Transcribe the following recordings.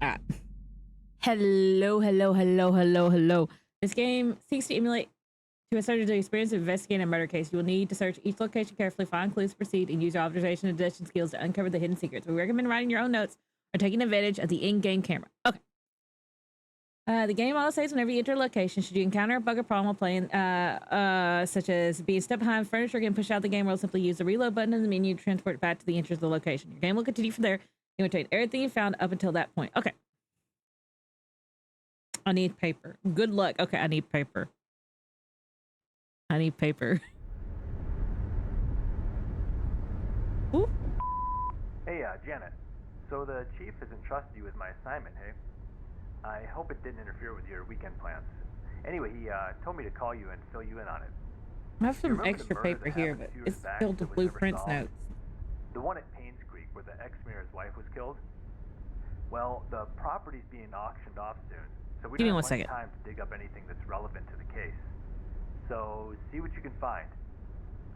Ah. Hello. This game seeks to emulate to a certain experience of investigating a murder case. You will need to search each location carefully, find clues, proceed, and use your observation and deduction skills to uncover the hidden secrets. We recommend writing your own notes or taking advantage of the in-game camera. Okay. The game also says whenever you enter a location, should you encounter a bug or problem while playing, such as being stuck behind furniture, getting pushed out of the game, or simply use the reload button in the menu to transport back to the entrance of the location. Your game will continue from there. You will take everything you found up until that point. Okay. I need paper. Good luck. Okay, I need paper. Ooh. Hey, Janet. So the chief has entrusted you with my assignment, hey? I hope it didn't interfere with your weekend plans. Anyway, he told me to call you and fill you in on it. I have some extra paper here, but it's filled with blueprints notes. The one at Painscreek where the ex-mayor's wife was killed? Well, the property's being auctioned off soon, so we don't have much time to dig up anything that's relevant to the case. So, see what you can find.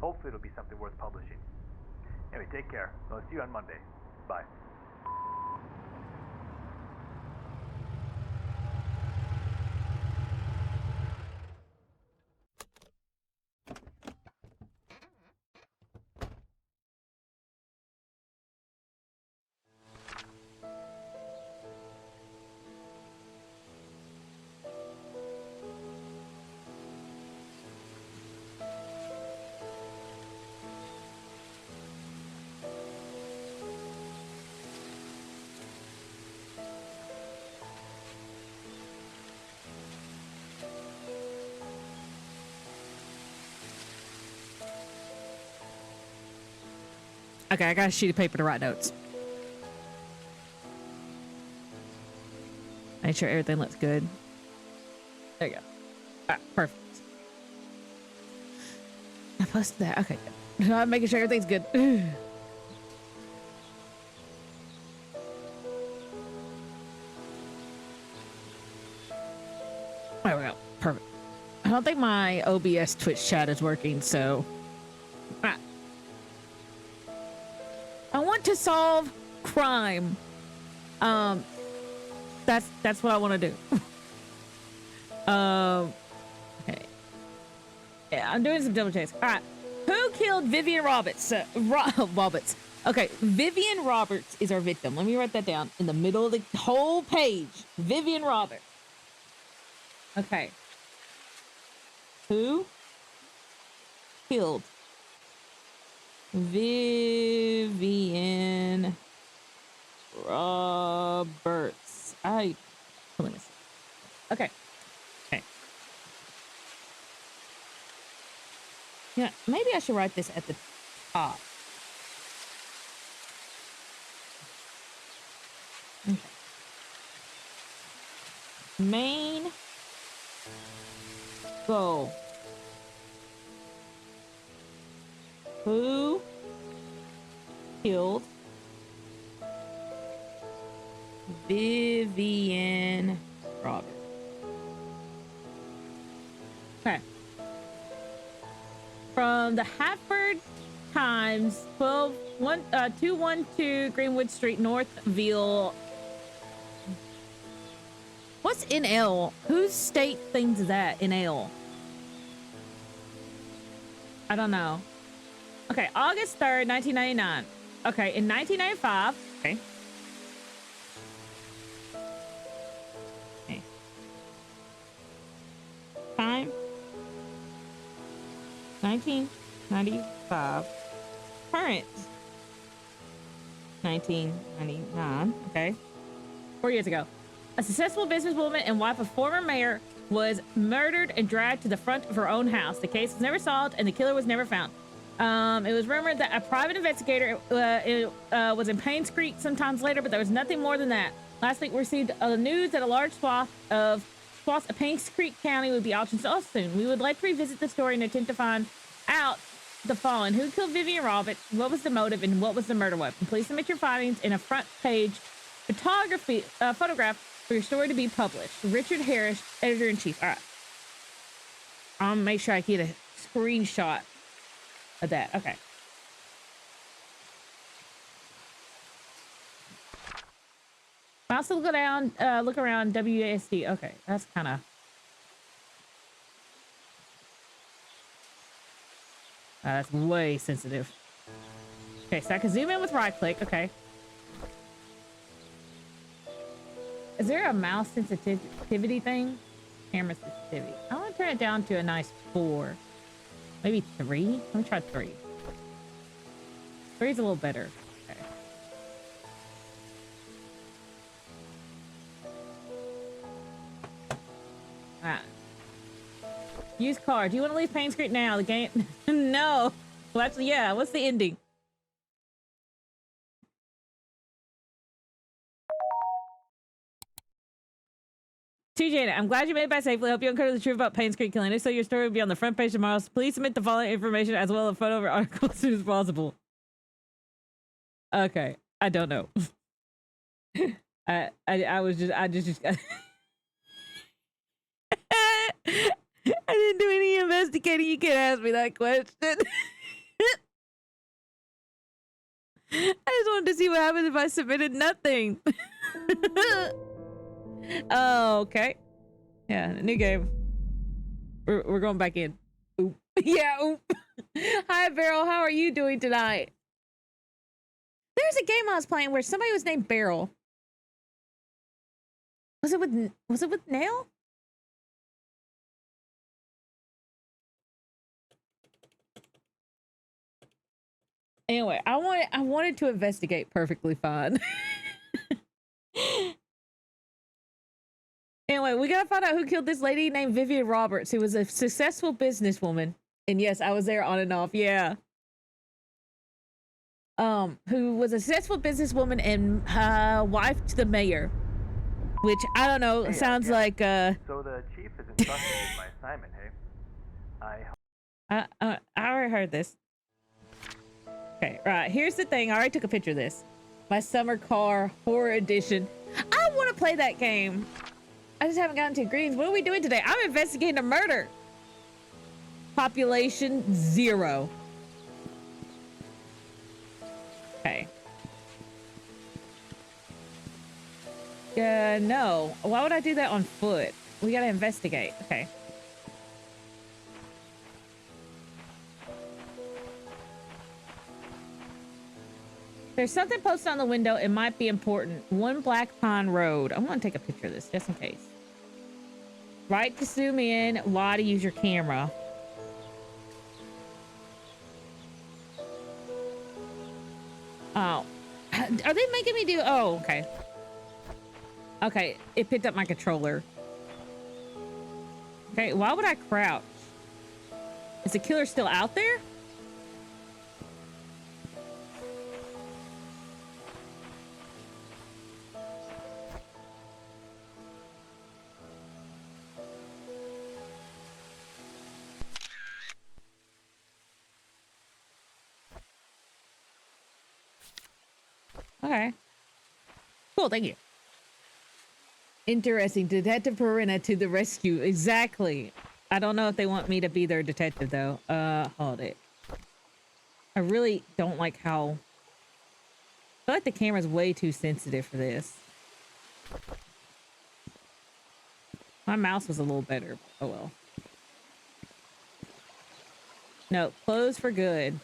Hopefully it'll be something worth publishing. Anyway, take care. I'll see you on Monday. Bye. Okay, I got a sheet of paper to write notes. Make sure everything looks good. There you go. All right, perfect. I posted that. Okay, good. I'm making sure everything's good. There we go. Perfect. I don't think my OBS Twitch chat is working, so... I want to solve crime. That's what I want to do. Okay. Yeah, I'm doing some double checks. All right. Who killed Vivian Roberts? Roberts. Okay, Vivian Roberts is our victim. Let me write that down in the middle of the whole page. Vivian Roberts. Okay. Who killed Vivian Roberts? Okay. Yeah, maybe I should write this at the top. Okay. Main goal. Who killed Vivian Roberts? Okay. From the Hartford Times, 212 Greenwood Street, Northville. What's NL? Whose state things is that? NL? I don't know. Okay, August 3rd, 1999. Okay, in 1995. Okay. Time. 1995. Current. 1999. Okay. 4 years ago. A successful businesswoman and wife of former mayor was murdered and dragged to the front of her own house. The case was never solved and the killer was never found. It was rumored that a private investigator was in Painscreek sometimes later, but there was nothing more than that. Last week we received news that a large swath of Painscreek County would be auctioned off soon. We would like to revisit the story and attempt to find out the following: who killed Vivian Roberts, what was the motive, and what was the murder weapon. Please submit your findings in a front page photograph for your story to be published. Richard Harris, editor-in-chief. All right. I'll make sure I get a screenshot of that. Okay. Constantly look around WASD. Okay, that's kind of... that's way sensitive. Okay, so I can zoom in with right click. Okay. Is there a mouse sensitivity thing? Camera sensitivity. I want to turn it down to a nice 4. Maybe 3? Let me try 3. 3 is a little better. Okay. Alright. Use car. Do you want to leave Painscreek now? The game... No. Well, actually, yeah. What's the ending? TJ, I'm glad you made it back safely. I hope you uncover the truth about Painscreek killing. If so, your story will be on the front page tomorrow. So please submit the following information as well as a photo of your article as soon as possible. Okay. I don't know. I didn't do any investigating. You can't ask me that question. I just wanted to see what happens if I submitted nothing. Oh, okay. Yeah, new game. We're going back in. Oop. Yeah, oop. Hi, Beryl. How are you doing tonight? There's a game I was playing where somebody was named Beryl. Was it with Nail? Anyway, I wanted to investigate perfectly fine. Anyway, we gotta find out who killed this lady named Vivian Roberts, who was a successful businesswoman. And yes, I was there on and off. Yeah. Who was a successful businesswoman and wife to the mayor. Which, I don't know, sounds like, So the chief is entrusted with my assignment, hey? I already heard this. Okay, right. Here's the thing. I already took a picture of this. My summer car horror edition. I want to play that game. I just haven't gotten to greens. What are we doing today? I'm investigating a murder. Population 0. Okay. No. Why would I do that on foot? We gotta investigate. Okay. There's something posted on the window. It might be important. 1 Black Pine Road. I want to take a picture of this just in case. Right to zoom in. Y to use your camera. Oh. Are they making me do... Oh, okay. Okay, it picked up my controller. Okay, why would I crouch? Is the killer still out there? Okay. Cool, thank you. Interesting. Detective Perina to the rescue. Exactly. I don't know if they want me to be their detective, though. Hold it. I really don't like how... I feel like the camera's way too sensitive for this. My mouse was a little better. Oh, well. No, close for good.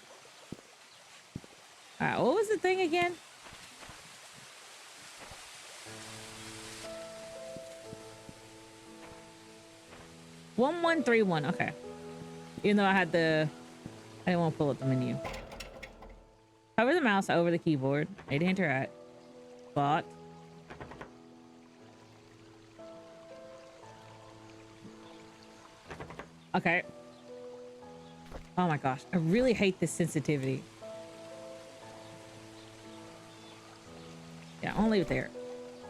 All right, what was the thing again? $1131. Okay. Even though I had the... I didn't want to pull up the menu. Hover the mouse over the keyboard. A to interact. Locked. Okay. Oh my gosh. I really hate this sensitivity. Yeah, I'll leave it there.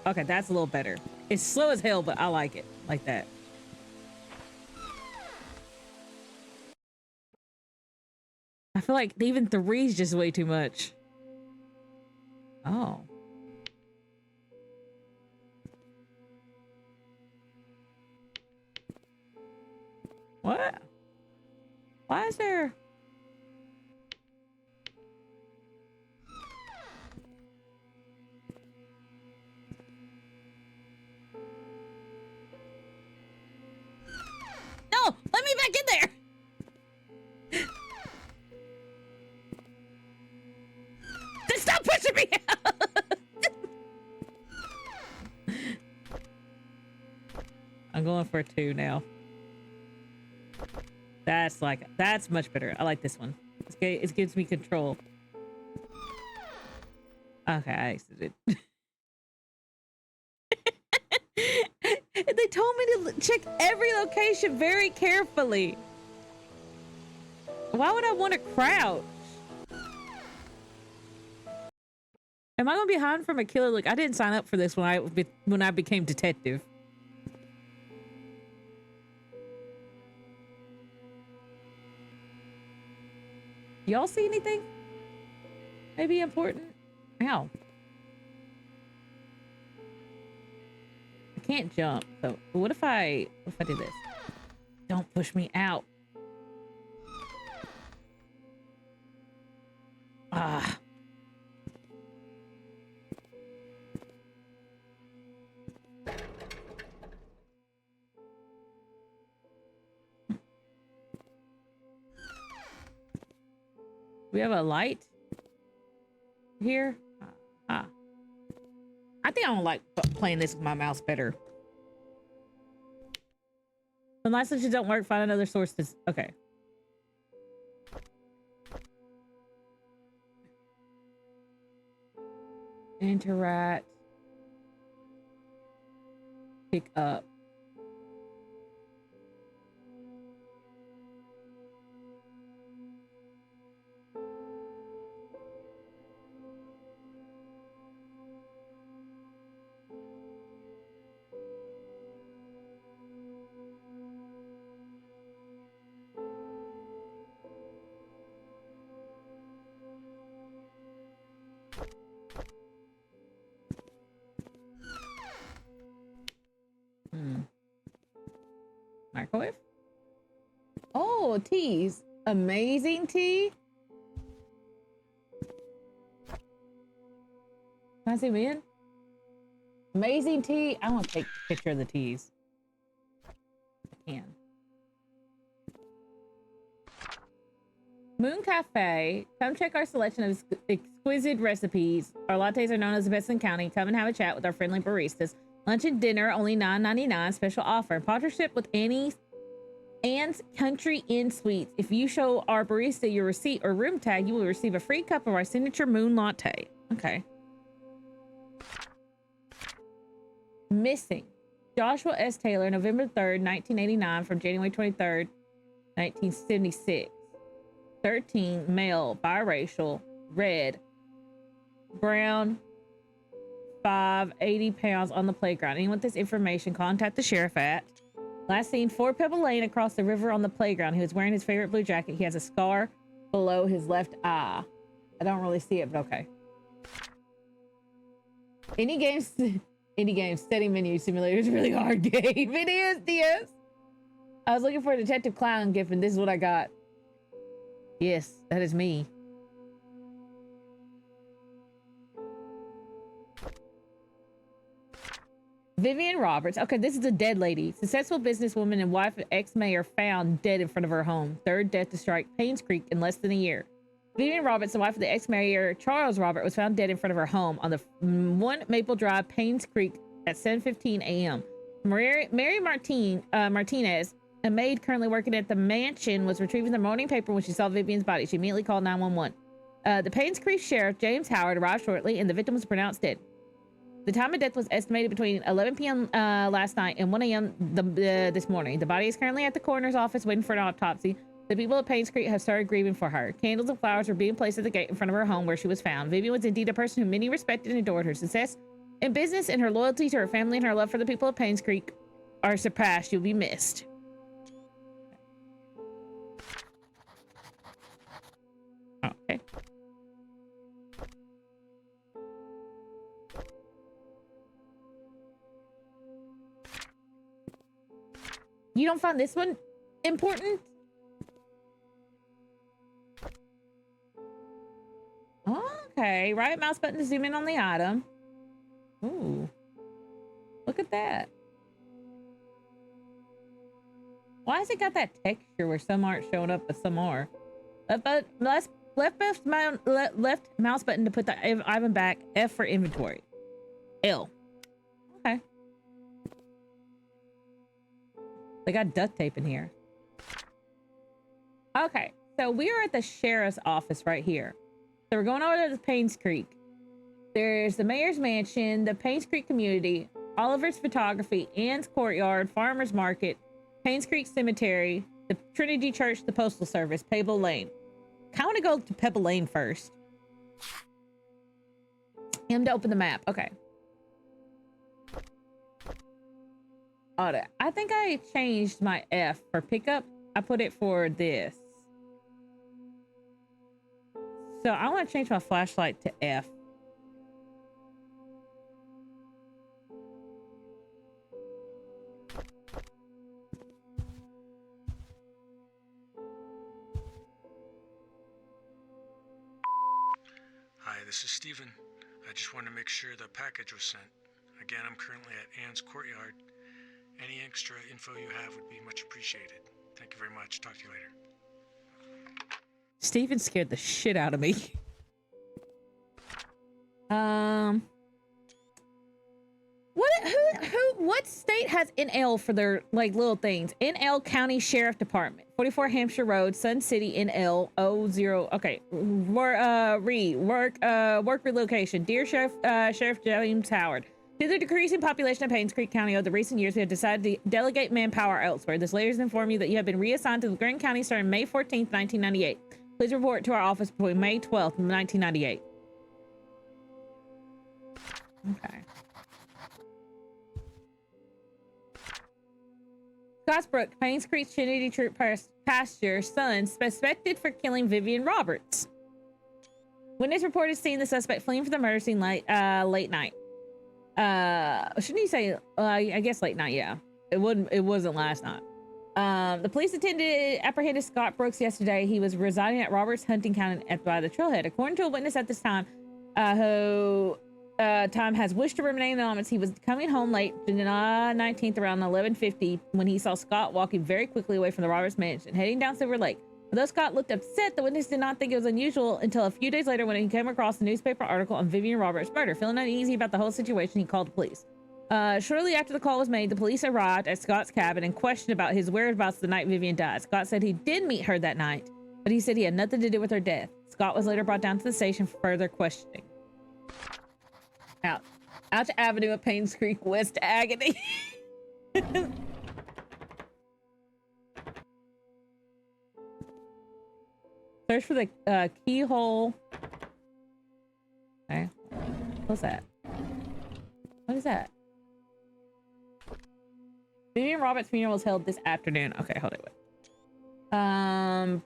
Okay, that's a little better. It's slow as hell, but I like it. Like that. I feel like even 3 is just way too much. Oh. What? Why is there... I'm going for a 2 now. That's much better. I like this one. It gives me control. Okay, I exited. They told me to check every location very carefully. Why would I want to crouch? Am I gonna be hiding from a killer? Look, I didn't sign up for this when I became detective. Y'all see anything? Maybe important? Ow. I can't jump. So what if I do this? Don't push me out. Ah. We have a light here. I think I don't like playing this with my mouse better. When light switches don't work, find another source to... Okay. Interact. Pick up. Microwave? Oh, teas. Amazing tea. Can I zoom in? Amazing tea. I want to take a picture of the teas. I can. Moon Cafe. Come check our selection of exquisite recipes. Our lattes are known as the best in the county. Come and have a chat with our friendly baristas. Lunch and dinner, only $9.99. Special offer. In partnership with Anne's Country Inn Suites. If you show our barista your receipt or room tag, you will receive a free cup of our signature moon latte. Okay. Missing. Joshua S. Taylor, November 3rd, 1989, from January 23rd, 1976. 13, male, biracial, red, brown, 5, 80 pounds on the playground. Anyone with this information, contact the sheriff at. Last seen 4 Pebble Lane across the river on the playground. He was wearing his favorite blue jacket. He has a scar below his left eye. I don't really see it, but okay. Any games, setting menu simulator is a really hard game. It is, DS. I was looking for a Detective Clown gift, and this is what I got. Yes, that is me. Vivian Roberts. Okay, this is a dead lady. Successful businesswoman and wife of ex-mayor found dead in front of her home. Third death to strike Painscreek in less than a year. Vivian Roberts, the wife of the ex-mayor Charles Robert, was found dead in front of her home on the 1 Maple Drive, Painscreek at 7:15 a.m. Mary Martinez, a maid currently working at the mansion, was retrieving the morning paper when she saw Vivian's body. She immediately called 911. The Painscreek Sheriff, James Howard, arrived shortly, and the victim was pronounced dead. The time of death was estimated between 11 p.m. Last night and 1 a.m. This morning. The body is currently at the coroner's office waiting for an autopsy. The people of Painscreek have started grieving for her. Candles and flowers are being placed at the gate in front of her home where she was found. Vivian was indeed a person who many respected and adored. Her success in business and her loyalty to her family and her love for the people of Painscreek are surpassed. You'll be missed. Okay. You don't find this one important? Okay, right mouse button to zoom in on the item. Ooh, look at that. Why has it got that texture where some aren't showing up but some are? But left mouse button to put the item back. F for inventory. L. Okay. They got duct tape in here. Okay, so we are at the sheriff's office right here. So we're going over to the Paynes Creek. There's the mayor's mansion, the Paynes Creek community, Oliver's photography, Ann's courtyard, farmer's market, Paynes Creek cemetery, the Trinity Church, the postal service, Pebble Lane. I want to go to Pebble Lane first. Him to open the map. Okay. I think I changed my F for pickup. I put it for this. So I want to change my flashlight to F. Hi, this is Steven. I just wanted to make sure the package was sent. Again, I'm currently at Ann's courtyard. Any extra info you have would be much appreciated. Thank you very much. Talk to you later. Steven scared the shit out of me. What state has NL for their like little things? NL County Sheriff Department, 44 Hampshire Road, Sun City, NL 00. Okay, work relocation. Dear Sheriff James Howard. Due to the decreasing population of Paynes Creek County over the recent years, we have decided to delegate manpower elsewhere. This letter is to inform you that you have been reassigned to the Grant County starting May 14th, 1998. Please report to our office between May 12th, 1998. Okay. Scottsbrook, Paynes Creek Trinity Troop pasture son suspected for killing Vivian Roberts. Witness reported seeing the suspect fleeing from the murder scene late night. Shouldn't you say I guess late night? Yeah, it wasn't last night. The police apprehended Scott Brooks yesterday. He was residing at Roberts Hunting County by the trailhead. According to a witness at this time, who time has wished to remain anonymous, he was coming home late July 19th around 11:50 when he saw Scott walking very quickly away from the Roberts mansion, heading down Silver Lake. Although Scott looked upset, the witness did not think it was unusual until a few days later when he came across a newspaper article on Vivian Roberts' murder. Feeling uneasy about the whole situation, he called the police. Shortly after the call was made, the police arrived at Scott's cabin and questioned about his whereabouts the night Vivian died. Scott said he did meet her that night, but he said he had nothing to do with her death. Scott was later brought down to the station for further questioning. Out to Avenue of Paynes Creek, West Agony. Search for the keyhole. Okay. What's that? What is that? Vivian Roberts' funeral was held this afternoon. Okay, hold it.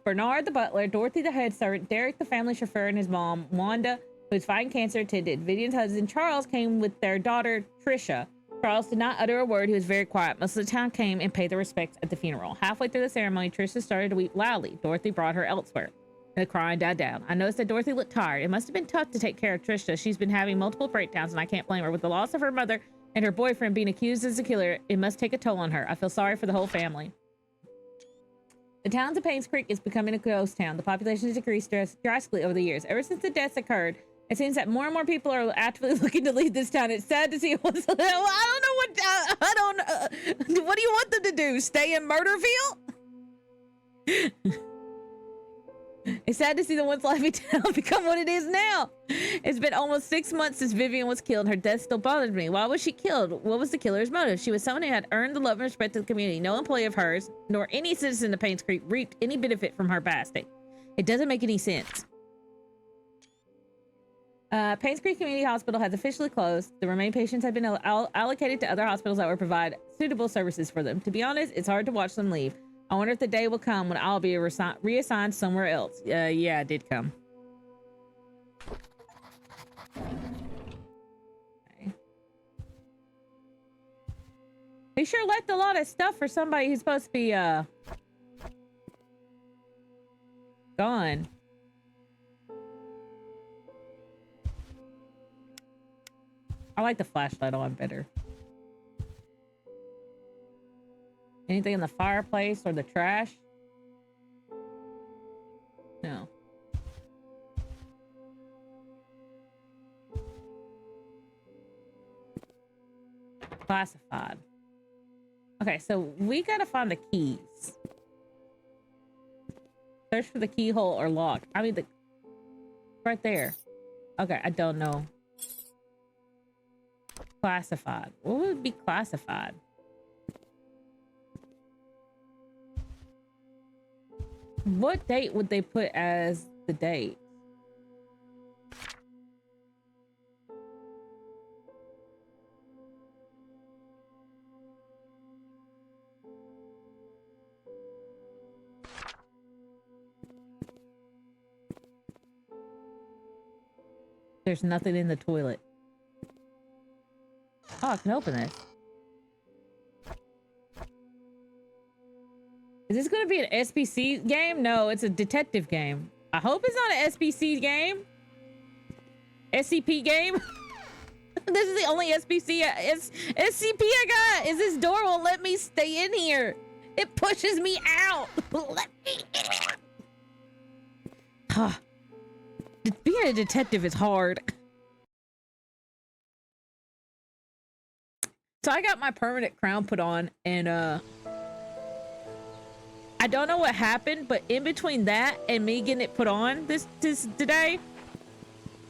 Bernard the butler, Dorothy the head servant, Derek the family chauffeur, and his mom, Wanda, who's fighting cancer, attended. Vivian's husband, Charles, came with their daughter, Trisha. Charles did not utter a word. He was very quiet. Most of the town came and paid their respects at the funeral. Halfway through the ceremony, Trisha started to weep loudly. Dorothy brought her elsewhere. And the crying died down. I noticed that Dorothy looked tired. It must have been tough to take care of Trisha. She's been having multiple breakdowns, and I can't blame her. With the loss of her mother and her boyfriend being accused as a killer, it must take a toll on her. I feel sorry for the whole family. The town of Paynes Creek is becoming a ghost town. The population has decreased drastically over the years. Ever since the deaths occurred, it seems that more and more people are actively looking to leave this town. It's sad to see what do you want them to do? Stay in Murderville? It's sad to see the once lively town become what it is now. It's been almost 6 months since Vivian was killed. Her death still bothers me. Why was she killed? What was the killer's motive? She was someone who had earned the love and respect of the community. No employee of hers, nor any citizen of Paynes Creek, reaped any benefit from her passing. It doesn't make any sense. Paynes Creek Community Hospital has officially closed. The remaining patients have been allocated to other hospitals that will provide suitable services for them. To be honest, it's hard to watch them leave. I wonder if the day will come when I'll be reassigned somewhere else. Yeah, it did come. Okay. He sure left a lot of stuff for somebody who's supposed to be, gone. I like the flashlight on better. Anything in the fireplace or the trash? No. Classified. Okay, so we gotta find the keys. Search for the keyhole or lock. I mean, right there. Okay, I don't know. Classified. What would be classified? What date would they put as the date? There's nothing in the toilet. Oh, I can open this. Is this going to be an SPC game? No, it's a detective game. I hope it's not an SPC game. SCP game. This is the only SCP I got. Is this door won't let me stay in here. It pushes me out. Let me in. Being a detective is hard. So I got my permanent crown put on, and I don't know what happened, but in between that and me getting it put on this today,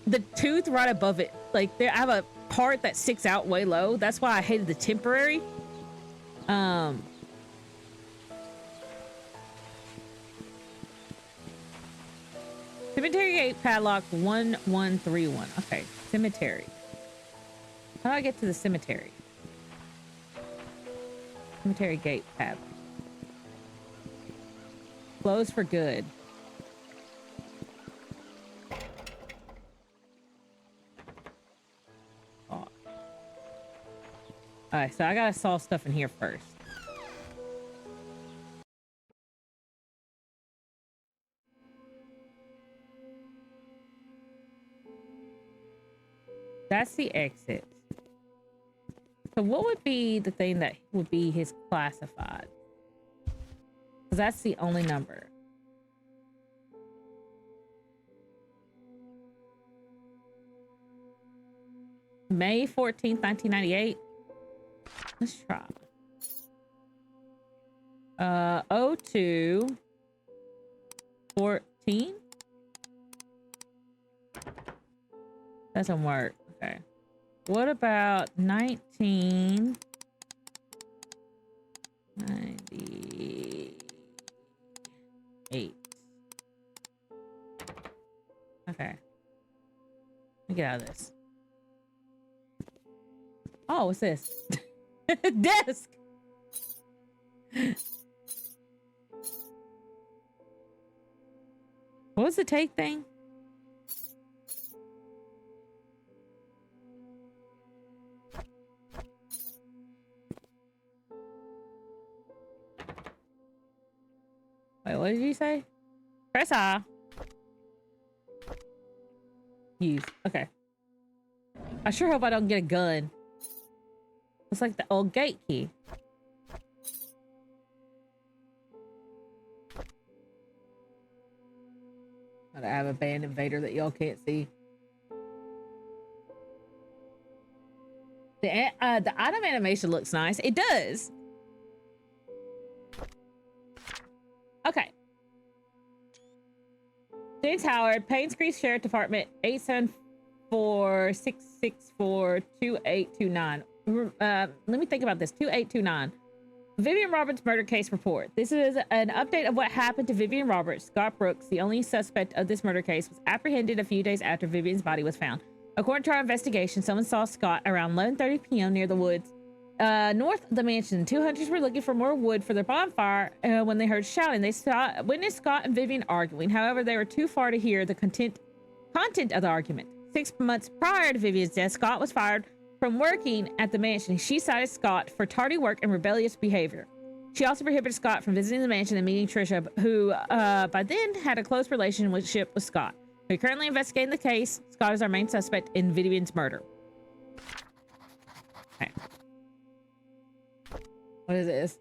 the tooth right above it, like I have a part that sticks out way low. That's why I hated the temporary. Cemetery gate padlock 1131. Okay, cemetery. How do I get to the cemetery? Cemetery gate padlock. Closed for good. Oh. Alright, so I gotta solve stuff in here first. That's the exit. So what would be the thing that would be his classified? Because that's the only number. May 14th, 1998. Let's try. 02 14. Doesn't work. Okay. What about 1998? Okay. Let me get out of this. Oh, what's this? Desk. What was the take thing? Wait, what did you say? Press R. Use. Okay. I sure hope I don't get a gun. It's like the old gate key. I have a band invader that y'all can't see. The item animation looks nice. It does. Okay. James Howard, Painscreek Sheriff Department, 874-664-2829. Let me think about this. 2829. Vivian Roberts murder case report. This is an update of what happened to Vivian Roberts. Scott Brooks, the only suspect of this murder case, was apprehended a few days after Vivian's body was found. According to our investigation, someone saw Scott around 11:30 p.m. near the woods north of the mansion. Two hunters were looking for more wood for their bonfire when they heard shouting. They witnessed Scott and Vivian arguing. However, they were too far to hear the content of the argument. 6 months prior to Vivian's death, Scott was fired from working at the mansion. She cited Scott for tardy work and rebellious behavior. She also prohibited Scott from visiting the mansion and meeting Trisha, who by then had a close relationship with Scott. We're currently investigating the case. Scott is our main suspect in Vivian's murder. Okay. What is this?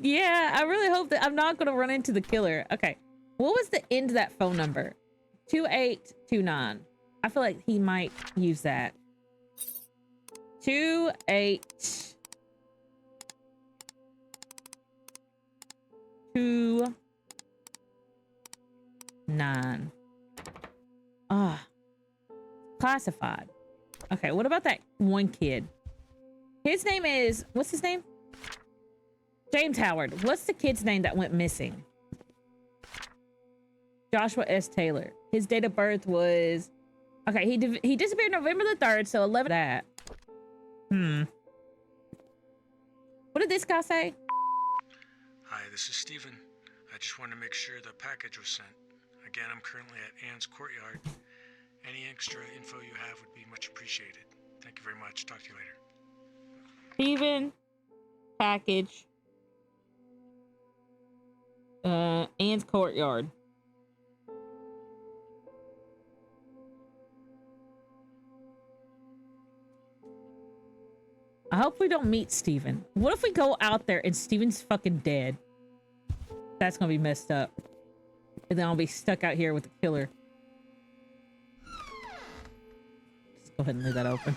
Yeah, I really hope that I'm not going to run into the killer. Okay. What was the end of that phone number? 2829. I feel like he might use that. 2, 8, 2, 9. Ah, classified. Okay, what about that one kid? His name is, what's his name? James Howard. What's the kid's name that went missing? Joshua S. Taylor. His date of birth was, okay, he disappeared November the 3rd, so 11 that. What did this guy say? Hi, this is Steven. I just wanted to make sure the package was sent. Again, I'm currently at Anne's courtyard. Any extra info you have would be much appreciated. Thank you very much. Talk to you later. Steven, package. Anne's courtyard. I hope we don't meet Steven. What if we go out there and Steven's fucking dead? That's gonna be messed up. And then I'll be stuck out here with the killer. Just go ahead and leave that open.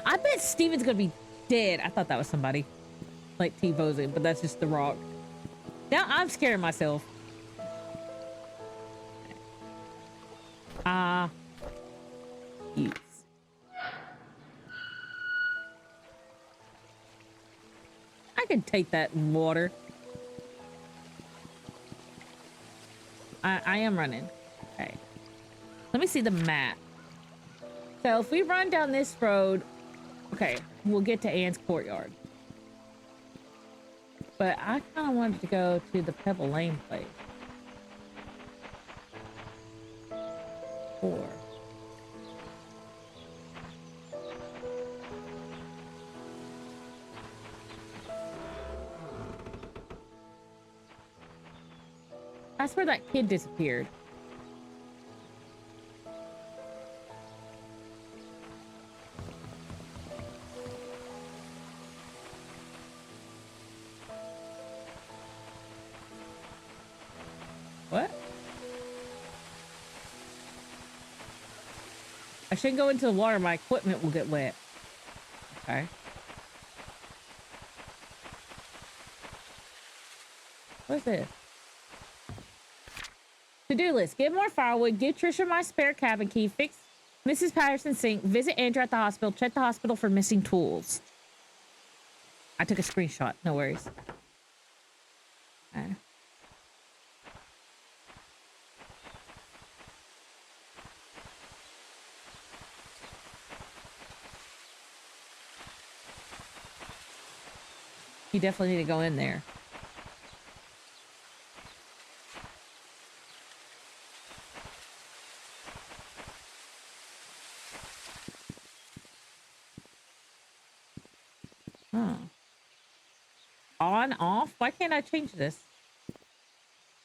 I bet Steven's gonna be dead. I thought that was somebody. Like T-posing, but that's just The Rock. Now I'm scaring myself. Use. I can take that water. I am running. Okay. Let me see the map. So if we run down this road, okay, we'll get to Anne's courtyard. But I kind of wanted to go to the Pebble Lane place. 4. That's where that kid disappeared. What? I shouldn't go into the water. My equipment will get wet. Okay. What's this? To-do list. Get more firewood. Give Trisha my spare cabin key. Fix Mrs. Patterson's sink. Visit Andrew at the hospital. Check the hospital for missing tools. I took a screenshot. No worries. Okay. You definitely need to go in there. Huh. On, off? Why can't I change this?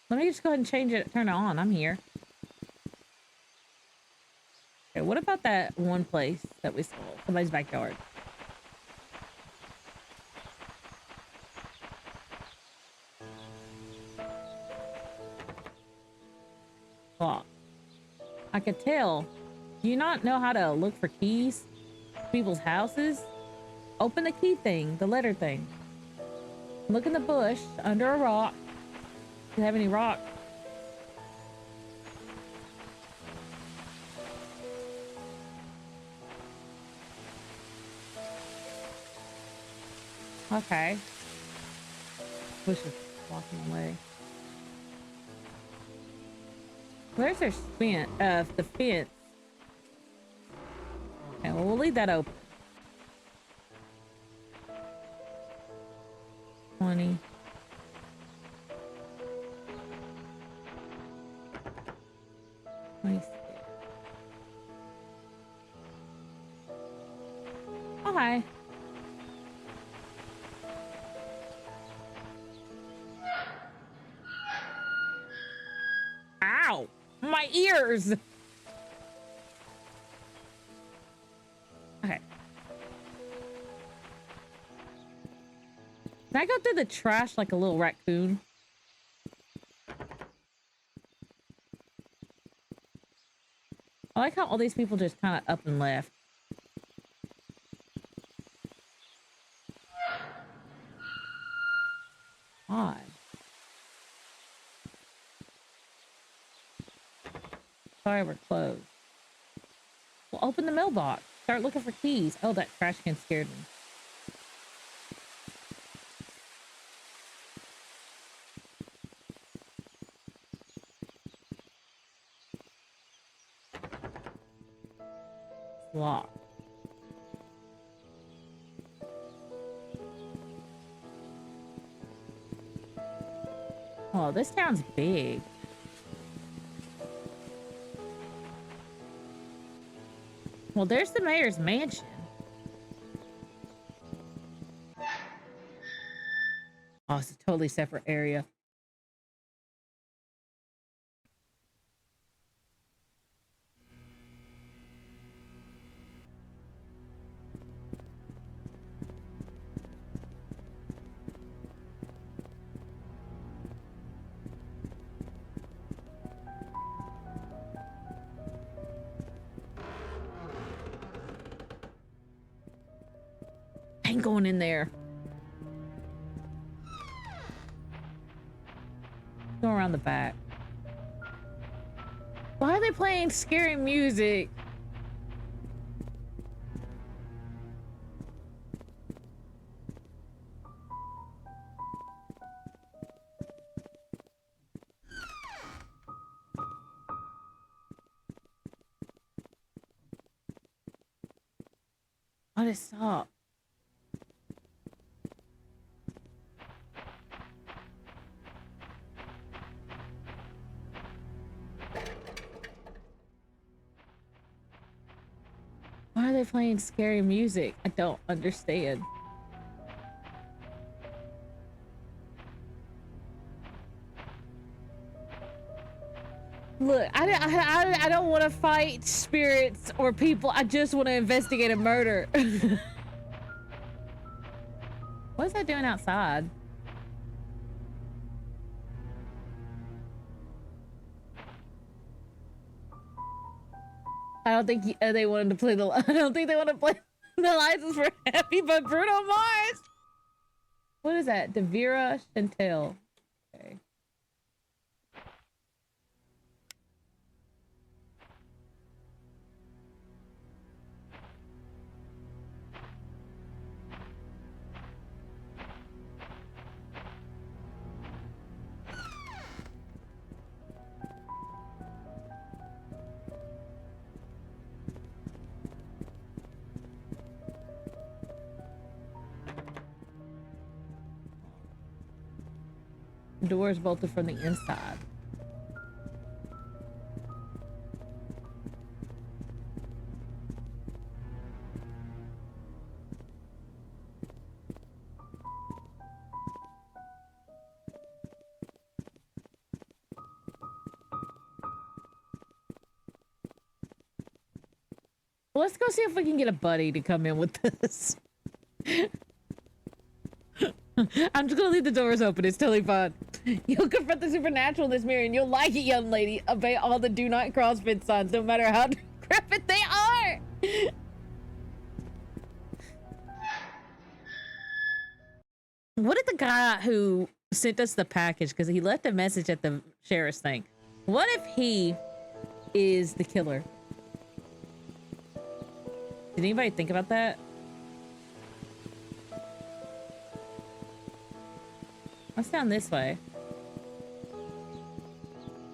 Let me just go ahead and change it. Turn it on. I'm here. Okay, what about that one place that we saw? Somebody's backyard. Clock. I could tell. Do you not know how to look for keys? People's houses? Open the key thing, the letter thing. Look in the bush, under a rock. Do you have any rock? Okay. Bush is walking away. Where's their the fence? Okay, well, we'll leave that open. 20. Oh, hi. Ow! My ears! Okay. Can I go through the trash like a little raccoon? I like how all these people just kind of up and left. Odd. Sorry, we're closed. Well, open the mailbox. Start looking for keys. Oh, that trash can scared me. It's locked. Oh, this town's big. Well, there's the mayor's mansion. Oh, it's a totally separate area. Ain't going in there. Go around the back. Why are they playing scary music? Why did it stop? Why are they playing scary music? I don't understand. Look, I don't want to fight spirits or people. I just want to investigate a murder. What is that doing outside? I don't think they wanted to play the. I don't think they want to play the license for Happy but Bruno Mars. What is that? Devira Chantel. Okay. Doors bolted from the inside. Well, let's go see if we can get a buddy to come in with this. I'm just gonna leave the doors open. It's totally fine. You'll confront the supernatural in this mirror and you'll like it, young lady. Obey all the do not crossfit signs, no matter how decrepit they are. What did the guy who sent us the package, because he left a message at the sheriff's thing. What if he is the killer? Did anybody think about that? What's down this way?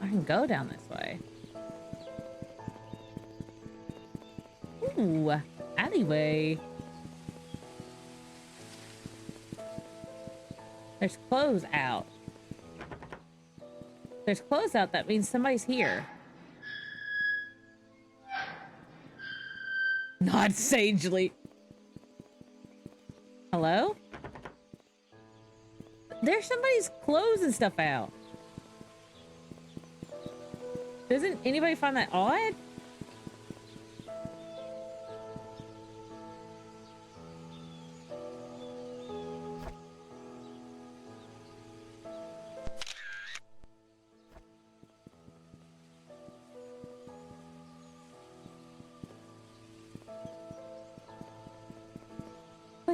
I can go down this way. Ooh, alleyway. There's clothes out. There's clothes out. That means somebody's here. Not sagely. Hello? There's somebody's clothes and stuff out. Doesn't anybody find that odd?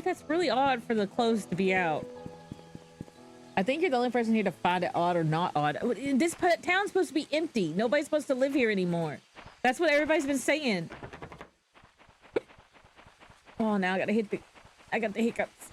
like that's really odd for the clothes to be out. I think you're the only person here to find it odd or not odd. This town's supposed to be empty. Nobody's supposed to live here anymore. That's what everybody's been saying. Oh, now I got the hiccups.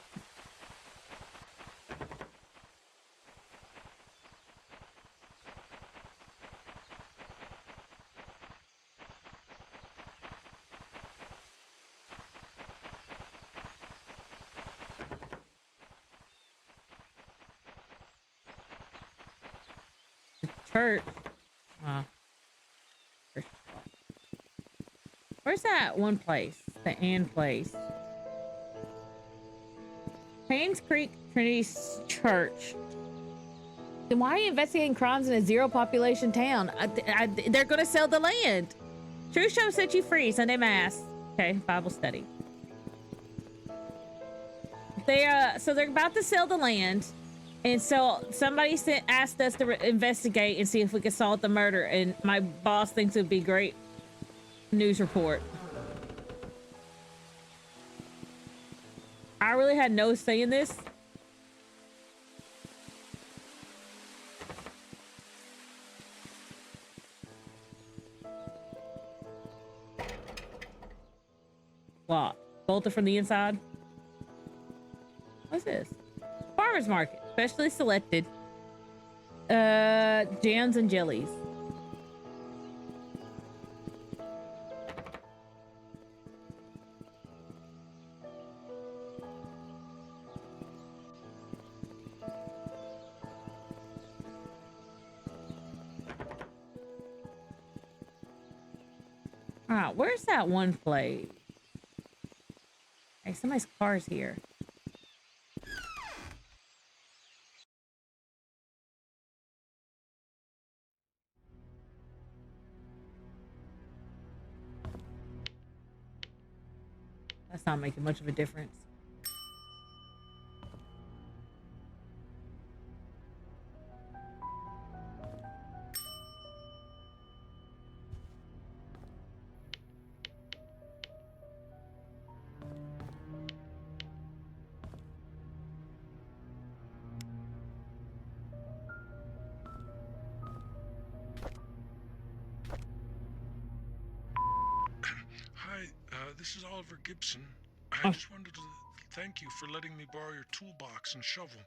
Church. Where's that one place? The Ann place. Painscreek Trinity Church. Then why are you investigating crimes in a zero population town? They're gonna sell the land. True Show set you free. Sunday Mass. Okay, Bible study. So they're about to sell the land. And so somebody asked us to investigate and see if we could solve the murder. And my boss thinks it would be great news report. I really had no say in this. Locked. Bolted from the inside. What's this? Farmer's market. Specially selected. Jams and jellies. Alright, where's that one place? Hey, somebody's car's here. That's not making much of a difference. This is Oliver Gibson. I just wanted to thank you for letting me borrow your toolbox and shovel.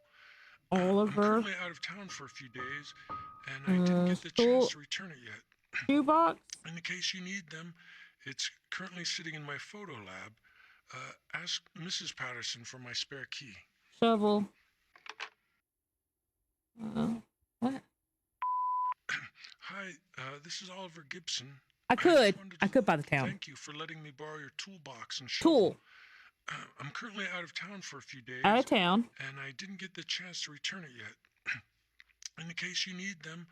Oliver. I'm currently out of town for a few days, and I didn't get the chance to return it yet. Toolbox? In the case you need them, it's currently sitting in my photo lab. Ask Mrs. Patterson for my spare key. Shovel. What? Hi, this is Oliver Gibson. I could buy the town. Thank you for letting me borrow your toolbox and shovel. Tool. I'm currently out of town for a few days. Out of town. And I didn't get the chance to return it yet. In the case you need them,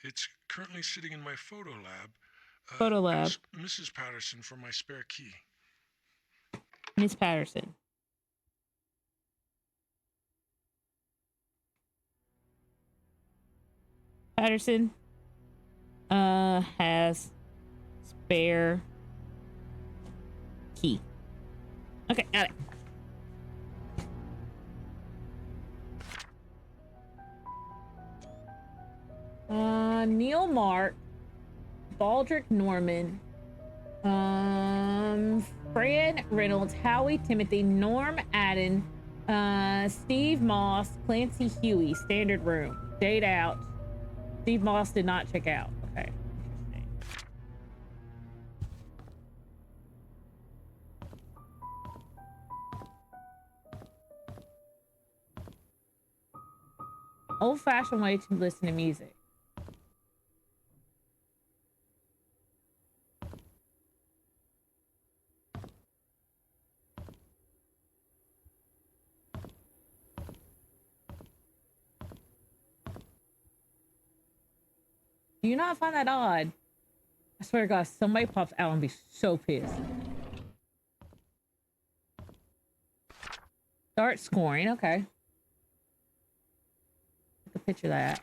it's currently sitting in my photo lab. Photo lab. Ask Mrs. Patterson for my spare key. Miss Patterson. Patterson has spare key. Okay, got it. Neil Mark, Baldrick Norman, Fran Reynolds, Howie Timothy, Norm Adden, Steve Moss, Clancy Huey, standard room. Date out. Steve Moss did not check out. Okay. Interesting. Old-fashioned way to listen to music. Do you not find that odd? I swear to God, somebody pops out and be so pissed. Start scoring, okay. Take a picture of that.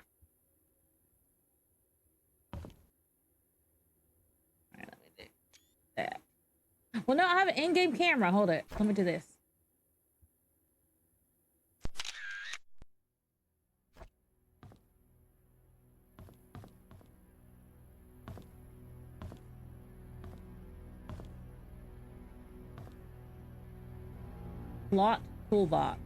Alright, let me do that. Well, no, I have an in-game camera. Hold it. Let me do this. Lot toolbox.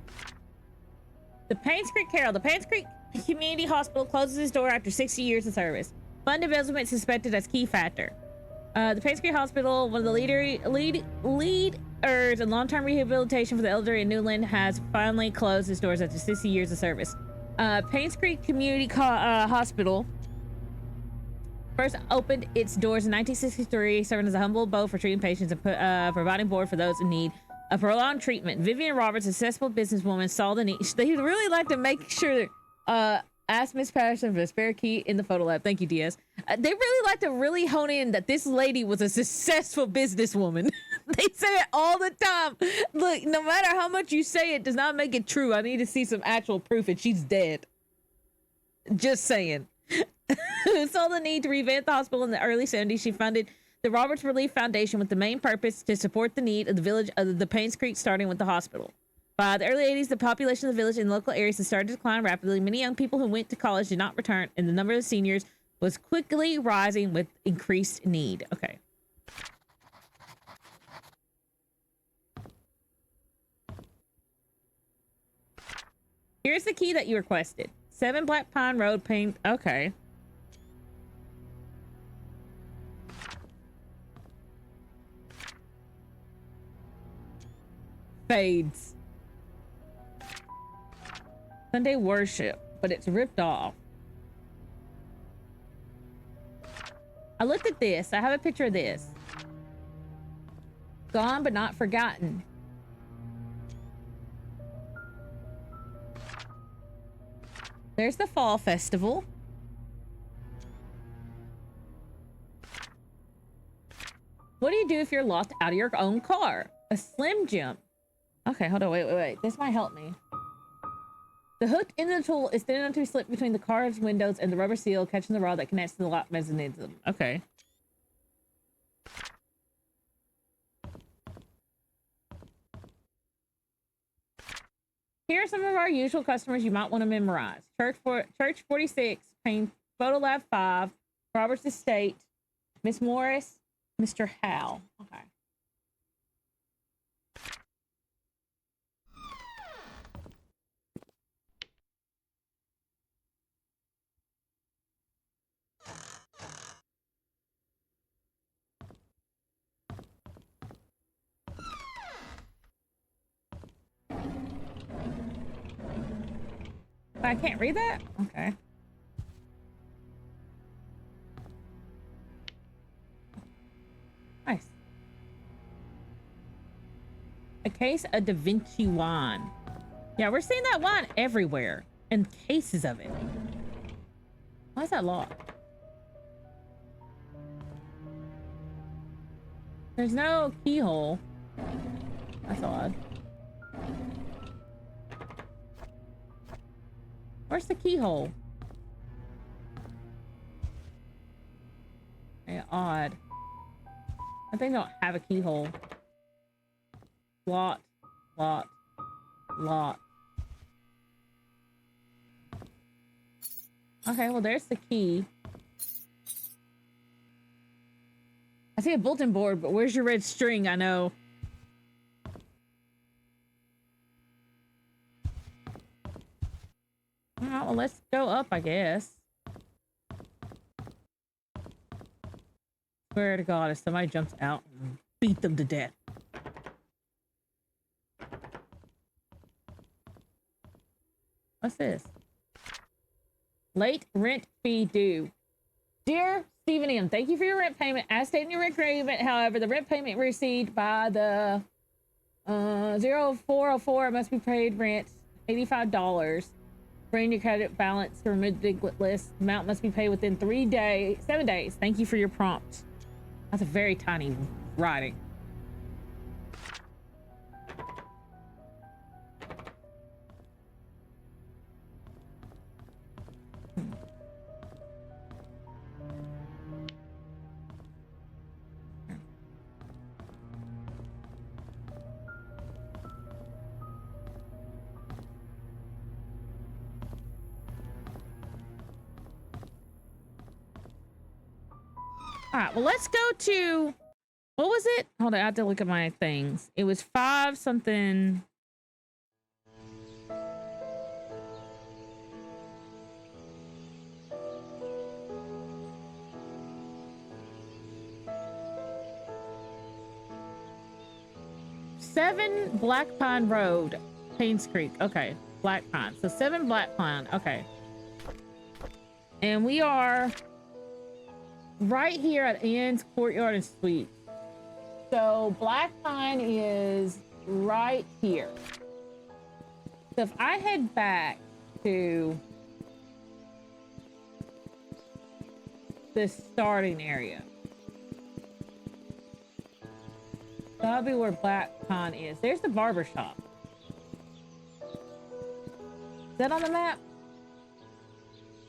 The Painscreek Carroll. The Painscreek Community Hospital closes its door after 60 years of service. Fund embezzlement suspected as key factor. The Painscreek Hospital, one of the leaders in long-term rehabilitation for the elderly in Newland, has finally closed its doors after 60 years of service. Painscreek Community Hospital first opened its doors in 1963, serving as a humble abode for treating patients and providing board for those in need of prolonged treatment. Vivian Roberts, a successful businesswoman, saw the need. They really like to make sure, ask Miss Patterson for the spare key in the photo lab. Thank you, Diaz. They really like to really hone in that this lady was a successful businesswoman. They say it all the time. Look, no matter how much you say it does not make it true. I need to see some actual proof, and she's dead. Just saying. Saw the need to revamp the hospital in the early 70s. She funded the Roberts Relief Foundation with the main purpose to support the need of the village of the Painscreek, starting with the hospital. By the early 80s, the population of the village and local areas had started to decline rapidly. Many young people who went to college did not return, and the number of seniors was quickly rising with increased need. Okay. Here's the key that you requested. 7 Black Pine Road, Pain. Okay. Fades. Sunday worship, but it's ripped off. I looked at this. I have a picture of this. Gone but not forgotten. There's the fall festival. What do you do if you're locked out of your own car? A slim jump. Okay, hold on. Wait. This might help me. The hook in the tool is thin enough to be slipped between the car's windows and the rubber seal catching the rod that connects to the lock mechanism. Okay. Here are some of our usual customers you might want to memorize. Church 46, Pain Photo Lab 5, Roberts Estate, Miss Morris, Mr. Howe. Okay. I can't read that? Okay. Nice. A case of Da Vinci wine. Yeah, we're seeing that wine everywhere. And cases of it. Why is that locked? There's no keyhole. That's odd. Where's the keyhole? Yeah, odd. I think they don't have a keyhole. Lot. Okay, well, there's the key. I see a bulletin board, but where's your red string? I know. Alright, well, let's go up, I guess. Swear to God, if somebody jumps out, beat them to death. What's this? Late rent fee due. Dear Stephen M., thank you for your rent payment. As stated in your rent agreement, however, the rent payment received by the 0404 must be paid rent $85. Bring your credit balance to remove the list. Amount must be paid within 7 days. Thank you for your prompt. That's a very tiny writing. All right, well, let's go to, what was it? Hold on, I have to look at my things. It was 5 something. 7 Black Pine Road, Painscreek. Okay, Black Pine. So 7 Black Pine. Okay. And we are right here at Ann's Courtyard and Suite. So Black Pine is right here. So if I head back to the starting area, that'll be where Black Pine is. There's the barber shop. Is that on the map?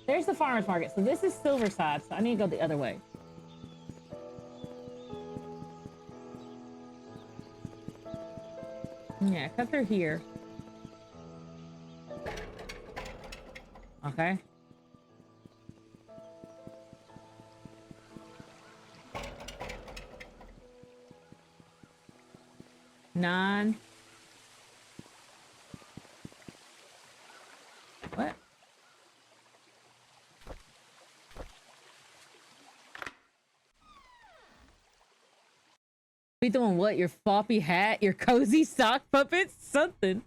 There's the farmer's market. So this is Silverside, so I need to go the other way. Yeah, cut through here. Okay. Nine. What? Be doing what? Your floppy hat? Your cozy sock puppets? Something.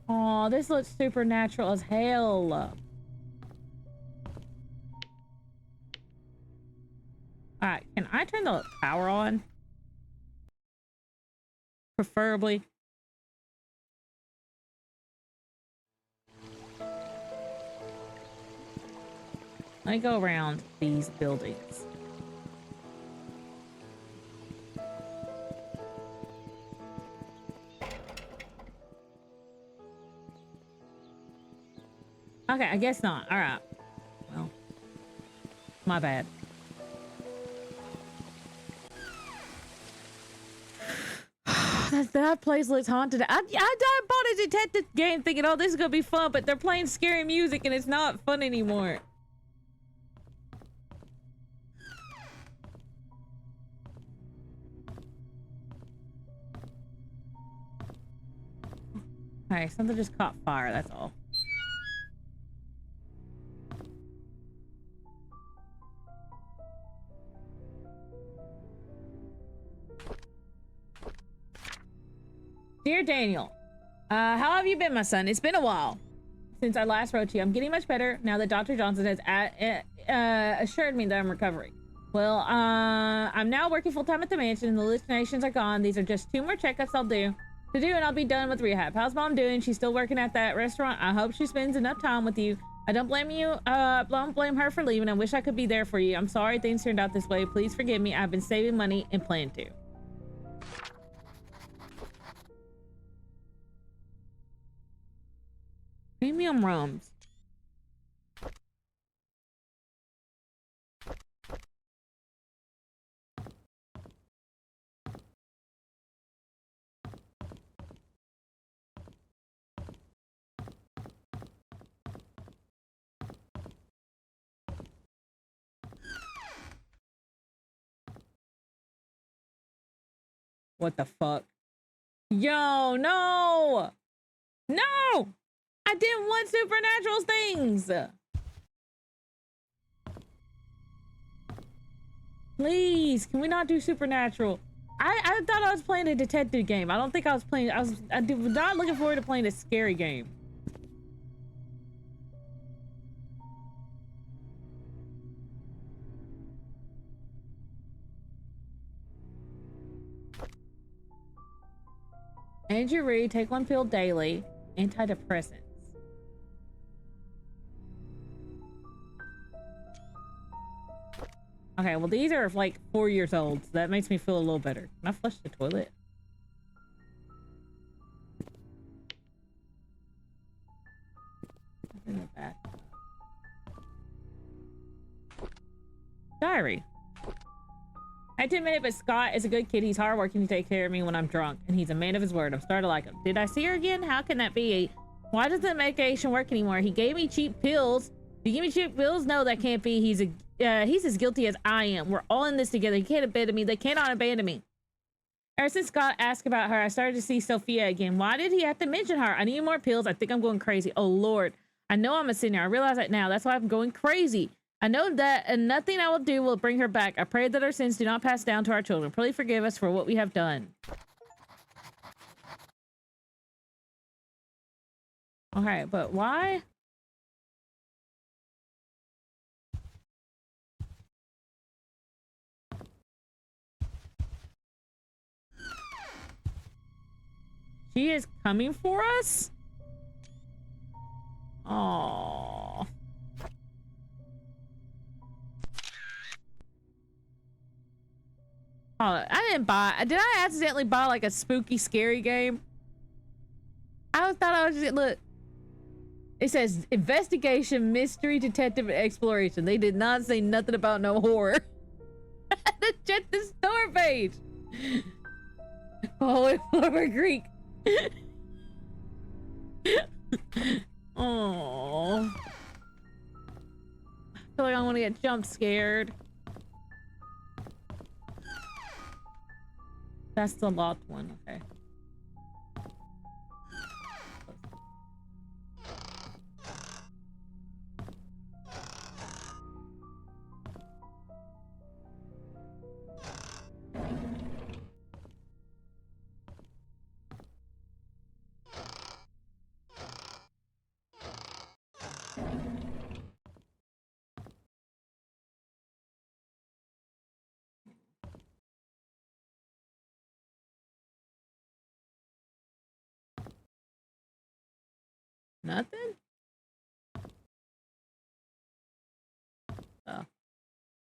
Oh, this looks supernatural as hell. Alright, can I turn the power on? Preferably. Let me go around these buildings. Okay, I guess not. All right. Well, my bad. That place looks haunted. I bought a detective game thinking, oh, this is gonna be fun, but they're playing scary music and it's not fun anymore. Okay, something just caught fire, that's all. Dear Daniel, how have you been, my son? It's been a while since I last wrote to you. I'm getting much better now that Dr. Johnson has assured me that I'm recovering. Well, I'm now working full-time at the mansion. The hallucinations are gone. These are just 2 more checkups I'll do and I'll be done with rehab. How's mom doing? She's still working at that restaurant. I hope she spends enough time with you. I don't blame you. Don't blame her for leaving. I wish I could be there for you. I'm sorry things turned out this way. Please forgive me. I've been saving money and plan to. Premium rums. What the fuck? Yo, no! No! I didn't want supernatural things! Please, can we not do supernatural? I thought I was playing a detective game. I don't think I was playing... I was not looking forward to playing a scary game. Andrew Reed, take 1 pill daily. Antidepressants. Okay, well these are like 4 years old, so that makes me feel a little better. Can I flush the toilet? In the back. Diary. I have to admit it, but Scott is a good kid. He's hardworking to take care of me when I'm drunk, and he's a man of his word. I'm starting to like him. Did I see her again? How can that be? Why doesn't the medication work anymore? He gave me cheap pills. Did you give me cheap pills? No, that can't be. He's as guilty as I am. We're all in this together. He can't abandon me. They cannot abandon me. Ever since Scott asked about her, I started to see Sophia again. Why did he have to mention her? I need more pills. I think I'm going crazy. Oh, Lord. I know I'm a sinner. I realize that now. That's why I'm going crazy. I know that, and nothing I will do will bring her back. I pray that our sins do not pass down to our children. Please forgive us for what we have done. Okay, but why? She is coming for us? Oh. Oh, I didn't buy. Did I accidentally buy like a spooky, scary game? I thought I was just look. It says investigation, mystery, detective, and exploration. They did not say nothing about no horror. I had to check the store page. Oh, Former Greek. Oh. I feel like I want to get jump scared. That's the locked one, okay. Nothing? Oh.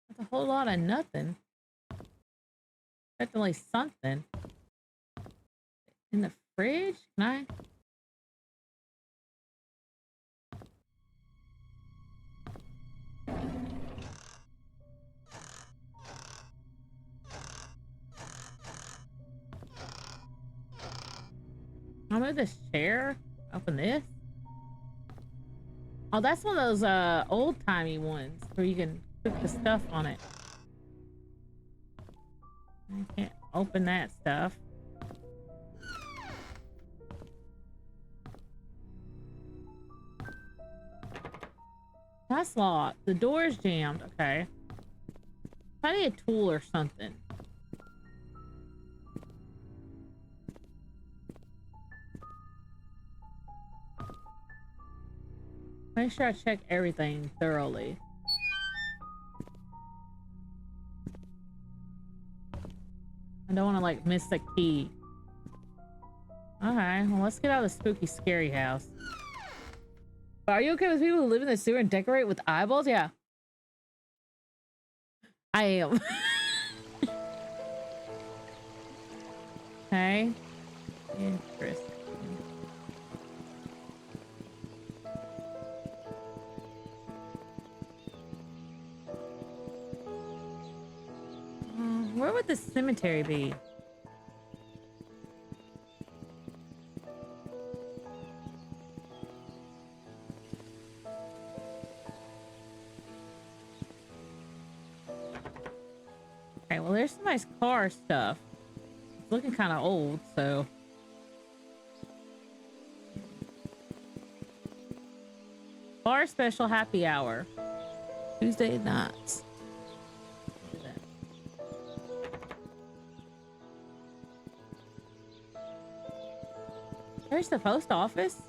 That's a whole lot of nothing. Definitely something. In the fridge? Can I? I'll move this chair. Open this. Oh, that's one of those old-timey ones where you can cook the stuff on it. I can't open that stuff. That's locked. The door is jammed. Okay. I need a tool or something. Make sure I check everything thoroughly. I don't want to like miss the key. Okay, well let's get out of the spooky scary house. Are you okay with people who live in the sewer and decorate with eyeballs? Yeah. I am. Okay. Interesting. Where would the cemetery be? Okay, well, there's some nice car stuff. It's looking kind of old, so. Bar special happy hour. Tuesday nights. There's the post office.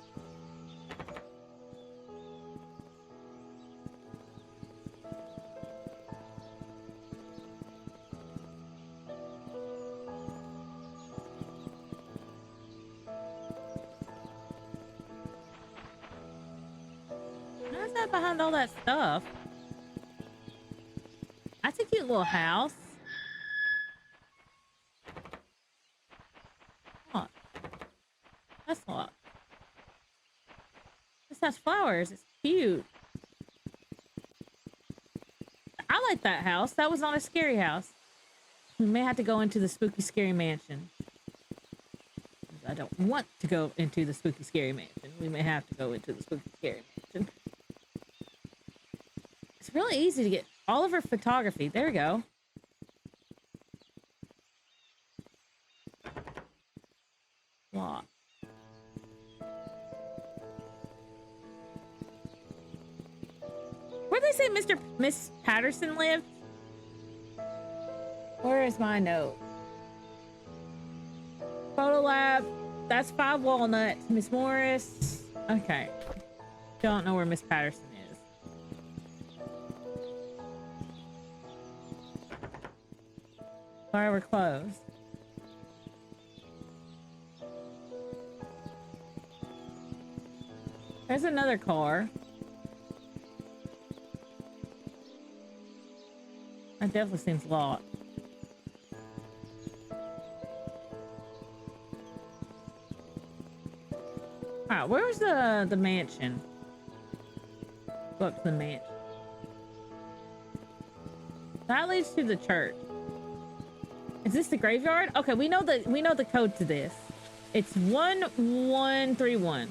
What's that behind all that stuff? That's a cute little house. What? That's what. This has flowers. It's cute. I like that house. That was not a scary house. We may have to go into the spooky scary mansion. I don't want to go into the spooky scary mansion. We may have to go into the spooky scary mansion. It's really easy to get all of her photography. There we go. What? Where'd they say Miss Patterson lived? Where is my note? Photo lab. That's 5 Walnut. Miss Morris. Okay. Don't know where Miss Patterson is. Sorry, we're closed. There's another car. That definitely seems locked. Alright, where's the mansion? Go up to the mansion. That leads to the church. Is this the graveyard? Okay, we know the code to this. It's 1131.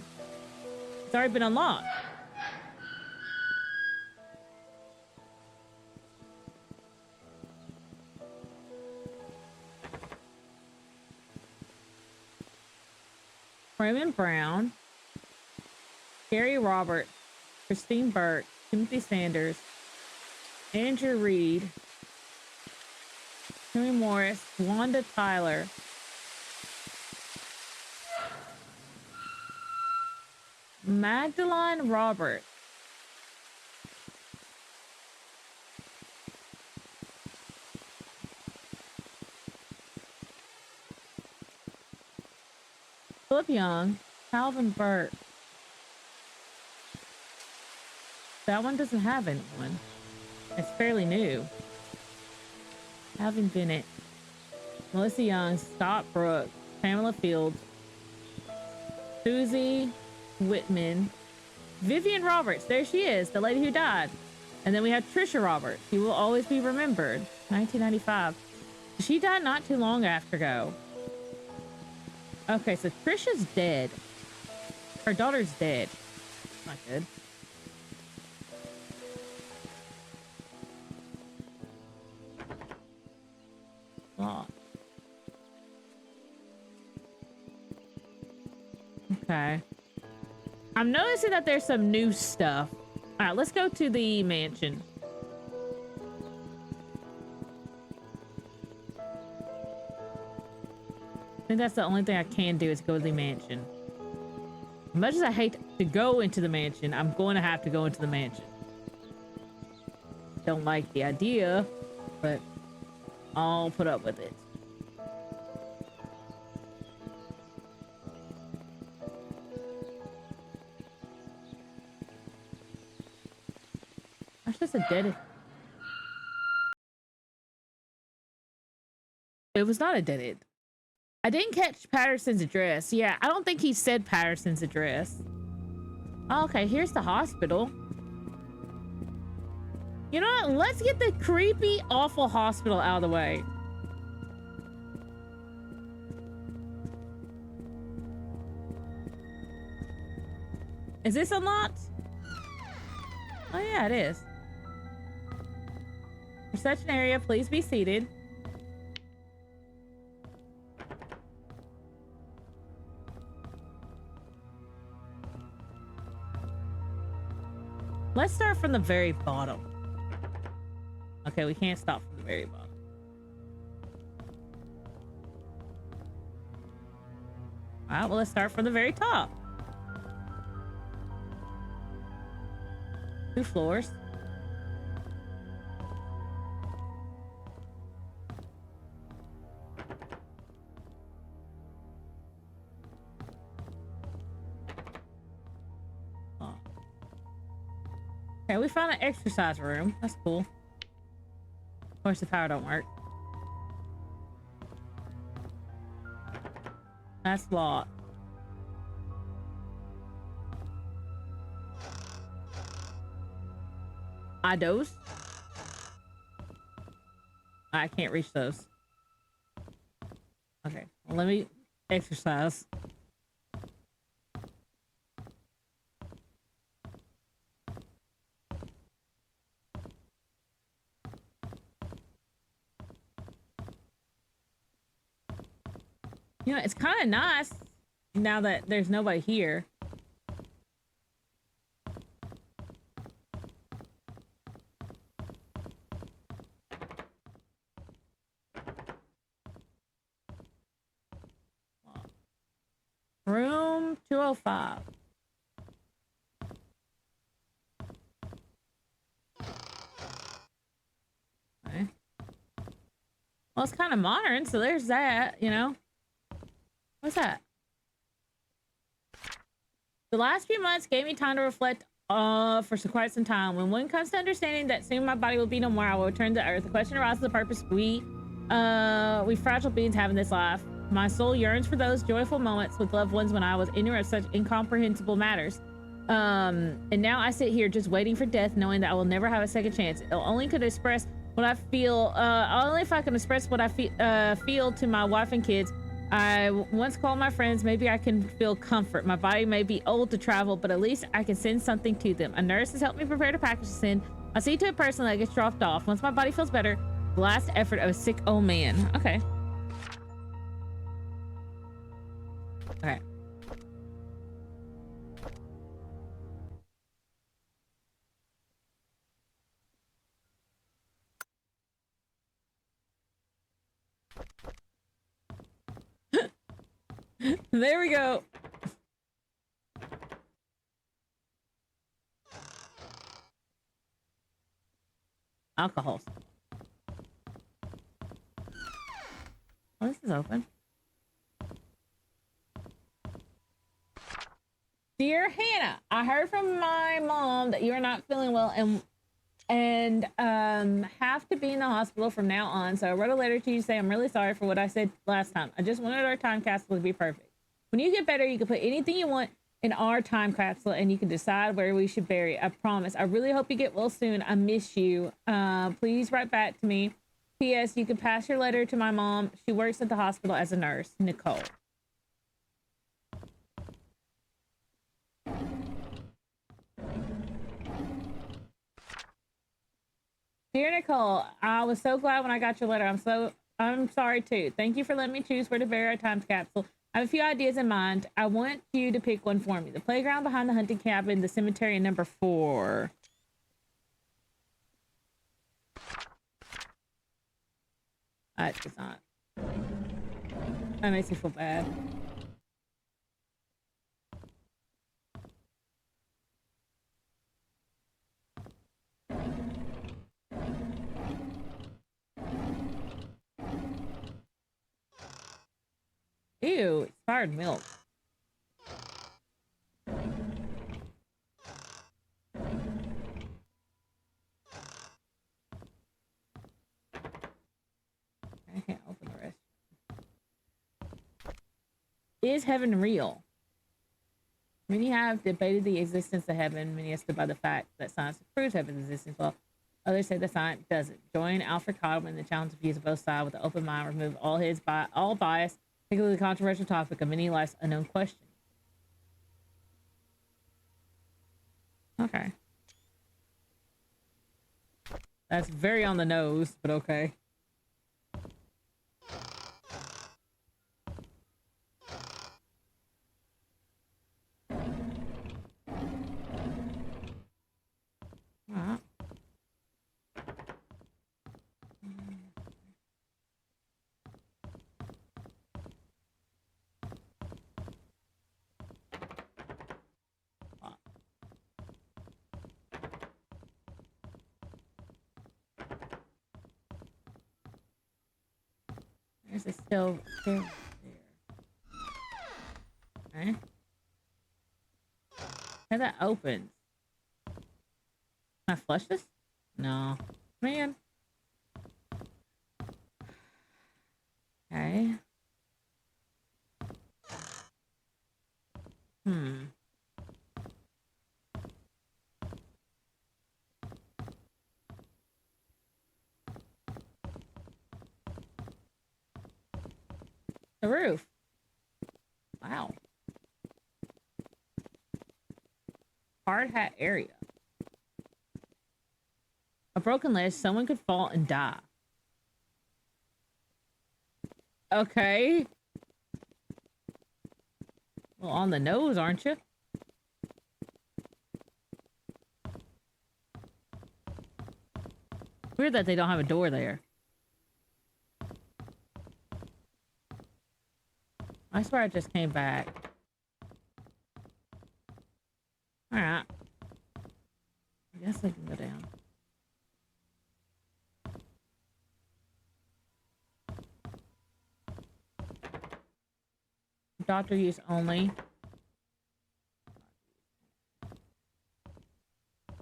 It's already been unlocked. Raymond Brown, Gary Roberts, Christine Burke, Timothy Sanders, Andrew Reed, Henry Morris, Wanda Tyler, Magdalene Roberts, Philip Young, Calvin Burke. That one doesn't have anyone. It's fairly new. Calvin Bennett, Melissa Young, Scott Brooks, Pamela Fields, Susie Whitman, Vivian Roberts. There she is, the lady who died. And then we have Trisha Roberts. She will always be remembered. 1995. She died not too long after ago. Okay, so Trisha's dead. Her daughter's dead. Not good. Oh. Okay. I'm noticing that there's some new stuff. All right, let's go to the mansion. I think that's the only thing I can do is go to the mansion. As much as I hate to go into the mansion, I'm going to have to go into the mansion. Don't like the idea, but I'll put up with it. That's just a dead... It was not a dead end. I didn't catch Patterson's address. Yeah, I don't think he said Patterson's address. Okay, here's the hospital. You know what? Let's get the creepy, awful hospital out of the way. Is this unlocked? Oh yeah, it is. Reception area, please be seated. Let's start from the very bottom. Okay, we can't stop from the very bottom. All right, well, let's start from the very top. 2 floors. Oh. Okay, we found an exercise room. That's cool. Of course, the power don't work. That's locked. Those. I can't reach those. Okay, well, let me exercise. You know, it's kind of nice now that there's nobody here. Room 205. Okay. Well, it's kind of modern, so there's that, you know. What's that? The last few months gave me time to reflect for quite some time. When one comes to understanding that soon my body will be no more, I will return to Earth. The question arises the purpose we fragile beings have in this life. My soul yearns for those joyful moments with loved ones when I was ignorant of such incomprehensible matters. And now I sit here just waiting for death, knowing that I will never have a second chance. Only could express what I feel. Only if I can express what I feel to my wife and kids. I once called my friends. Maybe I can feel comfort. My body may be old to travel, but at least I can send something to them. A nurse has helped me prepare the package to send. I'll see to a person that gets dropped off. Once my body feels better, the last effort of a sick old man. Okay. Okay. There we go. Alcohol. Oh, this is open. Dear Hannah, I heard from my mom that you are not feeling well and have to be in the hospital from now on. So I wrote a letter to you to say I'm really sorry for what I said last time. I just wanted our time capsule to be perfect. When you get better, you can put anything you want in our time capsule and you can decide where we should bury it. I promise. I really hope you get well soon. I miss you. Please write back to me. P.S. You can pass your letter to my mom. She works at the hospital as a nurse. Nicole. Dear Nicole, I was so glad when I got your letter. I'm sorry too. Thank you for letting me choose where to bury our time capsule. I have a few ideas in mind. I want you to pick one for me. The playground behind the hunting cabin, the cemetery, and number 4. It's not. That makes me feel bad. Ew, expired milk. I can't open the rest. Is heaven real? Many have debated the existence of heaven. Many have stood by the fact that science proves heaven's existence. Well, others say that science doesn't. Join Alfred Codman in the challenge of views of both sides with an open mind. Remove all bias. Particularly the controversial topic of many life's unknown questions. Okay. That's very on the nose, but okay. Alright. There's a still there. Okay. How that opens? Can I flush this? No. Man. Okay. The roof. Wow. Hard hat area. A broken ledge, someone could fall and die. Okay. Well, on the nose, aren't you? Weird that they don't have a door there. I swear I just came back. doctor use only.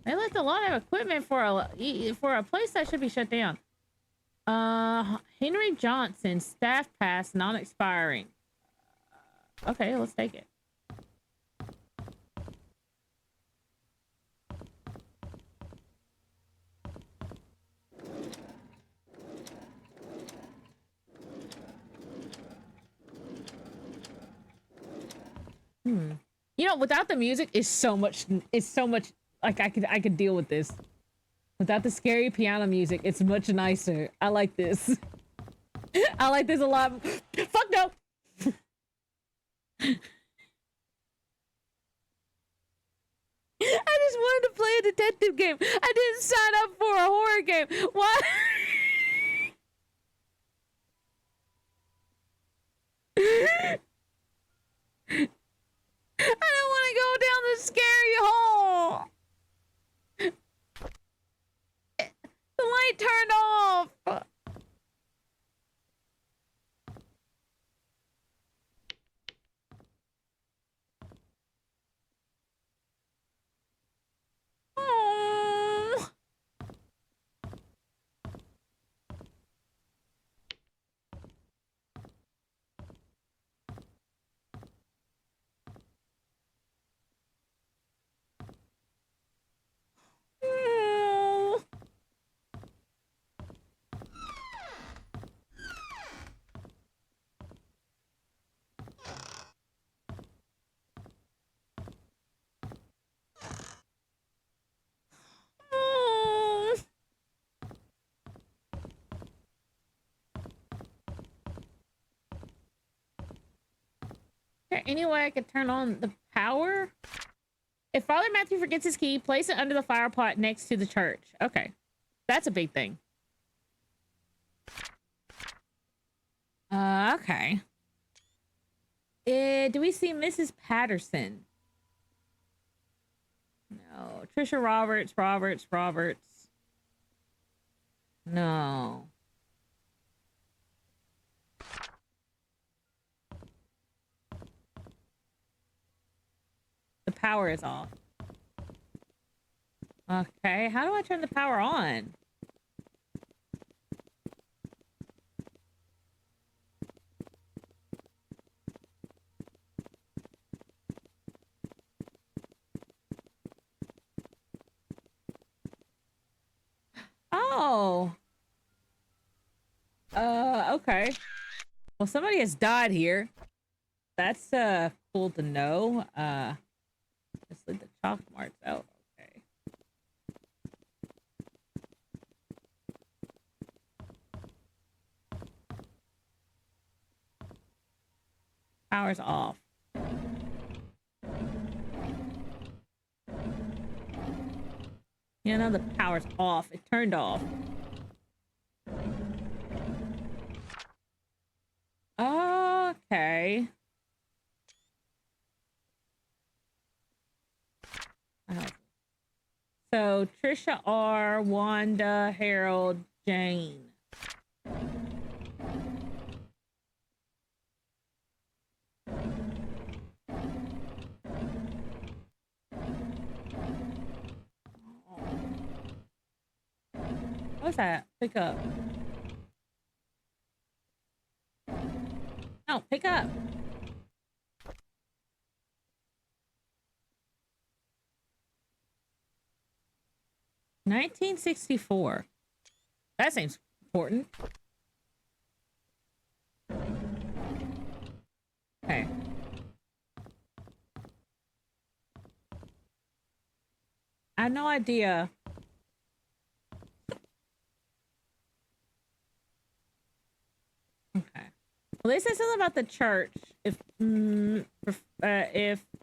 They left a lot of equipment for a place that should be shut down. Henry Johnson, staff pass, non-expiring. Okay, let's take it. You know, without the music, it's so much like I could deal with this. Without the scary piano music, it's much nicer. I like this. I like this a lot. Fuck no. I just wanted to play a detective game. I didn't sign up for a horror game. Why? I don't want to go down the scary hole. The light turned off. Oh. Oh. Oh. Is there any way I could turn on the power? If Father Matthew forgets his key, place it under the fire pot next to the church. Okay. That's a big thing. Okay. Do we see Mrs. Patterson? No. Trisha Roberts. No. The power is off. Okay, how do I turn the power on? Oh. Okay. Well, somebody has died here. That's cool to know. Just leave the chalk marks out. Okay. Power's off. You know, the power's off. It turned off. Okay. So Trisha R, Wanda, Harold, Jane. What's that? Pick up. No, pick up. $1964. That seems important. Okay. I have no idea. Okay. Well, they said something about the church. If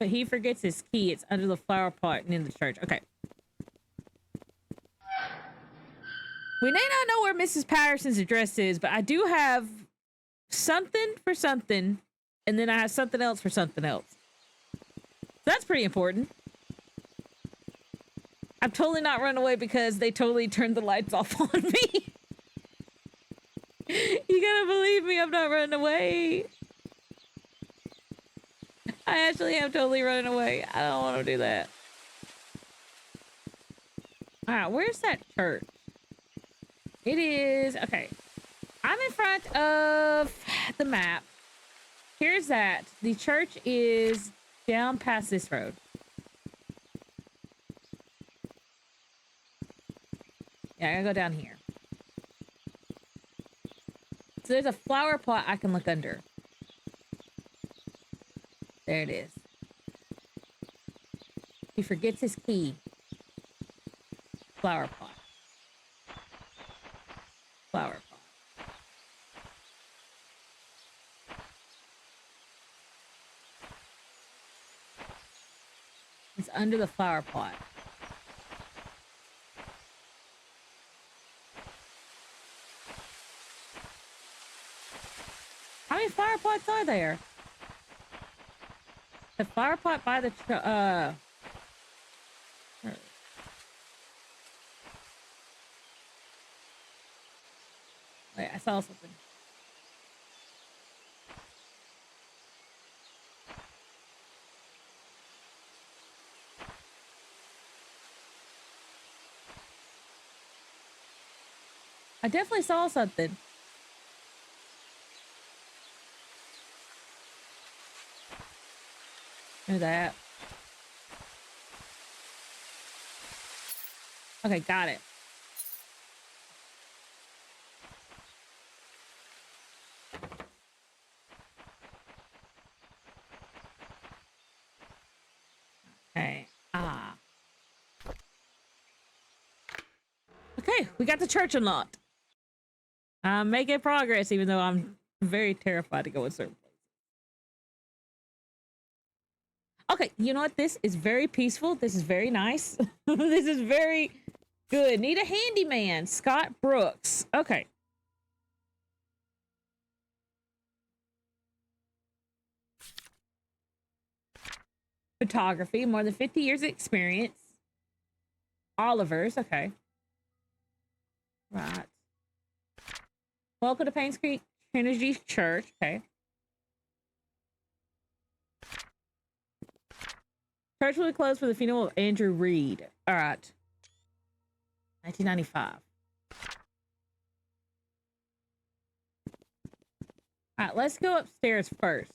he forgets his key, it's under the flower pot and in the church. Okay. We may not know where Mrs. Patterson's address is, but I do have something for something, and then I have something else for something else. That's pretty important. I'm totally not running away because they totally turned the lights off on me. You gotta believe me, I'm not running away. I actually am totally running away. I don't want to do that. All right, where's that church? It is, okay. I'm in front of the map. Here's that. The church is down past this road. Yeah, I gotta go down here. So there's a flower pot I can look under. There it is. He forgets his key. Flower pot. Flower pot. It's under the flower pot. How many flower pots are there? The flower pot by the wait, I saw something. I definitely saw something. Do that. Okay, got it. Okay. Okay, we got the church unlocked. I'm making progress, even though I'm very terrified to go in certain places. Okay, you know what? This is very peaceful. This is very nice. This is very good. Need a handyman. Scott Brooks. Okay. Photography. More than 50 years of experience. Oliver's. Okay. Right. Welcome to painscreek Trinity Church. Okay. Church will be closed for the funeral of Andrew Reed. All right. 1995. All right, let's go upstairs first.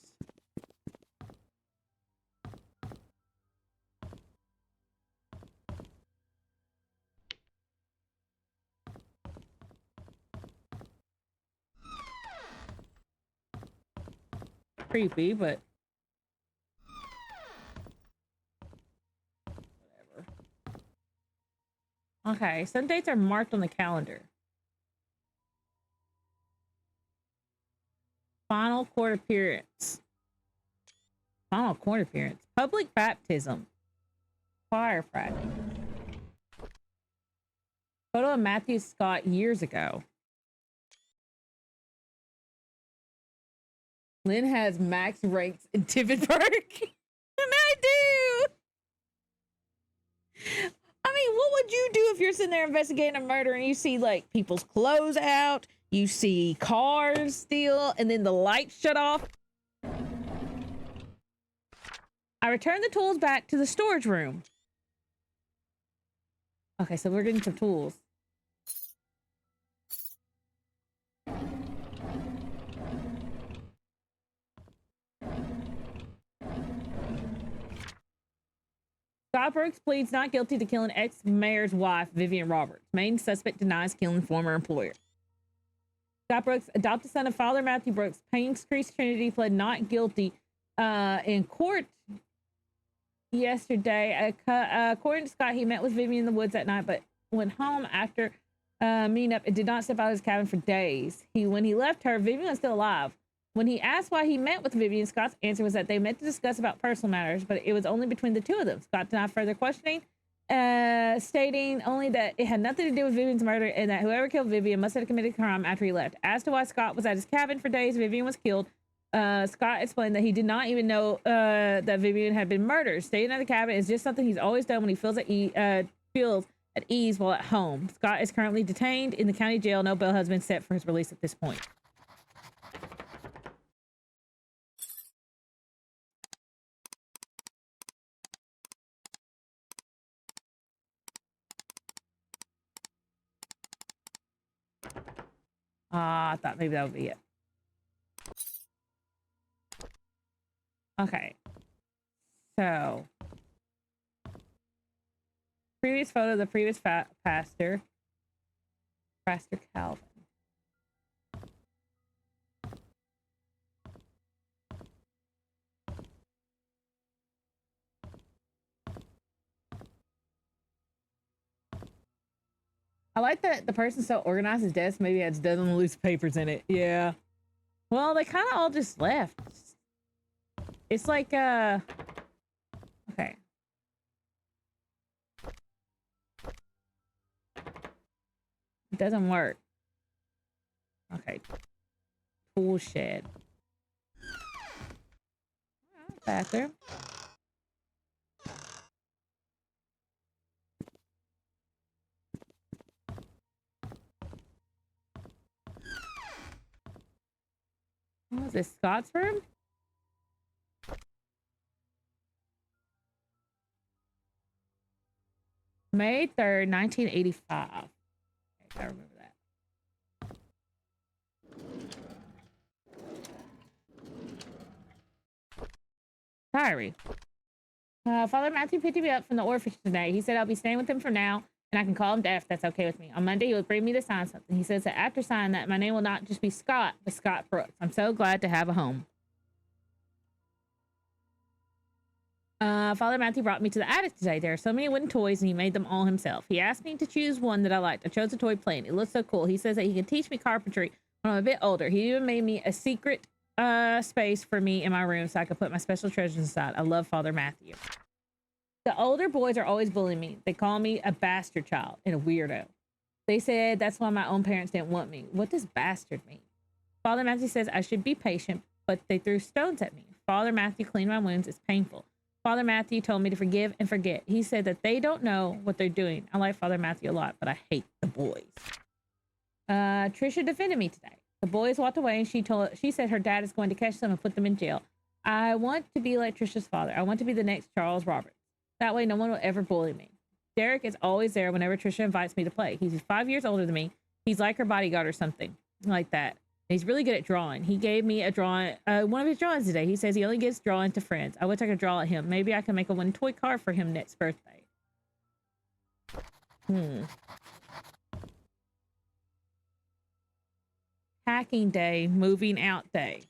Creepy, but whatever. Okay, some dates are marked on the calendar. Final court appearance. Final court appearance. Public baptism. Choir practice. Photo of Matthew Scott years ago. Lynn has max ranks in Tiffin Park. And I do. I mean, what would you do if you're sitting there investigating a murder and you see like people's clothes out, you see cars steal, and then the lights shut off? I returned the tools back to the storage room. Okay, so we're getting some tools. Scott Brooks pleads not guilty to killing ex-mayor's wife, Vivian Roberts. Main suspect denies killing former employer. Scott Brooks, adopted son of Father Matthew Brooks, painscreek Trinity, pled not guilty in court yesterday. According to Scott, he met with Vivian in the woods that night, but went home after meeting up and did not step out of his cabin for days. When he left her, Vivian was still alive. When he asked why he met with Vivian, Scott's answer was that they met to discuss about personal matters, but it was only between the two of them. Scott denied further questioning, stating only that it had nothing to do with Vivian's murder and that whoever killed Vivian must have committed a crime after he left. As to why Scott was at his cabin for days, Vivian was killed. Scott explained that he did not even know that Vivian had been murdered. Staying at the cabin is just something he's always done when he feels at ease while at home. Scott is currently detained in the county jail. No bail has been set for his release at this point. I thought maybe that would be it. Okay. So, previous photo of the previous pastor, Pastor Calvin. I like that the person so organized his desk maybe has dozen loose papers in it. Yeah. Well, they kind of all just left. It's like, okay. It doesn't work. Okay. Tool shed. Bathroom. What was this? Scott's room? May 3rd, 1985. Okay, I remember that. Diary. Father Matthew picked me up from the orphanage today. He said I'll be staying with him for now, and I can call him Dad if that's okay with me. On Monday, he will bring me to sign something. He says that after signing that, my name will not just be Scott, but Scott Brooks. I'm so glad to have a home. Father Matthew brought me to the attic today. There are so many wooden toys, and he made them all himself. He asked me to choose one that I liked. I chose a toy plane. It looks so cool. He says that he can teach me carpentry when I'm a bit older. He even made me a secret space for me in my room so I could put my special treasures inside. I love Father Matthew. The older boys are always bullying me. They call me a bastard child and a weirdo. They said that's why my own parents didn't want me. What does bastard mean? Father Matthew says I should be patient, but they threw stones at me. Father Matthew cleaned my wounds. It's painful. Father Matthew told me to forgive and forget. He said that they don't know what they're doing. I like Father Matthew a lot, but I hate the boys. Trisha defended me today. The boys walked away and she said her dad is going to catch them and put them in jail. I want to be like Trisha's father. I want to be the next Charles Roberts. That way no one will ever bully me. Derek is always there whenever Trisha invites me to play. He's 5 years older than me. He's like her bodyguard or something like that. He's really good at drawing. He gave me a drawing, one of his drawings today. He says he only gives drawing to friends. I wish I could draw at him. Maybe I can make a one toy car for him next birthday. Hacking day, moving out day.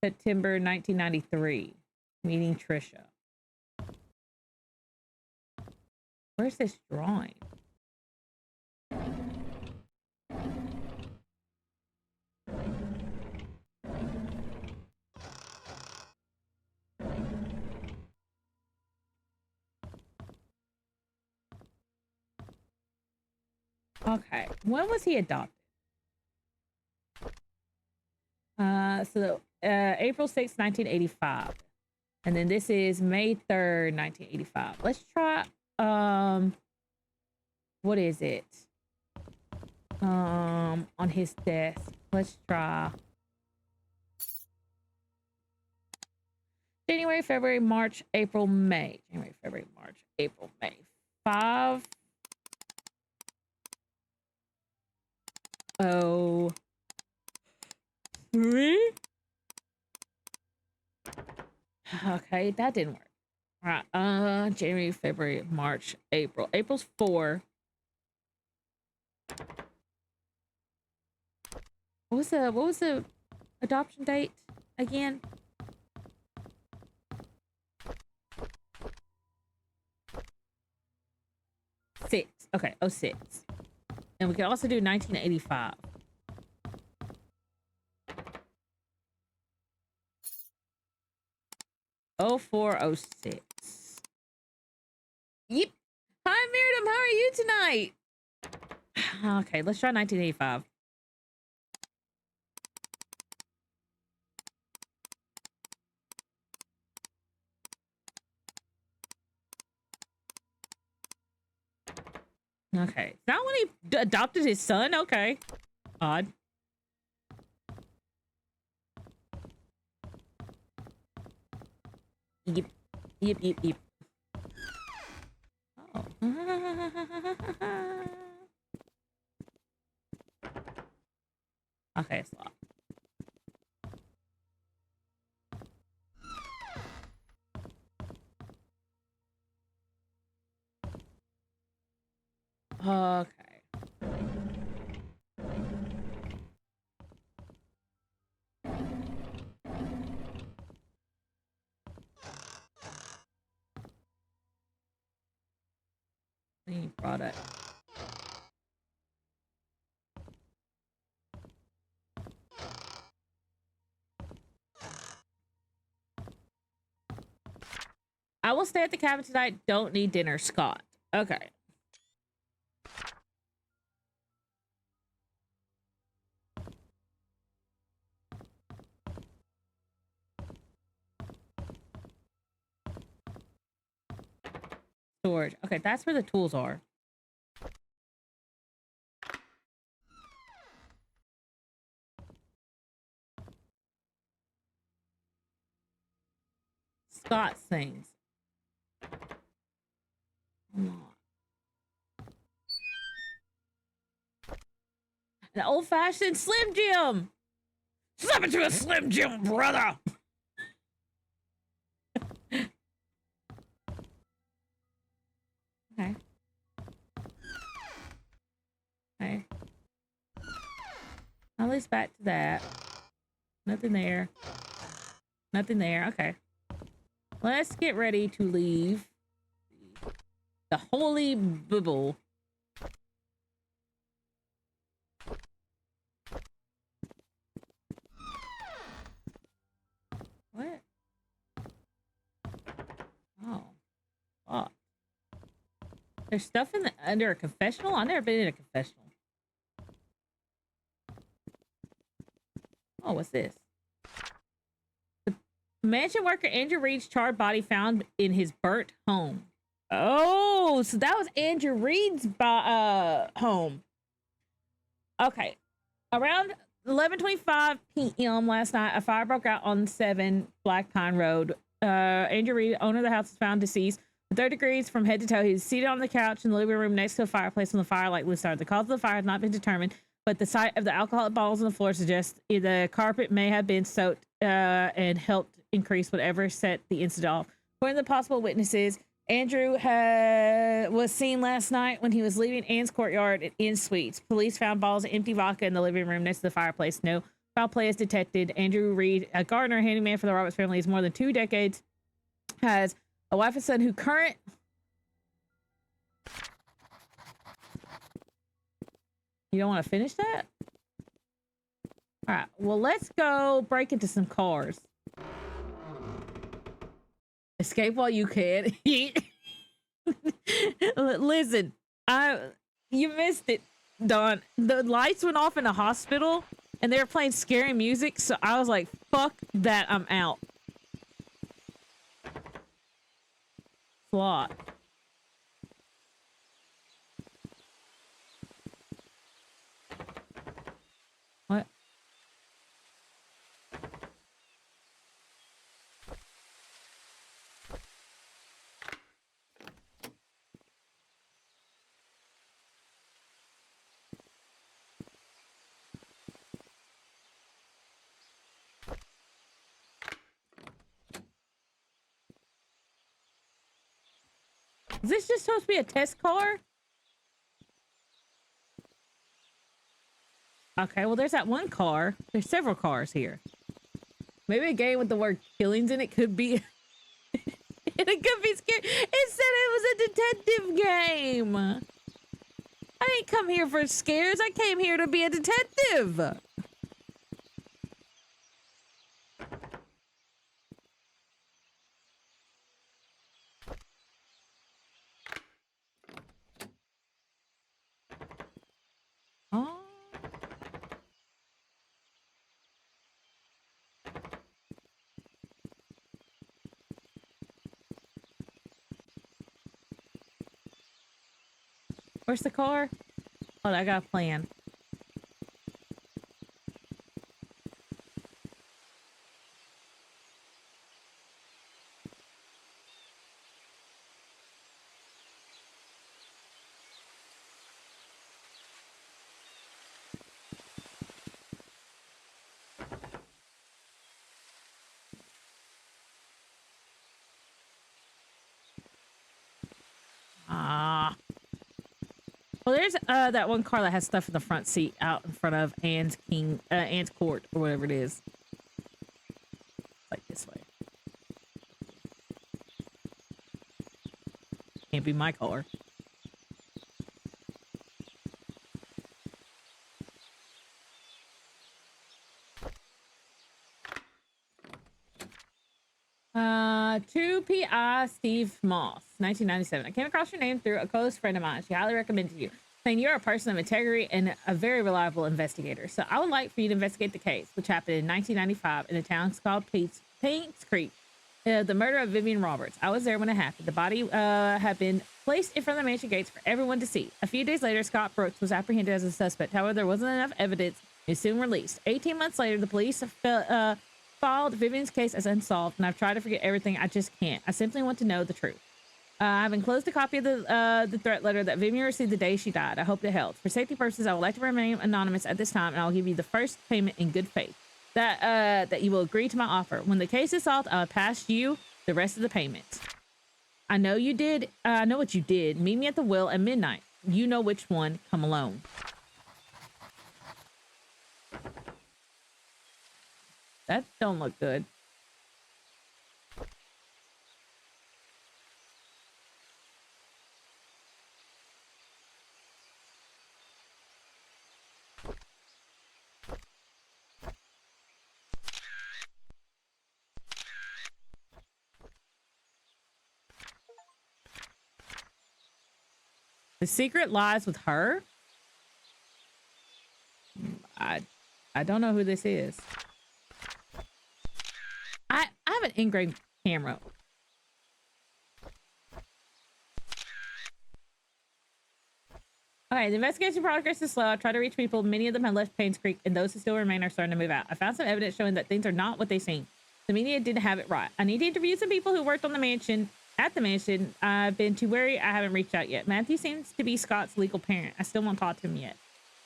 September 1993. Meeting Trisha. Where's this drawing? Okay, when was he adopted? April 6th, 1985. And then this is May 3rd, 1985. Let's try, what is it? On his desk. Let's try January, February, March, April, May. January, February, March, April, May. 5 0 3. Okay, that didn't work. All right. January, February, March, April. April's 4. What was the adoption date again? Six. Okay, 06. And we can also do 1985. Oh 0406. Yep. Hi, Miriam. How are you tonight? Okay, let's try 1985. Okay. Not when he adopted his son? Okay. Odd. Yep. Yep, yep, yep. Oh. Okay, it's locked. Okay. Clean product. I will stay at the cabin tonight. Don't need dinner, Scott. Okay. Storage. Okay, that's where the tools are. Scott's things. An old-fashioned Slim Jim. Slap it to a Slim Jim, brother. Okay. Okay. At least back to that. Nothing there. Nothing there. Okay. Let's get ready to leave the Holy Bible. What? Oh. Oh. There's stuff in the under a confessional? I've never been in a confessional. Oh, what's this? The mansion worker Andrew Reed's charred body found in his burnt home. Oh, so that was Andrew Reed's home. Okay. Around 11:25 p.m. last night, a fire broke out on 7 Black Pine Road. Andrew Reed, owner of the house, was found deceased. 30 degrees from head to toe. He was seated on the couch in the living room next to a fireplace when the fire light was started. The cause of the fire has not been determined, but the sight of the alcoholic bottles on the floor suggests the carpet may have been soaked and helped increase whatever set the incident off. According to the possible witnesses, Andrew was seen last night when he was leaving Anne's courtyard at Inn Suites. Police found bottles of empty vodka in the living room next to the fireplace. No foul play is detected. Andrew Reed, a gardener, handyman for the Roberts family, is more than 2 decades, has a wife and son who current. You don't want to finish that? All right. Well, let's go break into some cars. Escape while you can. Listen, you missed it, Don. The lights went off in the hospital and they were playing scary music, so I was like, fuck that, I'm out. Slot. What? Is this just supposed to be a test car? Okay, well, there's that one car. There's several cars here. Maybe a game with the word killings in it could be... it could be scary. It said it was a detective game. I didn't come here for scares. I came here to be a detective. Oh. Where's the car? Oh, I got a plan. Well, there's that one car that has stuff in the front seat out in front of Ann's Court or whatever it is. Like this way. Can't be my car. To P.I. Steve Moss, 1997. I came across your name through a close friend of mine. She highly recommended you, saying you're a person of integrity and a very reliable investigator. So I would like for you to investigate the case, which happened in 1995 in a town called Painscreek, the murder of Vivian Roberts. I was there when it happened. The body had been placed in front of the mansion gates for everyone to see. A few days later, Scott Brooks was apprehended as a suspect. However, there wasn't enough evidence. He was soon released. 18 months later, the police filed Vivian's case as unsolved, and I've tried to forget everything. I just can't. I simply want to know the truth. I've enclosed a copy of the threat letter that Vivian received the day she died. I hope it helped. For safety purposes, I would like to remain anonymous at this time, and I'll give you the first payment in good faith. That you will agree to my offer. When the case is solved, I'll pass you the rest of the payments. I know you did. I know what you did. Meet me at the well at midnight. You know which one. Come alone. That don't look good. The secret lies with her? I don't know who this is. I have an engraved camera. Okay, the investigation progress is slow. I try to reach people. Many of them have left Painscreek, and those who still remain are starting to move out. I found some evidence showing that things are not what they seem. The media didn't have it right. I need to interview some people who worked on the mansion. At the mansion, I've been too wary. I haven't reached out yet. Matthew seems to be Scott's legal parent. I still won't talk to him yet.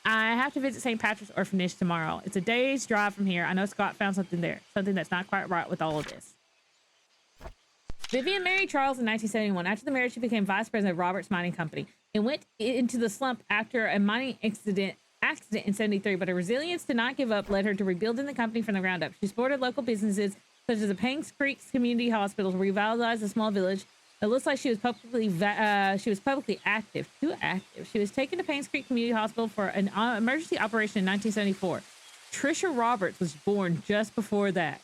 I have to visit St. Patrick's Orphanage tomorrow. It's a day's drive from here. I know Scott found something there. Something that's not quite right with all of this. Vivian married Charles in 1971. After the marriage, she became vice president of Roberts Mining Company and went into the slump after a mining accident in 73. But her resilience to not give up led her to rebuilding the company from the ground up. She supported local businesses such as the Painscreek Community Hospital, revitalized a small village. It looks like she was publicly active, too active. She was taken to Painscreek Community Hospital for an emergency operation in 1974. Trisha Roberts was born just before that.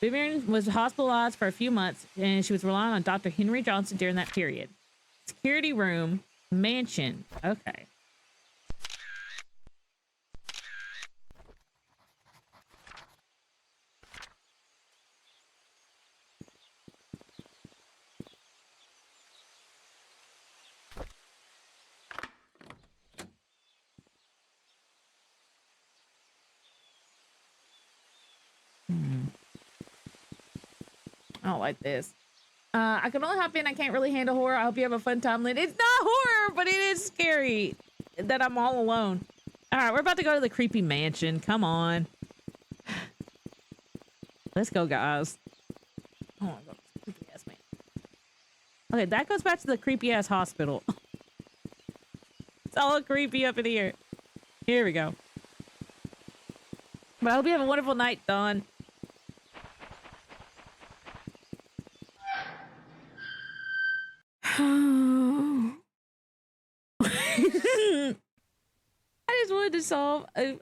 Vivian was hospitalized for a few months, and she was relying on Dr. Henry Johnson during that period. Security room, mansion. Okay. I don't like this. I can only hop in. I can't really handle horror. I hope you have a fun time, Lynn. It's not horror, but it is scary that I'm all alone. All right, we're about to go to the creepy mansion. Come on. Let's go, guys. Oh my god, creepy ass man. Okay, that goes back to the creepy ass hospital. It's all creepy up in here. Here we go. But I hope you have a wonderful night, Dawn.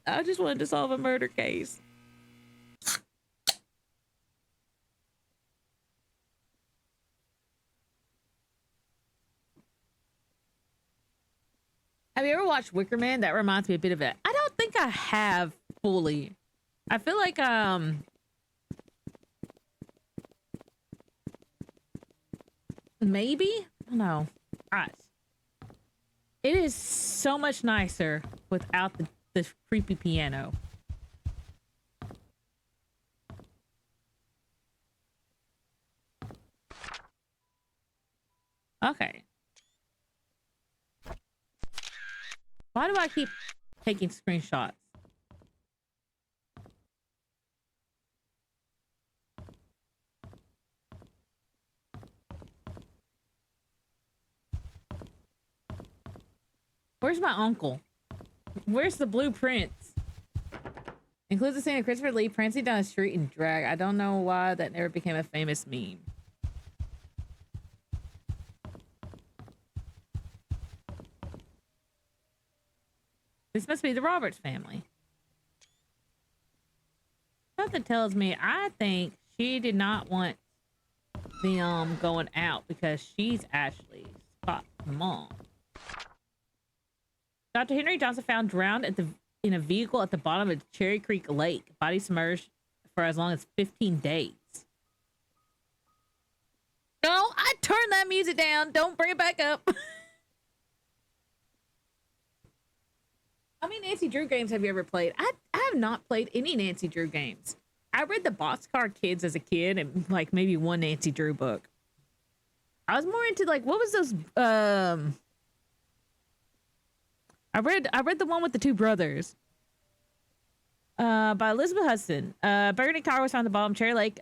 I just wanted to solve a murder case. Have you ever watched Wicker Man? That reminds me a bit of it. I don't think I have fully. I feel like maybe? I don't know. All right. It is so much nicer without the creepy piano. Okay. Why do I keep taking screenshots? Where's my uncle? Where's the blueprints? Includes the scene of Christopher Lee prancing down a street in drag. I don't know why that never became a famous meme. This must be the Roberts family. Something tells me I think she did not want them going out because she's Ashley's mom. Dr. Henry Johnson found drowned in a vehicle at the bottom of Cherry Creek Lake. Body submerged for as long as 15 days. No, I turned that music down. Don't bring it back up. How many Nancy Drew games have you ever played? I have not played any Nancy Drew games. I read the Boxcar Kids as a kid and like maybe one Nancy Drew book. I was more into like, what was those? I read the one with the two brothers. By Elizabeth Hudson. Burgundy car was found at the bottom of Cherry Lake,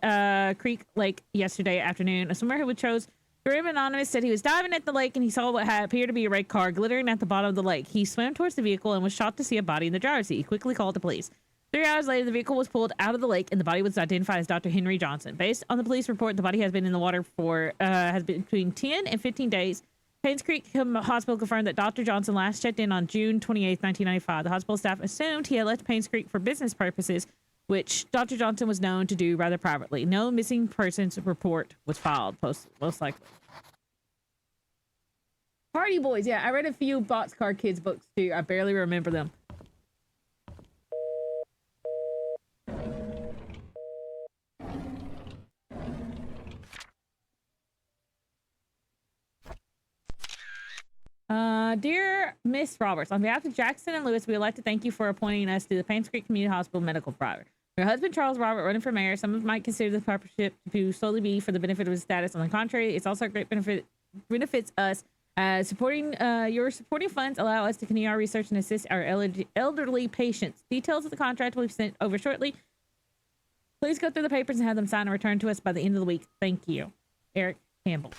Creek Lake yesterday afternoon. A swimmer who chose Grim Anonymous said he was diving at the lake and he saw what had appeared to be a red car glittering at the bottom of the lake. He swam towards the vehicle and was shocked to see a body in the driver's seat. He quickly called the police. 3 hours later, the vehicle was pulled out of the lake and the body was identified as Dr. Henry Johnson. Based on the police report, the body has been in the water for has been between 10 and 15 days. Painscreek Hospital confirmed that Dr. Johnson last checked in on June 28, 1995. The hospital staff assumed he had left Painscreek for business purposes, which Dr. Johnson was known to do rather privately. No missing persons report was filed, most likely. Party Boys, yeah, I read a few Boxcar Kids books too. I barely remember them. Dear Miss Roberts, on behalf of Jackson and Lewis, we would like to thank you for appointing us to the Painscreek Community Hospital medical provider. Your husband, Charles Robert, running for mayor. Some might consider this partnership to solely be for the benefit of his status. On the contrary, it's also a great benefits us. Your supporting funds allow us to continue our research and assist our elderly patients. Details of the contract will be sent over shortly. Please go through the papers and have them signed and returned to us by the end of the week. Thank you. Eric Campbell.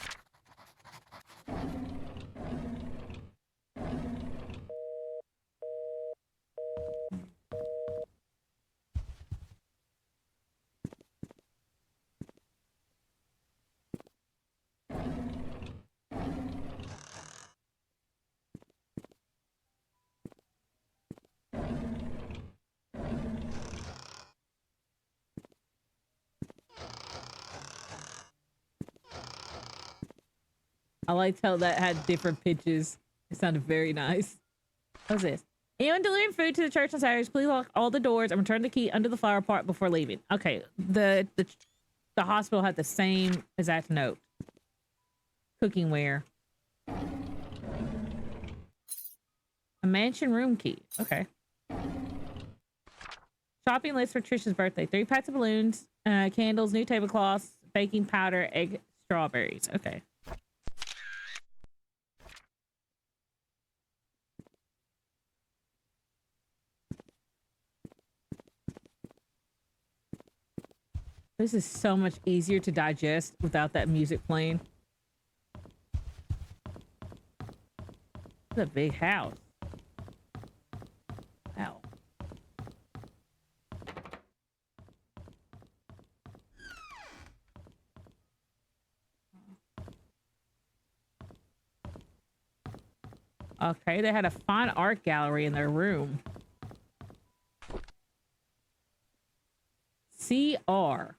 I liked how that had different pitches. It sounded very nice. What's this? Anyone delivering food to the church on Saturdays, please lock all the doors and return the key under the flower pot before leaving. Okay, the hospital had the same exact note. Cooking ware. A mansion room key. Okay. Shopping list for Trisha's birthday. 3 packs of balloons, candles, new tablecloths, baking powder, egg, strawberries. Okay. This is so much easier to digest without that music playing. It's a big house. Wow. Okay, they had a fine art gallery in their room. CR.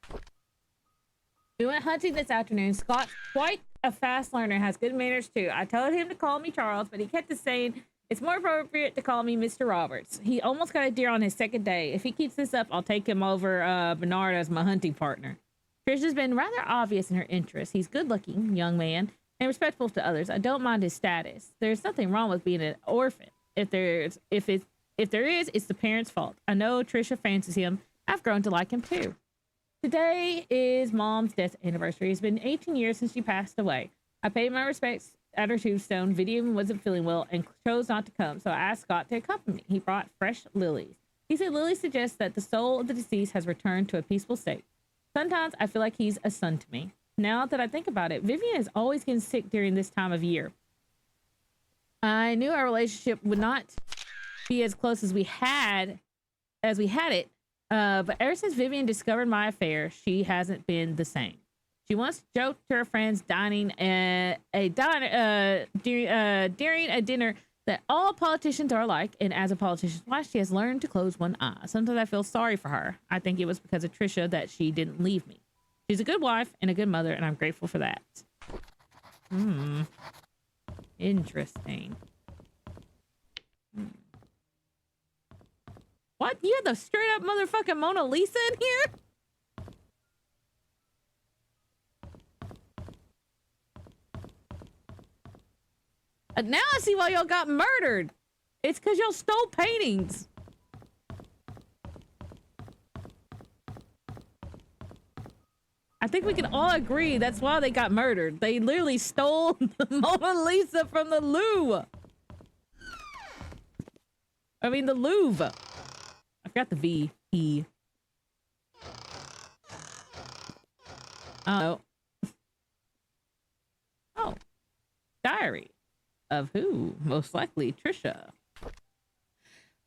We went hunting this afternoon. Scott's quite a fast learner, has good manners too. I told him to call me Charles, but he kept saying it's more appropriate to call me Mr. Roberts. He almost got a deer on his second day. If he keeps this up, I'll take him over Bernard as my hunting partner. Trisha's been rather obvious in her interest. He's good looking, young man, and respectful to others. I don't mind his status. There's nothing wrong with being an orphan. If there is, it's the parents' fault. I know Trisha fancies him. I've grown to like him too. Today is Mom's death anniversary. It's been 18 years since she passed away. I paid my respects at her tombstone. Vivian wasn't feeling well and chose not to come, so I asked Scott to accompany me. He brought fresh lilies. He said lilies suggest that the soul of the deceased has returned to a peaceful state. Sometimes I feel like he's a son to me. Now that I think about it, Vivian is always getting sick during this time of year. I knew our relationship would not be as close as we had it. But ever since Vivian discovered my affair, she hasn't been the same. She once joked to her friends during a dinner that all politicians are alike, and as a politician's wife, she has learned to close one eye. Sometimes I feel sorry for her. I think it was because of Trisha that she didn't leave me. She's a good wife and a good mother, and I'm grateful for that. Interesting. What? You have the straight up motherfucking Mona Lisa in here? Now I see why y'all got murdered. It's because y'all stole paintings. I think we can all agree that's why they got murdered. They literally stole the Mona Lisa from the Louvre. I mean, the Louvre. I forgot the V. E. Oh. Oh. Diary. Of who? Most likely Trisha.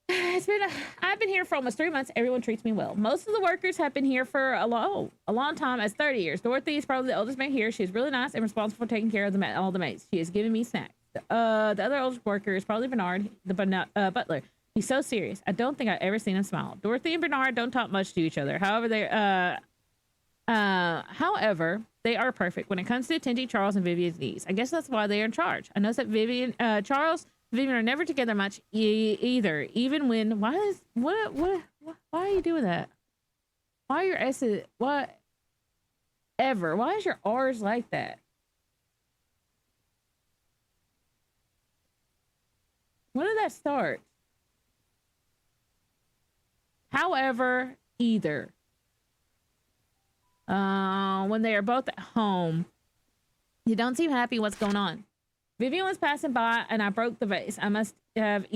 I've been here for almost 3 months. Everyone treats me well. Most of the workers have been here for a long time, as 30 years. Dorothy is probably the oldest maid here. She's really nice and responsible for taking care of all the maids. She has given me snacks. The other oldest worker is probably Bernard, the butler. He's so serious. I don't think I've ever seen him smile. Dorothy and Bernard don't talk much to each other. However, they are perfect when it comes to attending Charles and Vivian's needs. I guess that's why they are in charge. I noticed that Charles and Vivian are never together much either. Even when why are you doing that? Why are your S's whatever? Why is your R's like that? When did that start? However, either. When they are both at home, you don't seem happy. What's going on? Vivian was passing by and I broke the vase. I must have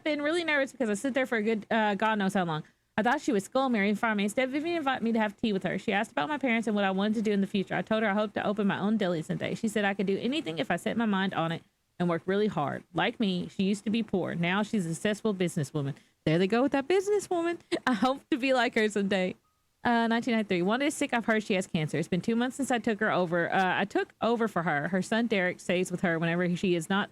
been really nervous because I stood there for a good, God knows how long. I thought she would scold me or even fire me. Instead, Vivian invited me to have tea with her. She asked about my parents and what I wanted to do in the future. I told her I hoped to open my own deli someday. She said I could do anything if I set my mind on it and work really hard. Like me, she used to be poor. Now she's a successful businesswoman. There they go with that businesswoman. I hope to be like her someday. 1993. One day is sick. I've heard she has cancer. It's been 2 months since I took her over. I took over for her. Her son Derek stays with her whenever he is not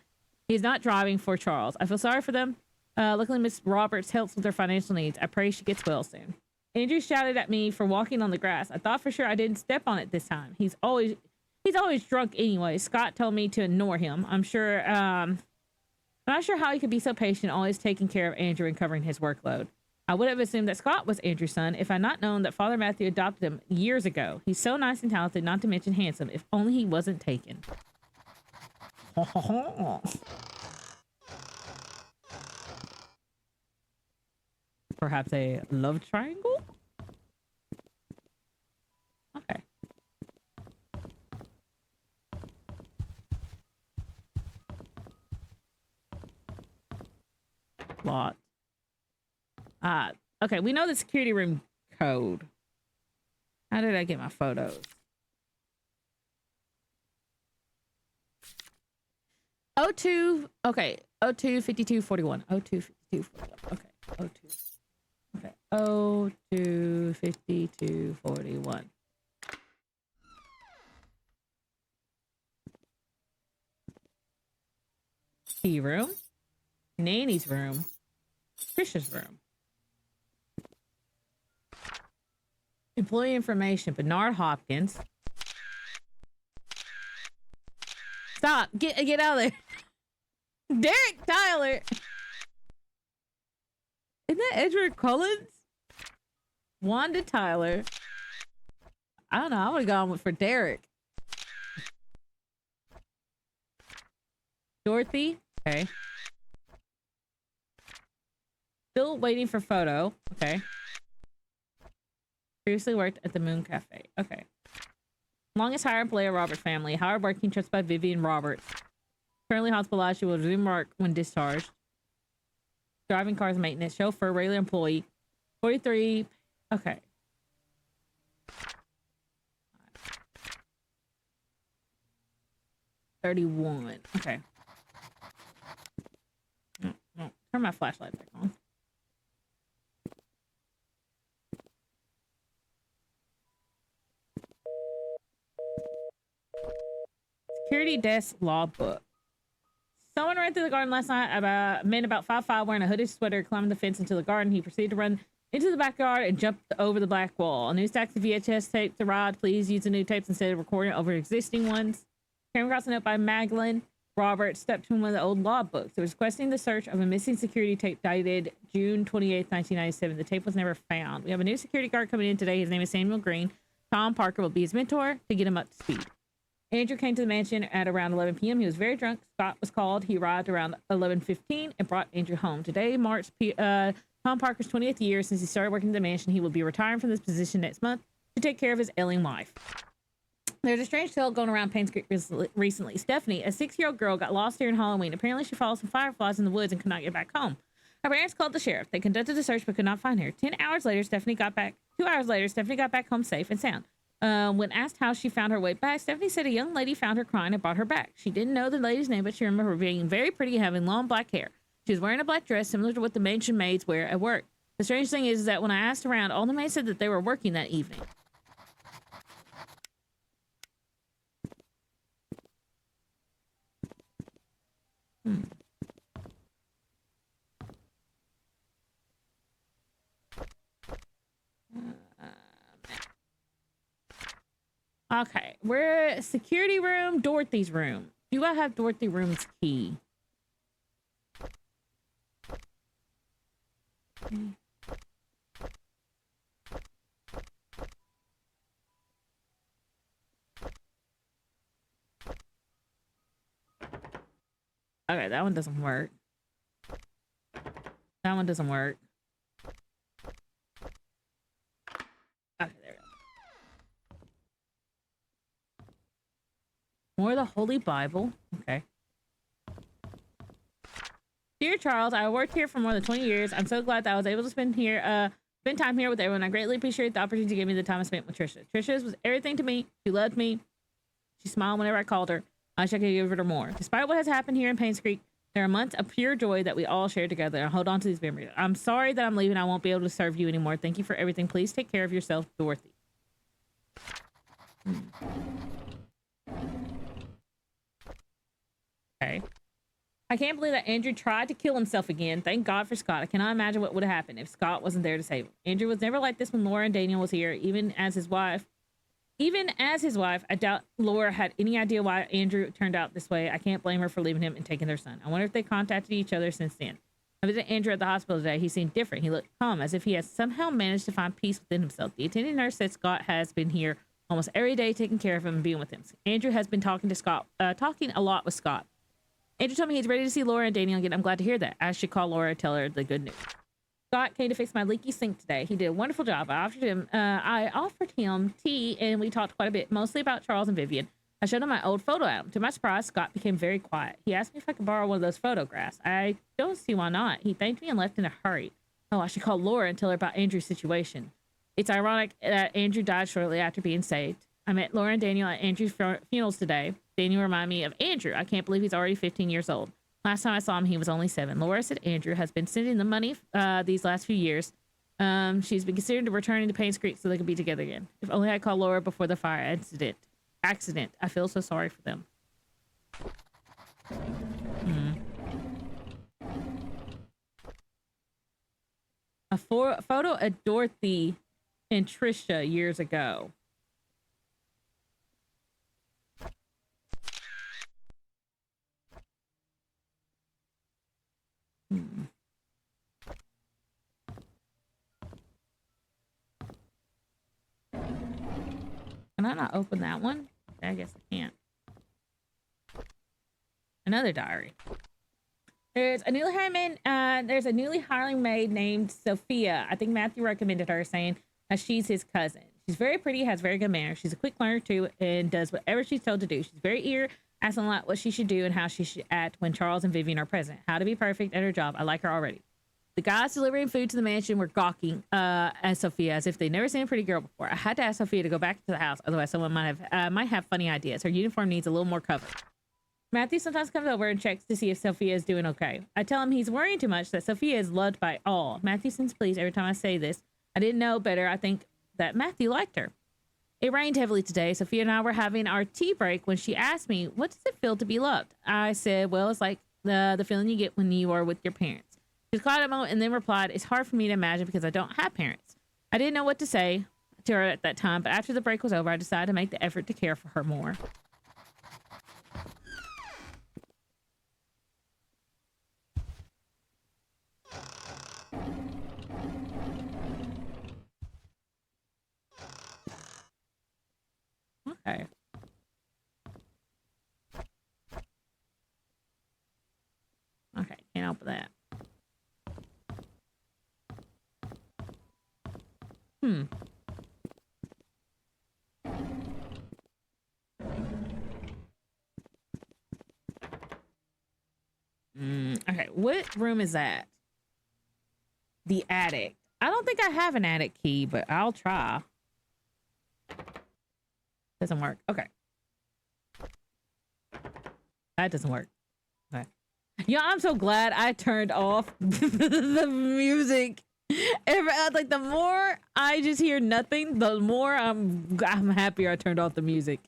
driving for Charles. I feel sorry for them. Luckily, Miss Roberts helps with their financial needs. I pray she gets well soon. Andrew shouted at me for walking on the grass. I thought for sure I didn't step on it this time. He's always drunk anyway. Scott told me to ignore him. I'm not sure how he could be so patient, always taking care of Andrew and covering his workload. I would have assumed that Scott was Andrew's son if I'd not known that Father Matthew adopted him years ago. He's so nice and talented, not to mention handsome. If only he wasn't taken. Perhaps a love triangle? Okay. Plot. Okay, we know the security room code. How did I get my photos? O2, okay, 02 52 41. 02 52 41. Okay, 02. Okay, 02 52 41. Tea room, Nanny's room, Trisha's room. Employee information, Bernard Hopkins. Stop. Get out of there. Derek Tyler. Isn't that Edward Collins? Wanda Tyler. I don't know. I would have gone for Derek. Dorothy. Okay. Still waiting for photo. Okay. Previously worked at the Moon Cafe. Okay. Longest hired employee of Robert family. Howard working trust by Vivian Roberts. Currently hospitalized. She will resume work when discharged. Driving cars maintenance. Chauffeur. Regular employee. 43. Okay. 31. Okay. No, turn my flashlight back on. Security desk logbook. Someone ran through the garden last night. Men about 5'5", wearing a hooded sweater, climbed the fence into the garden. He proceeded to run into the backyard and jumped over the black wall. A new stack of VHS tapes arrived. Please use the new tapes instead of recording over existing ones. Came across a note by Magdalene Roberts, stepped to one of the old law books. It was requesting the search of a missing security tape dated June 28th, 1997. The tape was never found. We have a new security guard coming in today. His name is Samuel Green. Tom Parker will be his mentor to get him up to speed. Andrew came to the mansion at around 11 p.m. He was very drunk. Scott was called. He arrived around 11:15 and brought Andrew home. Today marks Tom Parker's 20th year since he started working at the mansion. He will be retiring from this position next month to take care of his ailing wife. There's a strange tale going around Painscreek recently. Stephanie, a 6-year-old girl, got lost during Halloween. Apparently, she followed some fireflies in the woods and could not get back home. Her parents called the sheriff. They conducted a search but could not find her. 2 hours later, Stephanie got back home safe and sound. When asked how she found her way back, Stephanie said a young lady found her crying and brought her back. She didn't know the lady's name, but she remembered her being very pretty and having long black hair. She was wearing a black dress similar to what the mansion maids wear at work. The strange thing is that when I asked around, all the maids said that they were working that evening. Okay, we're security room, Dorothy's room. Do I have Dorothy room's key? Okay, that one doesn't work. That one doesn't work. Okay, there we go. More of the Holy Bible. Okay. Dear Charles, I worked here for more than 20 years. I'm so glad that I was able to spend time here with everyone. I greatly appreciate the opportunity to give me the time I spent with Trisha. Trisha was everything to me. She loved me. She smiled whenever I called her. I wish I could give her more. Despite what has happened here in Painscreek, there are months of pure joy that we all share together. I hold on to these memories. I'm sorry that I'm leaving. I won't be able to serve you anymore. Thank you for everything. Please take care of yourself, Dorothy. Okay. I can't believe that Andrew tried to kill himself again. Thank God for Scott. I cannot imagine what would have happened if Scott wasn't there to save him. Andrew was never like this when Laura and Daniel was here, even as his wife, I doubt Laura had any idea why Andrew turned out this way. I can't blame her for leaving him and taking their son. I wonder if they contacted each other since then. I visited Andrew at the hospital today. He seemed different. He looked calm, as if he has somehow managed to find peace within himself. The attending nurse said Scott has been here almost every day, taking care of him and being with him. Andrew has been talking a lot with Scott. Andrew told me he's ready to see Laura and Daniel again. I'm glad to hear that. I should call Laura and tell her the good news. Scott came to fix my leaky sink today. He did a wonderful job. I offered him tea, and we talked quite a bit, mostly about Charles and Vivian. I showed him my old photo album. To my surprise, Scott became very quiet. He asked me if I could borrow one of those photographs. I don't see why not. He thanked me and left in a hurry. Oh, I should call Laura and tell her about Andrew's situation. It's ironic that Andrew died shortly after being saved. I met Laura and Daniel at Andrew's funerals today. Daniel reminded me of Andrew. I can't believe he's already 15 years old. Last time I saw him, he was only 7. Laura said Andrew has been sending the money these last few years. She's been considering returning to Painscreek so they could be together again. If only I called Laura before the fire accident. I feel so sorry for them. A photo of Dorothy and Trisha years ago. Can I not open that one? Okay, I guess I can't. Another diary. There's a newly hiring maid named Sophia. I think Matthew recommended her, saying that she's his cousin. She's very pretty, has very good manners. She's a quick learner too, and does whatever she's told to do. She's very eager, asking a lot what she should do and how she should act when Charles and Vivian are present. How to be perfect at her job. I like her already. The guys delivering food to the mansion were gawking at Sophia as if they'd never seen a pretty girl before. I had to ask Sophia to go back to the house, otherwise someone might have funny ideas. Her uniform needs a little more cover. Matthew sometimes comes over and checks to see if Sophia is doing okay. I tell him he's worrying too much, that Sophia is loved by all. Matthew sends please every time I say this. I didn't know better. I think that Matthew liked her. It rained heavily today. Sophia and I were having our tea break when she asked me, what does it feel to be loved? I said, well, it's like the feeling you get when you are with your parents. She was quiet a moment and then replied, it's hard for me to imagine because I don't have parents. I didn't know what to say to her at that time, but after the break was over, I decided to make the effort to care for her more. Okay. Okay, can't help with that. Okay, what room is that? The attic. I don't think I have an attic key, but I'll try. Doesn't work. Okay. That doesn't work. Okay. Yeah, I'm so glad I turned off the music. Like the more I just hear nothing, the more I'm happier I turned off the music.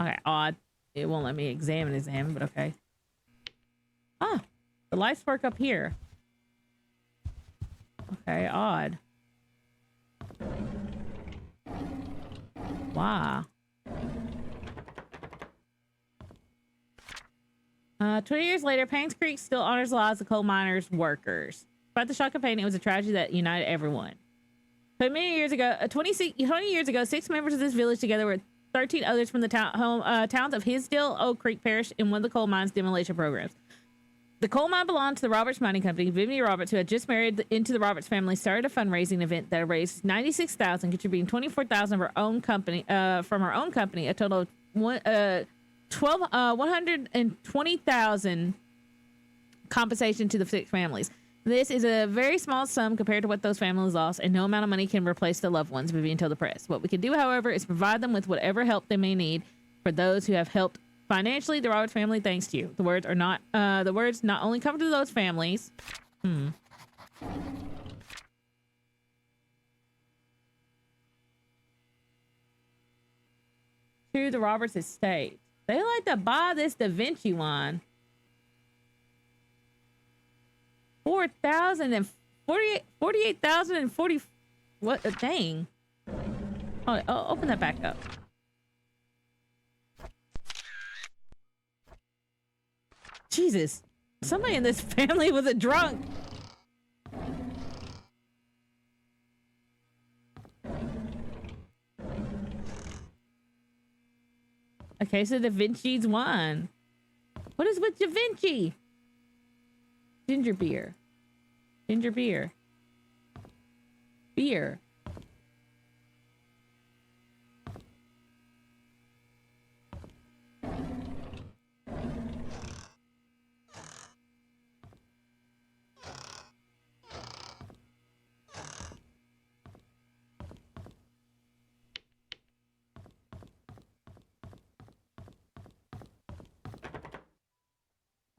Okay, odd. It won't let me examine, but okay. Ah, the lights work up here. Okay, odd. Wow. 20 years later, Painscreek still honors the lives of coal miners' workers. Despite the shock of pain, it was a tragedy that united everyone. But many years ago, 20 years ago, 6 members of this village, together with 13 others from the towns of Hisdale, Oak Creek, perished in one of the coal mine's demolition programs. The coal mine belonged to the Roberts Mining Company. Vivian Roberts, who had just married into the Roberts family, started a fundraising event that raised $96,000, contributing $24,000 of her own company, from her own company, a total of $120,000 compensation to the 6 families. This is a very small sum compared to what those families lost, and no amount of money can replace the loved ones, Vivian told the press. What we can do, however, is provide them with whatever help they may need. For those who have helped financially, the Roberts family thanks to you. The words not only come to those families. To the Roberts estate. They like to buy this Da Vinci one. 48,040. What a thing. Oh, open that back up. Jesus. Somebody in this family was a drunk. Okay, so Da Vinci's wine. What is with Da Vinci? Ginger beer. Ginger beer. Beer.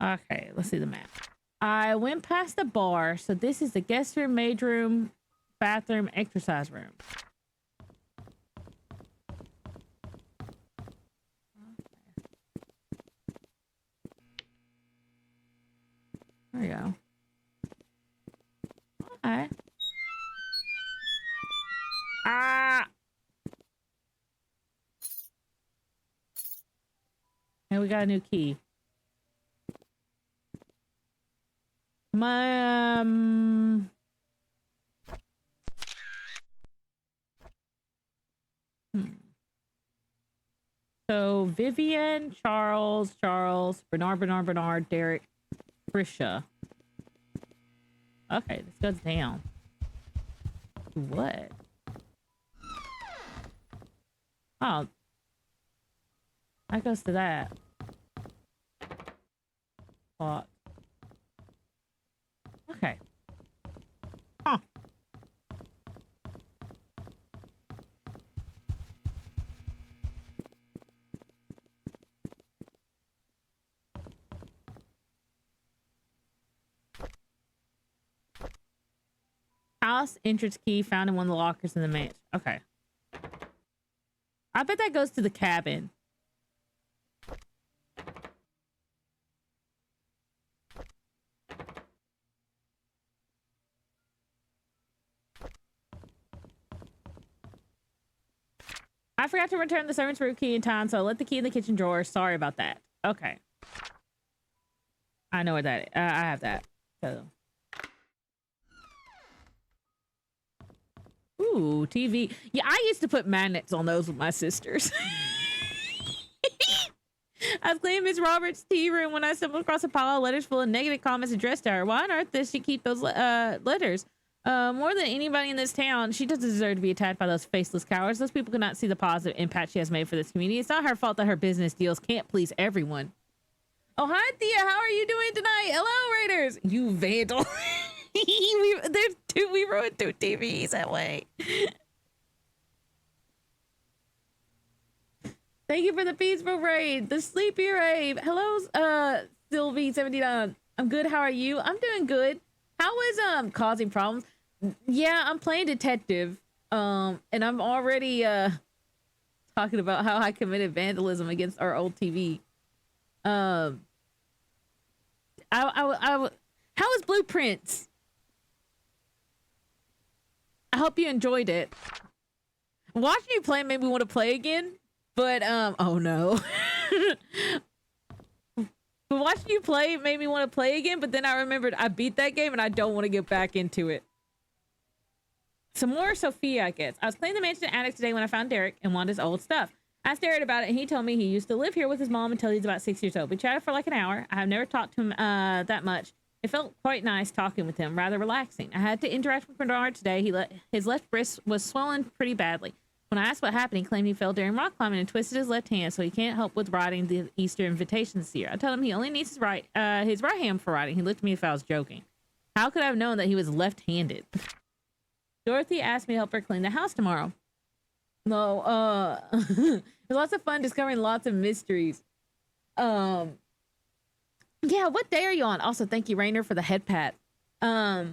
Okay, let's see the map. I went past the bar, so this is the guest room, maid room, bathroom, exercise room. There we go. Okay. Ah! And we got a new key. My So Vivian, Charles, Bernard, Derek, Trisha. Okay, this goes down. What? Oh. That goes to that. Plot. Okay. Huh. house entrance key found in one of the lockers in the mansion. Okay. I bet that goes to the cabin. I forgot to return the servant's room key in time, so I left the key in the kitchen drawer. Sorry about that. Okay. I know what that is. I have that. So. Ooh, TV. Yeah, I used to put magnets on those with my sisters. I was cleaning Miss Roberts' tea room when I stumbled across a pile of letters full of negative comments addressed to her. Why on earth does she keep those letters? More than anybody in this town, she doesn't deserve to be attacked by those faceless cowards. Those people cannot see the positive impact she has made for this community. It's not her fault that her business deals can't please everyone. Oh, hi, Thea. How are you doing tonight? Hello, Raiders. You vandal. we ruined 2 TVs that way. Thank you for the peaceful raid. The sleepy raid. Hello, Sylvie79. I'm good. How are you? I'm doing good. How is causing problems? Yeah, I'm playing detective. And I'm already talking about how I committed vandalism against our old TV. How was Blueprints? I hope you enjoyed it. Watching you play made me want to play again, but oh no. But watching you play made me want to play again, but then I remembered I beat that game and I don't want to get back into it. Some more Sophia, I guess. I was playing the mansion attic today when I found Derek and Wanda's old stuff. I asked Derek about it and he told me he used to live here with his mom until he's about 6 years old. We chatted for like an hour. I have never talked to him that much. It felt quite nice talking with him, rather relaxing. I had to interact with Bernard today. His left wrist was swollen pretty badly. When I asked what happened, he claimed he fell during rock climbing and twisted his left hand, so he can't help with riding the Easter invitation this year. I told him he only needs his right hand for riding. He looked at me if I was joking. How could I have known that he was left-handed? Dorothy asked me to help her clean the house tomorrow. No, it was lots of fun discovering lots of mysteries. Yeah, what day are you on? Also, thank you, Rainer, for the head pat. I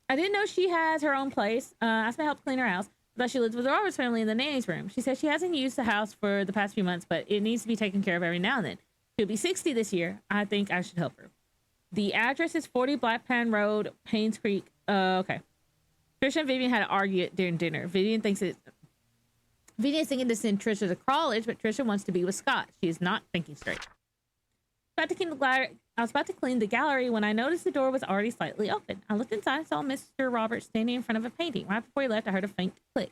didn't know she has her own place. Asked me to help clean her house. But she lives with the Roberts family in the nanny's room. She says she hasn't used the house for the past few months, but it needs to be taken care of every now and then. She'll be 60 this year. I think I should help her. The address is 40 Black Pan Road, painscreek. Okay. Trisha and Vivian had to argue during dinner. Vivian is thinking to send Trisha to college, but Trisha wants to be with Scott. She is not thinking straight. I was about to clean the gallery when I noticed the door was already slightly open. I looked inside and saw Mr. Roberts standing in front of a painting. Right before he left, I heard a faint click.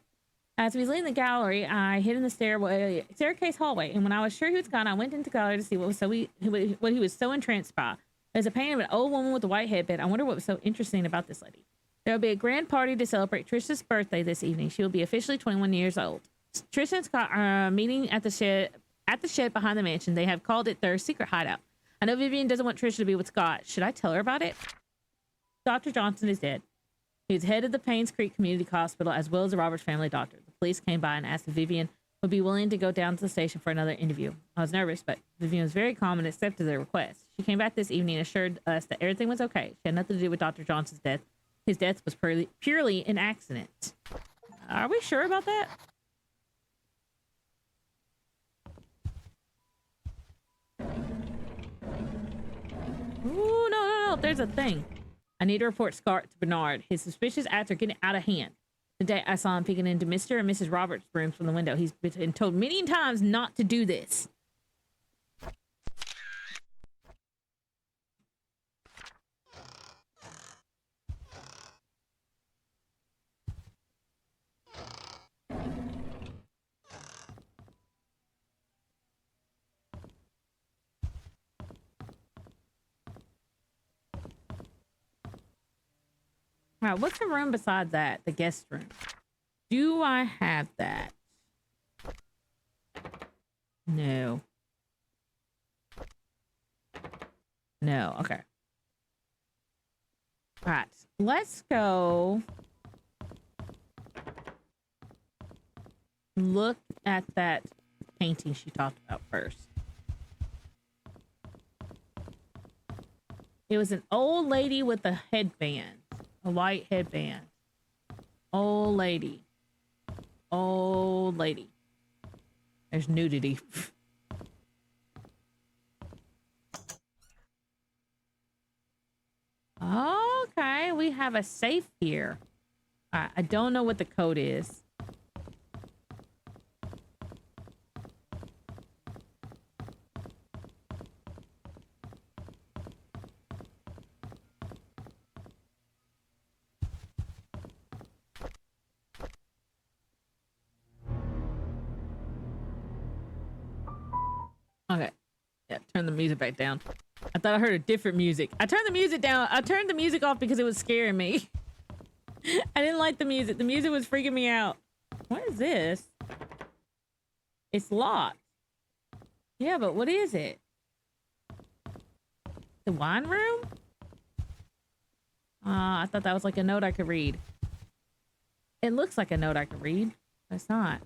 As we was leaving the gallery, I hid in the staircase hallway, and when I was sure he was gone, I went into the gallery to see what he was so entranced by. There's a painting of an old woman with a white headband. I wonder what was so interesting about this lady. There will be a grand party to celebrate Trisha's birthday this evening. She will be officially 21 years old. Trisha and Scott are meeting at the shed behind the mansion. They have called it their secret hideout. I know Vivian doesn't want Trisha to be with Scott. Should I tell her about it? Dr. Johnson is dead. He's head of the Painscreek Community Hospital as well as the Roberts family doctor. The police came by and asked if Vivian would be willing to go down to the station for another interview. I was nervous, but Vivian was very calm and accepted their request. She came back this evening and assured us that everything was okay. She had nothing to do with Dr. Johnson's death. His death was purely an accident. Are we sure about that? Ooh, no. There's a thing. I need to report Scott to Bernard. His suspicious acts are getting out of hand. Today, I saw him peeking into Mr. and Mrs. Roberts' rooms from the window. He's been told many times not to do this. All right, what's the room beside that? The guest room. Do I have that? No. No, okay. All right, let's go look at that painting she talked about first. It was an old lady with a headband. A white headband. Old lady. Old lady. There's nudity. Okay, we have a safe here. I don't know what the code is. Okay. Yeah, turn the music back down. I thought I heard a different music. I turned the music down. I turned the music off because it was scaring me. I didn't like the music. The music was freaking me out. What is this? It's locked. Yeah, but what is it? The wine room? I thought that was like a note I could read. It looks like a note I could read, but it's not.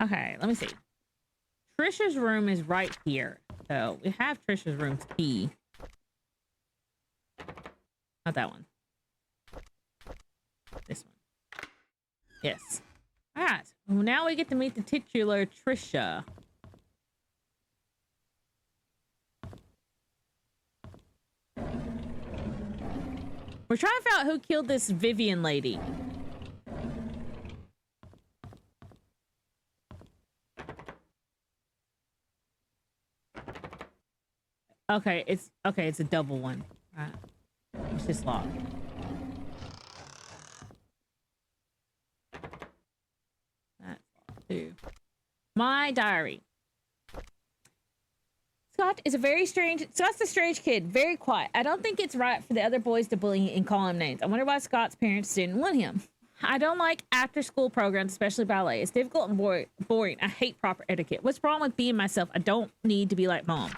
Okay, let me see. Trisha's room is right here. So we have Trisha's room's key. Not that one. This one. Yes. All right. Well, now we get to meet the titular Trisha. We're trying to find out who killed this Vivian lady. Okay, it's a double one. All right. It's just locked. That's locked too. My diary. Scott's a strange kid, very quiet. I don't think it's right for the other boys to bully and call him names. I wonder why Scott's parents didn't want him. I don't like after school programs, especially ballet. It's difficult and boring. I hate proper etiquette. What's wrong with being myself? I don't need to be like mom.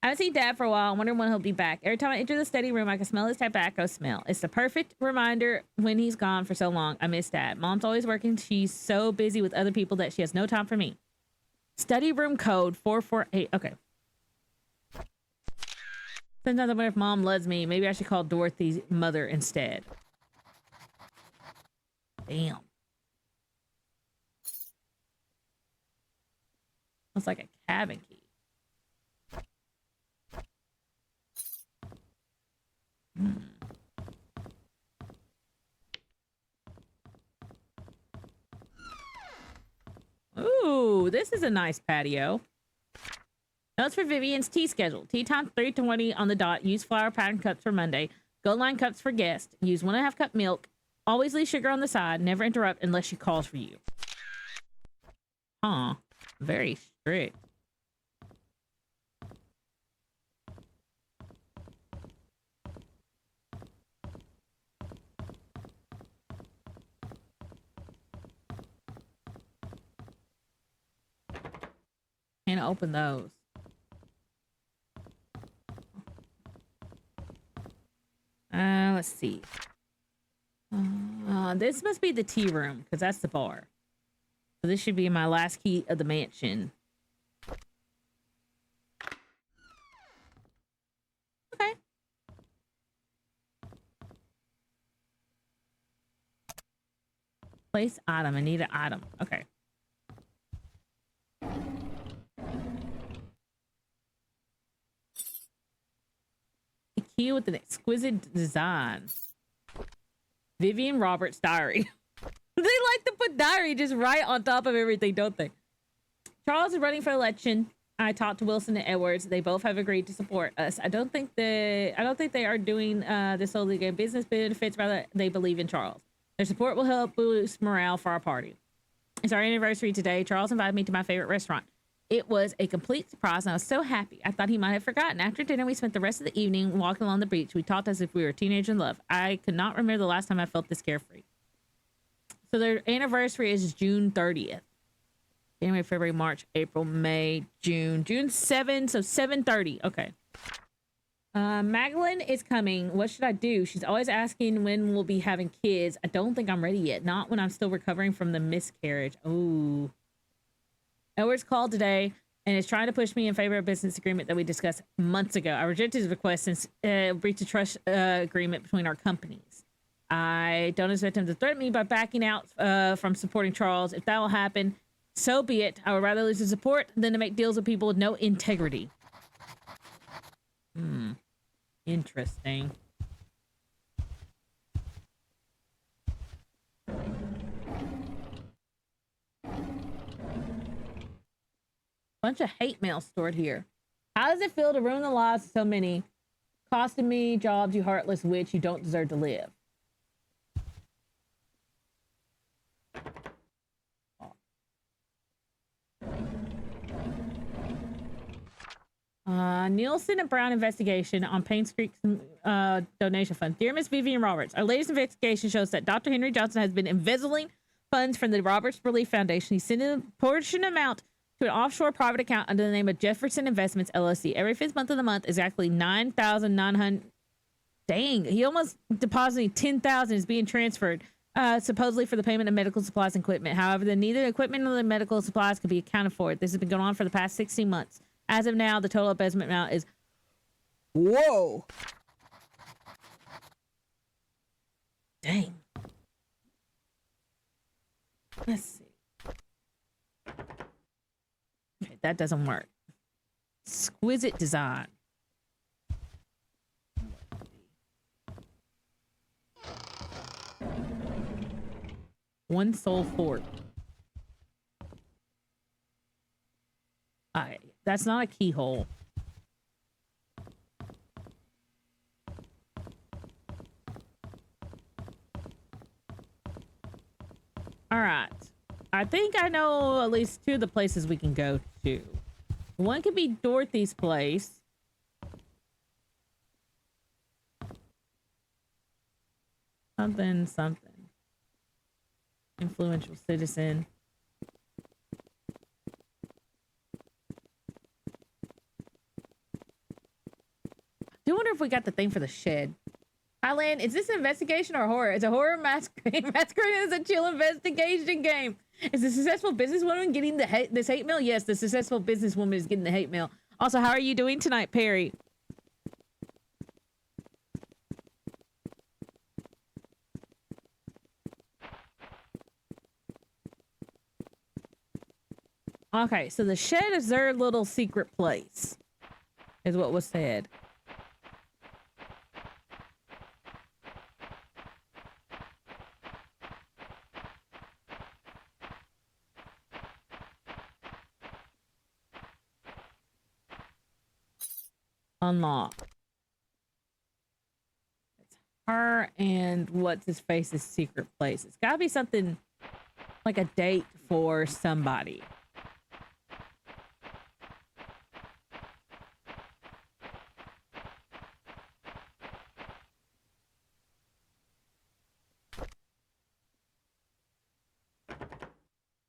I haven't seen Dad for a while. I wonder when he'll be back. Every time I enter the study room, I can smell his tobacco smell. It's the perfect reminder when he's gone for so long. I miss Dad. Mom's always working. She's so busy with other people that she has no time for me. Study room code 448. Okay. Sometimes I wonder if Mom loves me. Maybe I should call Dorothy's mother instead. Damn. Looks like a cabin key. Ooh, this is a nice patio. Notes for Vivian's tea schedule. Tea time 3:20 on the dot. Use flower pattern cups for Monday. Gold line cups for guests. Use 1.5 cup milk. Always leave sugar on the side. Never interrupt unless she calls for you. Huh. Very strict. Can't open those. Let's see. This must be the tea room because that's the bar. So this should be my last key of the mansion. Okay. Place item. I need an item. Okay. A key with an exquisite design. Vivian Roberts' diary. They like to put diary just right on top of everything, don't they? Charles is running for election. I talked to Wilson and Edwards. They both have agreed to support us. I don't think they are doing this solely to get business benefits. Rather, they believe in Charles. Their support will help boost morale for our party. It's our anniversary today. Charles invited me to my favorite restaurant. It was a complete surprise, and I was so happy. I thought he might have forgotten. After dinner, we spent the rest of the evening walking along the beach. We talked as if we were teenagers in love. I could not remember the last time I felt this carefree. So their anniversary is June 30th. January, February, March, April, May, June. June 7, so 7/30. Okay. Magdalene is coming. What should I do? She's always asking when we'll be having kids. I don't think I'm ready yet. Not when I'm still recovering from the miscarriage. Oh. Edwards called today. and is trying to push me in favor of a business agreement that we discussed months ago. I rejected his request since breach of trust agreement between our companies. I don't expect him to threaten me by backing out from supporting Charles. If that will happen, so be it. I would rather lose his support than to make deals with people with no integrity. Interesting. Bunch of hate mail stored here. How does it feel to ruin the lives of so many, costing me jobs, you heartless witch? You don't deserve to live. Nielsen and Brown investigation on painscreek's donation fund. Dear Miss Vivian Roberts, our latest investigation shows that Dr. Henry Johnson has been embezzling funds from the Roberts Relief Foundation. He's sending a portion amount to an offshore private account under the name of Jefferson Investments LLC. Every fifth month of the month, exactly 9,900. Dang, he almost deposited 10,000 is being transferred, supposedly for the payment of medical supplies and equipment. However, neither equipment nor the medical supplies could be accounted for. This has been going on for the past 16 months. As of now, the total embezzlement amount is whoa. Dang. Let's see. Okay, that doesn't work. Exquisite design. One soul fort. That's not a keyhole. All right. I think I know at least two of the places we can go to. One could be Dorothy's place. Something. Influential citizen. I do wonder if we got the thing for the shed. Highland, is this an investigation or horror? It's a horror masquerade as a chill investigation game. Is the successful businesswoman getting this hate mail? Yes, the successful businesswoman is getting the hate mail. Also, how are you doing tonight, Perry? Okay, so the shed is their little secret place, is what was said. Unlock. It's her and what's his face's secret place. It's gotta be something like a date for somebody.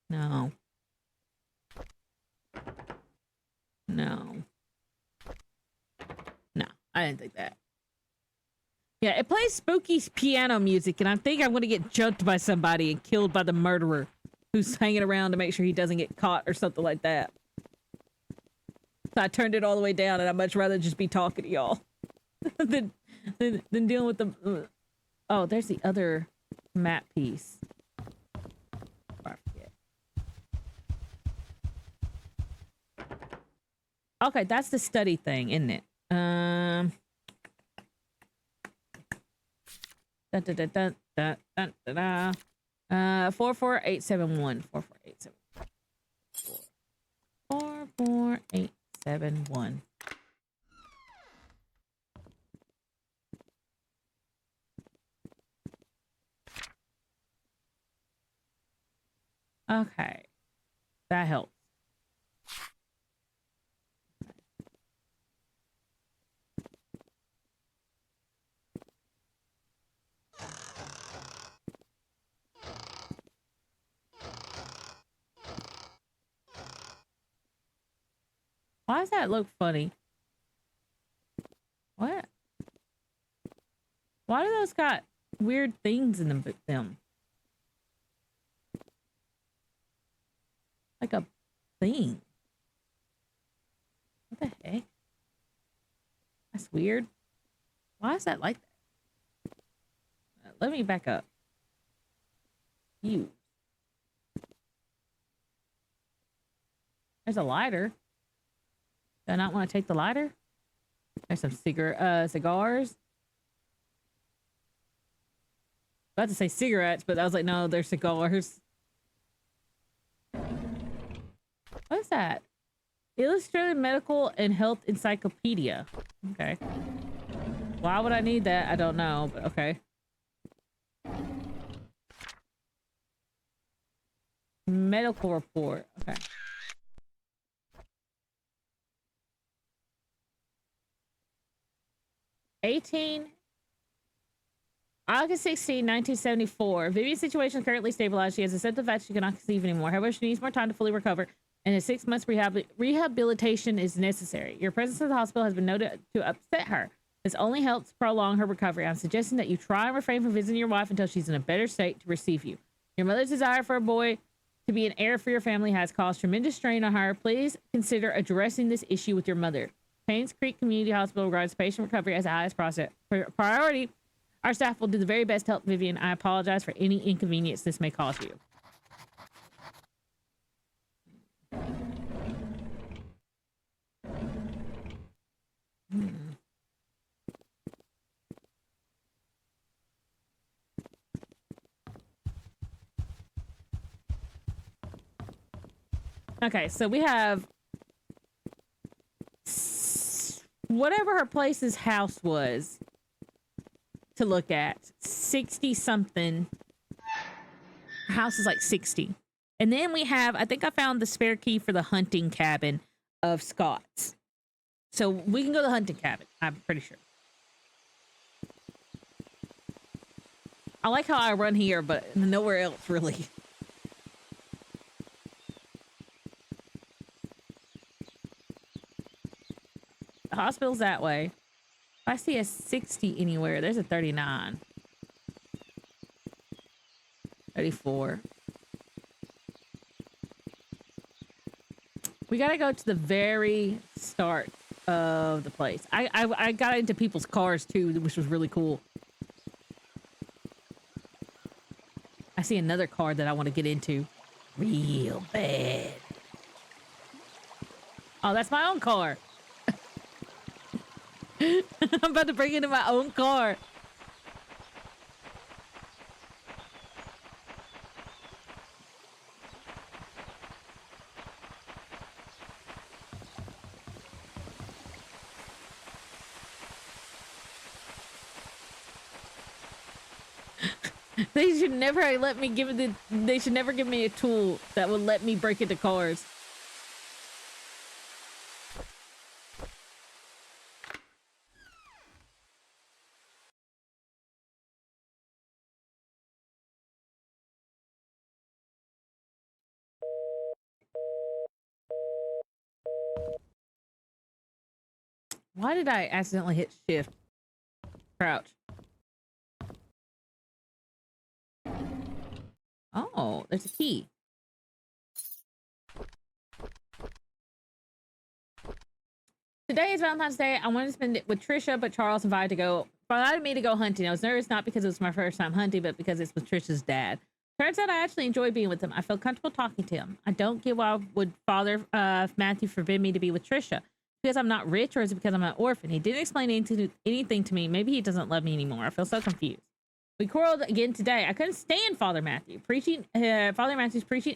No. I didn't think that. Yeah, it plays spooky piano music, and I think I'm going to get jumped by somebody and killed by the murderer who's hanging around to make sure he doesn't get caught or something like that. So I turned it all the way down, and I'd much rather just be talking to y'all than dealing with the... Oh, there's the other map piece. I forget. Okay, that's the study thing, isn't it? 44871. 44871. Okay, that helps. Why does that look funny? What? Why do those got weird things in them? Like a thing. That's weird. Why is that like that? Let me back up. You. There's a lighter. Do I not want to take the lighter? There's some cigars. About to say cigarettes, but I was like, no, they're cigars. What's that? Illustrated Medical and Health Encyclopedia. Okay. Why would I need that? I don't know, but okay. Medical report. Okay. August 16, 1974. Vivian's situation is currently stabilized. She has a symptom that she cannot conceive anymore. However, she needs more time to fully recover, and a 6 months rehabilitation is necessary. Your presence at the hospital has been noted to upset her. This only helps prolong her recovery. I'm suggesting that you try and refrain from visiting your wife until she's in a better state to receive you. Your mother's desire for a boy to be an heir for your family has caused tremendous strain on her. Please consider addressing this issue with your mother. Painscreek Community Hospital regards patient recovery as the highest priority. Our staff will do the very best to help Vivian. I apologize for any inconvenience this may cause you. Okay, so we have whatever her place's house was to look at. 60 something. Her house is like 60. And then we have, I think I found the spare key for the hunting cabin of Scott's. So we can go to the hunting cabin, I'm pretty sure. I like how I run here, but nowhere else really. The hospital's that way. If I see a 60 anywhere, there's a 39. 34. We gotta go to the very start of the place. I got into people's cars too, which was really cool. I see another car that I want to get into real bad. Oh, that's my own car. I'm about to break into my own car. They should never let me give it they should never give me a tool that would let me break into cars. Why did I accidentally hit shift? Crouch. Oh, there's a key. Today is Valentine's Day. I wanted to spend it with Trisha, but Charles invited me to go hunting. I was nervous not because it was my first time hunting, but because it's with Trisha's dad. Turns out I actually enjoy being with him. I feel comfortable talking to him. I don't get why would Father Matthew forbid me to be with Trisha. Because I'm not rich, or is it because I'm an orphan? He didn't explain anything to me. Maybe he doesn't love me anymore. I feel so confused. We quarreled again today. I couldn't stand Father Matthew's preaching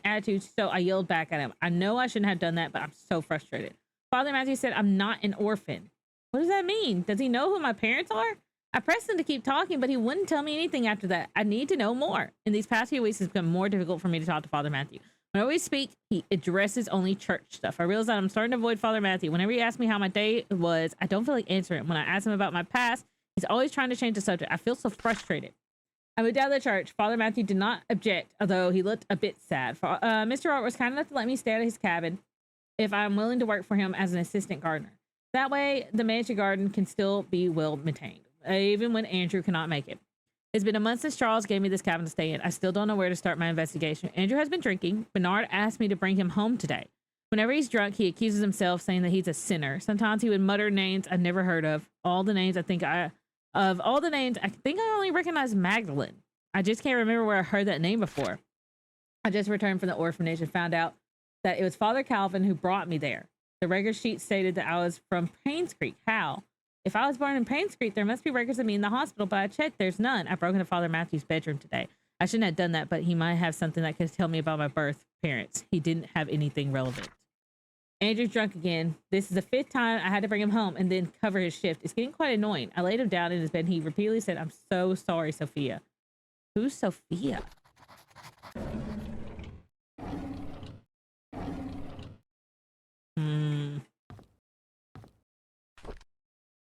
attitude, so I yelled back at him. I know I shouldn't have done that, but I'm so frustrated. Father Matthew said I'm not an orphan. What does that mean? Does he know who my parents are? I pressed him to keep talking, but he wouldn't tell me anything after that. I need to know more. In these past few weeks, it's become more difficult for me to talk to Father Matthew. When I always speak, he addresses only church stuff. I realize that I'm starting to avoid Father Matthew. Whenever he asks me how my day was, I don't feel like answering. When I ask him about my past, he's always trying to change the subject. I feel so frustrated. I moved out of the church. Father Matthew did not object, although he looked a bit sad. Mr. Art was kind enough to let me stay at his cabin if I'm willing to work for him as an assistant gardener. That way, the mansion garden can still be well maintained, even when Andrew cannot make it. It's been a month since Charles gave me this cabin to stay in. I still don't know where to start my investigation. Andrew has been drinking. Bernard asked me to bring him home today. Whenever he's drunk, he accuses himself, saying that he's a sinner. Sometimes he would mutter names I've never heard of. All the names I think I only recognize Magdalene. I just can't remember where I heard that name before. I just returned from the orphanage and found out that it was Father Calvin who brought me there. The record sheet stated that I was from Painscreek. How? If I was born in Painscreek, there must be records of me in the hospital, but I checked, there's none. I broke into Father Matthew's bedroom today. I shouldn't have done that, but he might have something that could tell me about my birth parents. He didn't have anything relevant. Andrew's drunk again. This is the 5th time I had to bring him home and then cover his shift. It's getting quite annoying. I laid him down in his bed and he repeatedly said, I'm so sorry, Sophia. Who's Sophia?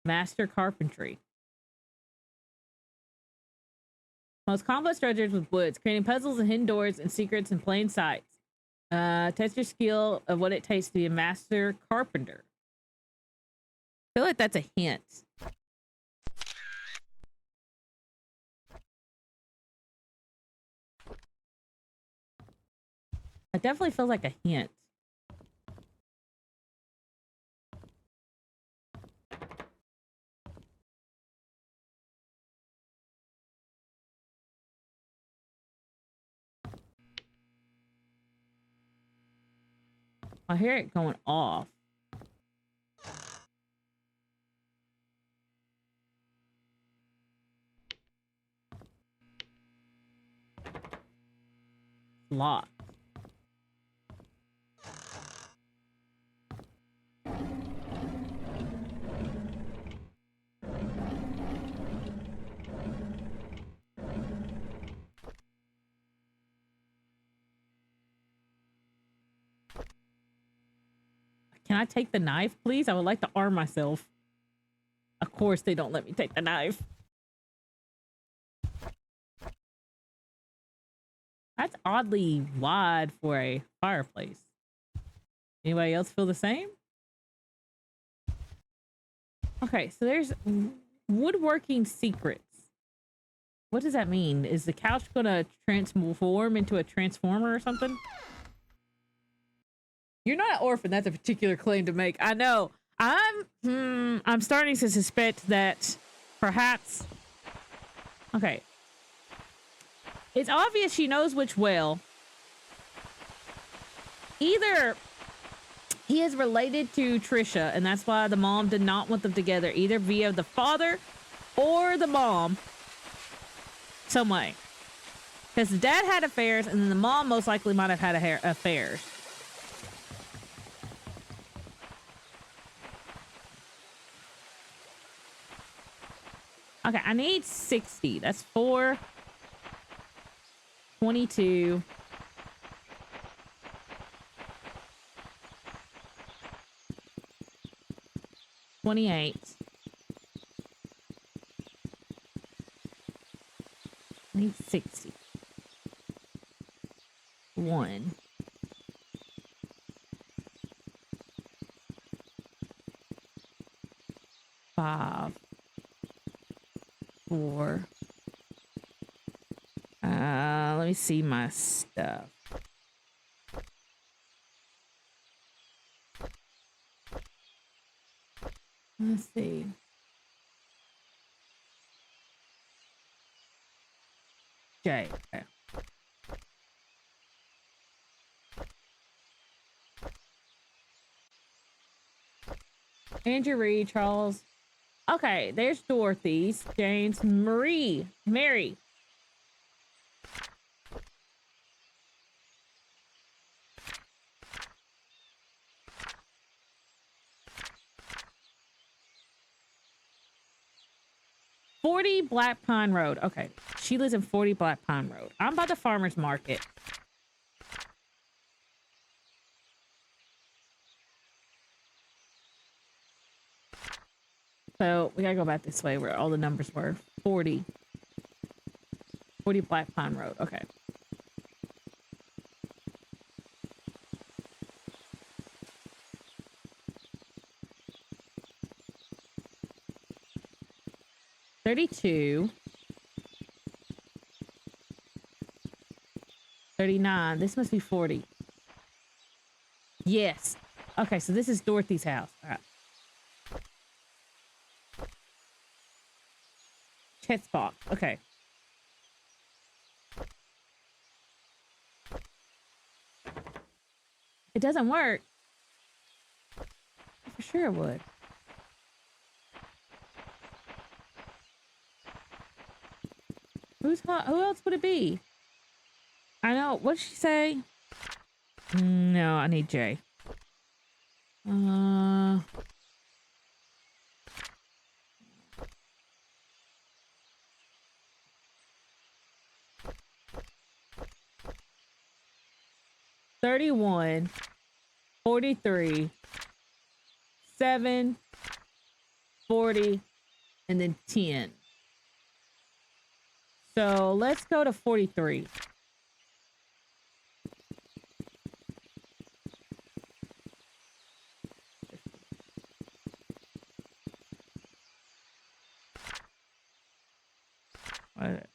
Master carpentry. Most complex structures with woods, creating puzzles and hidden doors and secrets in plain sight. Test your skill of what it takes to be a master carpenter. I feel like that's a hint. It definitely feels like a hint. I hear it going off. Locked. Can I take the knife, please? I would like to arm myself. Of course, they don't let me take the knife. That's oddly wide for a fireplace. Anybody else feel the same? Okay, so there's woodworking secrets. What does that mean? Is the couch gonna transform into a transformer or something? You're not an orphan. That's a particular claim to make. I know. I'm starting to suspect that perhaps. Okay. It's obvious she knows which well. Either he is related to Trisha, and that's why the mom did not want them together, either via the father or the mom. Some way. Because the dad had affairs, and then the mom most likely might have had affairs. Okay, I need 60. That's 4. 22. 28. I need 60. 1. 5. 4. Let me see my stuff. Let's see. J. Okay. Andrew Reed, Charles. Okay, there's Dorothy's, James, Marie, Mary. Black Pine Road. Okay, she lives in 40 Black Pine Road. I'm by the farmer's market. So we gotta go back this way where all the numbers were. 40 Black Pine Road. Okay. $32. 39. This must be 40. Yes. Okay, so this is Dorothy's house. All right. Chet's box. Okay. It doesn't work. For sure it would. Who else would it be? I know. What'd she say? No, I need Jay. 31, 43, 7, 40, and then 10. So let's go to 43. What is it?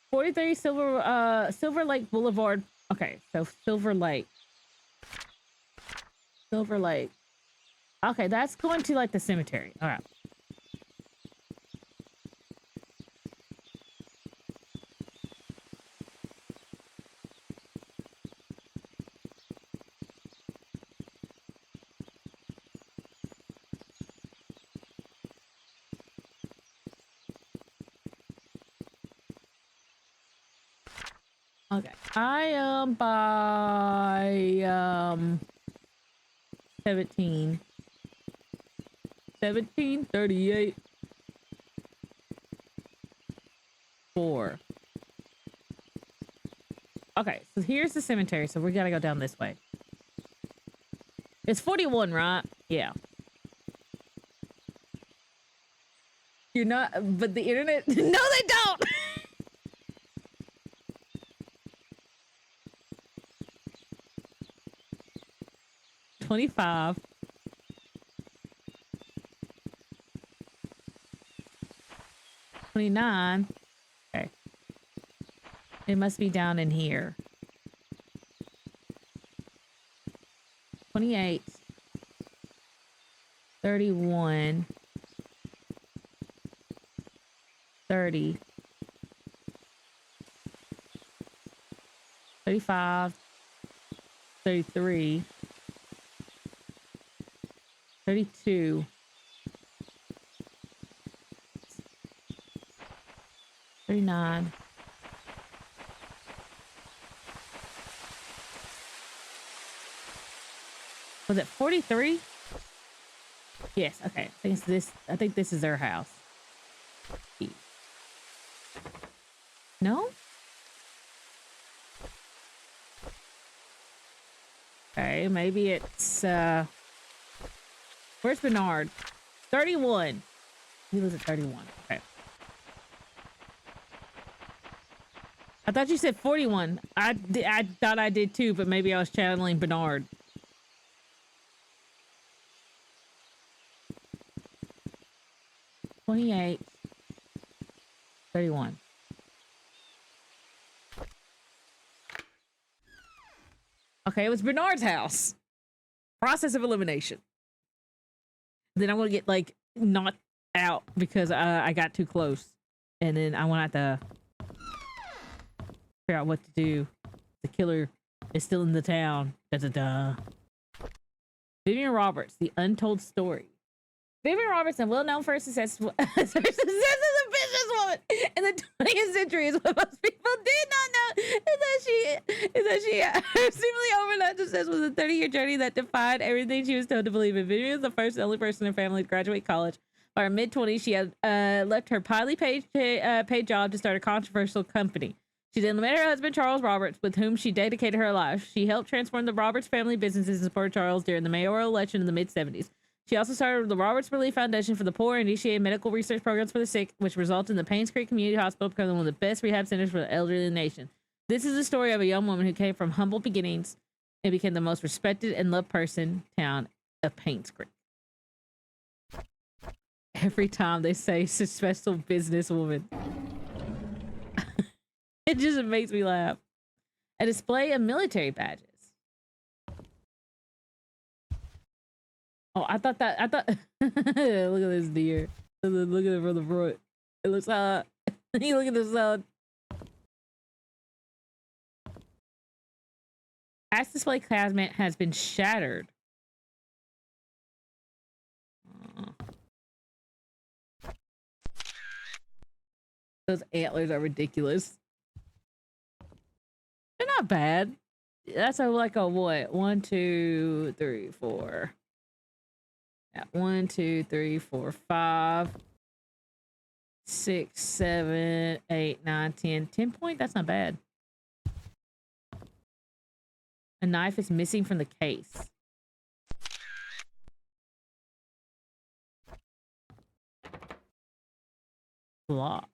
43 Silver Lake Boulevard. Okay, so Silver Lake. Okay, that's going to like the cemetery. All right. Okay, I am by 1738 4. Okay, so here's the cemetery, so we gotta go down this way. It's 41, right? Yeah. You're not, but the internet, no they don't! 25. 29. Okay. It must be down in here. 28. 31. 30. 35. 33. 32. 39. Was it 43? Yes, okay. I think this is their house. No? Okay, maybe it's where's Bernard? 31. He lives at 31. Okay. I thought you said 41. I thought I did too, but maybe I was channeling Bernard. $28. 31. Okay, it was Bernard's house. Process of elimination. Then I'm gonna get like knocked out because I got too close, and then I want to have to figure out what to do. The killer is still in the town. Da da da. Vivian Roberts, The Untold Story. Vivian Roberts, well-known for her success as a businesswoman in the 20th century, is what most people did not know is that she seemingly overnight success was a 30-year journey that defied everything she was told to believe in. Vivian was the first and only person in her family to graduate college. By her mid-20s, she had left her highly paid job to start a controversial company. She then met her husband, Charles Roberts, with whom she dedicated her life. She helped transform the Roberts family businesses and supported Charles during the mayoral election in the mid-70s. She also started the Roberts Relief Foundation for the Poor and initiated medical research programs for the sick, which resulted in the Painscreek Community Hospital becoming one of the best rehab centers for the elderly in the nation. This is the story of a young woman who came from humble beginnings and became the most respected and loved person town of Painscreek. Every time they say successful businesswoman, it just makes me laugh. A display of military badges. Oh, I thought look at this deer. Look at it from the front. It looks you look at this Axe display cabinet has been shattered. Those antlers are ridiculous. They're not bad. That's like a what? 1, 2, 3, 4. Yeah, 1, 2, 3, 4, 5, 6, 7, 8, 9, 10. 10 point? That's not bad. A knife is missing from the case. Locked.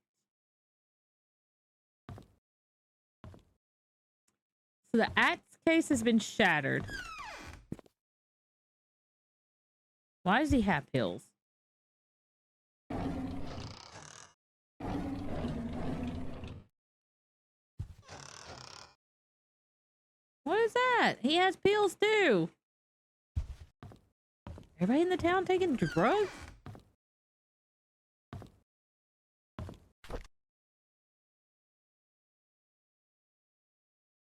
So the axe case has been shattered. Why does he have pills? What is that? He has pills too. Everybody in the town taking drugs?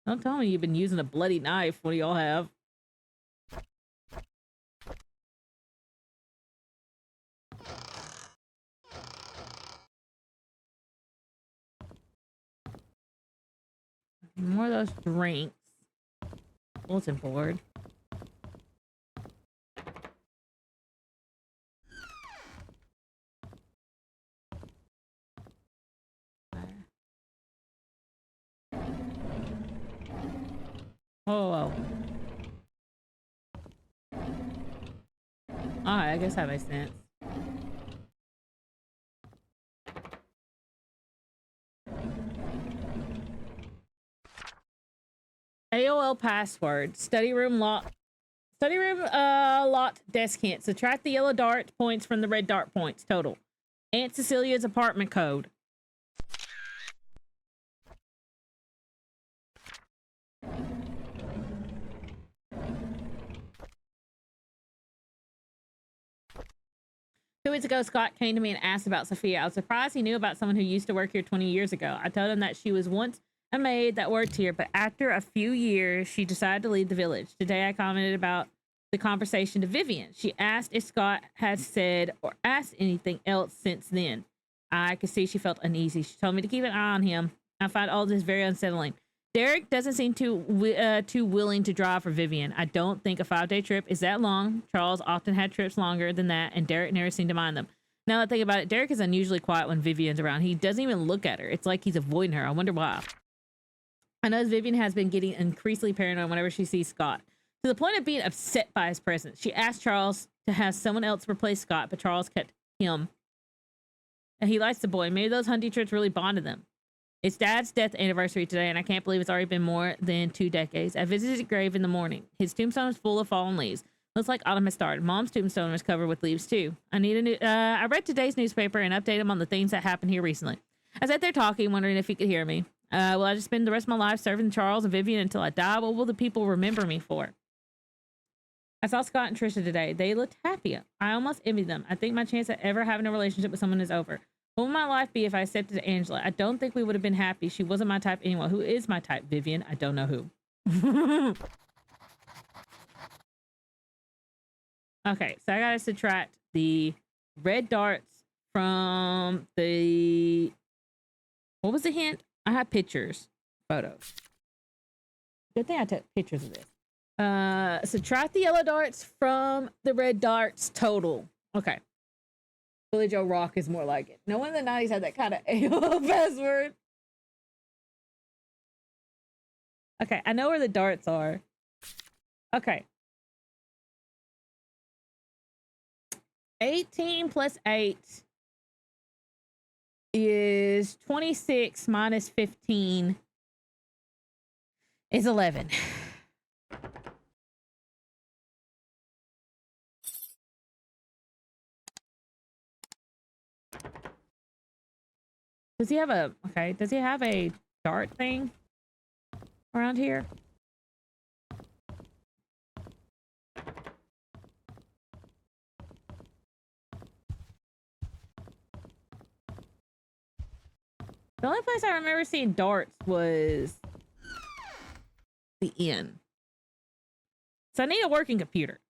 Don't tell me you've been using a bloody knife. What do y'all have? More of those drinks. Bulletin board. Oh. Alright, I guess that makes sense. AOL password. Study room locked desk hint. Subtract the yellow dart points from the red dart points. Total. Aunt Cecilia's apartment code. Two weeks ago, Scott came to me and asked about Sophia. I was surprised he knew about someone who used to work here 20 years ago. I told him that she was once a maid that worked here, but after a few years, she decided to leave the village. Today, I commented about the conversation to Vivian. She asked if Scott had said or asked anything else since then. I could see she felt uneasy. She told me to keep an eye on him. I find all this very unsettling. Derek doesn't seem too willing to drive for Vivian. I don't think a 5-day trip is that long. Charles often had trips longer than that, and Derek never seemed to mind them. Now that I think about it, Derek is unusually quiet when Vivian's around. He doesn't even look at her. It's like he's avoiding her. I wonder why. I know Vivian has been getting increasingly paranoid whenever she sees Scott, to the point of being upset by his presence. She asked Charles to have someone else replace Scott, but Charles kept him. And he likes the boy. Maybe those hunting trips really bonded them. It's Dad's death anniversary today, and I can't believe it's already been more than 2 decades. I visited his grave in the morning. His tombstone is full of fallen leaves. Looks like autumn has started. Mom's tombstone was covered with leaves too. I read today's newspaper and updated him on the things that happened here recently. I sat there talking, wondering if he could hear me. Will I just spend the rest of my life serving Charles and Vivian until I die? What will the people remember me for? I saw Scott and Trisha today. They looked happy. I almost envied them. I think my chance at ever having a relationship with someone is over. What would my life be if I accepted Angela? I don't think we would have been happy. She wasn't my type anyway. Who is my type? Vivian. I don't know who. Okay, so I gotta subtract the red darts from the... What was the hint? I had pictures. Photos. Good thing I took pictures of this. Subtract the yellow darts from the red darts. Total. Okay. Billy Joe Rock is more like it. No one in the 90s had that kind of AOL password. Okay, I know where the darts are. Okay. 18 plus 8 is 26 minus 15 is 11. Does he have a, okay, does he have a dart thing around here? The only place I remember seeing darts was the inn. So I need a working computer.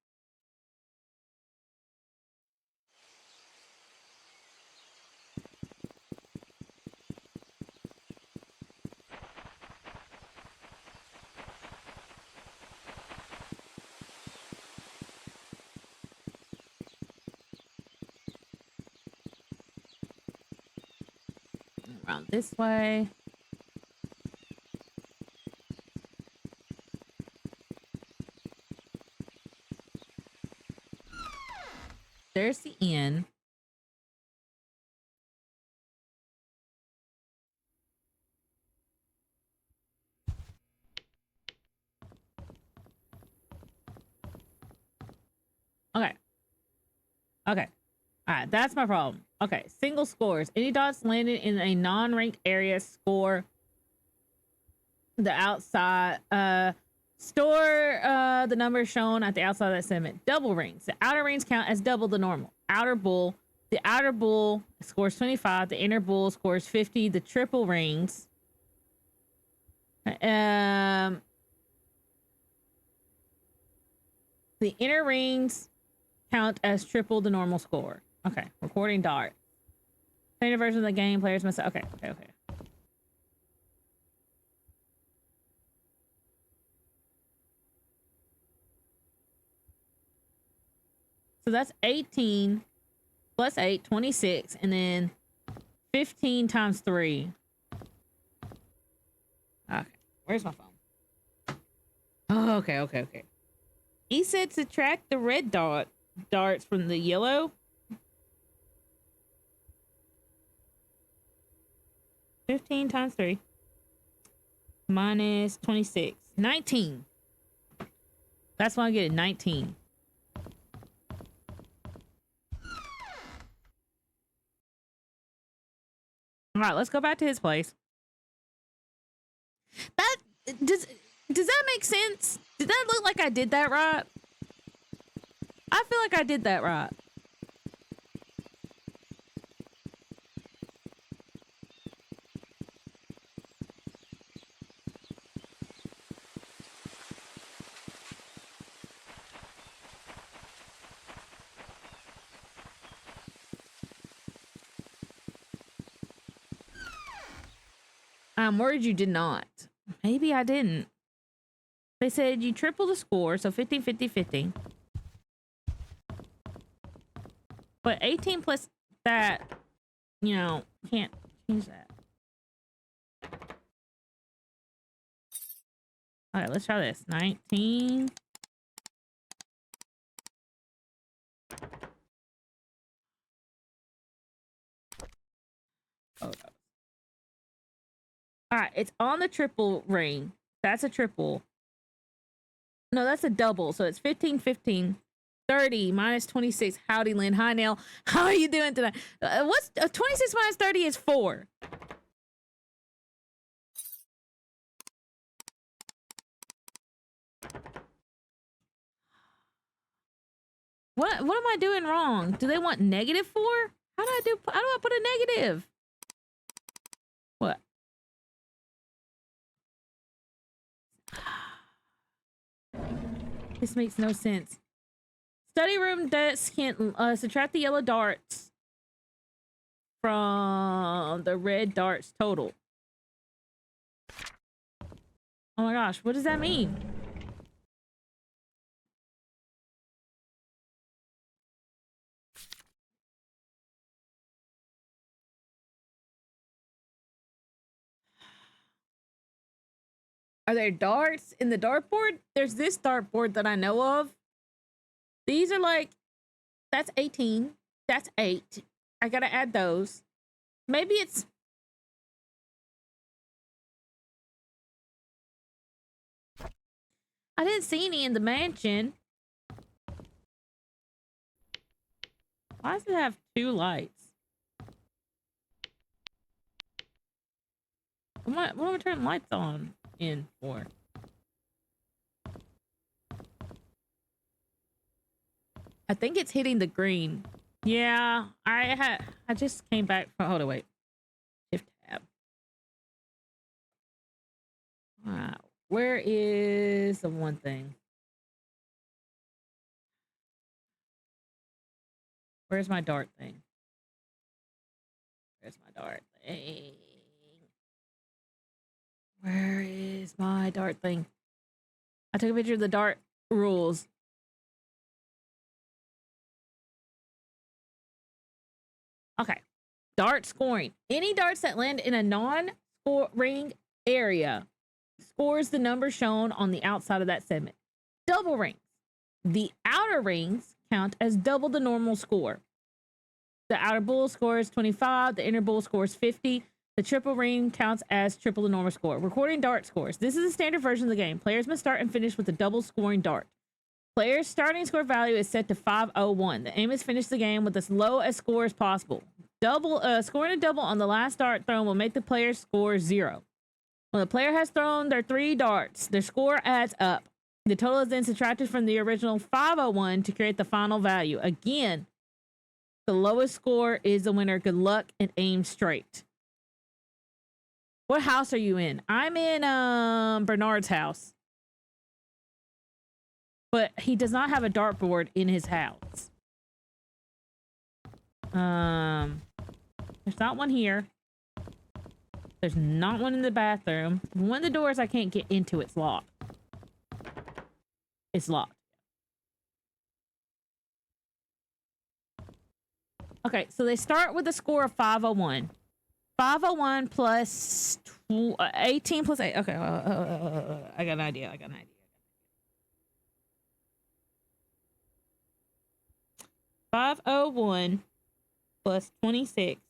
Around this way. There's the inn. Okay. Okay. All right, that's my problem. Okay, single scores. Any dots landed in a non-ranked area score the outside. Store the number shown at the outside of that segment. Double rings. The outer rings count as double the normal. Outer bull. The outer bull scores 25. The inner bull scores 50. The triple rings. The inner rings count as triple the normal score. Okay, recording dart. Standard version of the game, players must. Okay. So that's 18 plus 8, 26, and then 15 times 3. Okay, where's my phone? Oh, okay. He said subtract the red darts from the yellow. 15 times 3 minus 26. 19. That's why I get it. 19. All right, let's go back to his place. That does that make sense? Did that look like I did that right? I feel like I did that right. I'm worried you did not. Maybe I didn't. They said you triple the score, so 15, 50, 50. But 18 plus that, can't change that. All right, let's try this. 19. Oh, no. All right, it's on the triple ring. That's a triple. No, that's a double. So it's 15, 15, 30 minus 26. Howdy, Lynn. Hi, Neil. How are you doing tonight? What's 26 minus 30 is 4. What am I doing wrong? Do they want -4? How do I put a negative? What? This makes no sense. Study room desk can subtract the yellow darts from the red darts total. Oh my gosh, what does that mean? Are there darts in the dartboard? There's this dartboard that I know of. These are like, that's 18. That's 8. I gotta add those. Maybe it's... I didn't see any in the mansion. Why does it have 2 lights? What am I turning lights on in for? I think it's hitting the green. Yeah, I just came back from... Hold on, wait. Shift tab. Where is the one thing? Where's my dart thing? Where's my dart thing? Where is my dart thing? I took a picture of the dart rules. Okay. Dart scoring. Any darts that land in a non-ring area scores the number shown on the outside of that segment. Double rings. The outer rings count as double the normal score. The outer bull scores 25. The inner bull scores 50. The triple ring counts as triple the normal score. Recording dart scores. This is a standard version of the game. Players must start and finish with a double scoring dart. Players' starting score value is set to 501. The aim is to finish the game with as low a score as possible. Scoring a double on the last dart thrown will make the player score 0. When the player has thrown their 3 darts, their score adds up. The total is then subtracted from the original 501 to create the final value. Again, the lowest score is the winner. Good luck and aim straight. What house are you in? I'm in Bernard's house. But he does not have a dartboard in his house. There's not one here. There's not one in the bathroom. One of the doors I can't get into, it's locked. It's locked. Okay, so they start with a score of 501. 501 plus 18 plus 8. Okay, I got an idea. 501 plus 26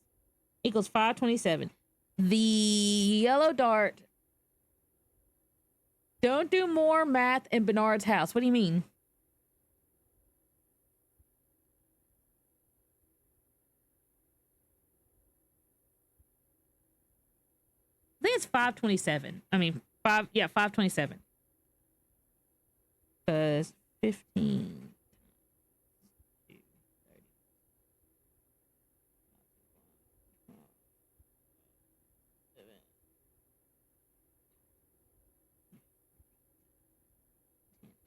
equals 527. The yellow dart. Don't do more math in Bernard's house. What do you mean? I think it's 527. I mean, 527. Because 15.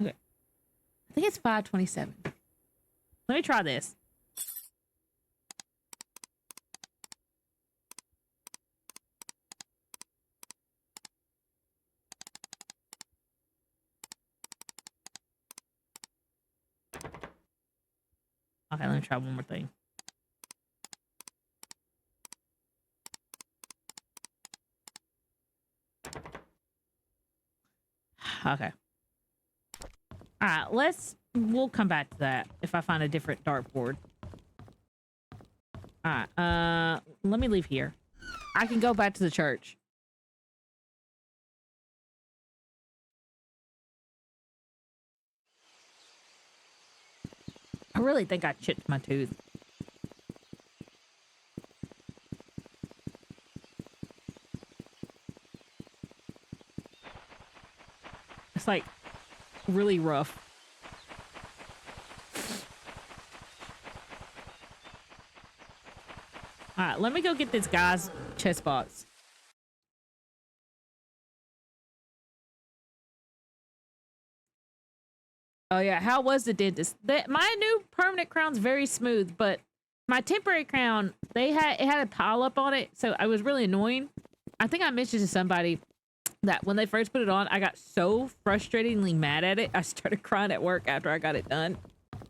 Okay. I think it's 527. Let me try this. Okay, let me try one more thing. Okay. All right, we'll come back to that if I find a different dartboard. All right, let me leave here. I can go back to the church. I really think I chipped my tooth. It's like really rough. All right, let me go get this guy's chest box. Oh yeah, how was the dentist? My new permanent crown's very smooth, but my temporary crown, it had a pile up on it, so I was really annoying. I think I mentioned to somebody that when they first put it on, I got so frustratingly mad at it, I started crying at work after I got it done.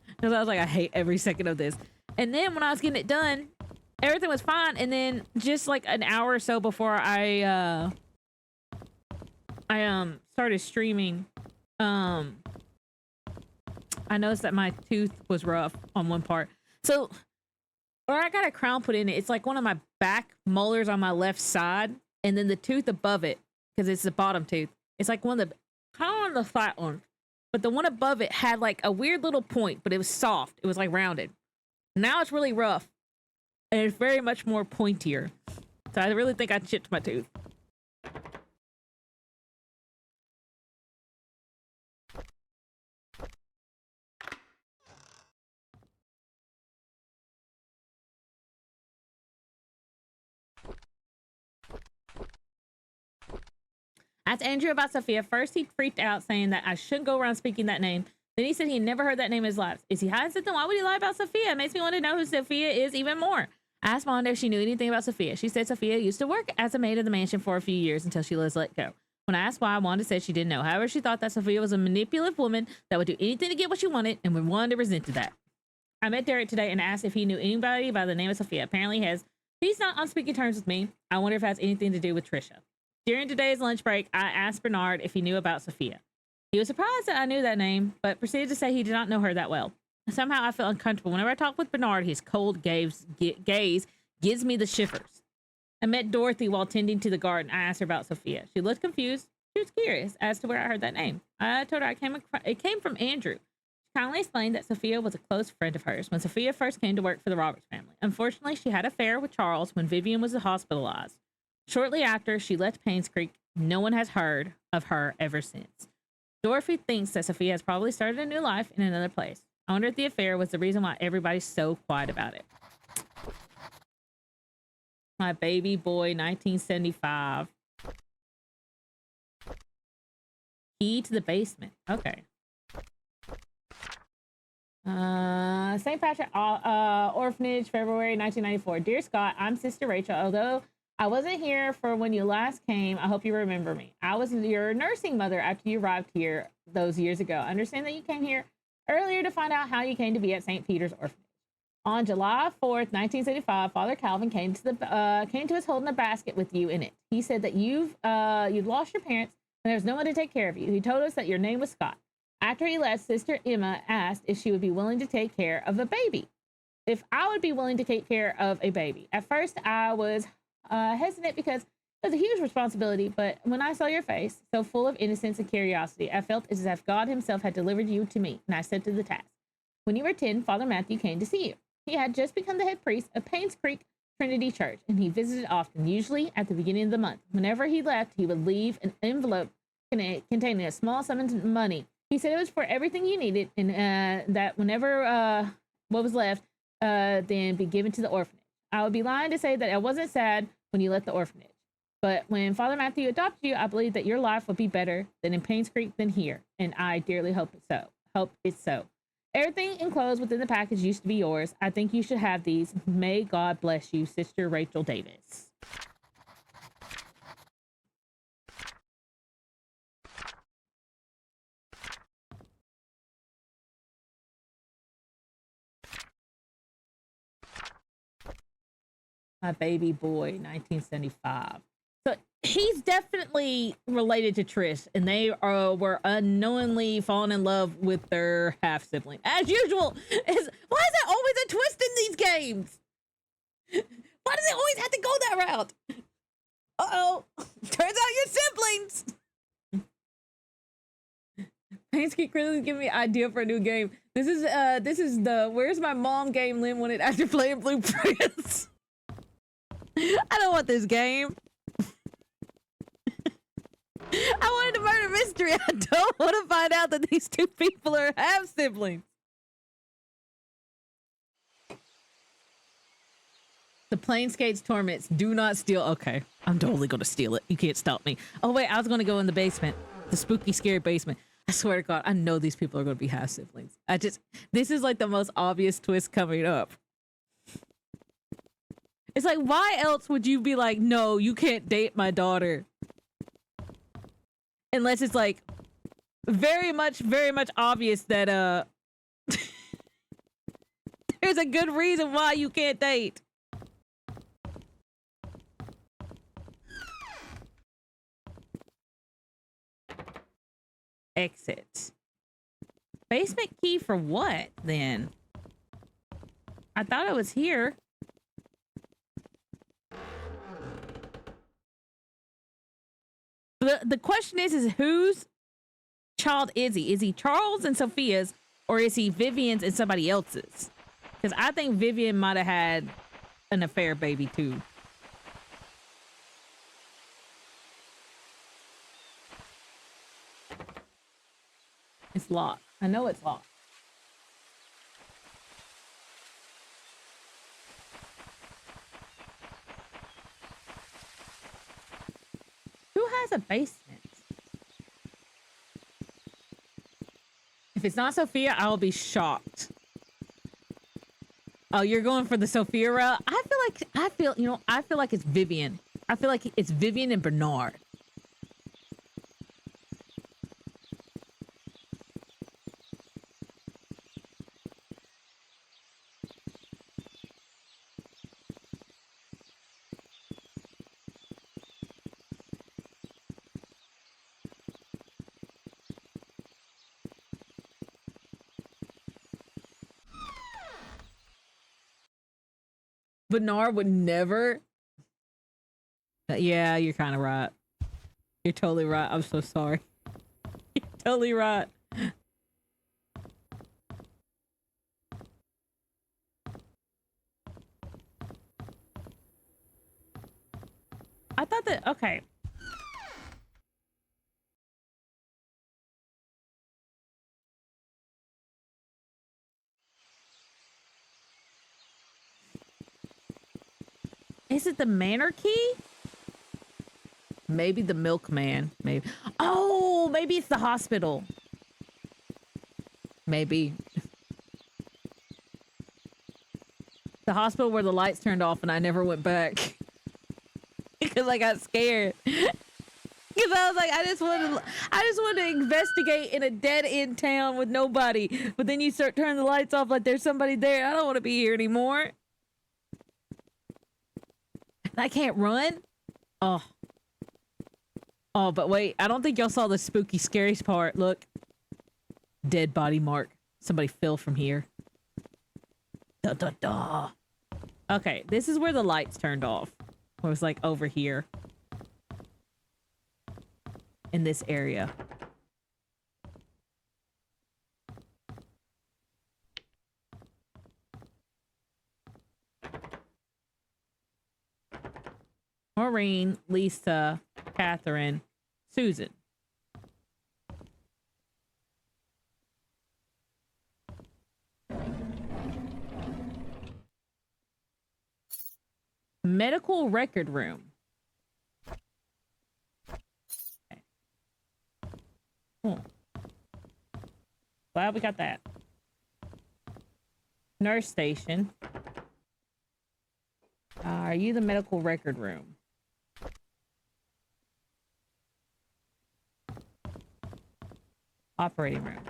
Because I was like, I hate every second of this. And then when I was getting it done, everything was fine. And then just like an hour or so before I started streaming, I noticed that my tooth was rough on one part. So where I got a crown put in it, it's like one of my back molars on my left side, and then the tooth above it, because it's the bottom tooth. It's like one of the, kind of one of the flat ones, but the one above it had like a weird little point, but it was soft. It was like rounded. Now it's really rough, and it's very much more pointier. So I really think I chipped my tooth. Asked Andrew about Sophia. First, he freaked out, saying that I shouldn't go around speaking that name. Then he said he had never heard that name in his life. Is he hiding something? Why would he lie about Sophia? It makes me want to know who Sophia is even more. I asked Wanda if she knew anything about Sophia. She said Sophia used to work as a maid of the mansion for a few years until she was let go. When I asked why, Wanda said she didn't know. However, she thought that Sophia was a manipulative woman that would do anything to get what she wanted, and when Wanda resented that. I met Derek today and asked if he knew anybody by the name of Sophia. Apparently he's not on speaking terms with me. I wonder if it has anything to do with Trisha. During today's lunch break, I asked Bernard if he knew about Sophia. He was surprised that I knew that name, but proceeded to say he did not know her that well. Somehow I feel uncomfortable. Whenever I talk with Bernard, his cold gaze gives me the shivers. I met Dorothy while tending to the garden. I asked her about Sophia. She looked confused. She was curious as to where I heard that name. I told her it came from Andrew. She kindly explained that Sophia was a close friend of hers when Sophia first came to work for the Roberts family. Unfortunately, she had an affair with Charles when Vivian was hospitalized. Shortly after, she left Painscreek. No one has heard of her ever since. Dorothy thinks that Sophia has probably started a new life in another place. I wonder if the affair was the reason why everybody's so quiet about it. My baby boy, 1975. Key to the basement. Okay. St. Patrick Orphanage, February 1994. Dear Scott, I'm Sister Rachel. Although I wasn't here for when you last came, I hope you remember me. I was your nursing mother after you arrived here those years ago. I understand that you came here earlier to find out how you came to be at St. Peter's Orphanage. On July 4th, 1975, Father Calvin came to us holding a basket with you in it. He said that you'd lost your parents and there's no one to take care of you. He told us that your name was Scott. After he left, Sister Emma asked if she would be willing to take care of a baby. If I would be willing to take care of a baby. At first, I was hesitant because it was a huge responsibility, but when I saw your face, so full of innocence and curiosity, I felt as if God himself had delivered you to me, and I accepted the task. When you were 10, Father Matthew came to see you. He had just become the head priest of Painscreek Trinity Church, and he visited often, usually at the beginning of the month. Whenever he left, he would leave an envelope containing a small sum of money. He said it was for everything you needed, and that whenever what was left, then be given to the orphanage. I would be lying to say that I wasn't sad when you left the orphanage. But when Father Matthew adopted you, I believe that your life would be better than in Painscreek than here, and I dearly hope it's so. Everything enclosed within the package used to be yours. I think you should have these. May God bless you, Sister Rachel Davis. My baby boy, 1975. So he's definitely related to Trish, and they were unknowingly falling in love with their half sibling. As usual, why is there always a twist in these games? Why does it always have to go that route? Uh-oh. Turns out you're siblings. Painscreek really giving me an idea for a new game. This is the Where's My Mom game Lynn wanted after playing Blueprints. I don't want this game. I wanted to murder mystery. I don't want to find out that these two people are half siblings. The Planescape's torments. Do not steal. Okay, I'm totally gonna steal it. You can't stop me. Oh wait, I was gonna go in the basement, the spooky, scary basement. I swear to God, I know these people are gonna be half siblings. This is like the most obvious twist coming up. It's like, why else would you be like, no, you can't date my daughter? Unless it's like very much obvious that there's a good reason why you can't date. Exit. Basement key for what then? I thought it was here. The question is whose child is he? Is he Charles and Sophia's, or is he Vivian's and somebody else's? Because I think Vivian might have had an affair baby too. It's locked. I know it's locked. Who has a basement? If it's not Sophia, I will be shocked. Oh, you're going for the Sophia route? I feel like it's Vivian. I feel like it's Vivian and Bernard. Bernard would never. Yeah, you're kind of right. You're totally right. I'm so sorry. You're totally right. I thought that, okay. Is it the manor key? Maybe the milkman. Maybe. Oh, maybe it's the hospital. Maybe. The hospital where the lights turned off and I never went back. Because I got scared. Because I was like, I just want to investigate in a dead end town with nobody. But then you start turning the lights off like there's somebody there. I don't want to be here anymore. I can't run. Oh. Oh, but wait, I don't think y'all saw the spooky, scary part. Look. Dead body mark. Somebody fell from here. Da da da. Okay, this is where the lights turned off. It was like over here. In this area. Maureen, Lisa, Catherine, Susan. Medical record room. Okay. Cool. Glad we got that. Nurse station. Are you the medical record room? Operating room.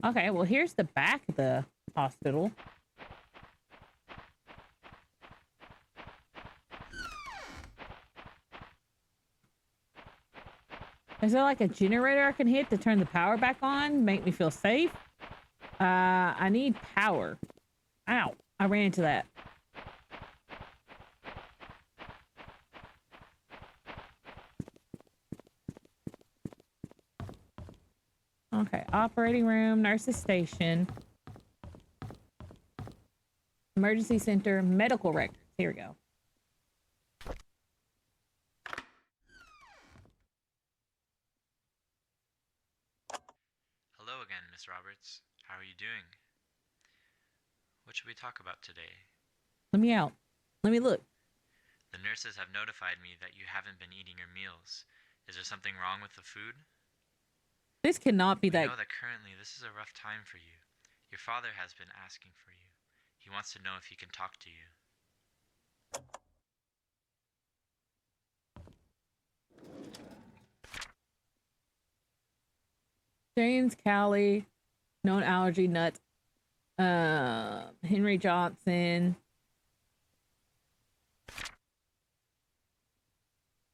Okay, well, here's the back of the hospital. Is there like a generator I can hit to turn the power back on? Make me feel safe? I need power. Ow, I ran into that. Okay, operating room, nurse's station, emergency center, medical records. Here we go. Hello again, Miss Roberts. How are you doing? What should we talk about today? Let me out. Let me look. The nurses have notified me that you haven't been eating your meals. Is there something wrong with the food? This cannot be that. I know that currently this is a rough time for you. Your father has been asking for you. He wants to know if he can talk to you. James Cowley, known allergy nut. Henry Johnson.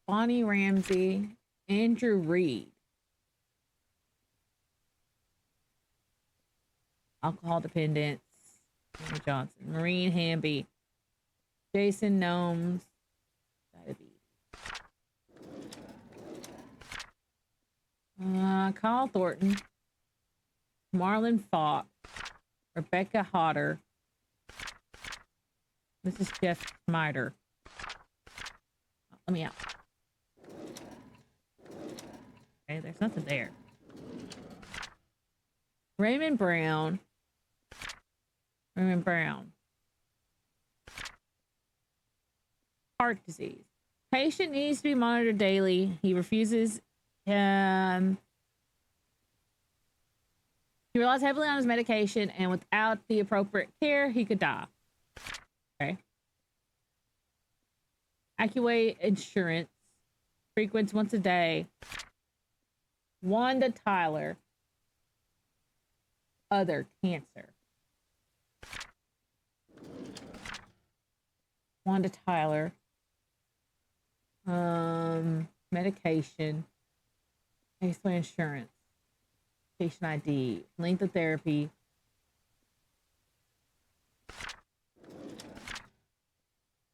Bonnie Ramsey. Andrew Reed. Alcohol dependence. Henry Johnson. Maureen Hamby. Jason Gnomes. Diabetes. Kyle Thornton. Marlon Fox. Rebecca Hodder. This is Jeff Smider. Let me out. Okay, there's nothing there. Raymond Brown. Raymond Brown. Heart disease. Patient needs to be monitored daily. He refuses He relies heavily on his medication, and without the appropriate care, he could die. Okay. AccuWay insurance. Frequents once a day. Wanda Tyler. Other cancer. Wanda Tyler. Medication. AccuWay insurance. Patient ID. Length of therapy.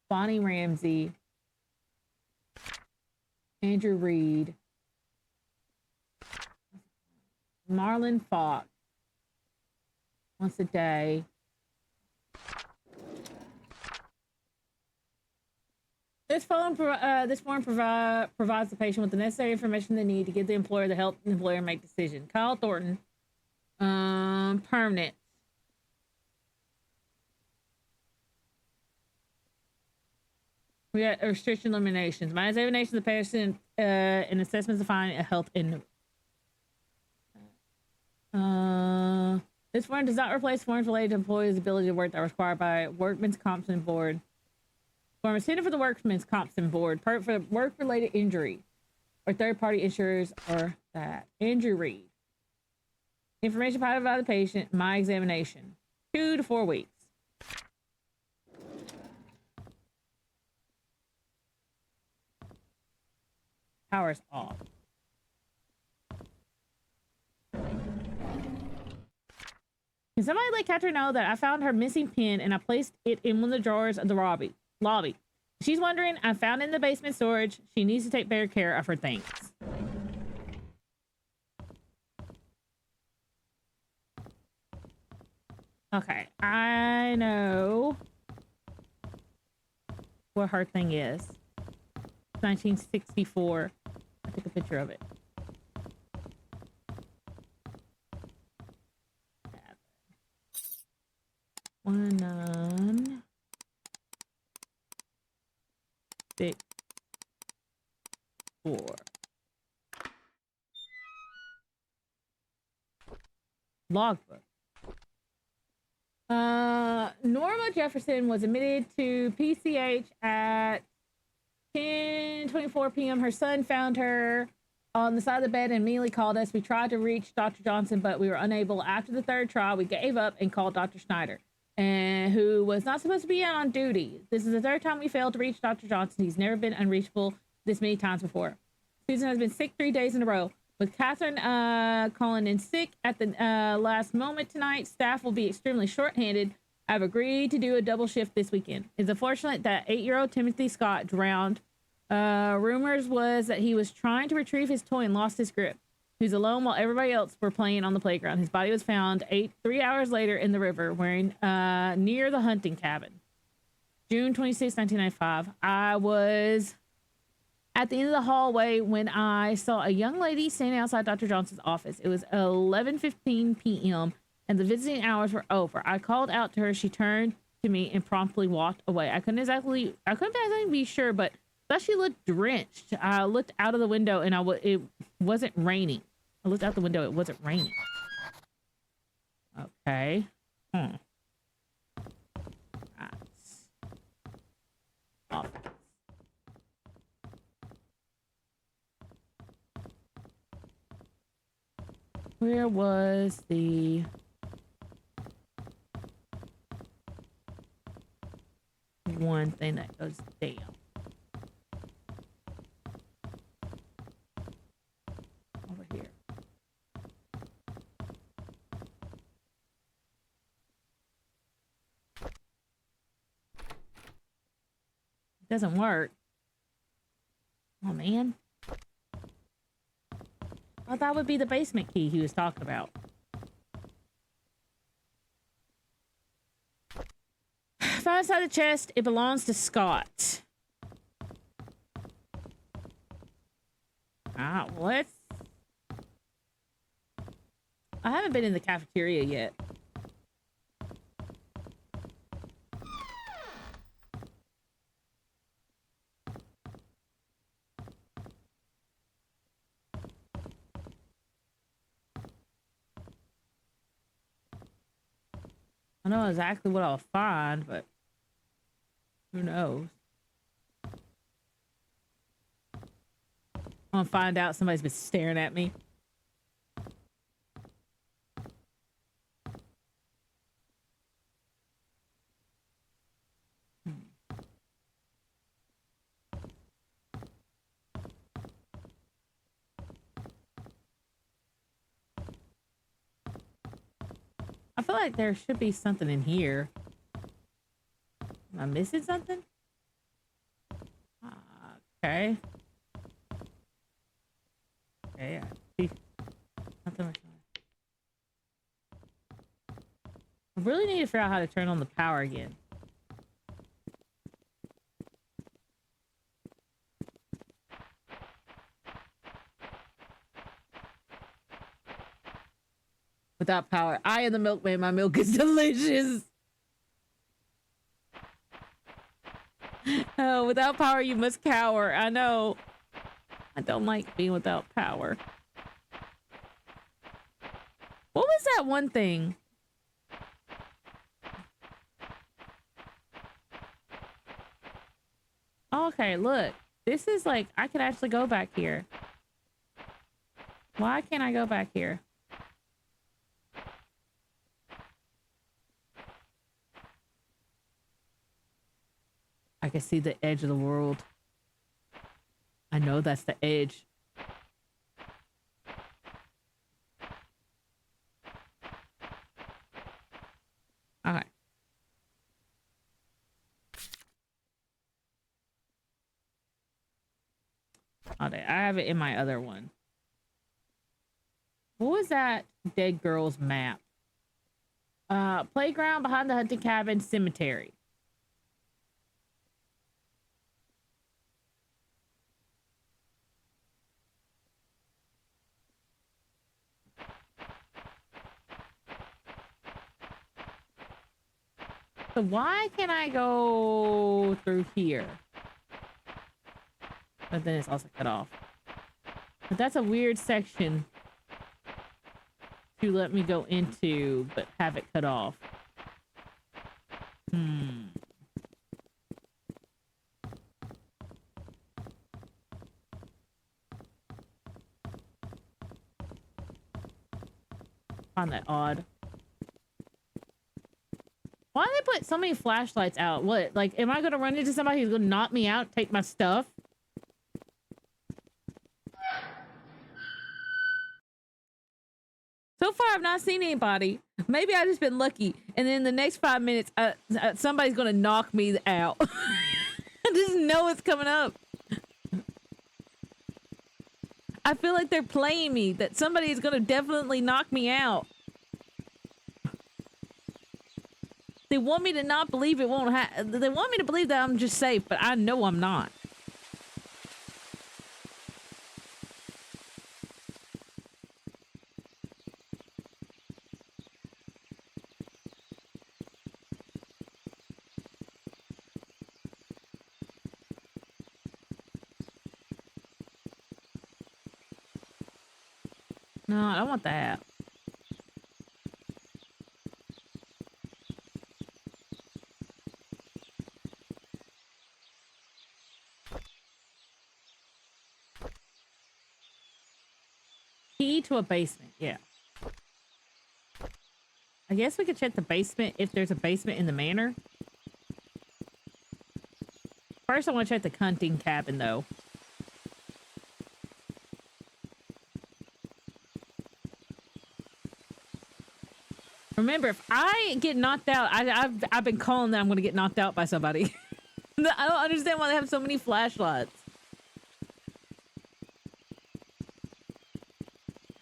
Bonnie Ramsey. Andrew Reed. Marlon Fox. Once a day. This form provides the patient with the necessary information they need to give the employer the help the employer make decision. Kyle Thornton. Permanent. We got restriction eliminations. My examination of the patient and assessments defining a health in. This form does not replace forms related to employees' ability to work that are required by Workmen's Compensation Board. Form is intended for the Workmen's Compensation Board, for work-related injury, or third-party insurers, or that. Andrew Reed. Information provided by the patient. My examination. 2 to 4 weeks. Power's off. Can somebody let Catherine know that I found her missing pin and I placed it in one of the drawers of the lobby? She's wondering, I found it in the basement storage. She needs to take better care of her things. Okay, I know what her thing is. 1964. I took a picture of it. One on 6 4. Logbook. Norma Jefferson was admitted to PCH at 10:24 p.m. Her son found her on the side of the bed and immediately called us. We tried to reach Dr. Johnson, but we were unable. After the third try, we gave up and called Dr. Schneider, and who was not supposed to be on duty. This is the third time we failed to reach Dr. Johnson. He's never been unreachable this many times before. Susan has been sick 3 days in a row. With Catherine calling in sick at the last moment tonight, staff will be extremely short-handed. I've agreed to do a double shift this weekend. It's unfortunate that 8-year-old Timothy Scott drowned. Rumors was that he was trying to retrieve his toy and lost his grip. He was alone while everybody else were playing on the playground. His body was found 3 hours later in the river, near the hunting cabin. June 26, 1995. I was at the end of the hallway when I saw a young lady standing outside Dr. Johnson's office. It was 11:15 p.m. and the visiting hours were over. I called out to her. She turned to me and promptly walked away. I couldn't exactly be sure, but I thought she looked drenched. I looked out of the window and it wasn't raining. I looked out the window. It wasn't raining. Okay. Right. Office. Where was the one thing that goes down? Over here. It doesn't work. Oh man. I thought that would be the basement key he was talking about. Found inside the chest. It belongs to Scott. What? I haven't been in the cafeteria yet. I know exactly what I'll find, but who knows? I'm gonna find out somebody's been staring at me. I feel like there should be something in here. Am I missing something? Okay. Okay, I see nothing. I really need to figure out how to turn on the power again. Without power, I am the milkman. My milk is delicious. Oh, without power, you must cower. I know. I don't like being without power. What was that one thing? Okay, look. This is like, I could actually go back here. Why can't I go back here? I can see the edge of the world. I know that's the edge. Okay. Okay, I have it in my other one. What was that dead girl's map? Playground, behind the hunting cabin, cemetery. So why can't I go through here? But then it's also cut off. But that's a weird section to let me go into, but have it cut off. Find that odd. Why do they put so many flashlights out? What? Like, am I gonna run into somebody who's gonna knock me out, take my stuff? So far, I've not seen anybody. Maybe I've just been lucky. And then the next 5 minutes, somebody's gonna knock me out. I just know it's coming up. I feel like they're playing me, that somebody is gonna definitely knock me out. They want me to not believe it won't happen. They want me to believe that I'm just safe, but I know I'm not. No, I don't want that. Key to a basement, yeah. I guess we could check the basement if there's a basement in the manor. First, I want to check the hunting cabin, though. Remember, if I get knocked out, I've been calling that I'm going to get knocked out by somebody. I don't understand why they have so many flashlights.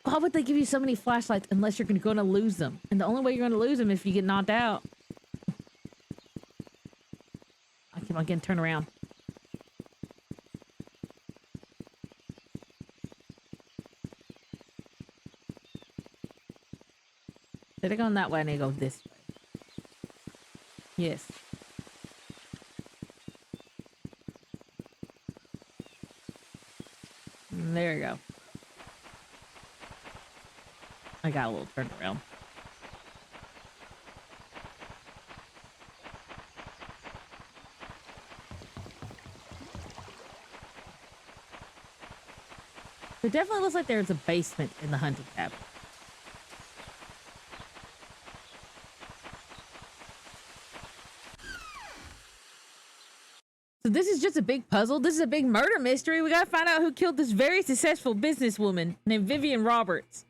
Why would they give you so many flashlights unless you're going to lose them? And the only way you're going to lose them is if you get knocked out. I keep on getting turned around. Instead of going that way, I need to go this way. Yes. There you go. I got a little turned around. There definitely looks like there's a basement in the hunting cabin. So this is just a big puzzle. This is a big murder mystery. We gotta find out who killed this very successful businesswoman named Vivian Roberts.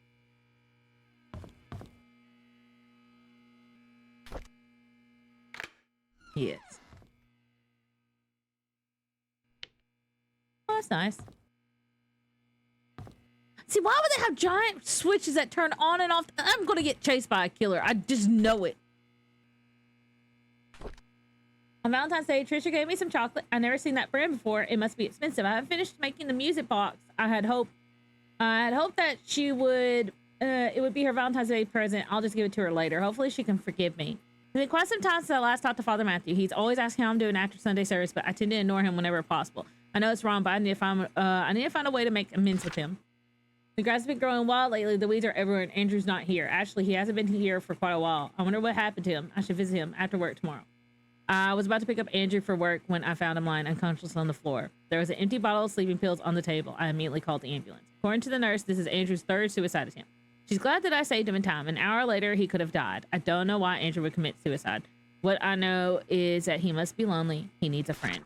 Yes. Oh, that's nice. See, why would they have giant switches that turn on and off? I'm gonna get chased by a killer. I just know it. On Valentine's Day, Trisha gave me some chocolate. I never seen that brand before. It must be expensive. I haven't finished making the music box. I had hoped that she would, it would be her Valentine's Day present. I'll just give it to her later. Hopefully she can forgive me. It's been quite some time since I last talked to Father Matthew. He's always asking how I'm doing after Sunday service, but I tend to ignore him whenever possible. I know it's wrong, but I need to find a way to make amends with him. The grass has been growing wild lately. The weeds are everywhere, and Andrew's not here. Actually, he hasn't been here for quite a while. I wonder what happened to him. I should visit him after work tomorrow. I was about to pick up Andrew for work when I found him lying unconscious on the floor. There was an empty bottle of sleeping pills on the table. I immediately called the ambulance. According to the nurse, this is Andrew's third suicide attempt. She's glad that I saved him in time. An hour later, he could have died. I don't know why Andrew would commit suicide. What I know is that he must be lonely. He needs a friend.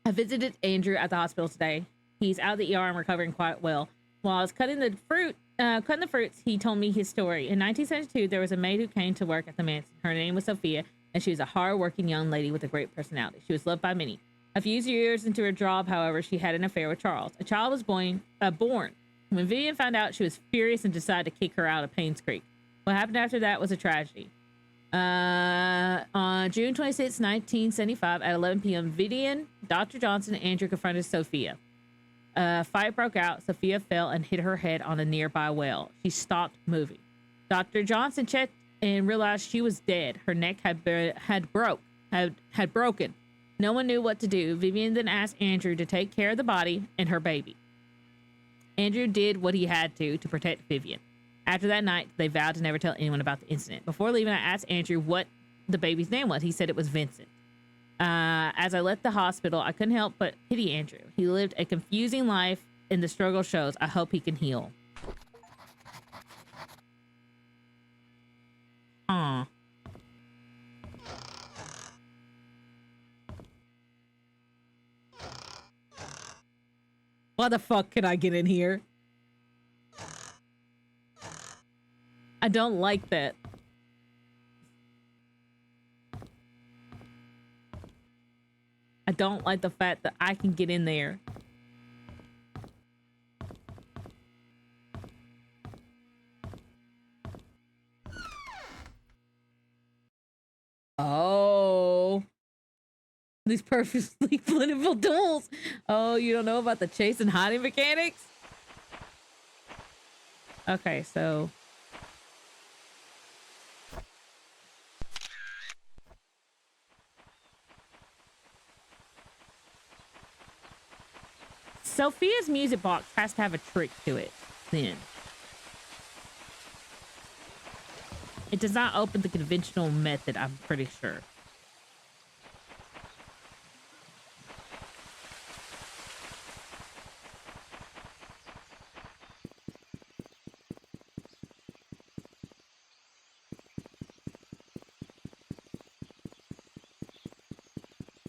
I visited Andrew at the hospital today. He's out of the ER and recovering quite well. While I was cutting the fruits, he told me his story. In 1972, there was a maid who came to work at the mansion. Her name was Sophia, and she was a hard-working young lady with a great personality. She was loved by many. A few years into her job, however, she had an affair with Charles. A child was born. When Vivian found out, she was furious and decided to kick her out of Painscreek. What happened after that was a tragedy. On June 26, 1975, at 11 p.m., Vivian, Dr. Johnson, and Andrew confronted Sophia. A fight broke out. Sophia fell and hit her head on a nearby well. She stopped moving. Dr. Johnson checked and realized she was dead. Her neck had broken. No one knew what to do. Vivian then asked Andrew to take care of the body and her baby. Andrew did what he had to protect Vivian. After that night, they vowed to never tell anyone about the incident. Before leaving, I asked Andrew what the baby's name was. He said it was Vincent. As I left the hospital, I couldn't help but pity Andrew. He lived a confusing life, and the struggle shows. I hope he can heal. Aw. Why the fuck can I get in here? I don't like that. I don't like the fact that I can get in there. Oh. These perfectly plentiful tools. Oh, you don't know about the chase and hiding mechanics? Okay, so... Sophia's music box has to have a trick to it, then. It does not open the conventional method, I'm pretty sure.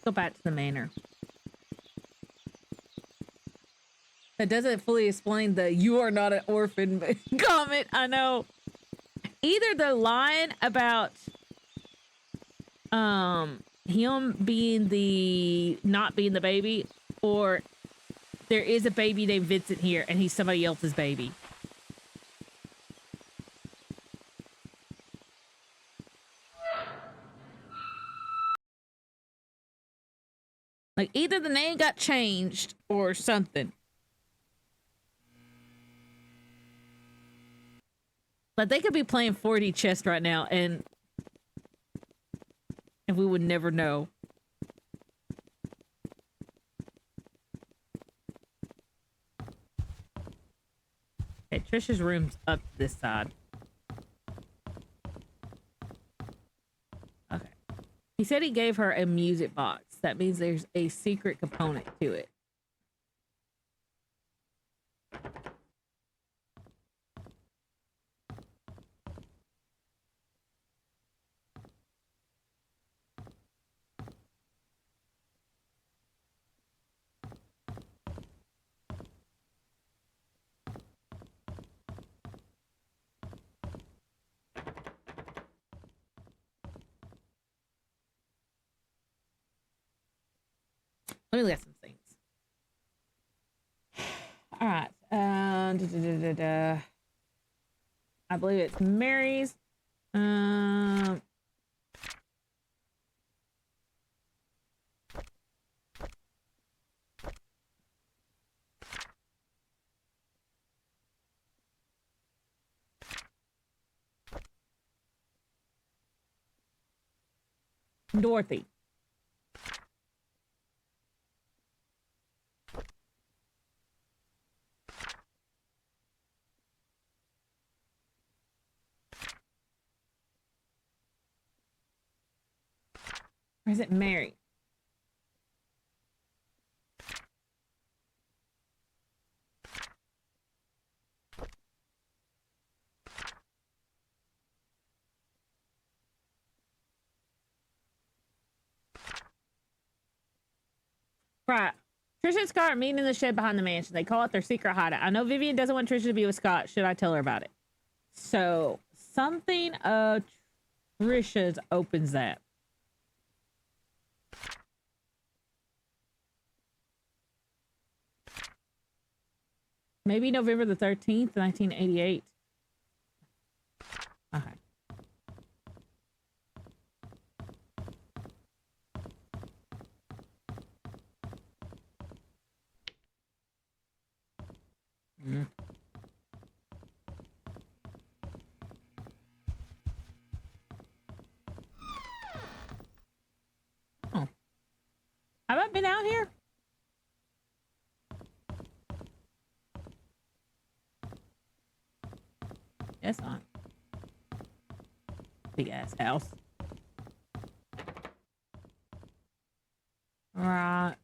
Go back to the manor. That doesn't fully explain the "you are not an orphan" comment. I know. Either they're lying about him being not being the baby, or there is a baby named Vincent here and he's somebody else's baby. Like either the name got changed or something. Like they could be playing 4D chess right now and we would never know. Okay, Trisha's room's up this side. Okay. He said he gave her a music box. That means there's a secret component to it. Let me look at some things. All right. I believe it's Mary's. Dorothy. Or is it Mary? Right. Trisha and Scott are meeting in the shed behind the mansion. They call it their secret hideout. I know Vivian doesn't want Trisha to be with Scott. Should I tell her about it? So something Trisha's opens that. Maybe November the 13th, 1988. Okay. Mm. Oh. Have I been out here? Yes, not. Big ass house. Right.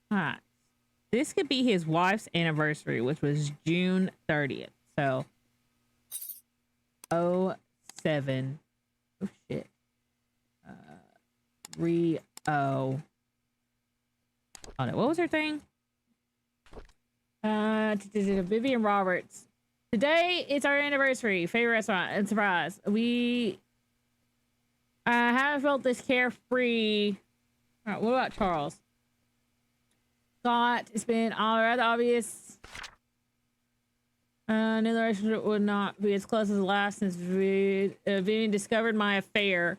Alright. This could be his wife's anniversary, which was June 30th. So, 07. Oh, shit. 30. Oh, no. What was her thing? Vivian Roberts. Today, it's our anniversary. Favorite restaurant and surprise. We haven't felt this carefree. All right, what about Charles? Scott, it's been all rather obvious. Knew the relationship would not be as close as the last since Vivian discovered my affair.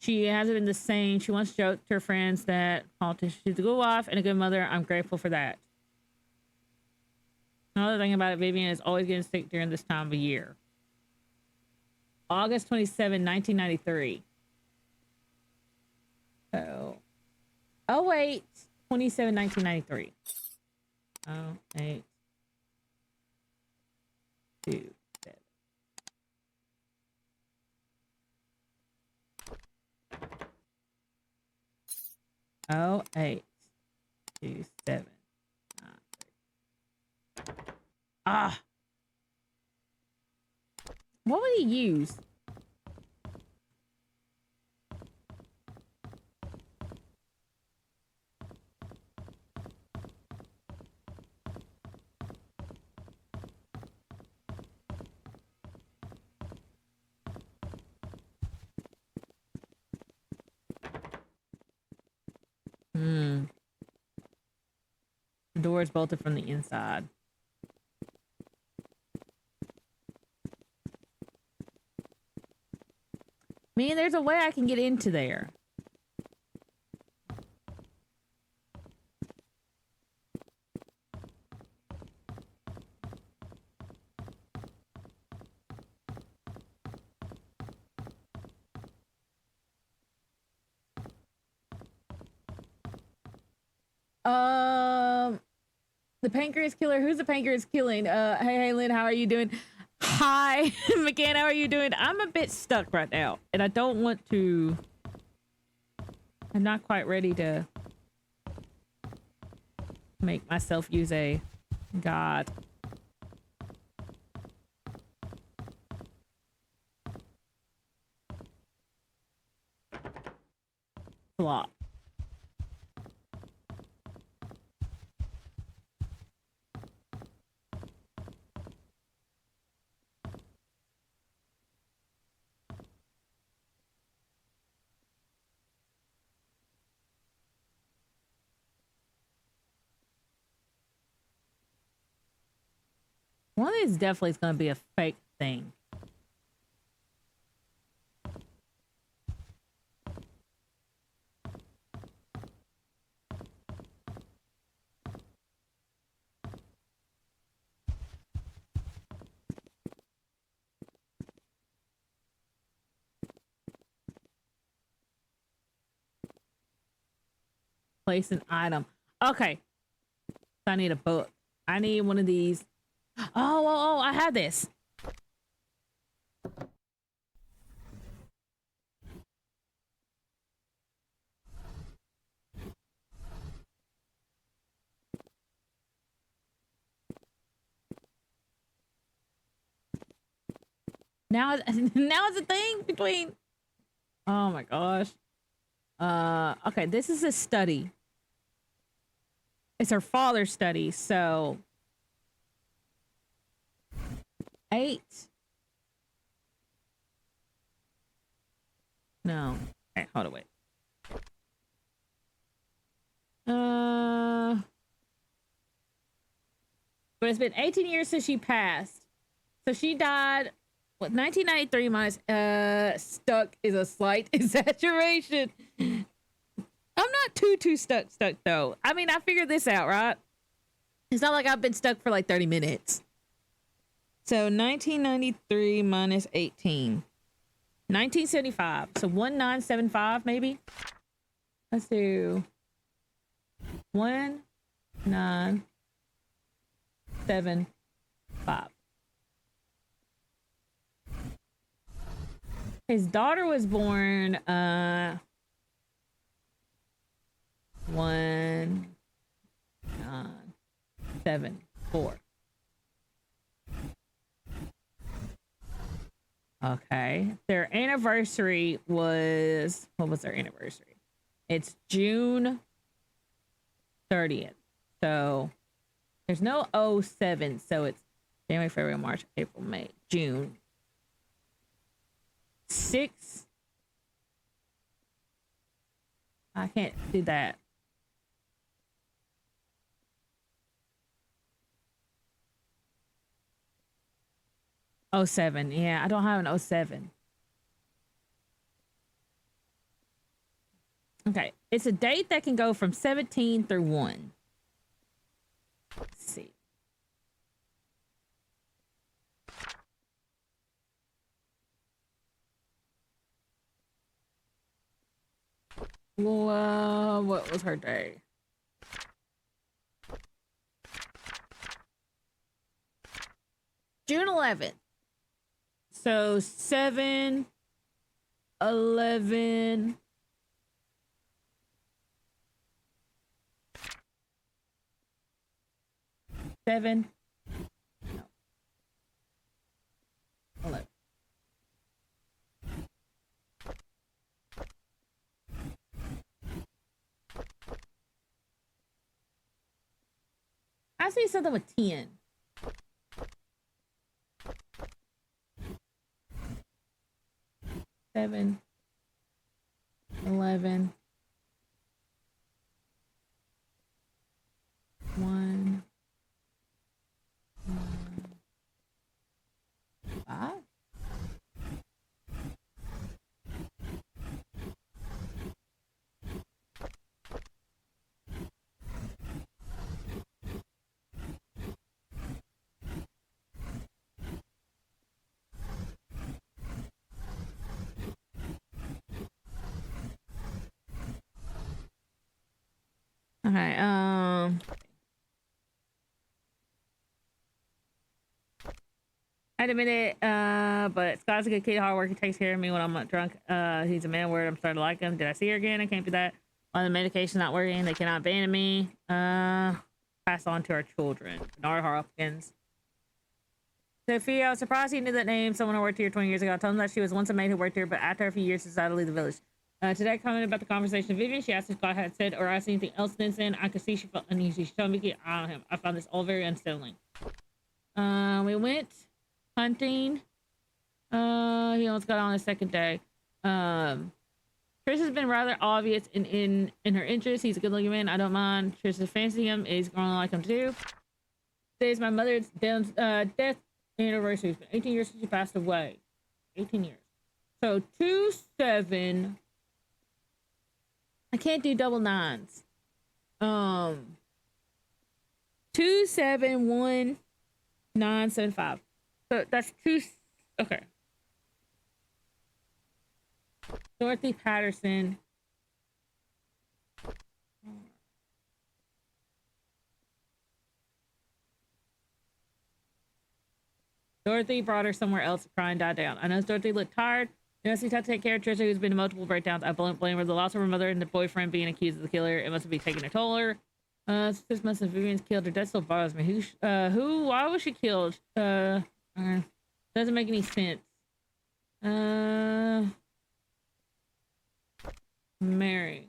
She hasn't been the same. She once joked to her friends that she's a good wife and a good mother. I'm grateful for that. Another thing about it, Vivian is always getting sick during this time of year. August 27, 1993. So, 08, 27, 1993. 08, 2, 7. Oh, 8, 2, 7. Ah. What would he use? The door is bolted from the inside. Man, there's a way I can get into there. The pancreas killer. Who's the pancreas killing? Hey, Lynn, how are you doing? Hi, McCann, how are you doing? I'm a bit stuck right now, and I don't want to. I'm not quite ready to make myself use a god. Flop. One of these definitely is going to be a fake thing. Place an item. Okay. So I need a book. I need one of these. Oh, I have this. Now it's a thing between. Oh my gosh. Okay, this is a study. It's her father's study, so 8. No. Okay, hold on, wait. But it's been 18 years since she passed. So she died, what, 1993 minus, stuck is a slight exaggeration. I'm not too stuck though. I mean, I figured this out, right? It's not like I've been stuck for like 30 minutes. So 1993 minus 18. 1975. So 1975 maybe. Let's do 1975. His daughter was born 1974. Okay. Their anniversary was, what was their anniversary? It's June 30th. So there's no 07. So it's January, February, March, April, May, June. 6. I can't do that. Oh, 07. Yeah, I don't have an 07. Okay, it's a date that can go from 17 through 1. Let's see. Well, what was her day? June 11th. So 7, 11. Seven. No. 11. I see something with 10. 7, 11, 1, 5. Okay, I admit it, but Scott's a good kid, hard work, he takes care of me when I'm not drunk. He's a man word, I'm starting to like him. Did I see her again? I can't do that. While the medication's not working, they cannot abandon me. pass on to our children. Bernard Hopkins. Sophia, I was surprised he knew that name. Someone who worked here 20 years ago. I told him that she was once a maid who worked here, but after a few years decided to leave the village. Today, I commented about the conversation with Vivian. She asked if God had said or asked anything else since then. I could see she felt uneasy. She told me to keep an eye on him. I found this all very unsettling. We went hunting. He almost got on the second day. Trish has been rather obvious in her interest. He's a good-looking man. I don't mind. Trish is fancying him. He's going to like him too. Today is my mother's death anniversary. It's been 18 years since she passed away. 18 years. So 2-7. I can't do double nines. 271-975. So that's two. Okay. Dorothy Patterson. Dorothy brought her somewhere else. The crying died down. I noticed Dorothy looked tired. Yes, he's had to take care of Trisha, who's been in multiple breakdowns. I blame her. The loss of her mother and the boyfriend being accused of the killer. It must have been taking a toll on her. 6 months since Vivian's killed her. That still bothers me. Why was she killed? Doesn't make any sense. Mary.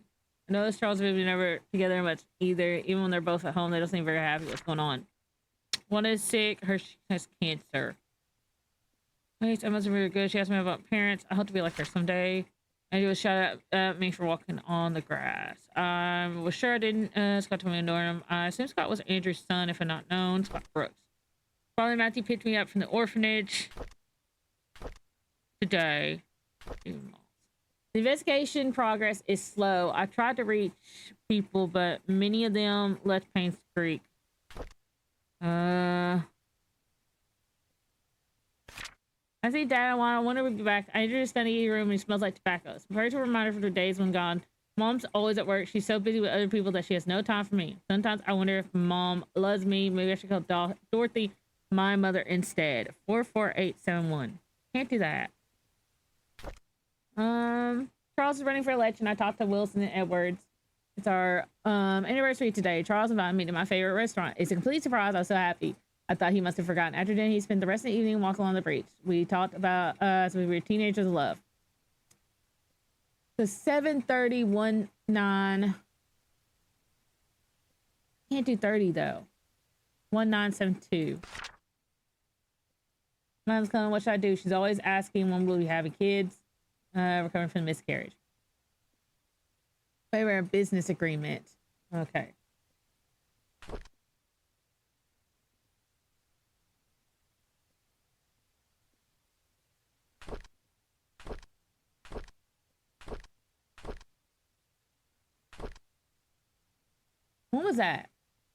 I noticed Charles and Vivian never together much either. Even when they're both at home, they don't seem very happy. What's going on? One is sick. She has cancer. I must have been good. She asked me about parents. I hope to be like her someday. And he was shot at me for walking on the grass. I was sure I didn't. Scott told me to ignore him. I assume Scott was Andrew's son, if I'm not known. Scott Brooks. Father Matthew picked me up from the orphanage today. The investigation progress is slow. I tried to reach people, but many of them left Painscreek. I see Dad. I wonder if we'll be back. I entered his study room and he smells like tobacco. Some prayers to remind her for the days when gone. Mom's always at work. She's so busy with other people that she has no time for me. Sometimes I wonder if Mom loves me. Maybe I should call Dorothy my mother instead. 44871. Can't do that. Charles is running for election. I talked to Wilson and Edwards. It's our anniversary today. Charles invited me to my favorite restaurant. It's a complete surprise. I was so happy. I thought he must have forgotten. After dinner, he spent the rest of the evening walking along the beach. We talked about us when we were teenagers' love. So 7:30, 19. Can't do 30 though. 1972. Mom's calling. What should I do? She's always asking when we'll be having kids. Recovering from the miscarriage. Favorite business agreement. Okay. When was that?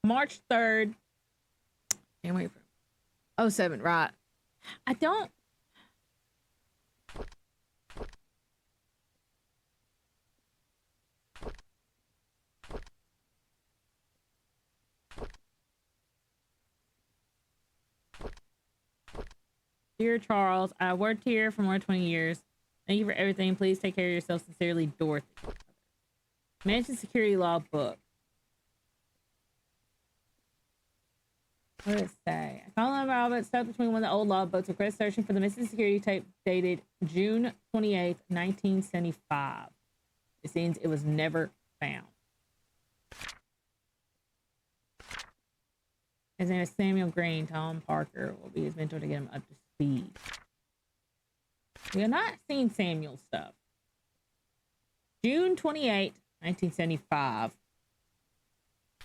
March 3rd. January 07, right. I don't. Dear Charles, I worked here for more than 20 years. Thank you for everything. Please take care of yourself. Sincerely, Dorothy. Mansion security law book. What does it say? I called on Robert, stuck between one of the old law books, request searching for the missing security tape dated June 28th, 1975. It seems it was never found. His name is Samuel Green. Tom Parker will be his mentor to get him up to speed. We have not seen Samuel stuff. June 28th, 1975.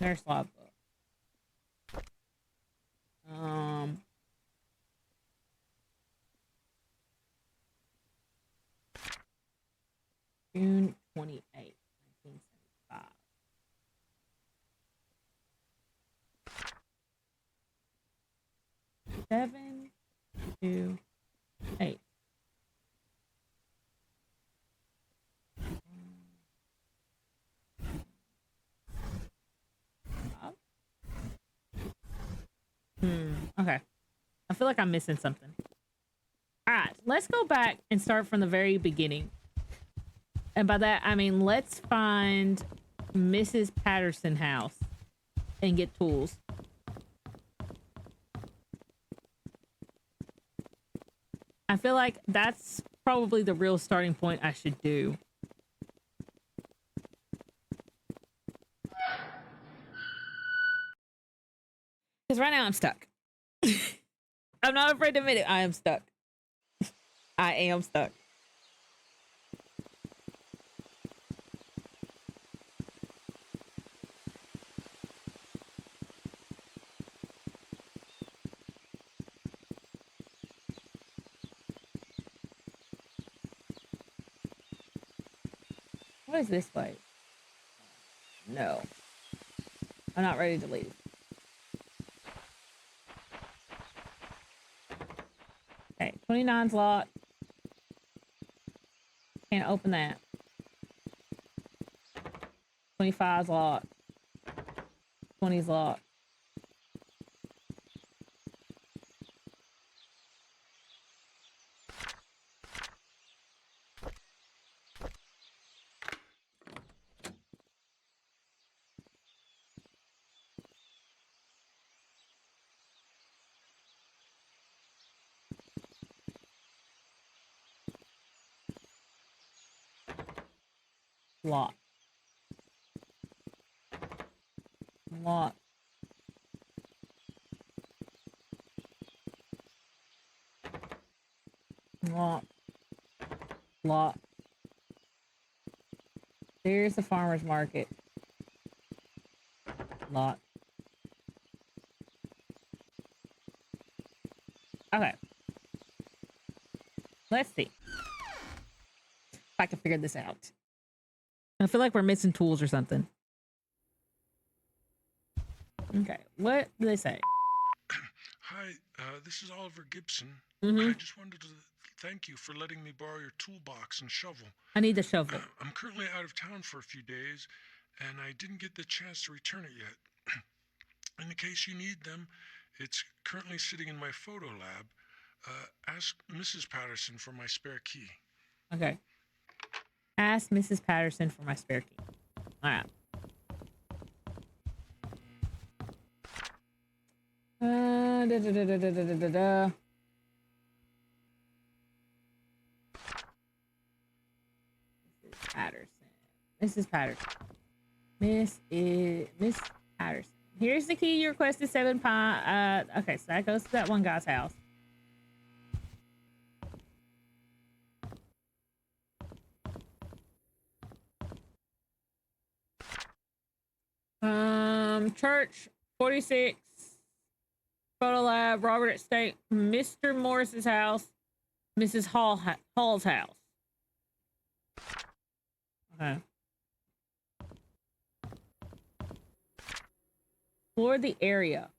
Nurse law book. June 28th, 1975. Seven, 2, 8. Okay. I feel like I'm missing something. All right, let's go back and start from the very beginning. And by that, I mean, let's find Mrs. Patterson's house and get tools. I feel like that's probably the real starting point I should do. Because right now I'm stuck. I'm not afraid to admit it. I am stuck. I am stuck. What is this way? No. I'm not ready to leave. Okay, 29's locked. Can't open that. 25's locked. 20's locked. Locked. Locked. Locked. Locked. There's the farmer's market. Locked. Okay. Let's see if I can figure this out. I feel like we're missing tools or something. Okay, what do they say? Hi, this is Oliver Gibson. Mm-hmm. I just wanted to thank you for letting me borrow your toolbox and shovel. I need the shovel. I'm currently out of town for a few days, and I didn't get the chance to return it yet. In the case you need them, it's currently sitting in my photo lab. Ask Mrs. Patterson for my spare key. Okay. Ask Mrs. Patterson for my spare key. All right. Mrs. Patterson. Miss Patterson. Here's the key you requested, 7 Pine. Okay, so that goes to that one guy's house. Church 46, photo lab, Robert at State, Mr. Morris's house, Mrs. Hall's house. Okay. For the area.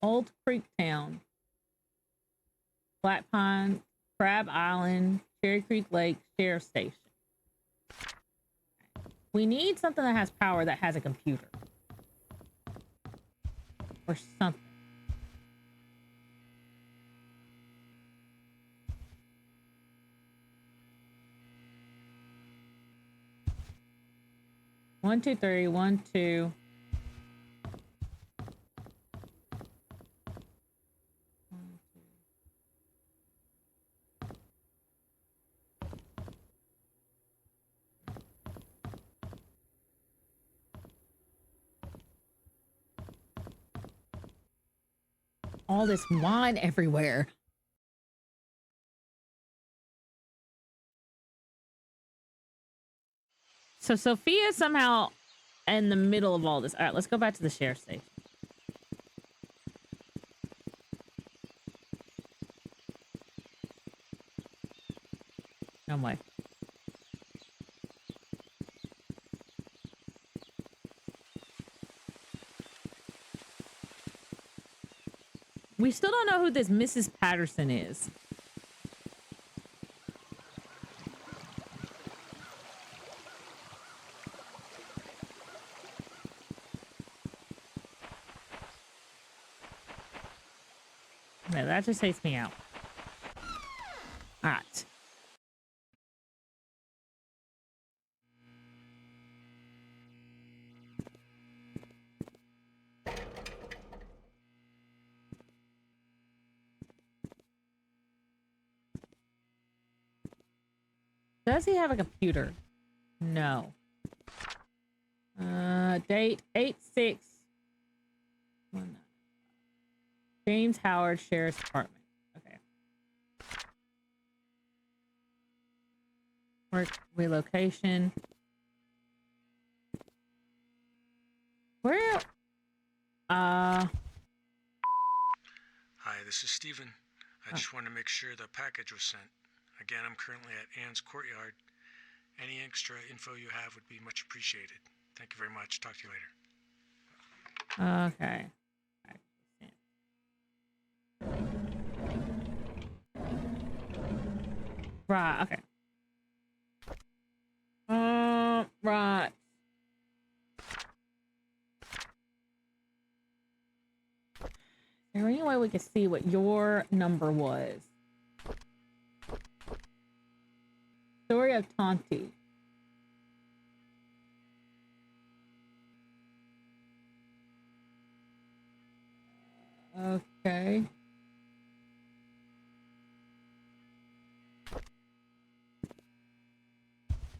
Old Creek Town, Black Pine, Crab Island, Cherry Creek Lake, Sheriff Station. We need something that has power that has a computer. Or something. One, two, three, 1, 2. All this wine everywhere. So Sophia's somehow in the middle of all this. All right, let's go back to the sheriff's station. No way. We still don't know who this Mrs. Patterson is. No, that just takes me out. All right. Does he have a computer? No. Date 8/6. James Howard Sheriff's Department. Okay. Work relocation. Where? Hi, this is Steven. I just wanted to make sure the package was sent. Again, I'm currently at Anne's courtyard. Any extra info you have would be much appreciated. Thank you very much. Talk to you later. Okay. Right, okay. Right. Is there any way we could see what your number was? Story of Tonti. Okay.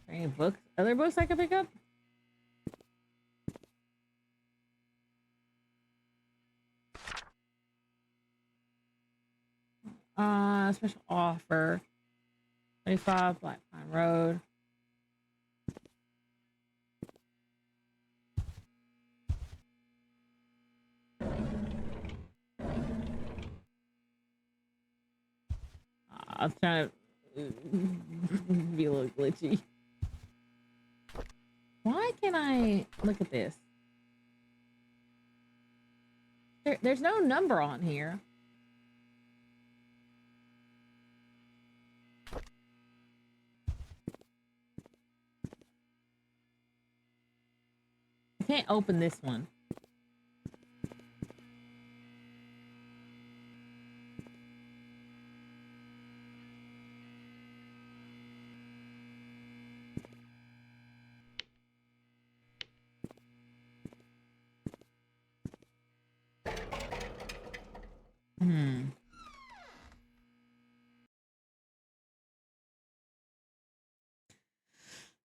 Any books? Other books I could pick up? Special offer. 25 Black Pine Road. I was trying to be a little glitchy. Why can't I look at this? There's no number on here. I can't open this one.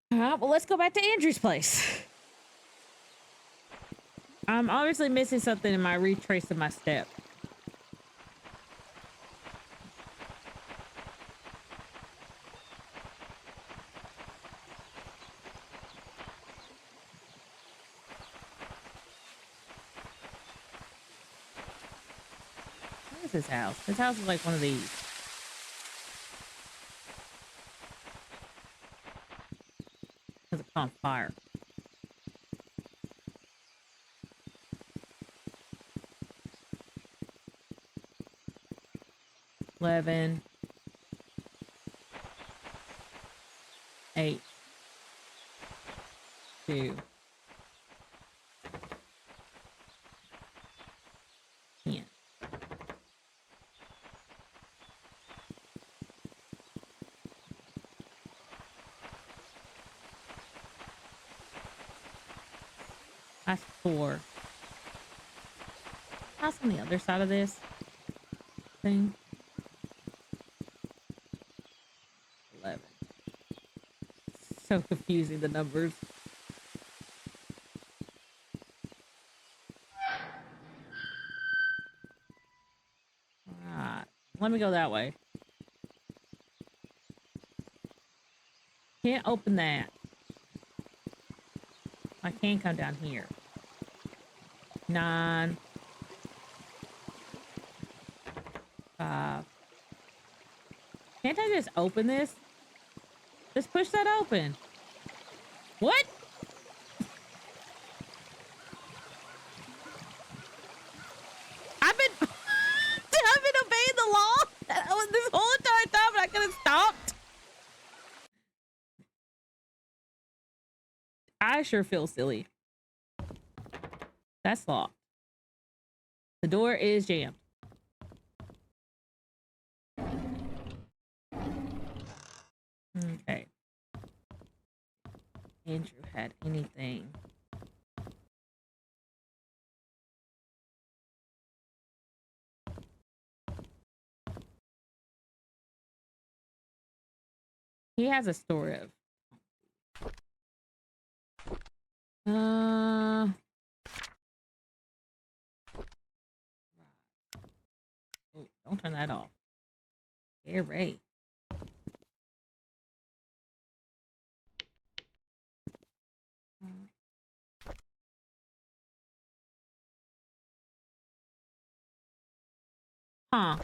All right, well, let's go back to Andrew's place. I'm obviously missing something in my retrace of my step. What is his house? His house is like one of these. Because it's on fire. Eleven. 8. 2. 10. That's 4. House on the other side of this thing. 11. So confusing, the numbers. Alright. Let me go that way. Can't open that. I can come down here. 9. 5. Can't I just open this? Just push that open. What? I've been I've been obeying the law this whole entire time, and I could have stopped. I sure feel silly. That's locked. The door is jammed. Okay. Andrew had anything. He has a story of. Oh, don't turn that off. Yeah, right. Huh.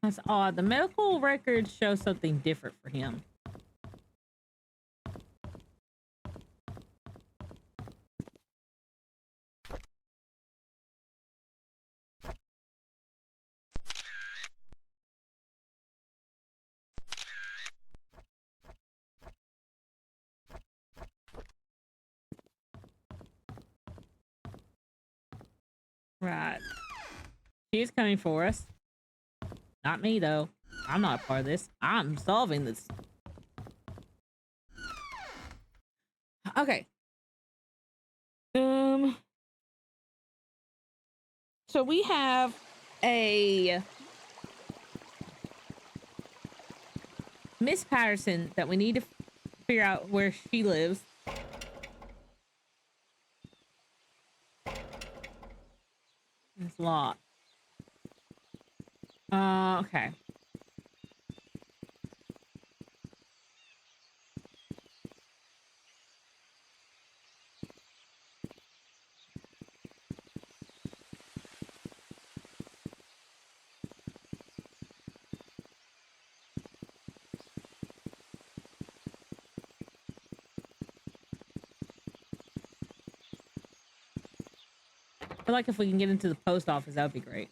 That's odd. The medical records show something different for him. Right. She is coming for us. Not me, though. I'm not a part of this. I'm solving this. Okay. So we have a Miss Patterson that we need to figure out where she lives. It's locked. Okay. I feel like if we can get into the post office, that would be great.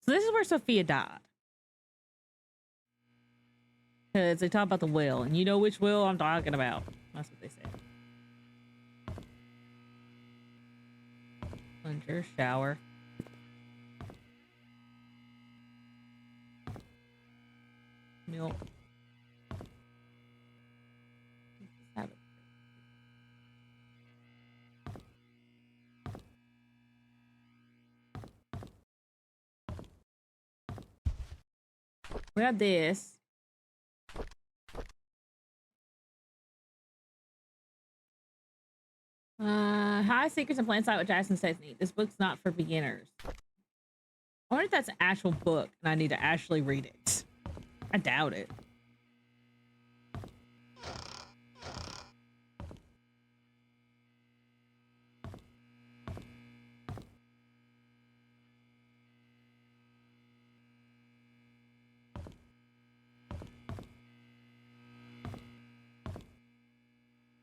So this is where Sophia died. Because they talk about the will, and you know which will I'm talking about. That's what they say. Plunger, shower. Milk. Have it. We have this. High Secrets and Plain Sight with Jackson Stacey. This book's not for beginners. I wonder if that's an actual book and I need to actually read it. I doubt it.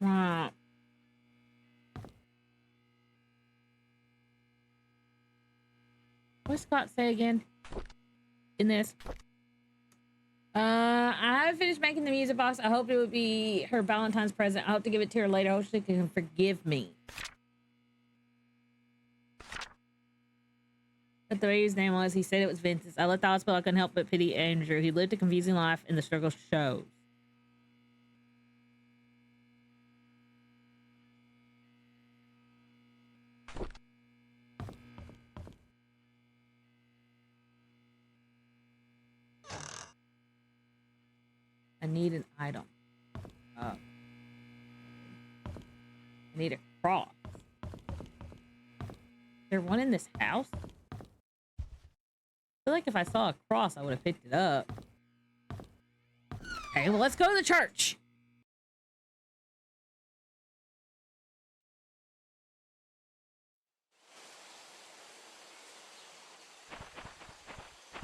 Right. What does Scott say again in this? I have finished making the music box. I hope it would be her Valentine's present. I hope to give it to her later. I hope she can forgive me. But the way his name was, he said it was Vincent. I left the hospital. I couldn't help but pity Andrew. He lived a confusing life and the struggle shows. I need an item. I need a cross. Is there one in this house? I feel like if I saw a cross, I would have picked it up. Okay, well, let's go to the church.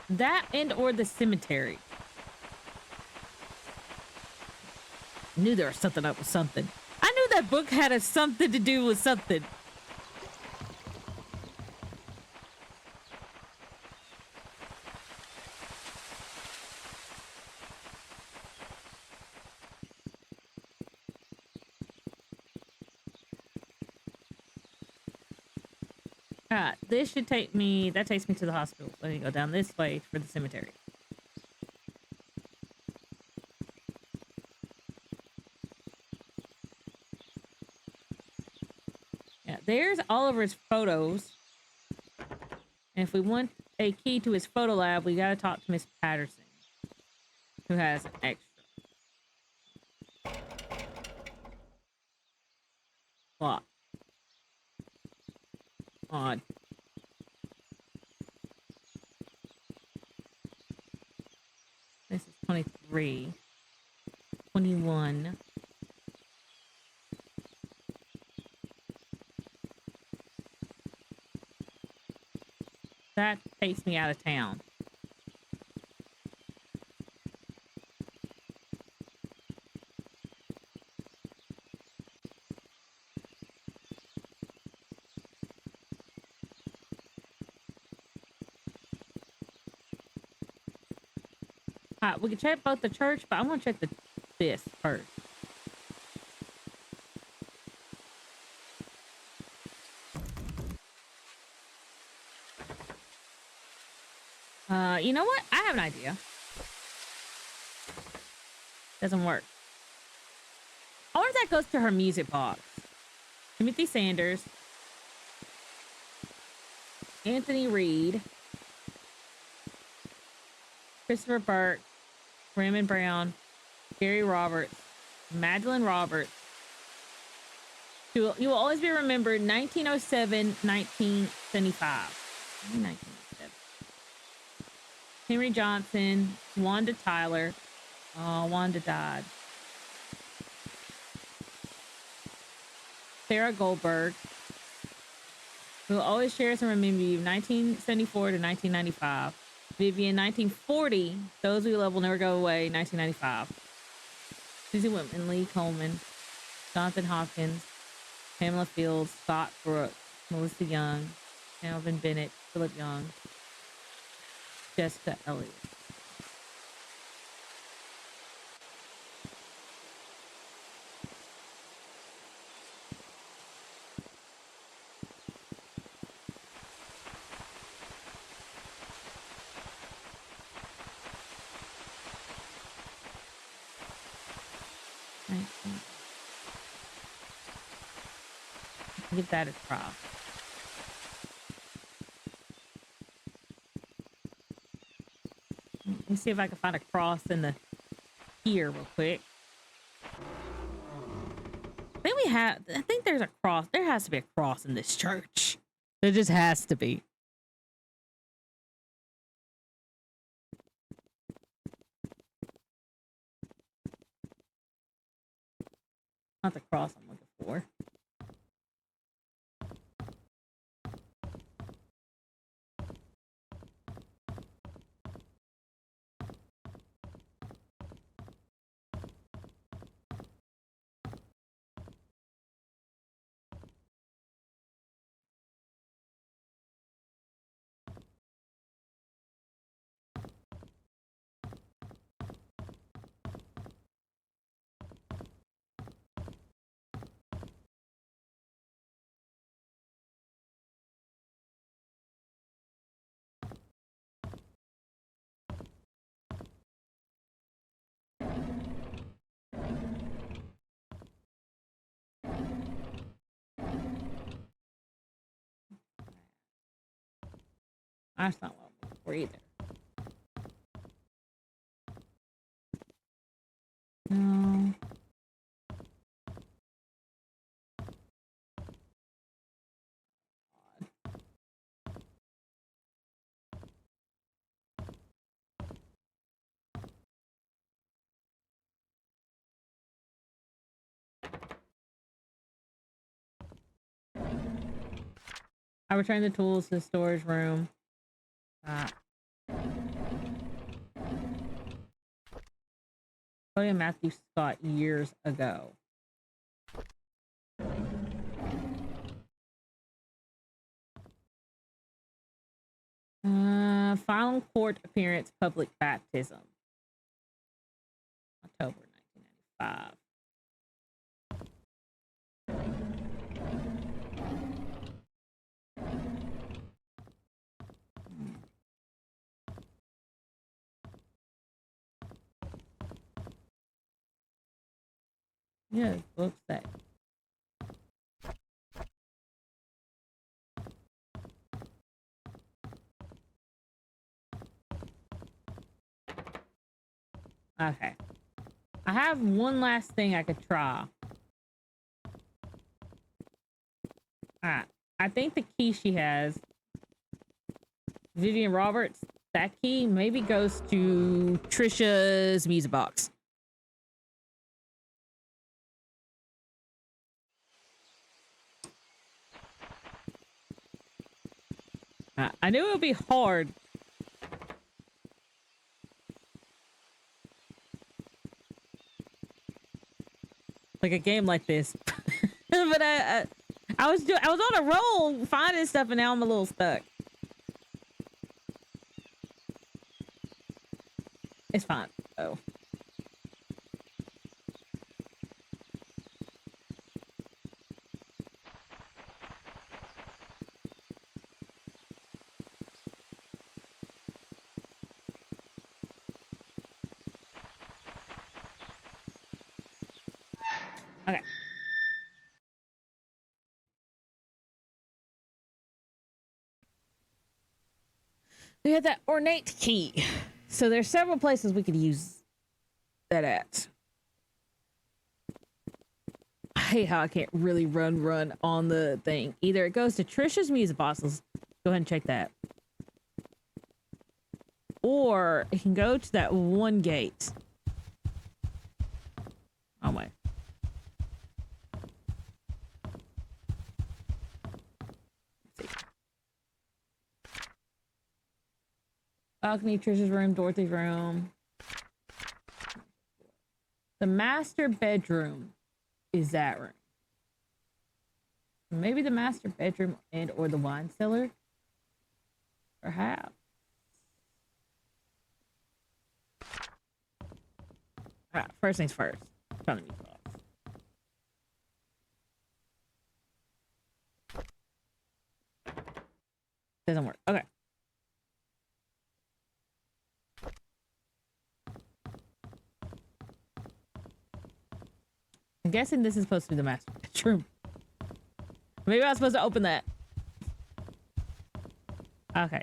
That and or the cemetery. I knew there was something up with something. I knew that book had something to do with something. This should take me. That takes me to the hospital. So I need to go down this way for the cemetery. Yeah, there's Oliver's photos. And if we want a key to his photo lab, we gotta talk to Miss Patterson, who has an extra. Lock. Odd. This is 23. 21. That takes me out of town. We can check both the church, but I want to check this first. You know what? I have an idea. Doesn't work. I wonder if that goes to her music box. Timothy Sanders. Anthony Reed. Christopher Burke. Raymond Brown. Gary Roberts. Madeline Roberts. You will always be remembered 1907, 1975. 1907. Henry Johnson. Wanda Tyler. Oh, Wanda died. Sarah Goldberg. We will always cherish and remember you 1974 to 1995. Vivian, 1940. Those we love will never go away, 1995. Susie Whitman, Lee Coleman, Jonathan Hopkins, Pamela Fields, Scott Brooks, Melissa Young, Alvin Bennett, Philip Young, Jessica Elliott. Give that a try. Let me see if I can find a cross in the here real quick. I think there's a cross. There has to be a cross in this church. There just has to be. Not the cross I'm looking for. That's not what I'm looking for either. No. I returned the tools to the storage room. William Matthew Scott years ago. Final court appearance, public baptism. October 1995. Yeah, books that. Okay. I have one last thing I could try. Alright. I think the key she has, Vivian Roberts, that key maybe goes to Trisha's music box. I knew it would be hard. Like a game like this. But I was on a roll finding stuff and now I'm a little stuck. It's fine. Oh. Okay. We have that ornate key. So there's several places we could use that at. I hate how I can't really run on the thing. Either it goes to Trisha's music box. Let's go ahead and check that. Or it can go to that one gate. Oh, wait. Balcony, Trisha's room, Dorothy's room. The master bedroom is that room. Maybe the master bedroom and or the wine cellar. Perhaps. Alright, first things first. Found the music box. Doesn't work. Okay. I'm guessing this is supposed to be the master bedroom. Maybe I was supposed to open that. Okay.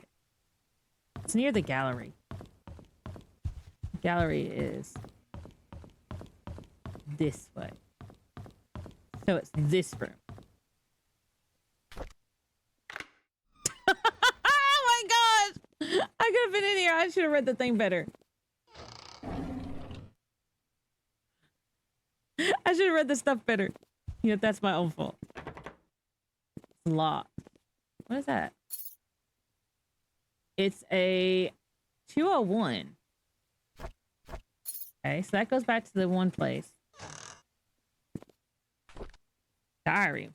It's near the gallery. The gallery is this way. So it's this room. Oh my gosh! I could have been in here. I should have read the thing better. I should have read the stuff better. You know, that's my own fault. It's locked. What is that? It's a 201. Okay, so that goes back to the one place. Diary.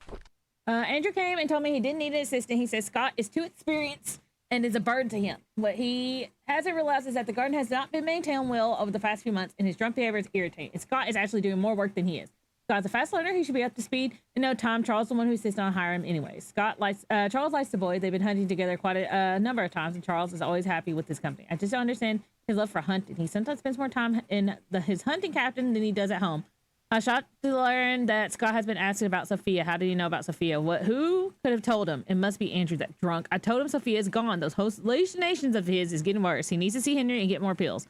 Andrew came and told me he didn't need an assistant. He says Scott is too experienced and is a burden to him. What he hasn't realized is that the garden has not been maintained well over the past few months, and his drunk behavior is irritating. And Scott is actually doing more work than he is. Scott's a fast learner. He should be up to speed in no time. Charles is the one who insists on hiring him anyway. Charles likes the boy. They've been hunting together quite a number of times, and Charles is always happy with his company. I just don't understand his love for hunting. He sometimes spends more time in his hunting captain than he does at home. I shocked to learn that Scott has been asking about Sophia. How did he know about Sophia? Who could have told him? It must be Andrew, that drunk. I told him Sophia's gone. Those hallucinations of his is getting worse. He needs to see Henry and get more pills.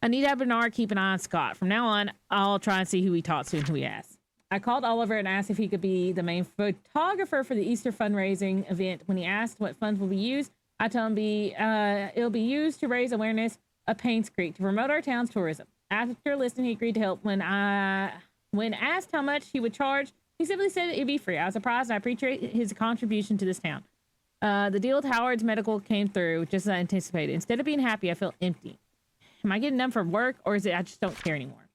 I need to have Bernard keep an eye on Scott. From now on, I'll try and see who he talks to and who he asks. I called Oliver and asked if he could be the main photographer for the Easter fundraising event. When he asked what funds will be used, I told him it'll be used to raise awareness of Painscreek to promote our town's tourism. After listening, he agreed to help. When asked how much he would charge, he simply said it'd be free. I was surprised and I appreciate his contribution to this town. The deal with Howard's Medical came through just as I anticipated. Instead of being happy, I feel empty. Am I getting done for work, or is it I just don't care anymore?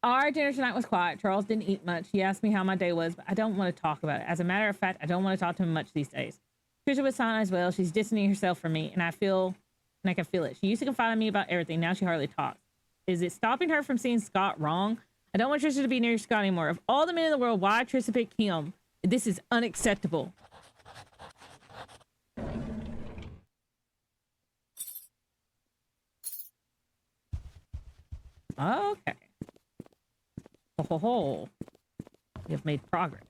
Our dinner tonight was quiet. Charles didn't eat much. He asked me how my day was, but I don't want to talk about it. As a matter of fact, I don't want to talk to him much these days. Trisha was silent as well. She's distancing herself from me, and I can feel it. She used to confide in me about everything. Now she hardly talks. Is it stopping her from seeing Scott wrong? I don't want Trisha to be near Scott anymore. Of all the men in the world, why Trisha picked him? This is unacceptable. Okay. Ho ho ho. We have made progress.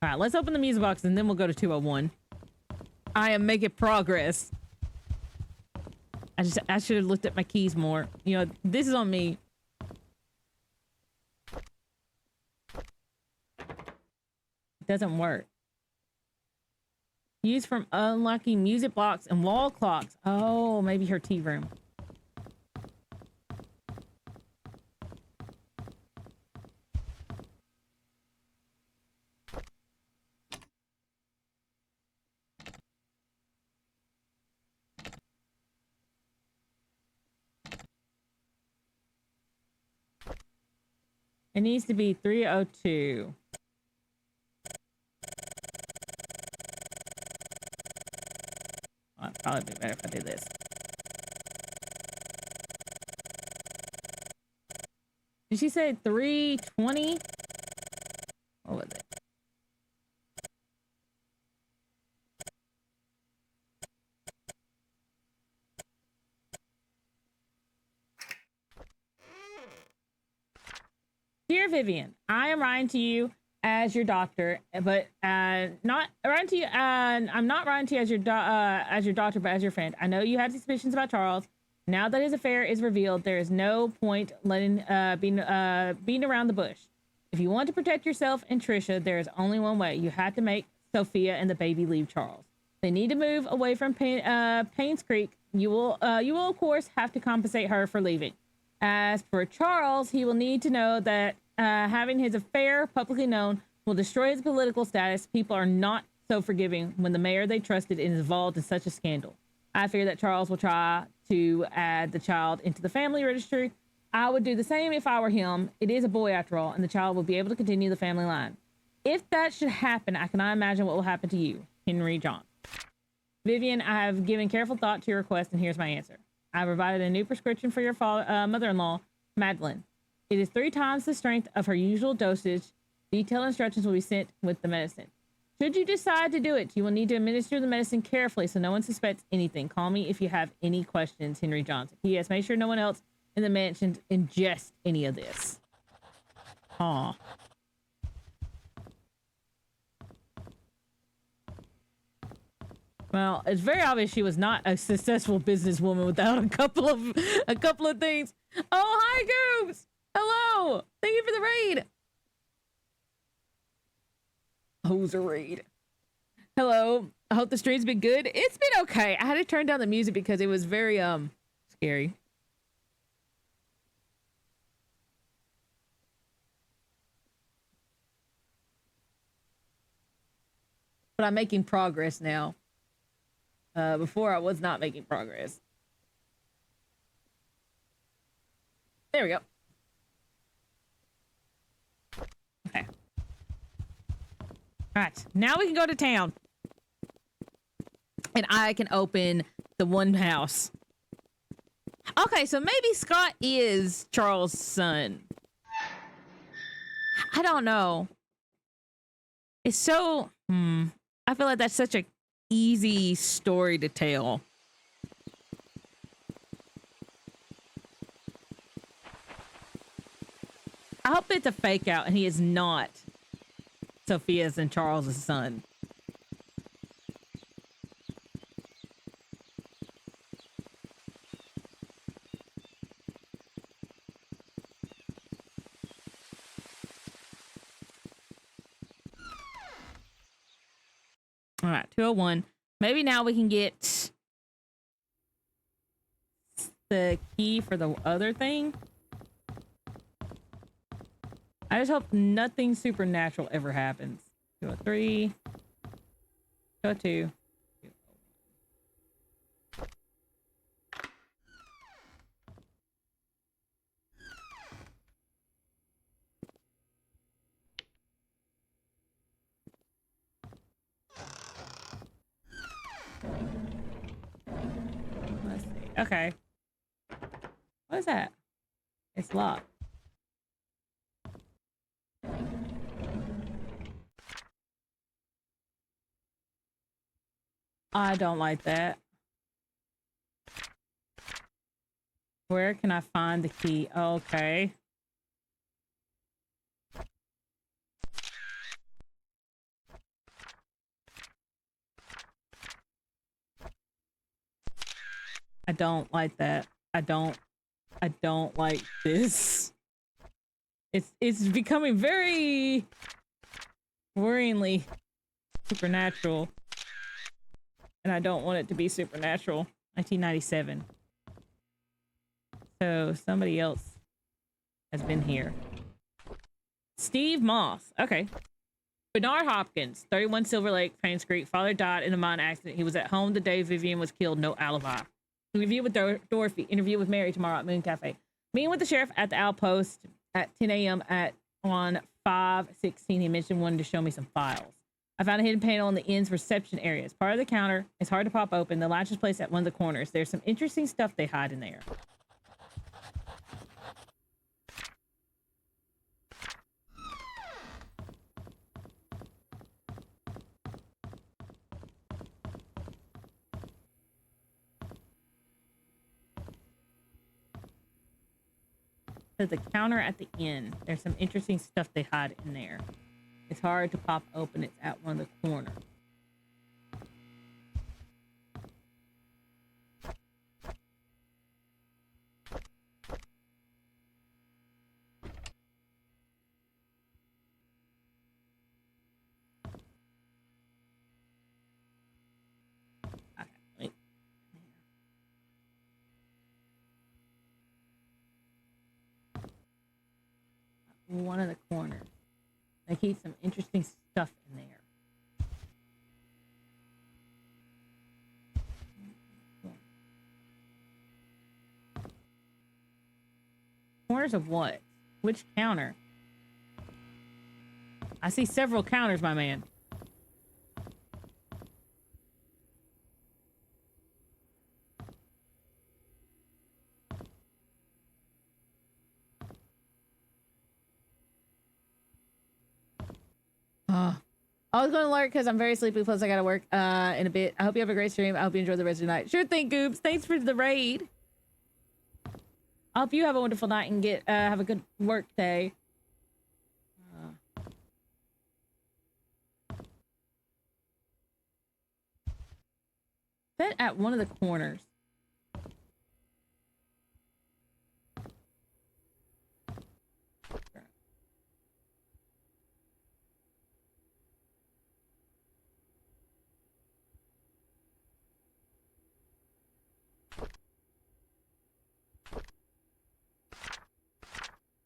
All right, let's open the music box and then we'll go to 201. I am making progress. I should have looked at my keys more. You know, this is on me. It doesn't work. Used from unlocking music blocks and wall clocks. Oh, maybe her tea room. It needs to be 302. Well, it'd probably be better if I do this. Did she say 320? What was it? Dear Vivian, I am writing to you as your doctor, but not writing to you. I'm not writing to you as your doctor, but as your friend. I know you had suspicions about Charles. Now that his affair is revealed, there is no point letting beating around the bush. If you want to protect yourself and Trisha, there is only one way. You have to make Sophia and the baby leave Charles. They need to move away from painscreek. You will of course have to compensate her for leaving. As for Charles, he will need to know that having his affair publicly known will destroy his political status. People are not so forgiving when the mayor they trusted is involved in such a scandal. I fear that Charles will try to add the child into the family registry. I would do the same if I were him. It is a boy after all, and the child will be able to continue the family line. If that should happen, I cannot imagine what will happen to you, Henry John. Vivian, I have given careful thought to your request, and here's my answer. I provided a new prescription for your mother-in-law, Madeline. It is 3 times the strength of her usual dosage. Detailed instructions will be sent with the medicine. Should you decide to do it, you will need to administer the medicine carefully so no one suspects anything. Call me if you have any questions, Henry Johnson. P.S. Make sure no one else in the mansion ingests any of this. Aw. Well, it's very obvious she was not a successful businesswoman without a couple of things. Oh, hi, Goobs! Hello! Thank you for the raid! Hoser raid. Hello. I hope the stream's been good. It's been okay. I had to turn down the music because it was very, scary. But I'm making progress now. Before I was not making progress. There we go. Okay. All right, now we can go to town. And I can open the one house. Okay, so maybe Scott is Charles' son. I don't know. It's so... I feel like that's such a easy story to tell. I hope it's a fake out and he is not Sophia's and Charles's son. All right, 201. Maybe now we can get the key for the other thing. I just hope nothing supernatural ever happens. 203. 202. Let's see. Okay. What is that? It's locked. I don't like that. Where can I find the key? Okay. I don't like that. I don't like this. It's becoming very worryingly supernatural. And I don't want it to be supernatural. 1997. So somebody else has been here. Steve Moss. Okay. Bernard Hopkins, 31 Silver Lake, painscreek. Father died in a mine accident. He was at home the day Vivian was killed. No alibi. Review with Dorothy. Interview with Mary tomorrow at Moon Cafe. Meeting with the sheriff at the Outpost at 10 a.m. on 5/16. He mentioned wanting to show me some files. I found a hidden panel in the inn's reception area. It's part of the counter. It's hard to pop open. The latch is placed at one of the corners. There's some interesting stuff they hide in there. The counter at the inn. There's some interesting stuff they hide in there. It's hard to pop open. It's at one of the corners. One of the corners. They keep some interesting stuff in there. Corners of what? Which counter? I see several counters, my man. I was going to lurk because I'm very sleepy. Plus, I got to work in a bit. I hope you have a great stream. I hope you enjoy the rest of the night. Sure thing, Goobs. Thanks for the raid. I hope you have a wonderful night and get have a good work day. Set at one of the corners.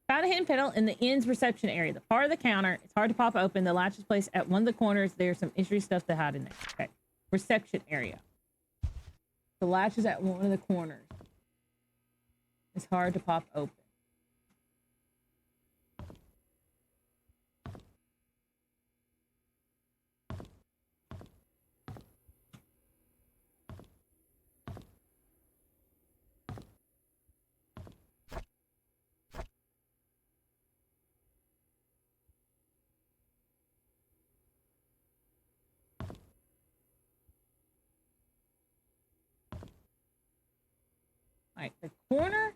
Found a hidden panel in the inn's reception area. The part of the counter. It's hard to pop open. The latch is placed at one of the corners. There's some interesting stuff to hide in there. Okay. Reception area. The latch is at one of the corners. It's hard to pop open. Like the corner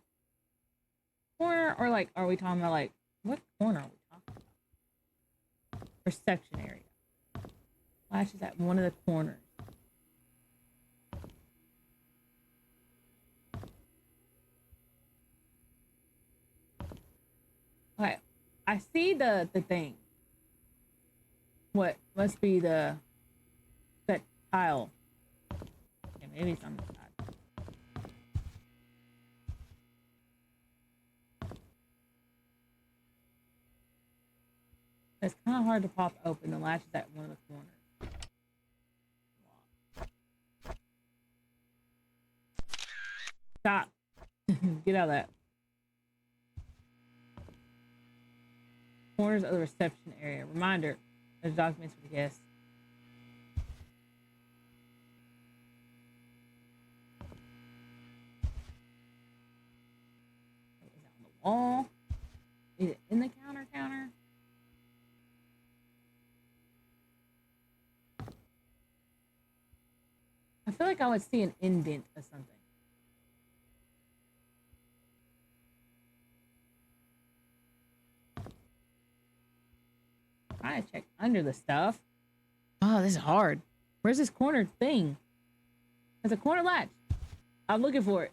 or like are we talking about like what corner are we talking about? Reception area. Latch is at one of the corners. Okay, I see the thing. What must be that tile? Okay, maybe it's on the side. It's kind of hard to pop open. The latch is at one of the corners. Stop. Get out of that. Corners of the reception area. Reminder, there's documents for the guests. Is it on the wall? Is it in the counter? I feel like I would see an indent or something. trying to check under the stuff. Oh, this is hard. Where's this corner thing? There's a corner latch. I'm looking for it.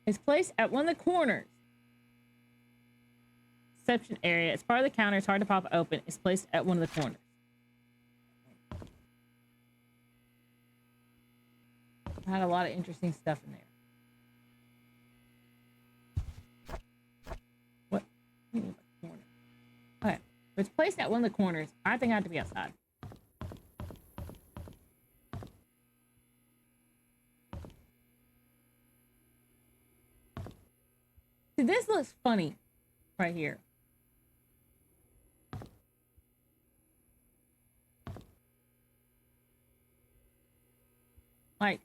It's placed at one of the corners. Reception area. It's part of the counter. It's hard to pop open. It's placed at one of the corners. I had a lot of interesting stuff in there. What? Corner. Okay. It's placed at one of the corners. I think I have to be outside. See, this looks funny right here. Like,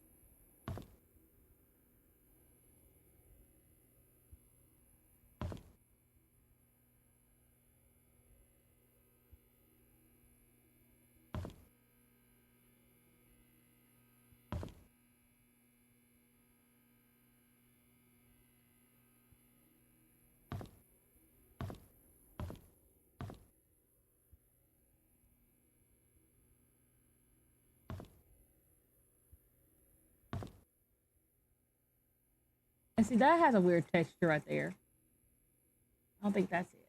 and see, that has a weird texture right there. I don't think that's it.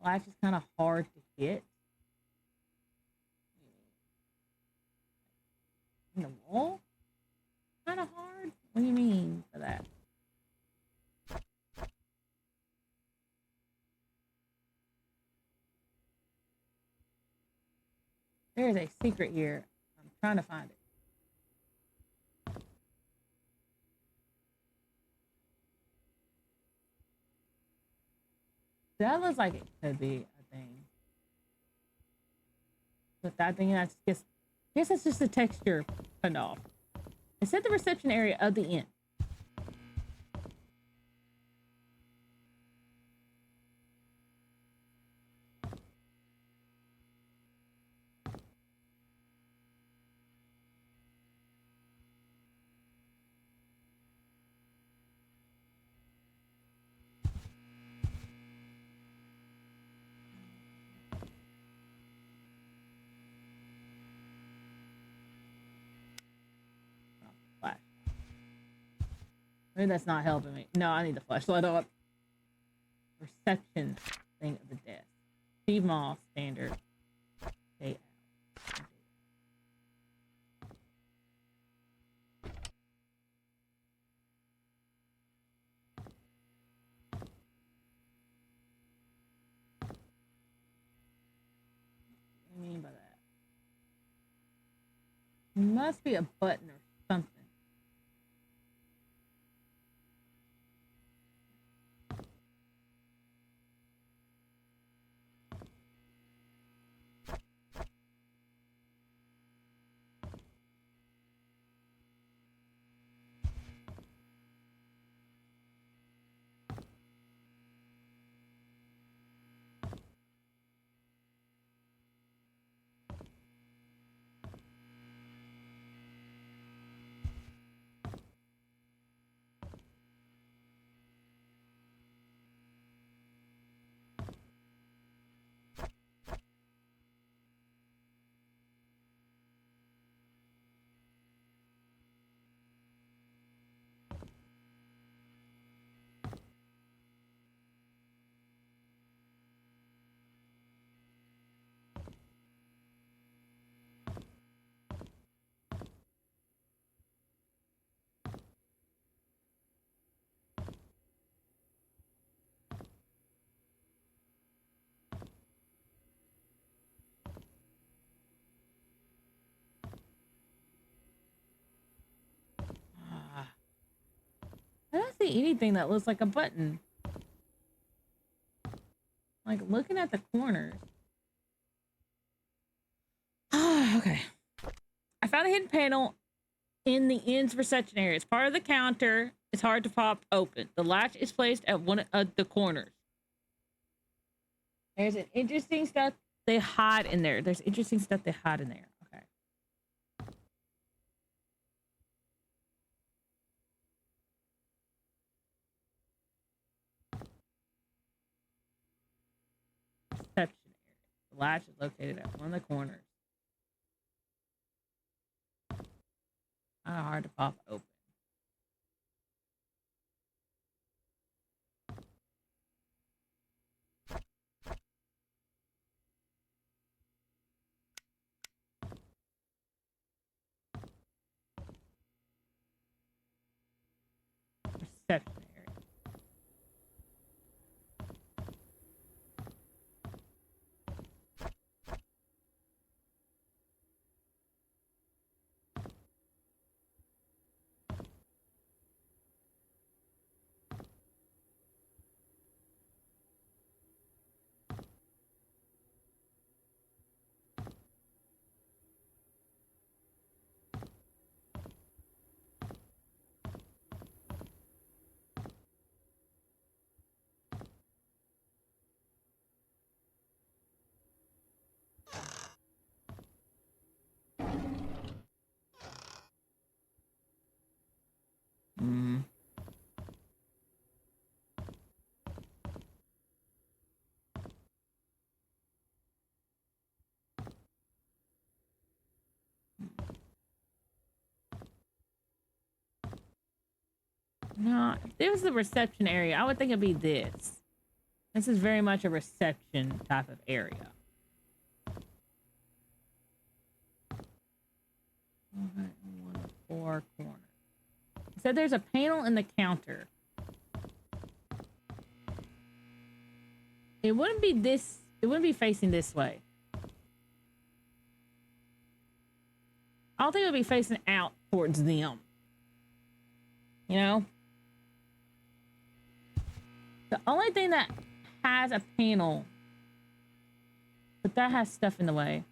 Latch is kind of hard to get. In the wall? Kind of hard? What do you mean for that? There's a secret here. I'm trying to find it. That looks like it could be a thing. But that thing, I guess it's just the texture put off. It's at the reception area of the inn. Maybe that's not helping me. No, I need the flashlight on. Reception thing of the desk. Steve Moss, standard. Stay out. What do you mean by that? Must be a button or something. I don't see anything that looks like a button. Like, looking at the corners. Okay. I found a hidden panel in the inn's reception area. It's part of the counter. It's hard to pop open. The latch is placed at one of the corners. There's an interesting stuff they hide in there. There's interesting stuff they hide in there. Okay. Reception area. The latch is located at one of the corners. Kind of hard to pop open. Reception area. Mm. No, if this was the reception area, I would think it'd be this. This is very much a reception type of area. Okay, one of four corners. It said there's a panel in the counter. It wouldn't be this. It wouldn't be facing this way. I don't think it would be facing out towards them. You know? The only thing that has a panel, but that has stuff in the way.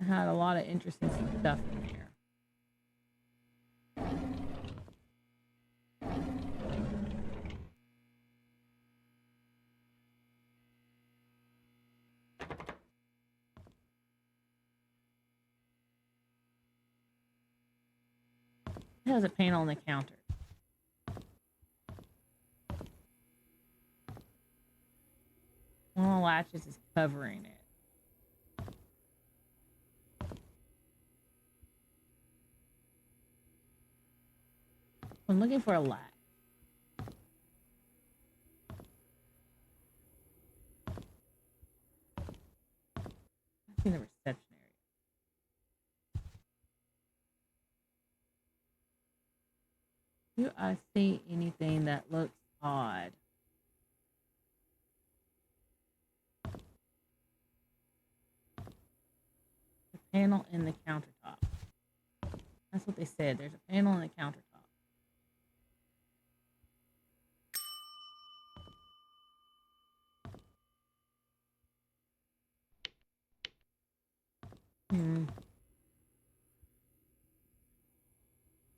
It had a lot of interesting stuff in here. It has a panel on the counter. One of the latches is covering it. I'm looking for a latch. I see the reception area. Do I see anything that looks odd? The panel in the countertop. That's what they said. There's a panel in the countertop.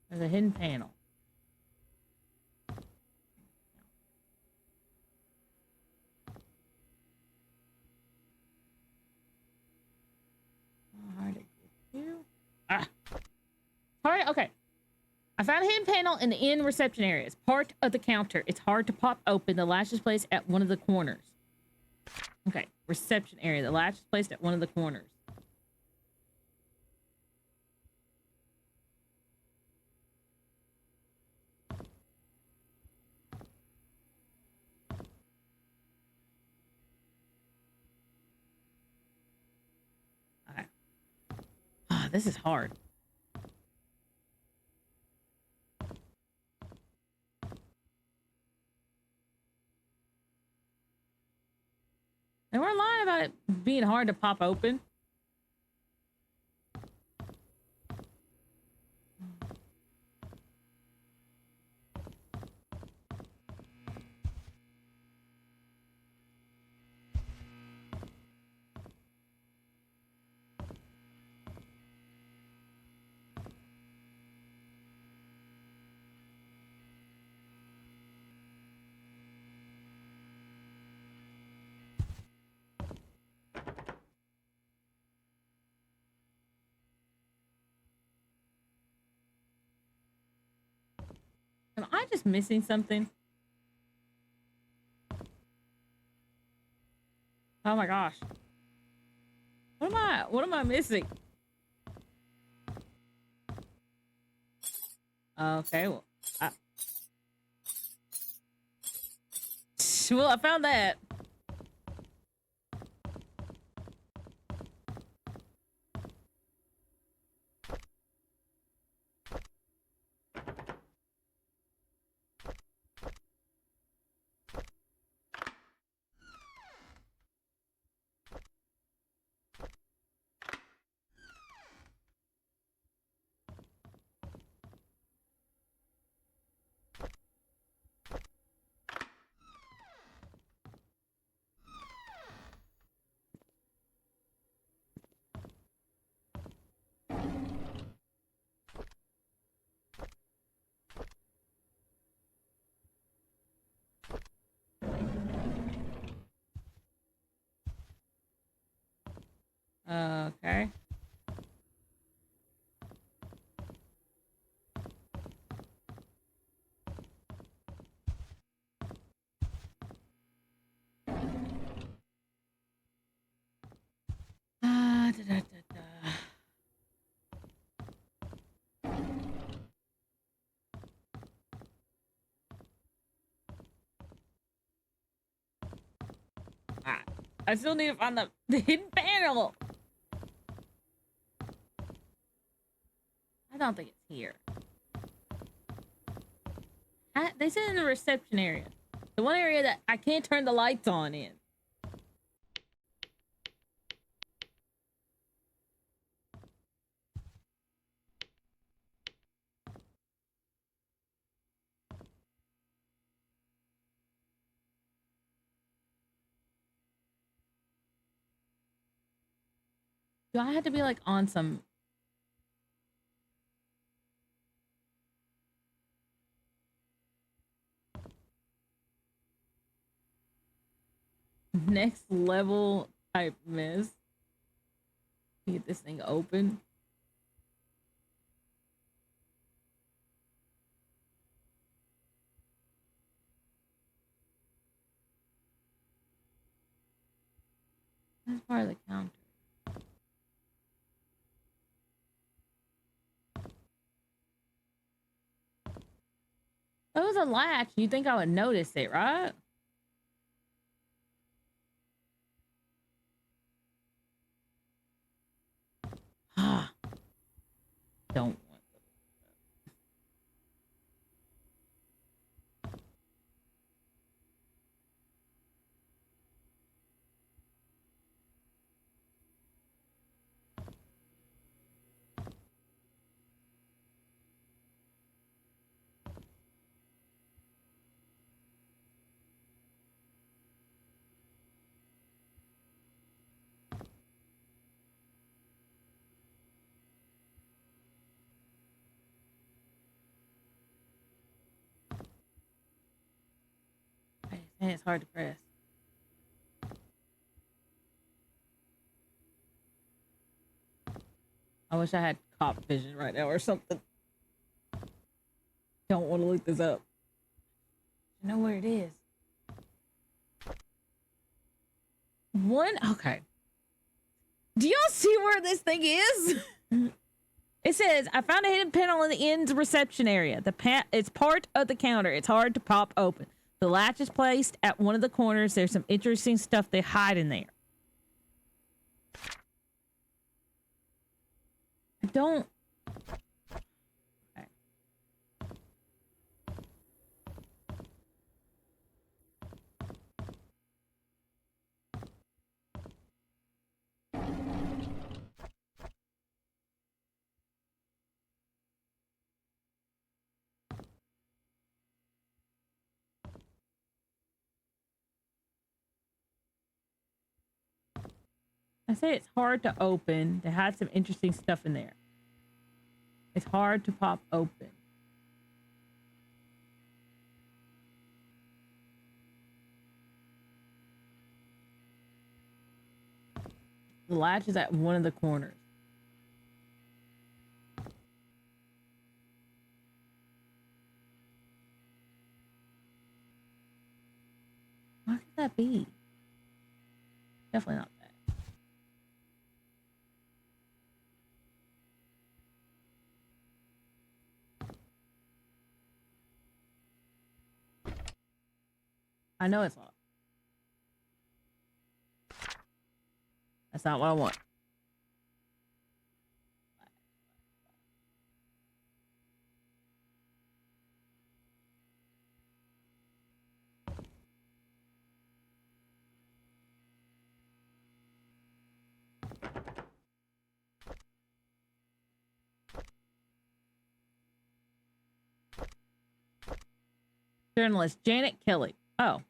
There's a hidden panel. Hard to get to. All right, okay. I found a hidden panel in the end reception area. It's part of the counter. It's hard to pop open. The latch is placed at one of the corners. Okay, reception area. The latch is placed at one of the corners. Okay. Ah, this is hard. They weren't lying about it being hard to pop open. Am I just missing something? Oh my gosh. What am I missing? Okay, well, well, I found that. Okay. Da, da, da, da. I still need to find the hidden panel. I don't think it's here. They said in the reception area. The one area that I can't turn the lights on in. Do I have to be like on some... next level type mess? Get this thing open. That's part of the counter. That was a latch. You think I would notice it, right? Ah, don't want to. And it's hard to press. I wish I had cop vision right now or something. Don't want to look this up. I know where it is. Okay. Do y'all see where this thing is? It says, I found a hidden panel in the inn's reception area. It's part of the counter. It's hard to pop open. The latch is placed at one of the corners. There's some interesting stuff they hide in there. I don't... Okay. I say it's hard to open. They had some interesting stuff in there. It's hard to pop open. The latch is at one of the corners. that be? Definitely not that. I know it's locked. That's not what I want. Journalist Janet Kelly. Oh,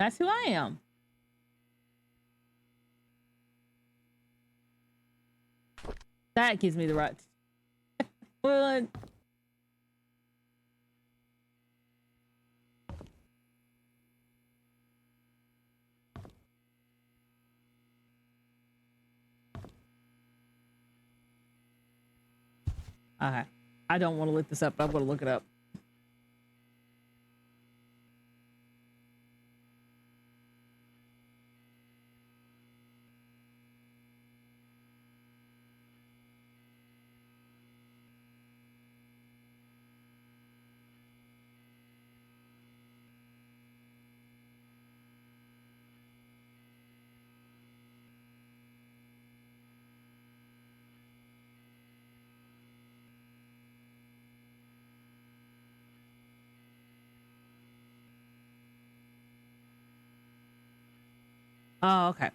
that's who I am. That gives me the right. Well, okay. I don't want to look this up, but I'm going to look it up. Oh, okay.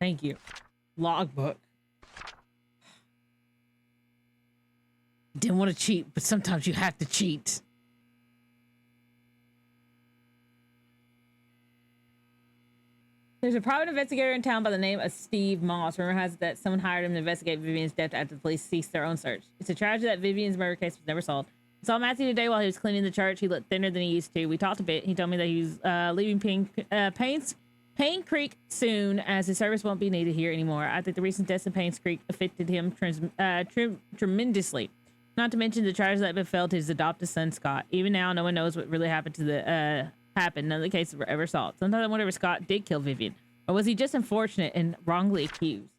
Thank you. Logbook. Didn't want to cheat, but sometimes you have to cheat. There's a private investigator in town by the name of Steve Moss. Rumor has it that someone hired him to investigate Vivian's death after the police ceased their own search. It's a tragedy that Vivian's murder case was never solved. I saw Matthew today while he was cleaning the church. He looked thinner than he used to. We talked a bit. He told me that he was leaving Pain Creek soon, as his service won't be needed here anymore. I think the recent deaths in Pains Creek affected him tremendously. Not to mention the tragedy that befell to his adopted son, Scott. Even now, no one knows what really happened to the happened. None of the cases were ever solved. Sometimes I wonder if Scott did kill Vivian, or was he just unfortunate and wrongly accused?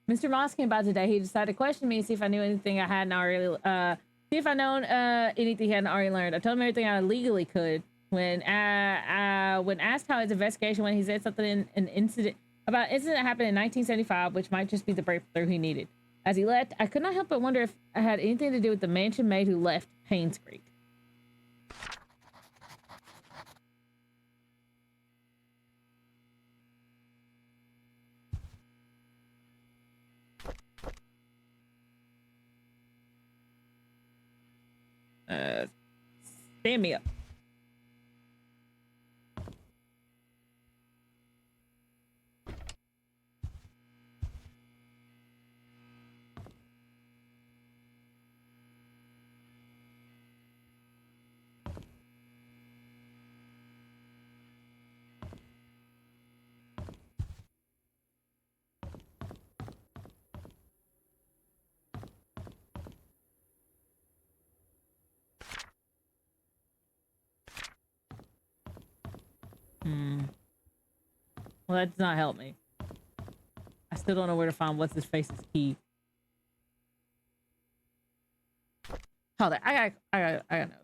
Mr. Moss came by today. He decided to question me, see if I knew anything I hadn't already, see if I known anything he hadn't already learned. I told him everything I legally could. When asked how his investigation went, he said something about an incident that happened in 1975, which might just be the breakthrough he needed. As he left, I could not help but wonder if it had anything to do with the mansion maid who left Painscreek. Stand me up. Well, that does not help me. I still don't know where to find what's his face's key. Hold on, I gotta know something.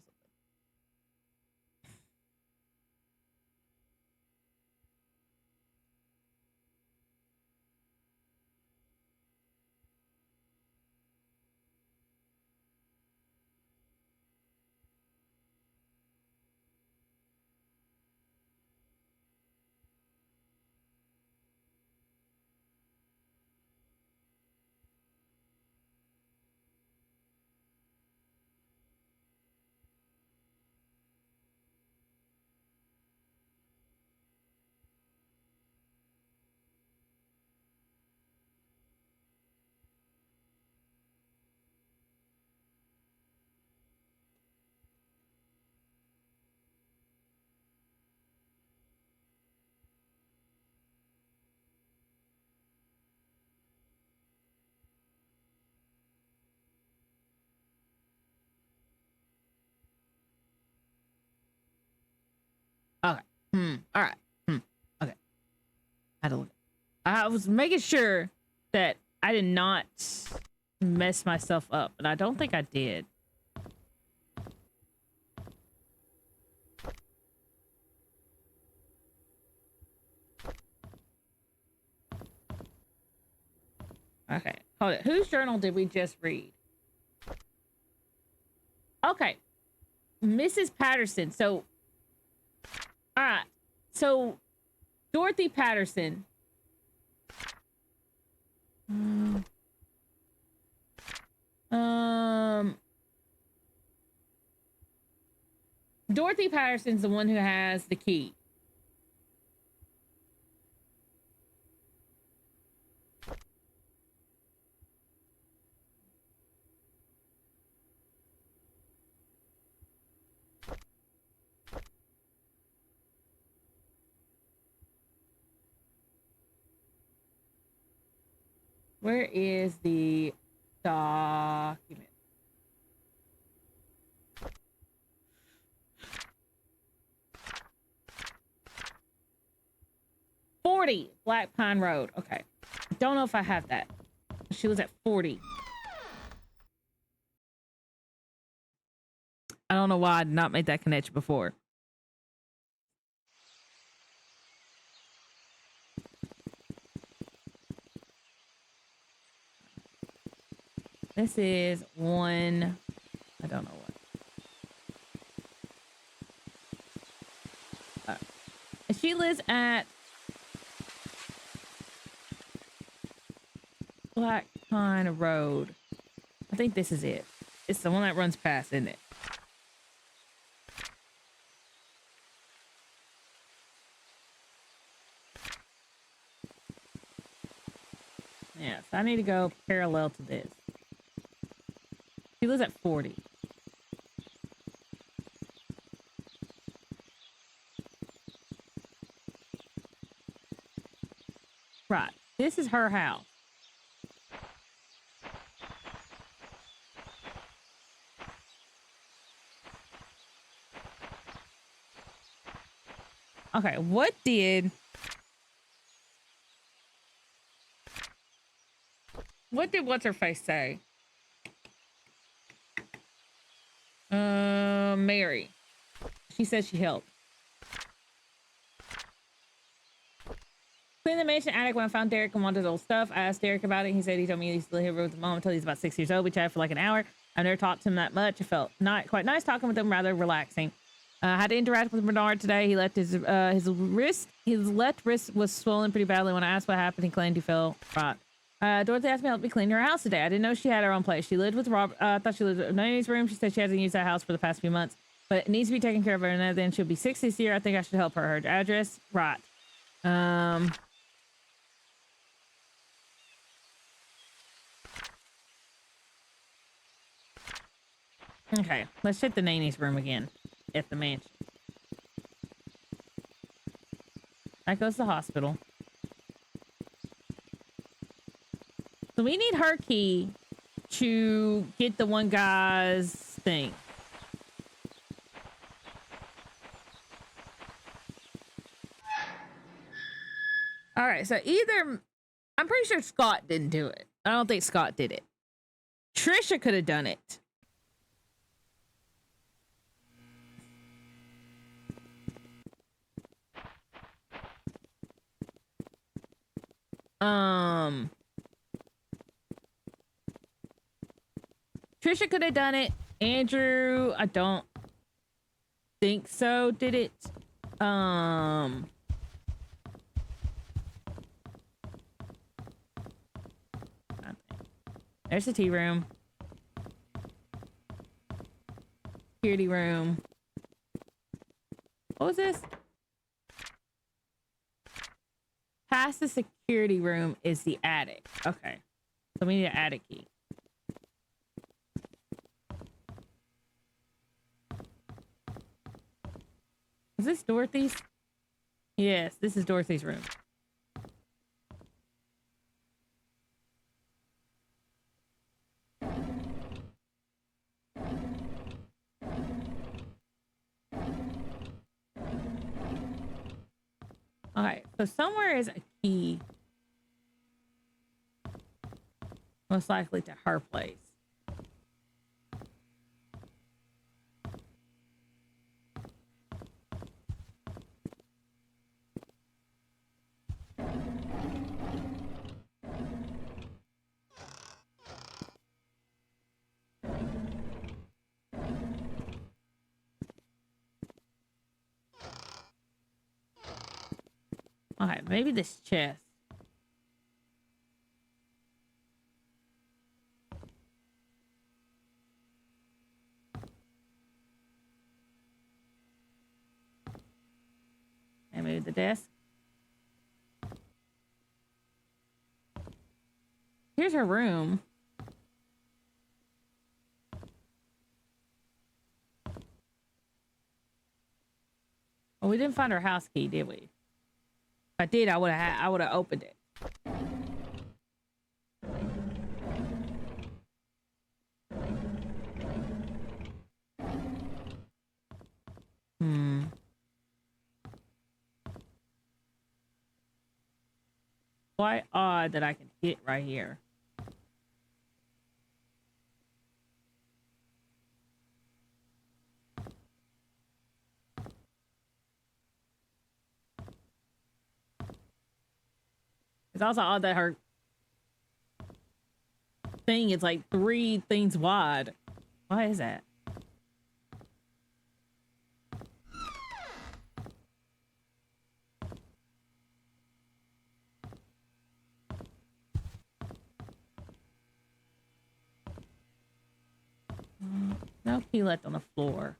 All right. Okay. I had to look. I was making sure that I did not mess myself up, and I don't think I did. Okay. Hold it. Whose journal did we just read? Okay. Mrs. Patterson. So, all right. So, Dorothy Patterson. Dorothy Patterson's the one who has the key. Where is the document? $40 Black Pine Road. Okay. Don't know if I have that. She was at 40. I don't know why I did not make that connection before. This is one. I don't know what. She lives at Black Pine Road. I think this is it. It's the one that runs past, isn't it? Yeah, so I need to go parallel to this. She lives at 40. Right. This is her house. Okay, what did what's her face say? Mary. She said she helped. Cleaned the mansion attic when I found Derek and wanted his old stuff. I asked Derek about it. He said he told me he used to live here with his mom until he's about 6 years old. We chatted for like an hour. I never talked to him that much. It felt not quite nice talking with him, rather relaxing. I had to interact with Bernard today. He left his left wrist was swollen pretty badly. When I asked what happened, he claimed he fell right. Dorothy asked me to help me clean her house today. I didn't know she had her own place. She lived with Robert. I thought she lived in Nanny's room. She said she hasn't used that house for the past few months, but it needs to be taken care of her. And then she'll be 6 this year. I think I should help her. Her address, right? Okay, let's hit the Nanny's room again at the mansion. That goes to the hospital. So we need her key to get the one guy's thing. All right, so either I'm pretty sure Scott didn't do it. I don't think Scott did it. Trisha could have done it. Trisha could have done it. Andrew, I don't think so, did it. There's the tea room. Security room. What was this? Past the security room is the attic. Okay. So we need an attic key. Is this Dorothy's? Yes, this is Dorothy's room. Okay, so somewhere is a key. Most likely to her place. Okay, maybe this chest. And maybe the desk. Here's her room. Oh, we didn't find her house key, did we? If I did, I would have opened it. Quite odd that I can hit right here. It's also odd that her thing is like 3 things wide. Why is that? No key left on the floor.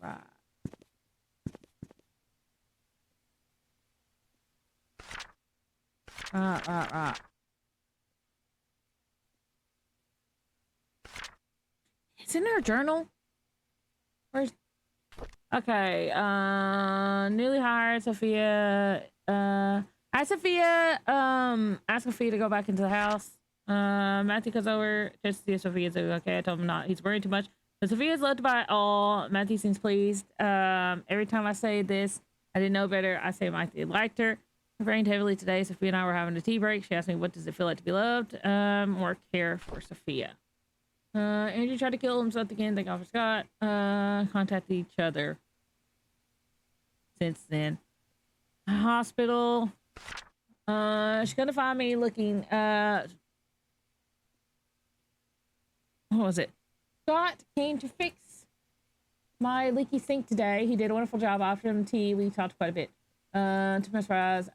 Right. Right. It's in her journal. Where's... Okay, newly hired Sophia. Hi Sophia. Ask Sophia to go back into the house. Matthew comes over just to see if Sophia's okay. I told him not. He's worried too much. But Sophia's loved by all. Matthew seems pleased. Every time I say this, I didn't know better. I say Matthew liked her. It rained heavily today. Sophia and I were having a tea break. She asked me, what does it feel like to be loved? Or care for Sophia. Andrew tried to kill himself again. Thank God for Scott. Contact each other since then. Hospital. She's gonna find me looking. What was it? Scott came to fix my leaky sink today. He did a wonderful job. I offered him tea. We talked quite a bit. To my surprise,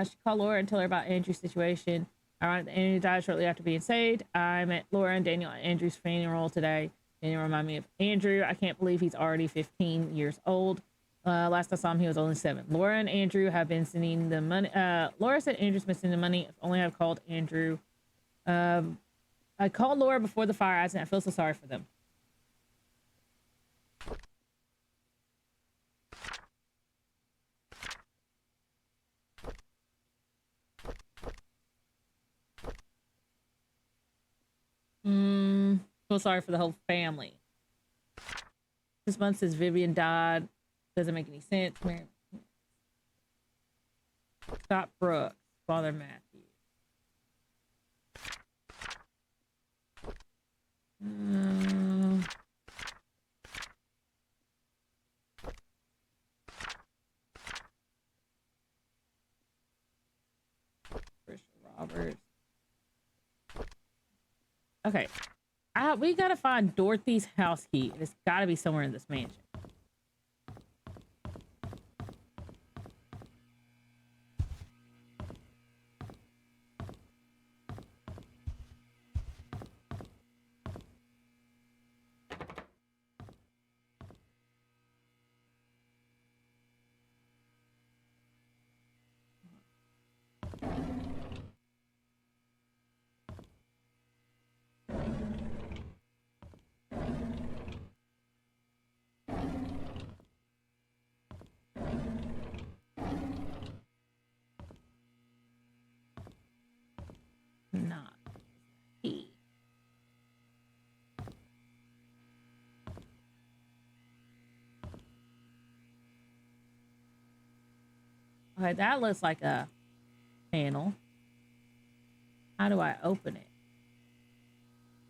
she called Laura and told her about Andrew's situation. Ironic that Andrew died shortly after being saved. I met Laura and Daniel at Andrew's funeral today. Daniel reminded me of Andrew. I can't believe he's already 15 years old. Last I saw him, he was only 7. Laura and Andrew have been sending the money. Laura said Andrew's been sending the money. If only I've called Andrew. I called Laura before the fire accident. I feel so sorry for them. Feel sorry for the whole family. This month says Vivian died. Doesn't make any sense. Scott Brooks, Father Matthew. Christian Roberts. Okay. We gotta find Dorothy's house key. It's gotta be somewhere in this mansion. Okay, that looks like a panel. How do I open it?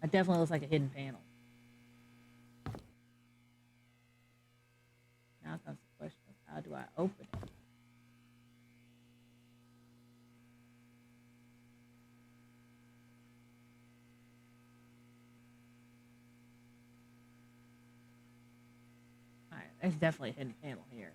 It definitely looks like a hidden panel. Now comes the question of how do I open it? Alright, there's definitely a hidden panel here.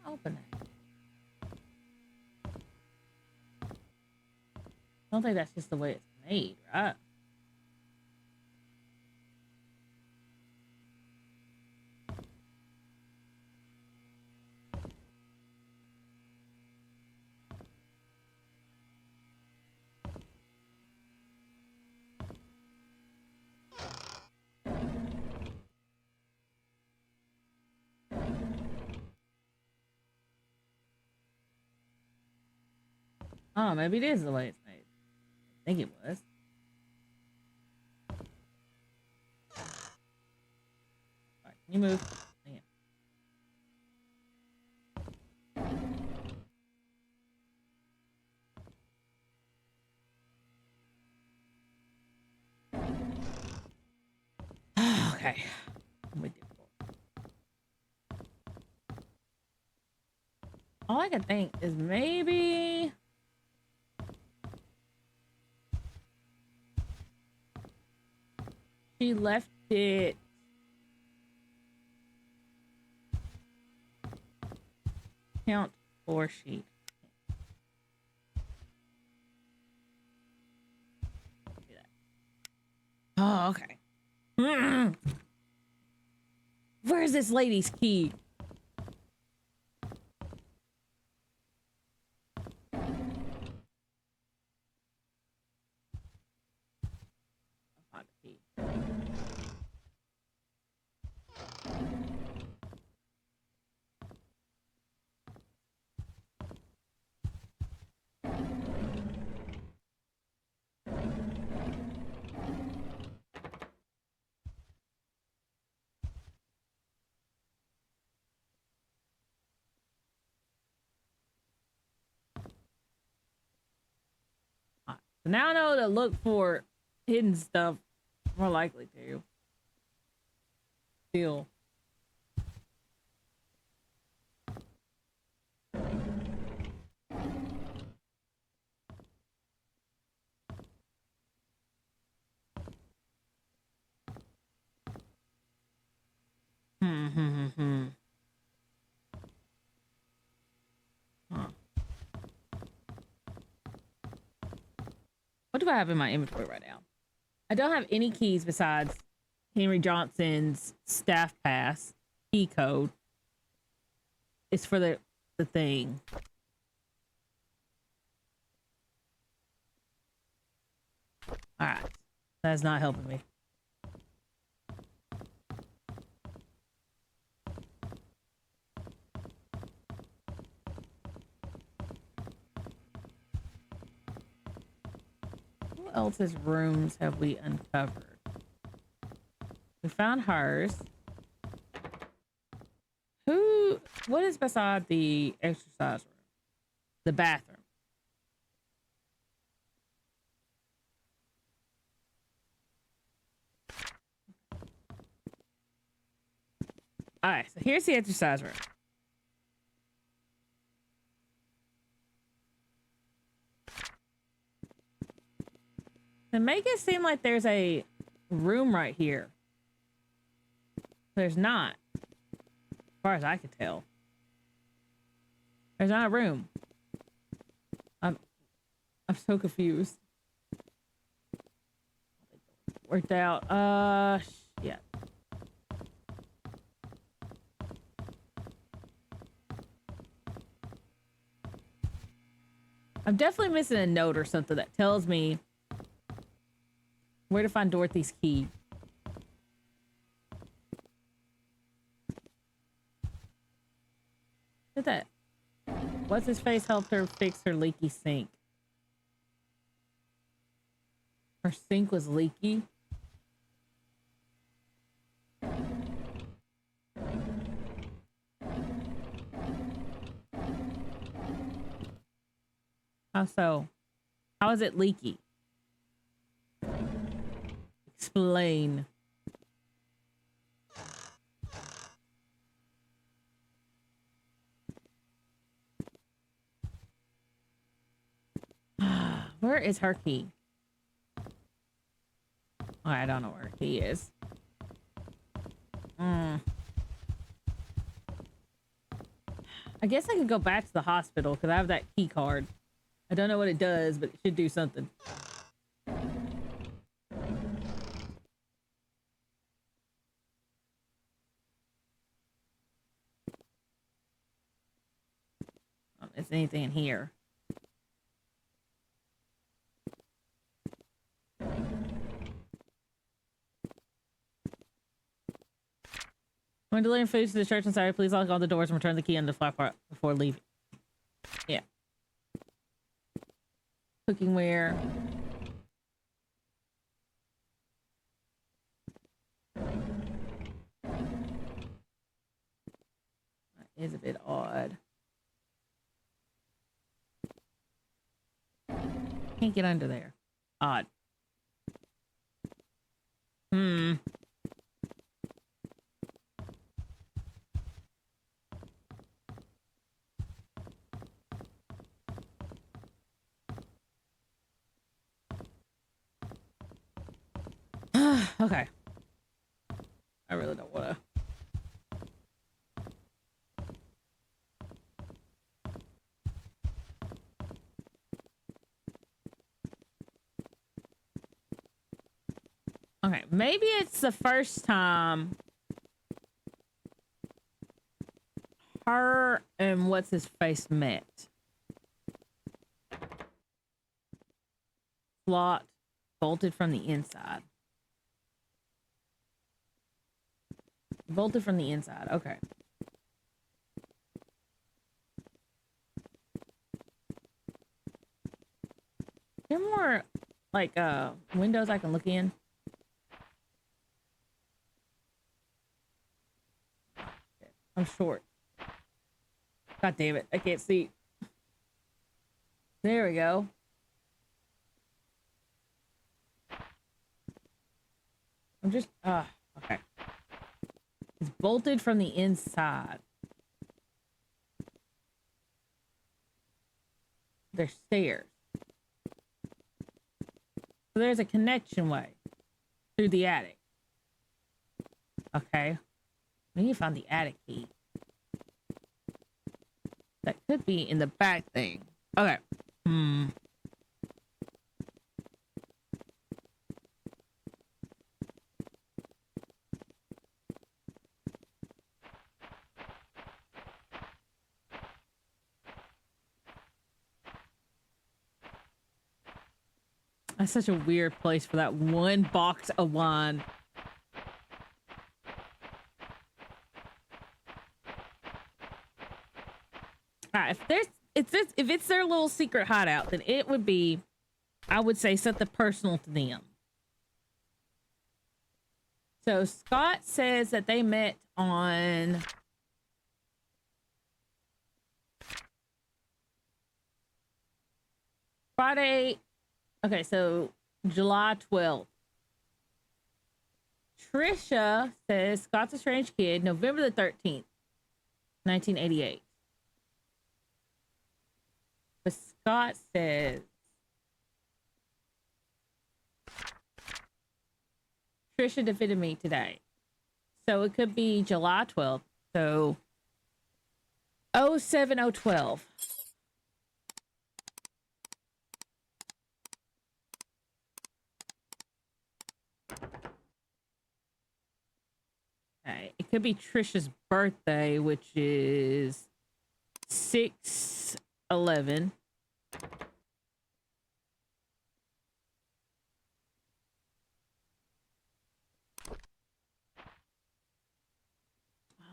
Open it. I don't think that's just the way it's made, right? Oh, maybe it is the way it's made. I think it was. Alright, can you move? Yeah. Okay. I'm with you. All I can think is maybe she left it count or sheet. Oh, okay. Where's this lady's key? I'll find the key. So now I know to look for hidden stuff more likely to. Still. Huh. What do I have in my inventory right now? I don't have any keys besides Henry Johnson's staff pass key code. It's for the thing. All right, that's not helping me. Who else's rooms have we uncovered? We found hers. What is beside the exercise room? The bathroom. All right, so here's the exercise room. To make it seem like there's a room right here. There's not. As far as I can tell. There's not a room. I'm so confused. Worked out. Yeah. I'm definitely missing a note or something that tells me where to find Dorothy's key. Look at that. What's his face helped her fix her leaky sink? Our sink was leaky. How so? How is it leaky? Explain. Where is her key? Oh, I don't know where her key is. I guess I could go back to the hospital because I have that key card. I don't know what it does, but it should do something. Is anything in here? When delivering food to the church and sorry, please lock all the doors and return the key on the flat part before leaving. Yeah. Cookingware. That is a bit odd. Can't get under there. Odd. Okay. I really don't want to. Okay, maybe it's the first time her and what's his face met. Slot bolted from the inside. Bolted from the inside. Okay. There more like windows I can look in. I'm short. God damn it. I can't see. There we go. I'm just okay. It's bolted from the inside. There's stairs. So there's a connection way through the attic. Okay. We need to find the attic key. That could be in the back thing. Okay. That's such a weird place for that one box of wine. If it's their little secret hideout, then it would be, I would say, something personal to them. So Scott says that they met on Friday. Okay, so July 12th. Trisha says Scott's a strange kid, November the 13th, 1988. But Scott says Trisha defeated me today. So it could be July 12th. So 07012. Okay. It could be Trisha's birthday, which is 6/11.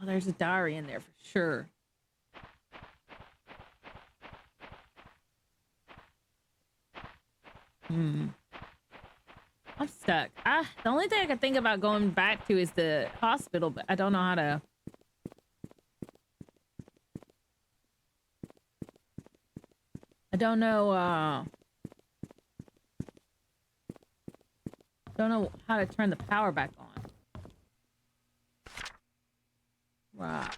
Oh, there's a diary in there for sure. I'm stuck. The only thing I can think about going back to is the hospital, but I don't know how to. I don't know, don't know how to turn the power back on. Right.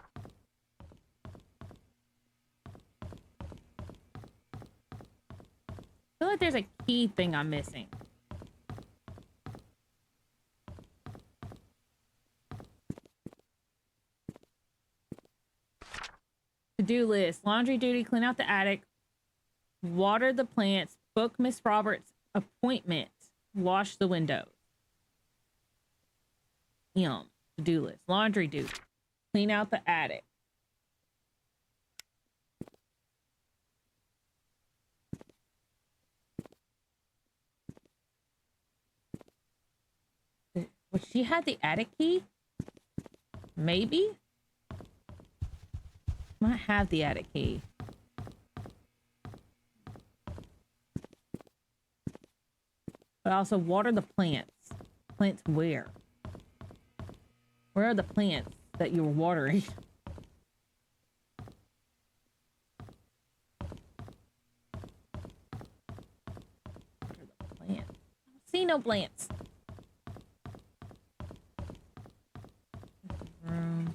I feel like there's a key thing I'm missing. To-do list. Laundry duty, clean out the attic, water the plants, book Miss Roberts' appointment, wash the windows. To-do list. Laundry duty, clean out the attic. Well, she had the attic key? Maybe? Might have the attic key. But also water the plants. Plants where? Where are the plants that you were watering? Water the plants. I don't see no plants. Room.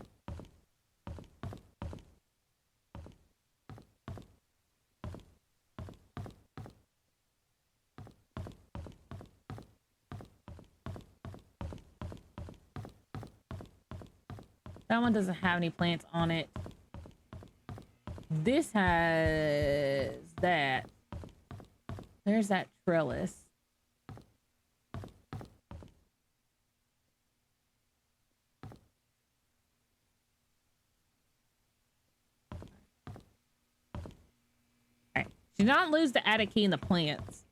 That one doesn't have any plants on it. This has that. There's that trellis. Okay. Do not lose the attic key in the plants.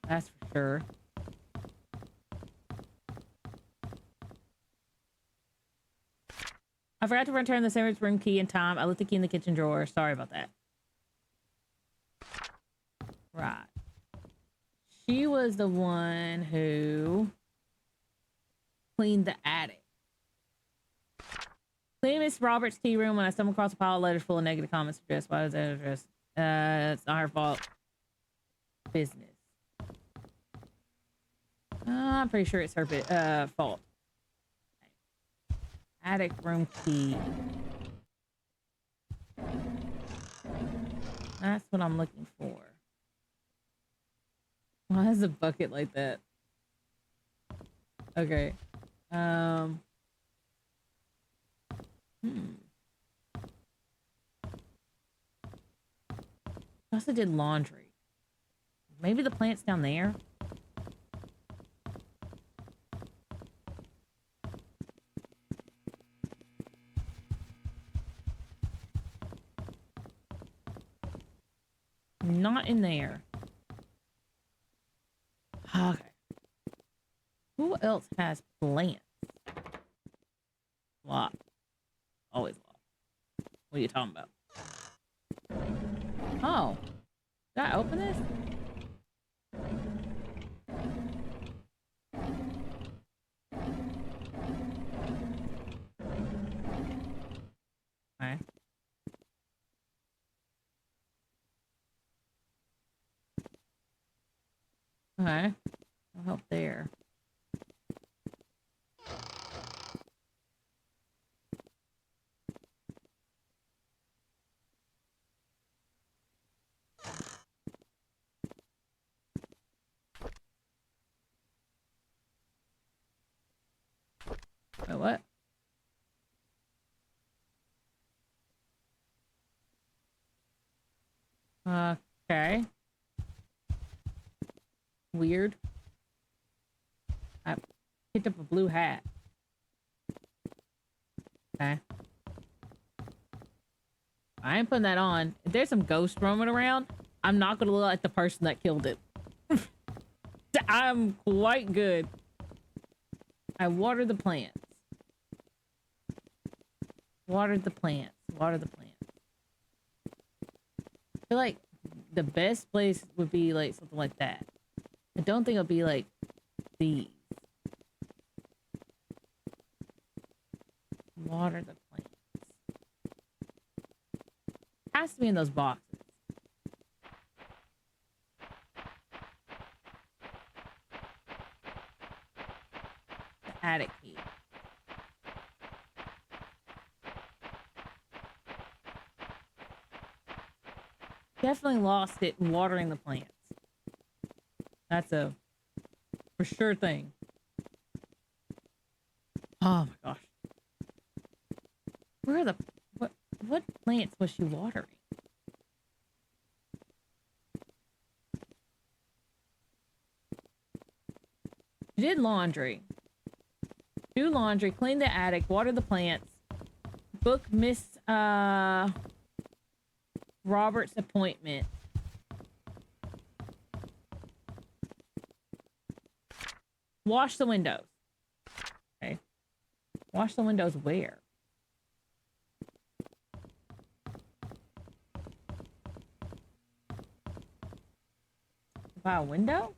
That's for sure. I forgot to return the servant's room key in time. I left the key in the kitchen drawer. Sorry about that. Right. She was the one who cleaned the attic. Clean Miss Roberts' tea room when I stumbled across a pile of letters full of negative comments addressed. Why does that address? It's not her fault. Business. I'm pretty sure it's her fault. Attic room key. That's what I'm looking for. Why is a bucket like that? Okay. I also did laundry. Maybe the plant's down there. Not in there. Okay. Who else has plants? Lot. Always lot. What are you talking about? Oh. Did I open this? Okay. Okay. I'll help there. Wait, what? Okay. Weird. I picked up a blue hat. Okay. I ain't putting that on. If there's some ghost roaming around, I'm not gonna look like the person that killed it. I'm quite good. I water the plants. Water the plants. Water the plants. I feel like the best place would be like something like that. I don't think it'll be like these? Water the plants. Has to be in those boxes. The attic key. Definitely lost it watering the plants. That's a for sure thing. Oh my gosh. Where are the what plants was she watering? She did laundry. Do laundry, clean the attic, water the plants, book Miss Robert's appointment. Wash the windows. Okay. Wash the windows where? By a window?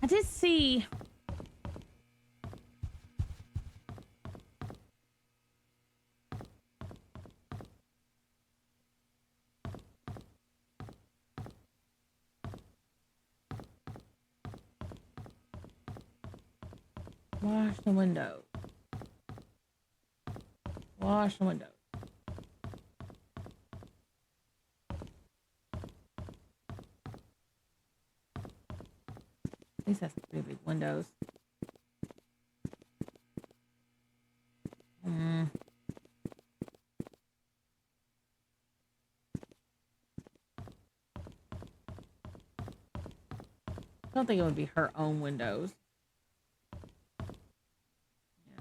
I did see wash the windows. Wash the windows. At least that's pretty big windows. I don't think it would be her own windows. Yeah.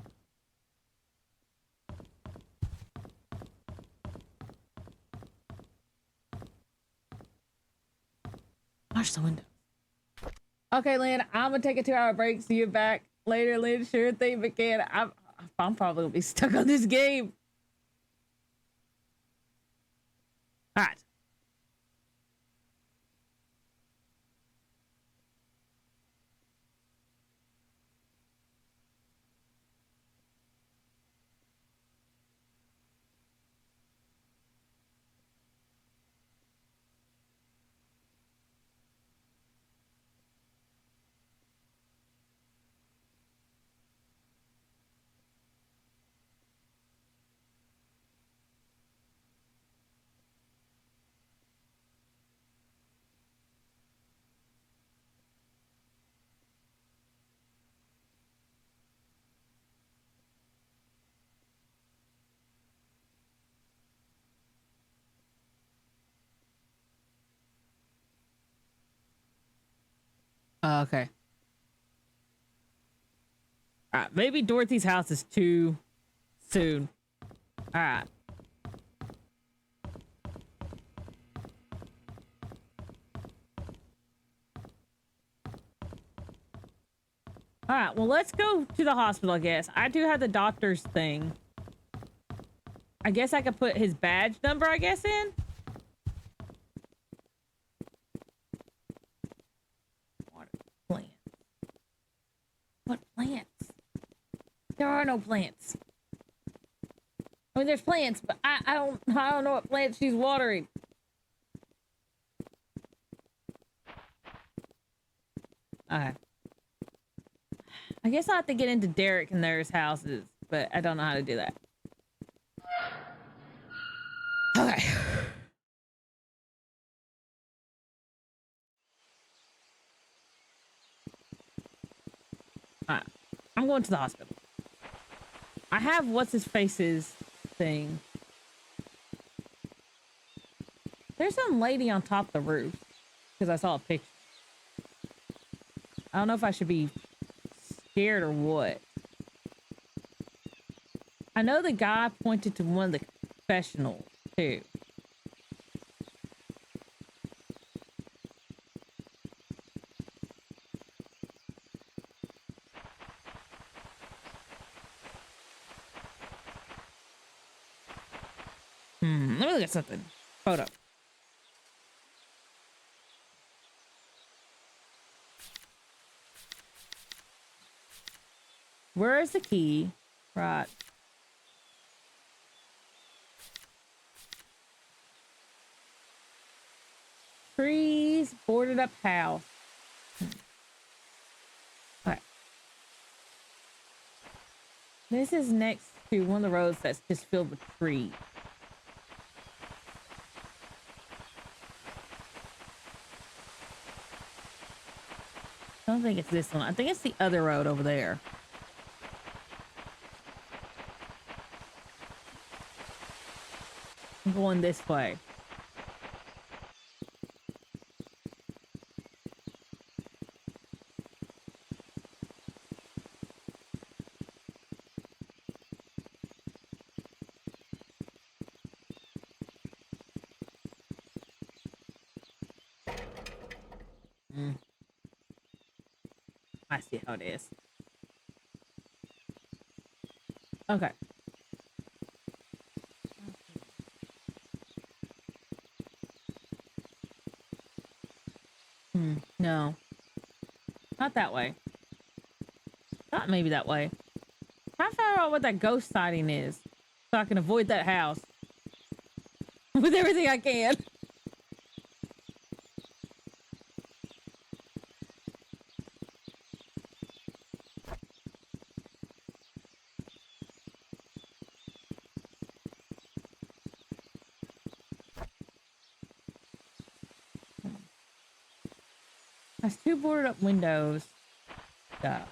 Wash the windows. Okay, Lynn, I'm gonna take a 2-hour break. See you back later, Lynn. Sure thing, McCann. I'm probably gonna be stuck on this game. All right. Okay. All right. Maybe Dorothy's house is too soon. All right. All right. Well, let's go to the hospital, I guess. I do have the doctor's thing. I guess I could put his badge number, I guess, in. Water plants. What plants? There are no plants. I mean, there's plants, but I don't know what plants she's watering. Okay. I guess I have to get into Derek and their houses, but I don't know how to do that. Okay. Alright. I'm going to the hospital. I have what's his face's thing. There's some lady on top of the roof. Because I saw a picture. I don't know if I should be scared or what. I know the guy pointed to one of the confessionals too. Let me look at something. Photo. Where is the key? Right. Trees, boarded up house. Okay. This is next to one of the roads that's just filled with trees. I don't think it's this one. I think it's the other road over there. I'm going this way. I see how it is. Okay. No. Not that way. Not maybe that way. Try to figure out what that ghost sighting is, so I can avoid that house. With everything I can. Has 2 boarded up windows. I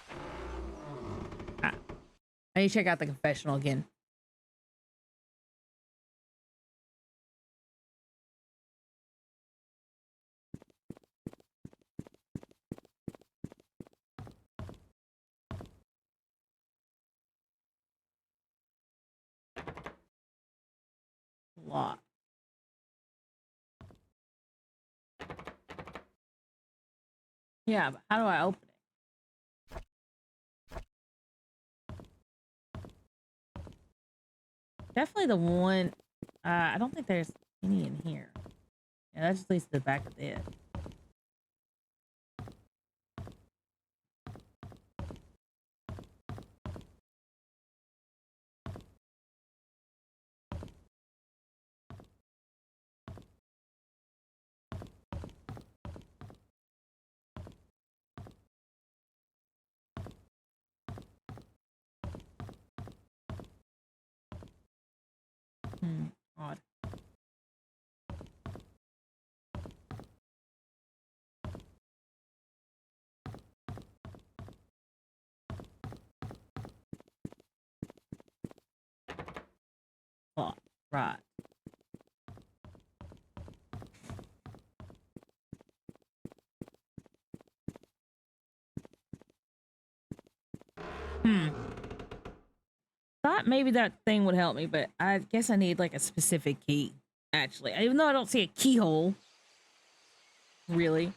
need to check out the confessional again. Lot. Yeah, but how do I open it? Definitely the one. I don't think there's any in here. Yeah, that just leads to the back of it. Odd. Odd. Right. Thought maybe that thing would help me, but I guess I need like a specific key. Actually, even though I don't see a keyhole. Really.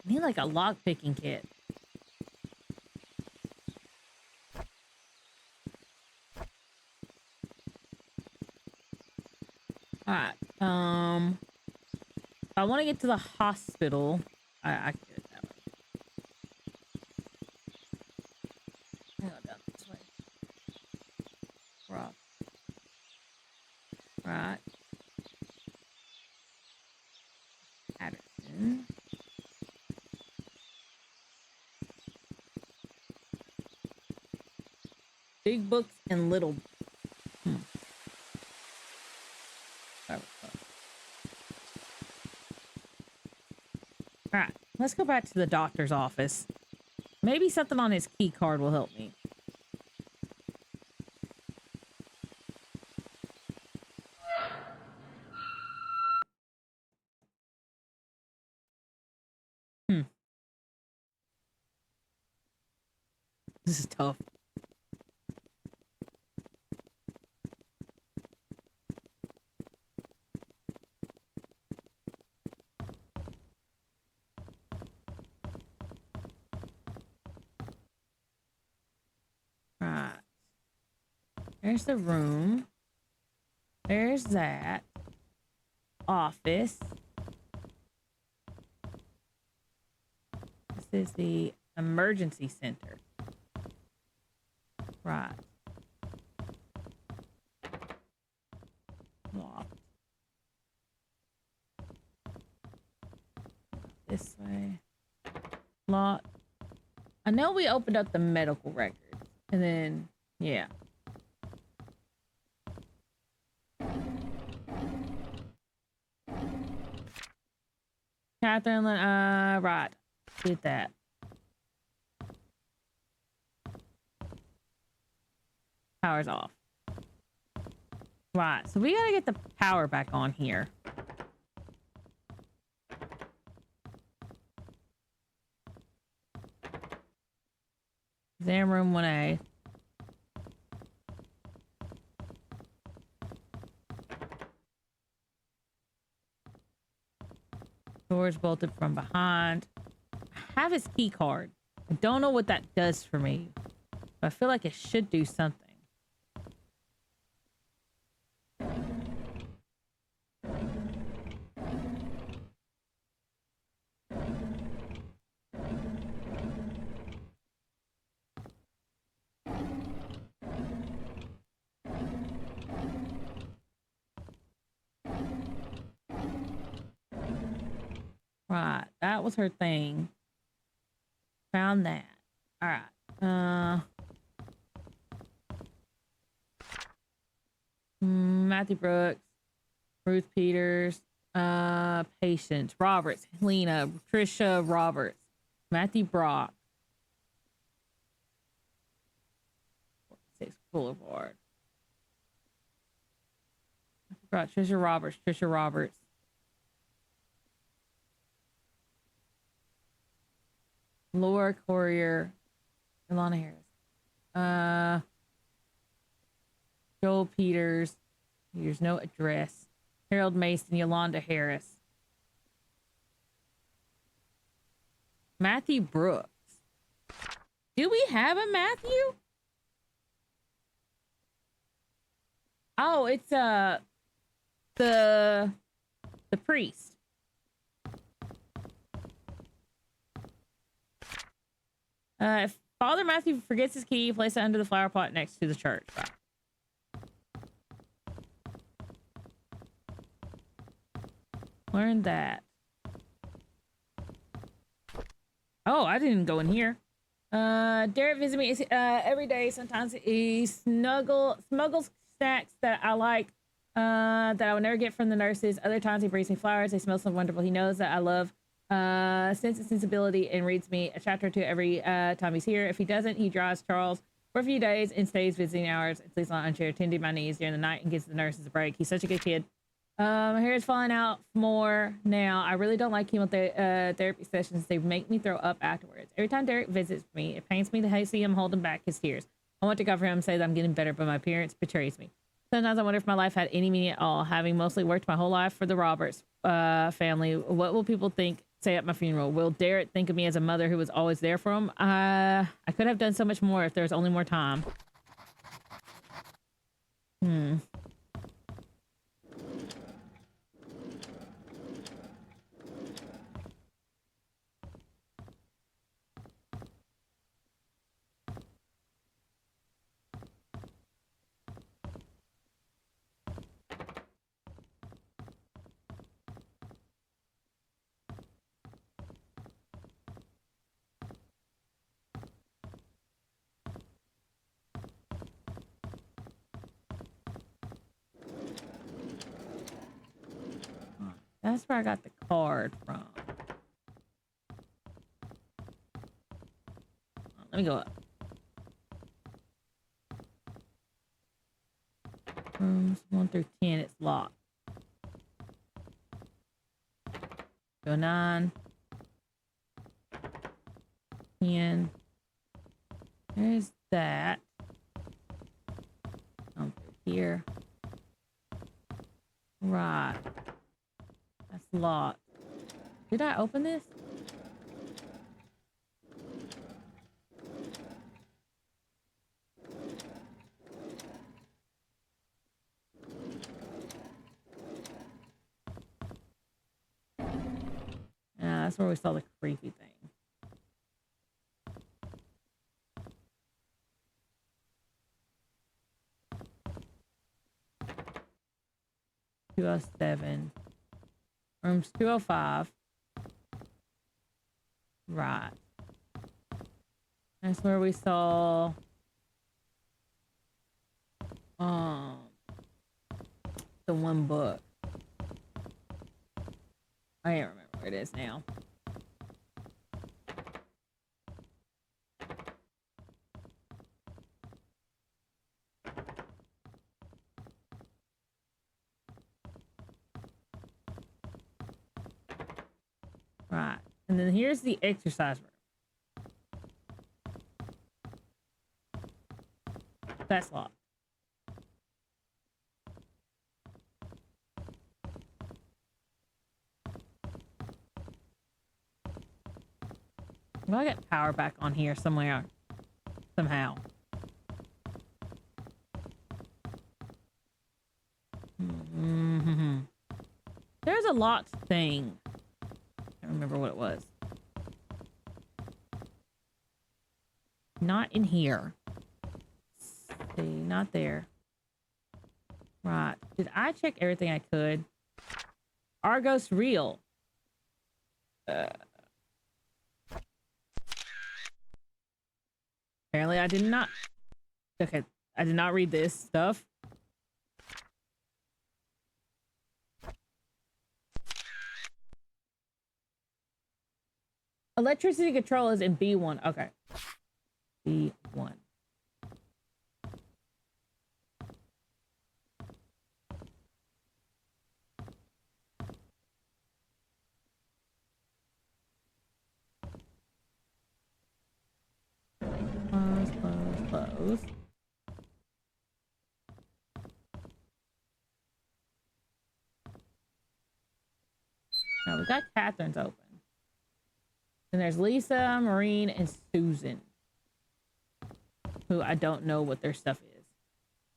I need like a lock picking kit. Alright. If I want to get to the hospital, I can do it that way. Hang on, down this way. Rock. Right. Patterson. Big books and little. Alright, let's go back to the doctor's office. Maybe something on his key card will help me. This is tough. Right. There's the room. There's that. Office. This is the emergency center. Right. Locked. This way. Locked. I know we opened up the medical records. And then, yeah. Catherine, right. Did that. Power's off. Right, so we gotta get the power back on here. Exam room 1A. Doors bolted from behind. I have his key card. I don't know what that does for me, but I feel like it should do something. Right, that was her thing. Found that. All right. Matthew Brooks, Ruth Peters, Patience, Roberts, Helena, Trisha Roberts, Matthew Brock, 6 Boulevard. Trisha Roberts. Laura Courier, Ilana Harris. Joel Peters. There's no address. Harold Mason, Yolanda Harris. Matthew Brooks. Do we have a Matthew? Oh, it's the priest. If Father Matthew forgets his key, place it under the flower pot next to the church. Right. Learn that. Oh, I didn't go in here. Derek visits me every day. Sometimes he smuggles snacks that I like, that I would never get from the nurses. Other times he brings me flowers. They smell so wonderful. He knows that I love sense and sensibility and reads me a chapter or two every time he's here. If he doesn't, he drives Charles for a few days and stays visiting hours and sleeps on a chair, tending my knees during the night and gives the nurses a break. He's such a good kid. My hair is falling out more now. I really don't like chemotherapy sessions. They make me throw up afterwards. Every time Derek visits me, it pains me to see him holding back his tears. I want to go for him and say that I'm getting better, but my appearance betrays me. Sometimes I wonder if my life had any meaning at all. Having mostly worked my whole life for the Roberts family, what will people say at my funeral? Will Derek think of me as a mother who was always there for him? I could have done so much more if there was only more time. That's where I got the card from. Let me go up. Rooms 1 through 10, it's locked. Go 9. 10. There's that. Over here. Right. That's locked. Did I open this? Yeah, that's where we saw the creepy thing. (207) Room's 205. Right. That's where we saw the one book. I can't remember where it is now. Right. And then here's the exercise room. That's locked. Well, I get power back on here somewhere. Somehow. There's a locked thing. I don't remember what it was. Not in here. Let's see, not there. Right. Did I check everything I could? Argos real. Apparently I did not. Okay. I did not read this stuff. Electricity control is in B1. Okay. B1. Close. Now we got Catherine's open. And there's Lisa, Maureen, and Susan. Who I don't know what their stuff is.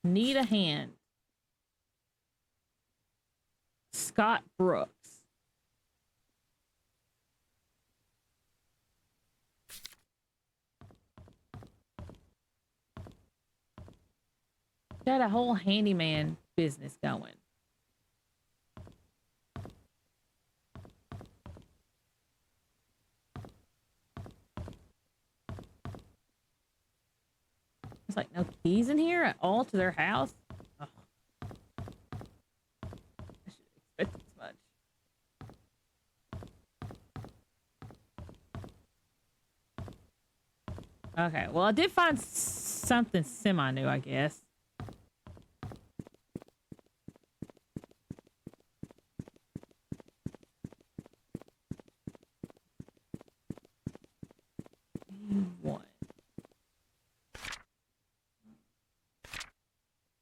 Need a hand. Scott Brooks. Got a whole handyman business going. There's like no keys in here at all to their house. Ugh. I should expect this much. Okay, well I did find something semi-new, I guess.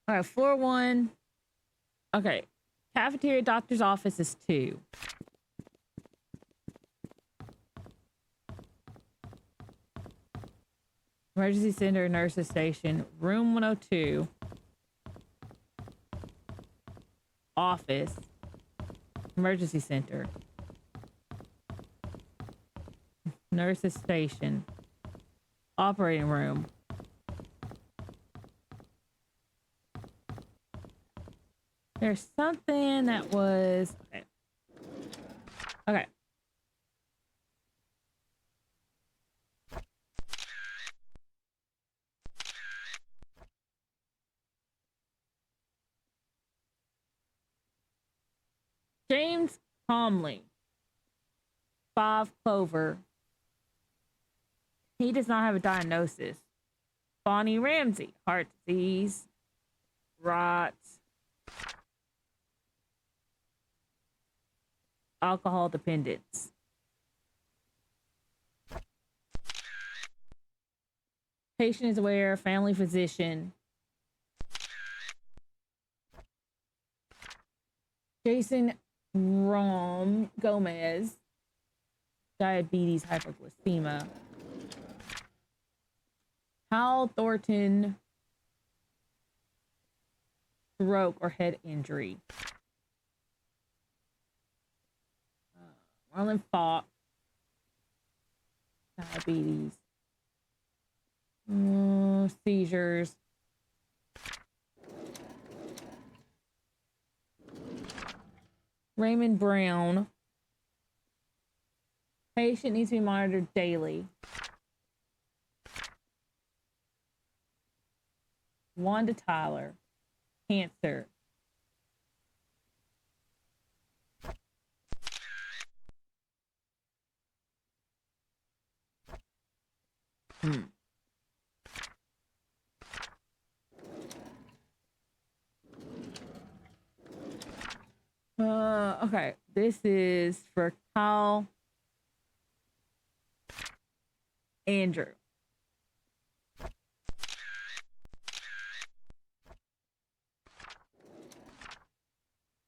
All right, floor 1. Okay, cafeteria, doctor's office is 2. Emergency center, nurses station, room 102. Office, emergency center, nurses station, operating room. There's something that was... Okay. Okay. James Comley. 5 Clover. He does not have a diagnosis. Bonnie Ramsey. Heart disease. Rot. Alcohol dependence. Patient is aware. Family physician. Jason Gomez. Diabetes, hypoglycemia. Hal Thornton. Stroke or head injury. Marlon Fox. Diabetes. Seizures. Raymond Brown. Patient needs to be monitored daily. Wanda Tyler. Cancer. Okay. This is for Kyle Andrew.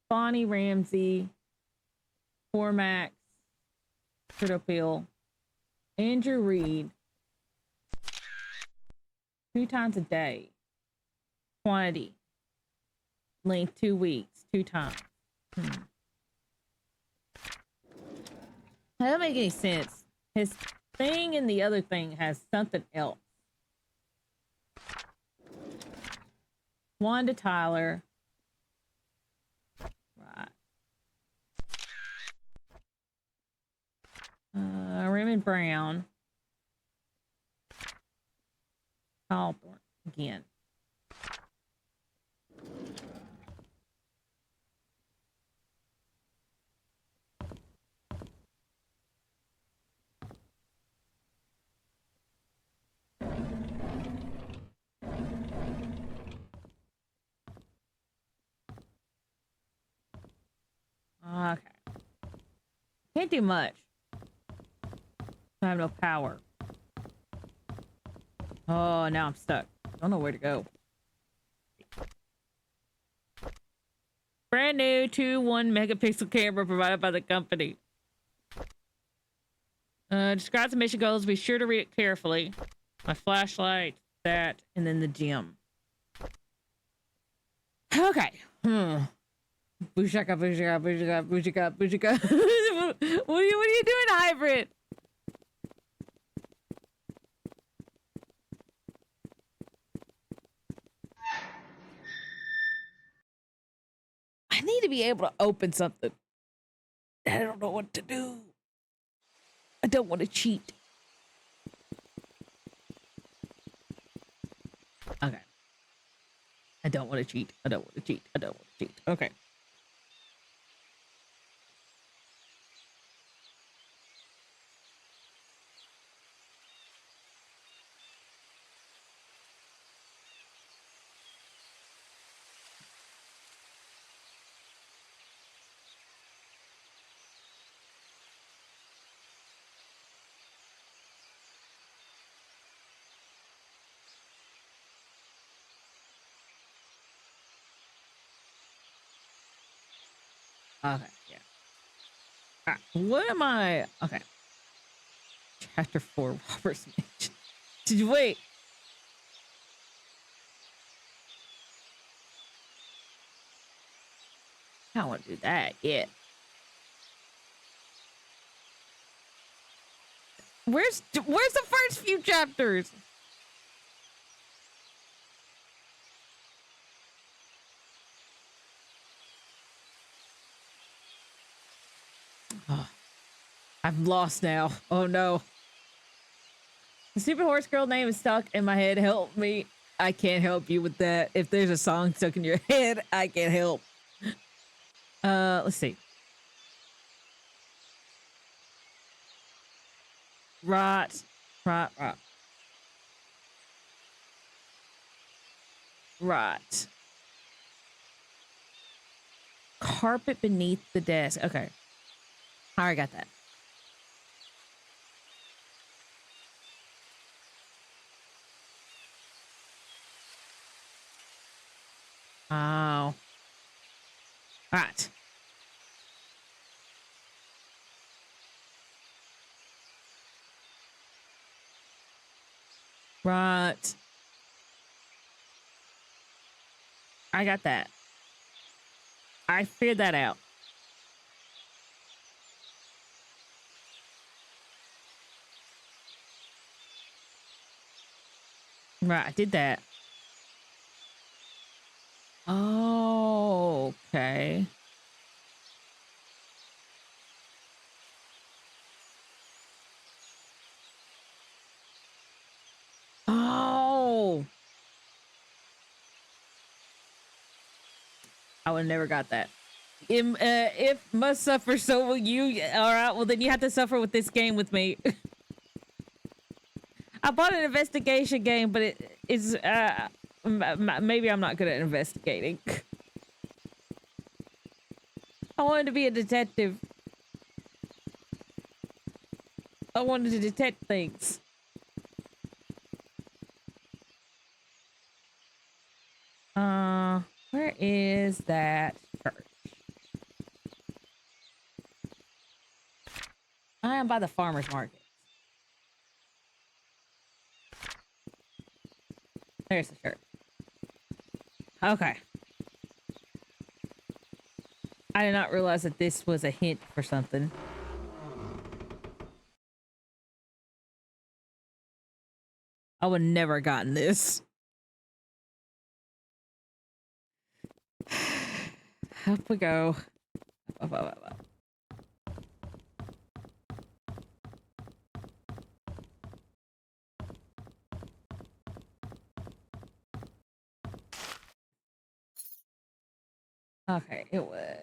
Bonnie Ramsey. Cormax. Crittopil. Andrew Reed. 2 times a day. Quantity. Length 2 weeks. 2 times. That doesn't make any sense. His thing and the other thing has something else. Wanda Tyler. Right. Raymond Brown. Hawthorne again. Okay. Can't do much. I have no power. Oh, now I'm stuck. Don't know where to go. Brand new 2.1 megapixel camera provided by the company. Describes the mission goals. Be sure to read it carefully. My flashlight, that, and then the gym. Okay. Bushaka, bushaka, bushaka, bushaka, bushaka. What are you doing, hybrid? I need to be able to open something. I don't know what to do. I don't want to cheat. Okay. I don't want to cheat. I don't want to cheat. I don't want to cheat. Okay. Okay, yeah. What am I? Okay. Chapter 4, Robert's Mansion. Did you wait? I don't want to do that yet. Where's the first few chapters? Oh, I'm lost now. Oh no. The stupid horse girl name is stuck in my head. Help me. I can't help you with that. If there's a song stuck in your head, I can't help. Let's see. Right. Carpet beneath the desk. Okay. I already got that. Oh. Right. Right. I got that. I figured that out. Right, I did that. Oh, okay. Oh. I would have never got that. If must suffer, so will you. All right, well, then you have to suffer with this game with me. I bought an investigation game, but it's maybe I'm not good at investigating. I wanted to be a detective. I wanted to detect things. Where is that church? I am by the farmer's market. There's the church. Okay. I did not realize that this was a hint for something. I would never have gotten this. Up we go. Up. Okay, it was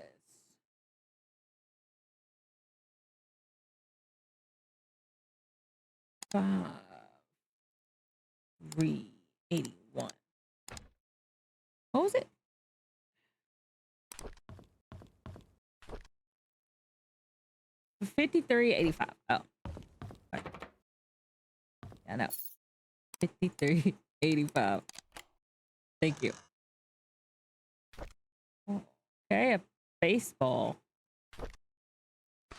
381. What was it? $53.85. Oh. Okay. Yeah, no. $53.85. Thank you. Okay, a baseball.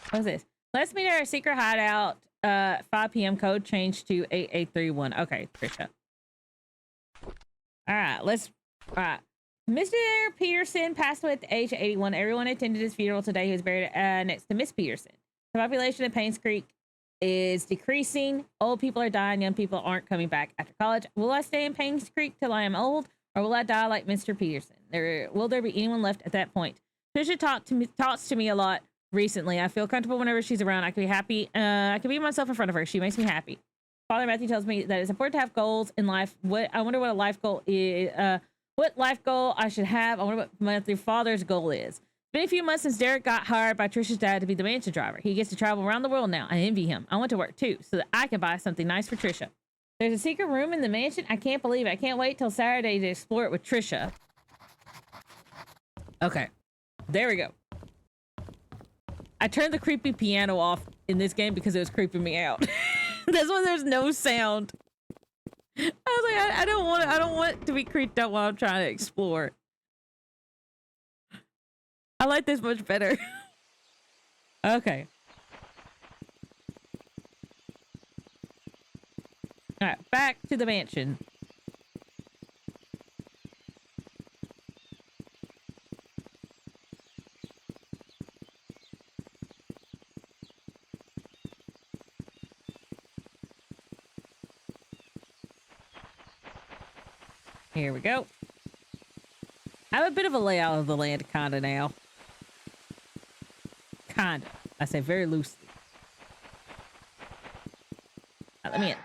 What's this? Let's meet our secret hideout. 5 p.m. code changed to 8831. Okay, Trisha. All right, let's. All right. Mr. Peterson passed away at the age of 81. Everyone attended his funeral today. He was buried next to Miss Peterson. The population of Paynes Creek is decreasing. Old people are dying. Young people aren't coming back after college. Will I stay in Paynes Creek till I am old, or will I die like Mr. Peterson? Will there be anyone left at that point? Trisha talks to me a lot recently. I feel comfortable whenever she's around. I can be happy. I can be myself in front of her. She makes me happy. Father Matthew tells me that it's important to have goals in life. I wonder what a life goal is. What life goal I should have. I wonder what Matthew's father's goal is. It's been a few months since Derek got hired by Trisha's dad to be the mansion driver. He gets to travel around the world now. I envy him. I want to work too, so that I can buy something nice for Trisha. There's a secret room in the mansion. I can't believe it. I can't wait till Saturday to explore it with Trisha. Okay. There we go. I turned the creepy piano off in this game because it was creeping me out. That's when there's no sound. I was like, I don't want to be creeped out while I'm trying to explore. I like this much better. Okay. All right, back to the mansion. Here we go. I have a bit of a layout of the land, kinda now. Kinda. I say very loosely. Let me in.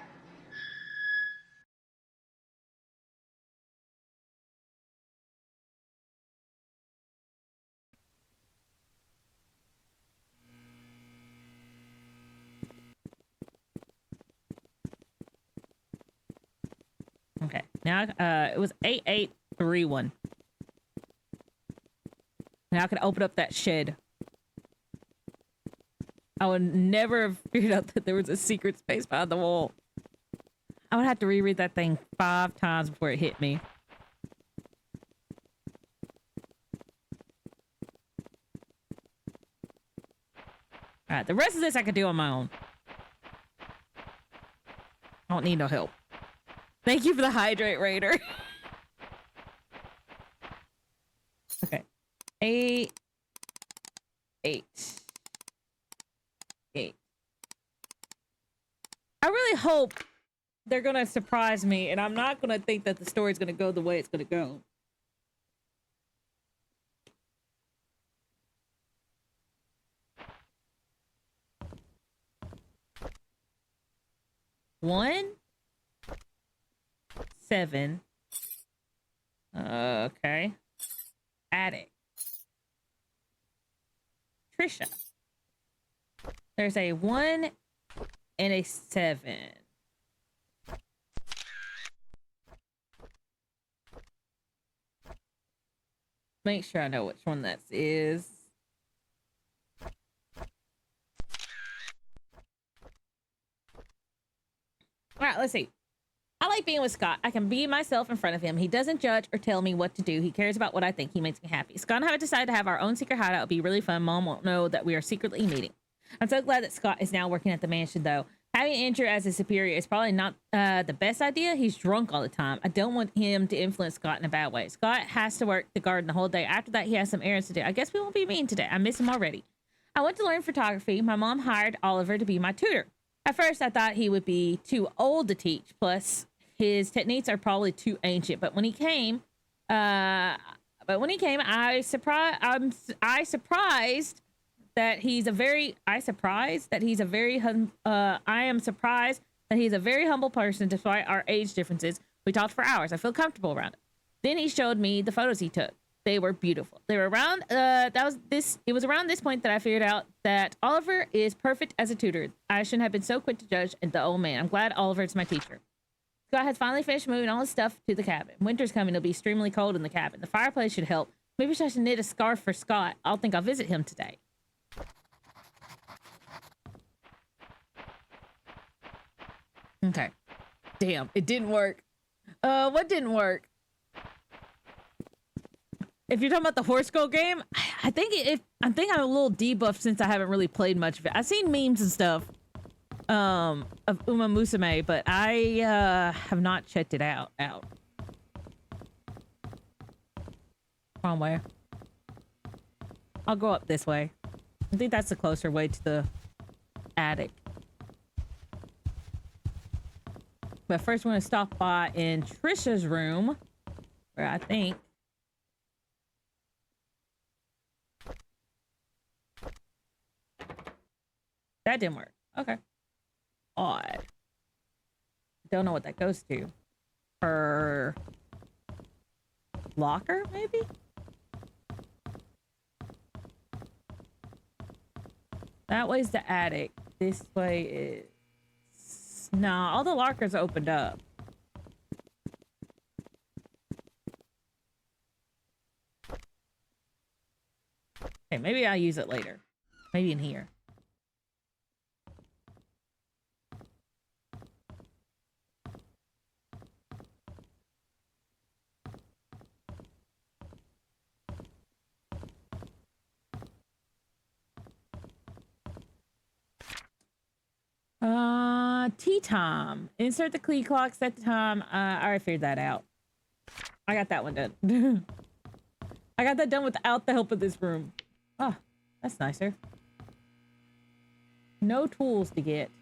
Okay. Now, it was 8831. Now I can open up that shed. I would never have figured out that there was a secret space behind the wall. I would have to reread that thing 5 times before it hit me. Alright, the rest of this I could do on my own. I don't need no help. Thank you for the hydrate, Raider. Okay. 8. 8. 8. I really hope they're gonna surprise me, and I'm not gonna think that the story's gonna go the way it's gonna go. One, 7. Okay. Attic. Trisha. There's a 1 and a 7. Make sure I know which one that is. All right, let's see. I like being with Scott. I can be myself in front of him. He doesn't judge or tell me what to do. He cares about what I think. He makes me happy. Scott and I have decided to have our own secret hideout. It'll be really fun. Mom won't know that we are secretly meeting. I'm so glad that Scott is now working at the mansion, though. Having Andrew as his superior is probably not the best idea. He's drunk all the time. I don't want him to influence Scott in a bad way. Scott has to work the garden the whole day. After that, he has some errands to do. I guess we won't be mean today. I miss him already. I went to learn photography. My mom hired Oliver to be my tutor. At first, I thought he would be too old to teach. Plus, his techniques are probably too ancient. But when he came, I surprised that he's a very humble person despite our age differences. We talked for hours. I feel comfortable around him. Then he showed me the photos he took. They were beautiful. They were around it was around this point that I figured out that Oliver is perfect as a tutor. I shouldn't have been so quick to judge the old man. I'm glad Oliver is my teacher. Scott has finally finished moving all his stuff to the cabin. Winter's coming. It'll be extremely cold in the cabin. The fireplace should help. Maybe I should knit a scarf for Scott. I'll visit him today. Okay. Damn, it didn't work. What didn't work? If you're talking about the Horse Girl game, I think I'm a little debuffed since I haven't really played much of it. I've seen memes and stuff of Uma Musume, but I have not checked it out. Wrong way. I'll go up this way. I think that's the closer way to the attic. But first we're gonna stop by in Trisha's room, where I think that didn't work. Okay. Odd. Don't know what that goes to. Her locker, maybe? That way's the attic. This way is... Nah, all the lockers opened up. Okay, maybe I'll use it later. Maybe in here. Tea time. Insert the key clock, set the time. I already figured that out. I got that one done. I got that done without the help of this room. Oh, that's nicer. No tools to get.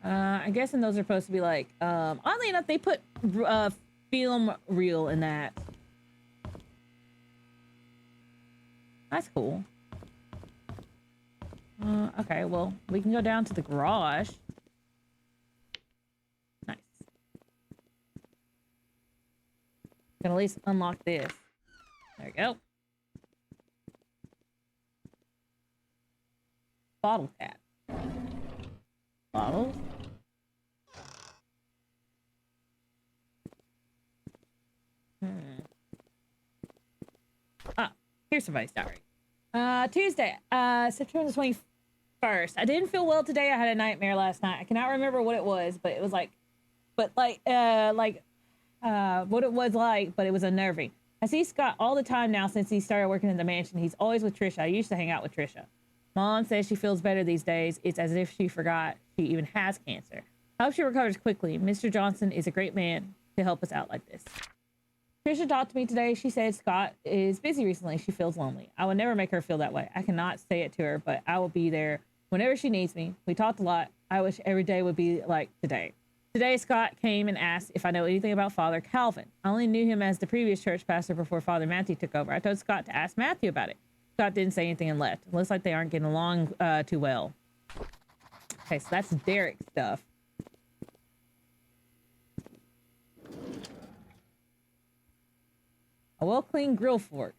I'm guessing those are supposed to be like, oddly enough, they put film reel in that. That's cool. Okay, well, we can go down to the garage. Nice. Can at least unlock this. There we go. Bottle cap. Bottles. Ah, here's somebody's diary. Tuesday, September 21st. I didn't feel well today. I had a nightmare last night. I cannot remember what it was, but it was like, what it was like, but it was unnerving. I see Scott all the time now since he started working in the mansion. He's always with Trisha. I used to hang out with Trisha. Mom says she feels better these days. It's as if she forgot she even has cancer. I hope she recovers quickly. Mr. Johnson is a great man to help us out like this. Trisha talked to me today. She said Scott is busy recently. She feels lonely. I would never make her feel that way. I cannot say it to her, but I will be there whenever she needs me. We talked a lot. I wish every day would be like today. Today, Scott came and asked if I know anything about Father Calvin. I only knew him as the previous church pastor before Father Matthew took over. I told Scott to ask Matthew about it. Scott didn't say anything and left. It looks like they aren't getting along too well. Okay, so that's Derek stuff. A well-cleaned grill fork.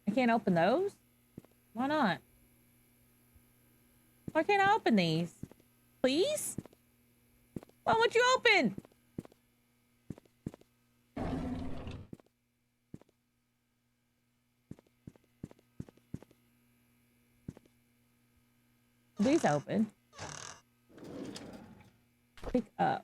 I can't open those? Why not? Why can't I open these? Please? Why won't you open? These open. Pick up.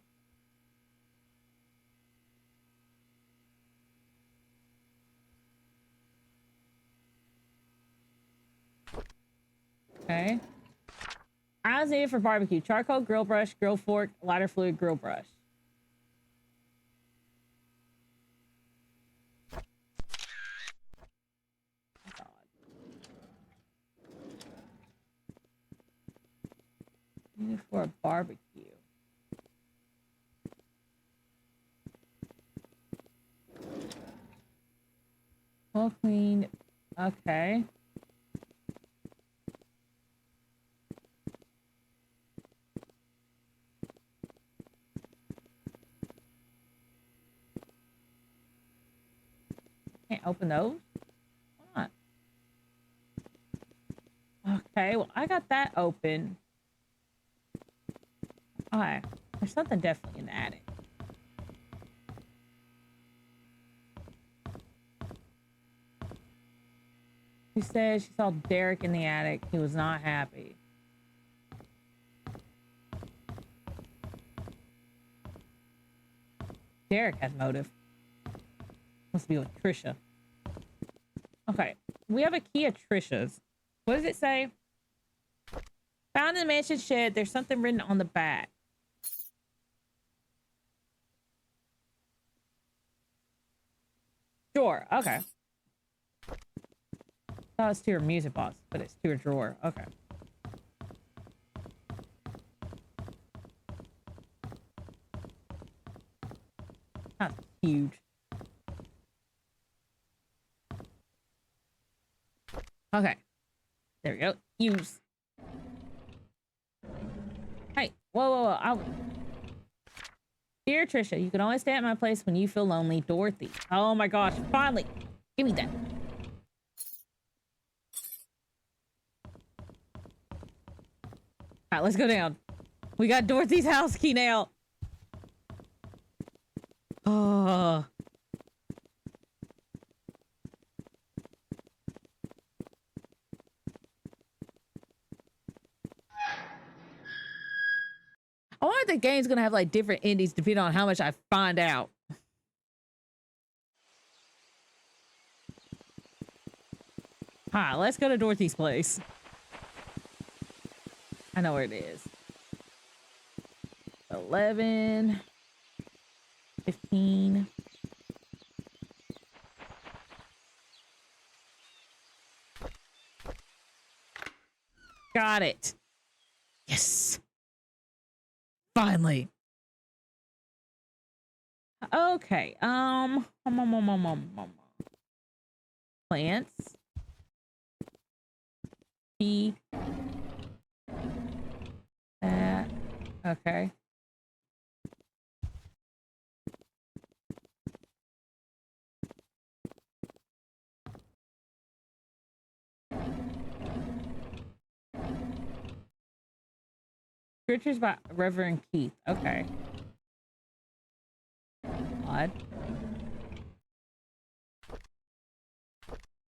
Okay. Items needed for barbecue: charcoal, grill brush, grill fork, lighter fluid, grill brush. That's odd. Needed for a barbecue. Well cleaned. Okay. Can't open those? Why not? Okay, well, I got that open. Okay, there's something definitely in the attic. She said she saw Derek in the attic. He was not happy. Derek has motive. Must be with Trisha. Okay, we have a key at Trisha's. What does it say? Found in the mansion shed. There's something written on the back. Drawer. Okay. Thought it was to her music box, but it's to her drawer. Okay. That's huge. Okay. There we go. Use. Hey. Whoa, whoa, whoa. Dear Trisha, you can always stay at my place when you feel lonely. Dorothy. Oh my gosh. Finally. Give me that. All right, let's go down. We got Dorothy's house key now. Oh. I wonder if the game's gonna have like different endings depending on how much I find out. Hi, let's go to Dorothy's place. I know where it is. 11, 15. Got it. Yes. Finally. Okay. Plants. P. That. Okay. Scriptures by Reverend Keith. Okay. Odd.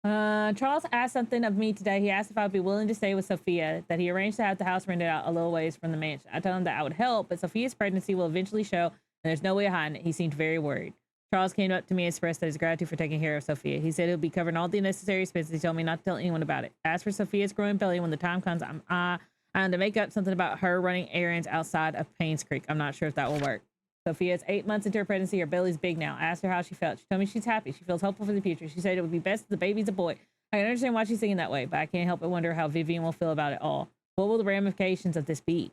Charles asked something of me today. He asked if I would be willing to stay with Sophia, that he arranged to have the house rented out a little ways from the mansion. I told him that I would help, but Sophia's pregnancy will eventually show, and there's no way of hiding it. He seemed very worried. Charles came up to me and expressed his gratitude for taking care of Sophia. He said he'll be covering all the necessary expenses. He told me not to tell anyone about it. As for Sophia's growing belly, when the time comes, I'm to make up something about her running errands outside of Painscreek. I'm not sure if that will work. Sophia's 8 months into her pregnancy. Her belly's big now. I asked her how she felt. She told me she's happy. She feels hopeful for the future. She said it would be best if the baby's a boy. I can understand why she's thinking that way, but I can't help but wonder how Vivian will feel about it all. What will the ramifications of this be?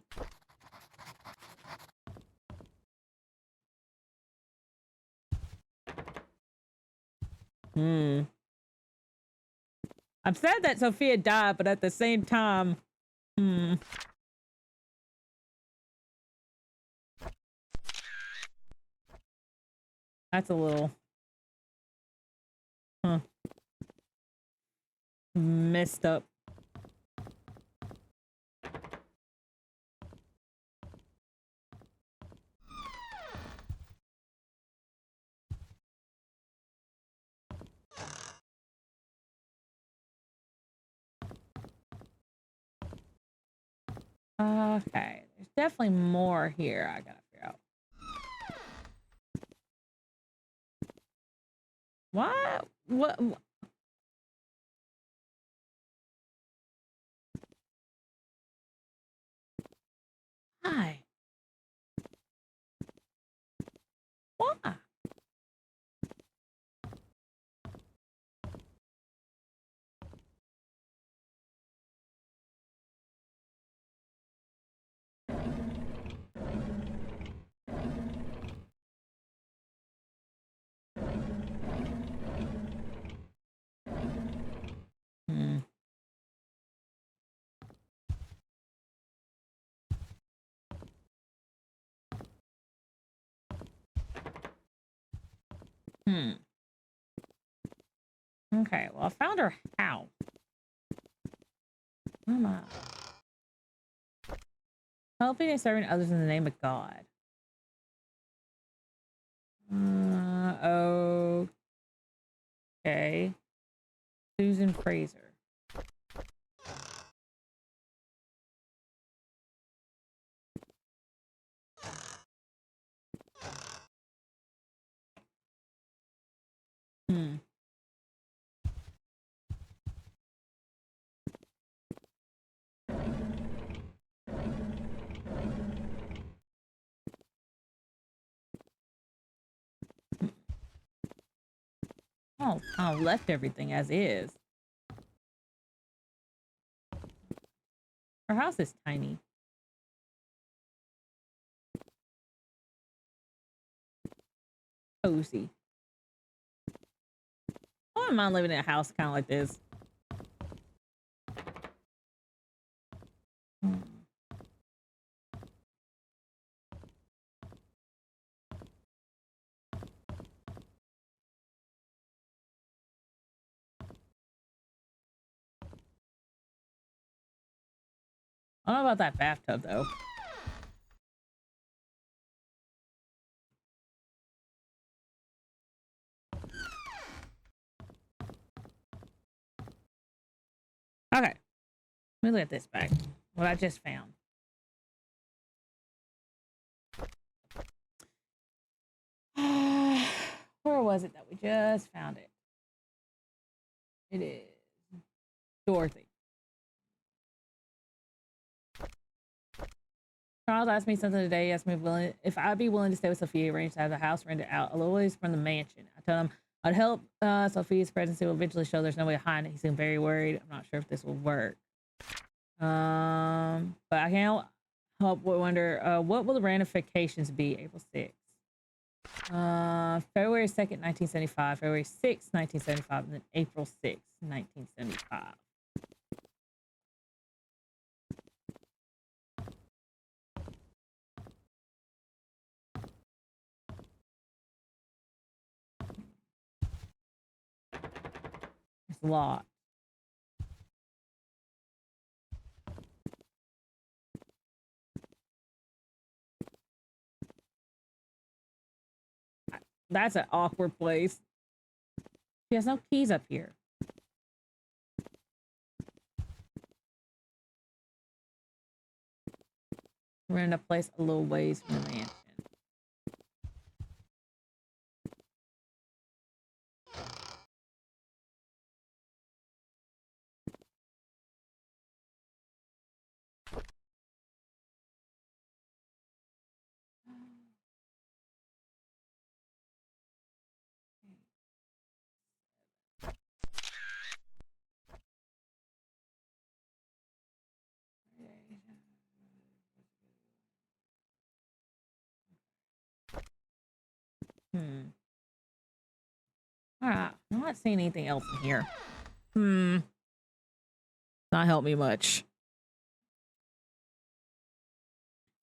I'm sad that Sophia died, but at the same time, that's a little, messed up. Okay, there's definitely more here I gotta figure out. What? Why? Why? Okay, well, I found her house. Where am I? Helping and serving others in the name of God. Okay. Susan Fraser. Oh, I left everything as is. Her house is tiny. Cozy. I wouldn't mind living in a house kind of like this. I don't know about that bathtub though. Okay. Let me look at this bag. What I just found. Where was it that we just found it? It is Dorothy. Charles asked me something today. He asked me if I'd be willing to stay with Sophia, arranged to have the house rented out a little ways from the mansion. I told him I'd help. Sophia's pregnancy will eventually show there's no way to hide it. He seemed very worried. I'm not sure if this will work. But I can't help but wonder, what will the ramifications be? April 6th. February 2nd, 1975, February 6th, 1975, and then April 6th, 1975. It's a lot. That's an awkward place. She has no keys up here. Rent a place a little ways from the mansion. Alright, I'm not seeing anything else in here. Not help me much.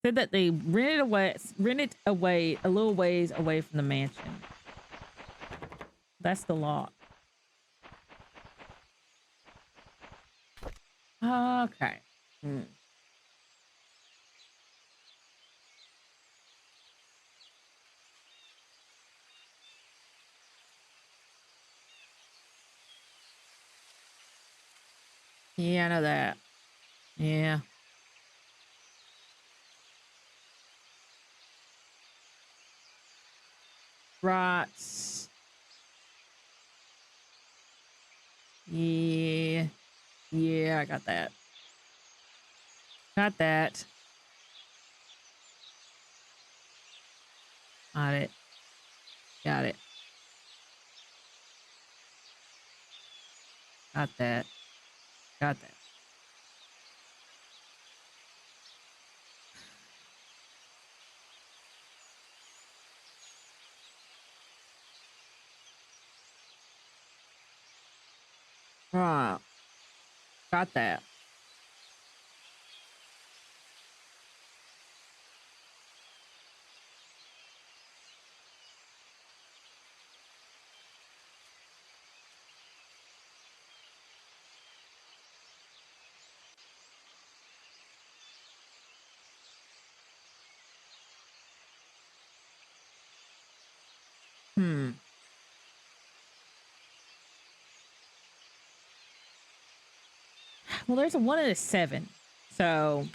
Said that they rented away a little ways away from the mansion. That's the lot. Okay. Yeah, I know that. Yeah. Right. Yeah. Yeah, I got that. Got that. Got it. Got it. Got that. Got that. Right. Got that. Well, there's a 1 and a 7. So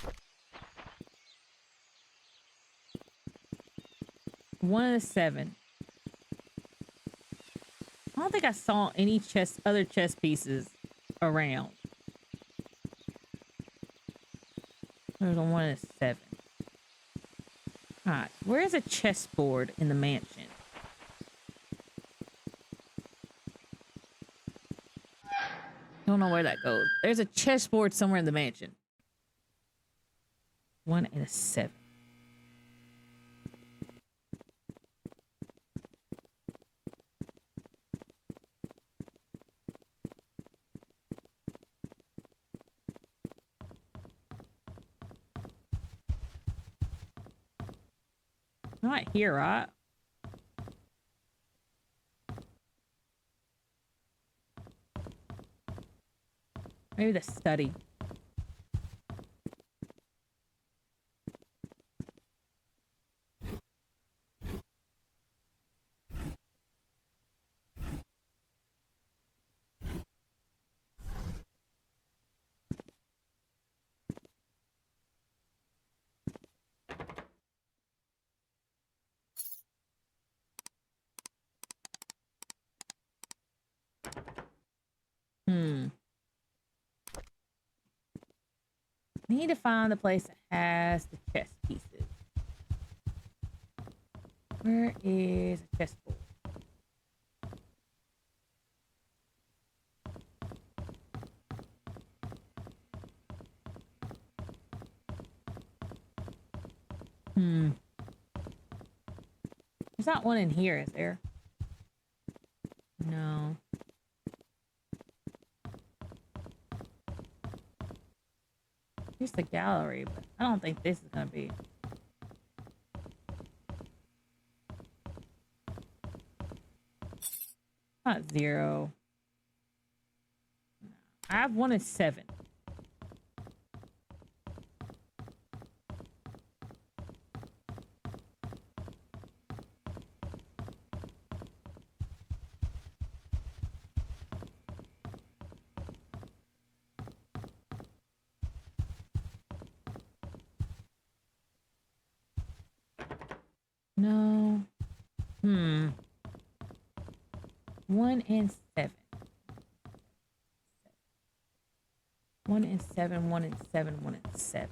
1 and a 7. I don't think I saw any other chess pieces around. There's a 1 and a 7. Alright, where's a chessboard in the mansion? Don't know where that goes. There's a chessboard somewhere in the mansion. 1 and a 7. Not here, right? Maybe the study. Need to find the place that has the chess pieces. Where is a chessboard? There's not one in here, is there? No. Here's the gallery, but I don't think this is gonna be. Not 0. I have 1 and 7. No. 1 and 7. 1 and 7, 1 and 7, 1 and 7.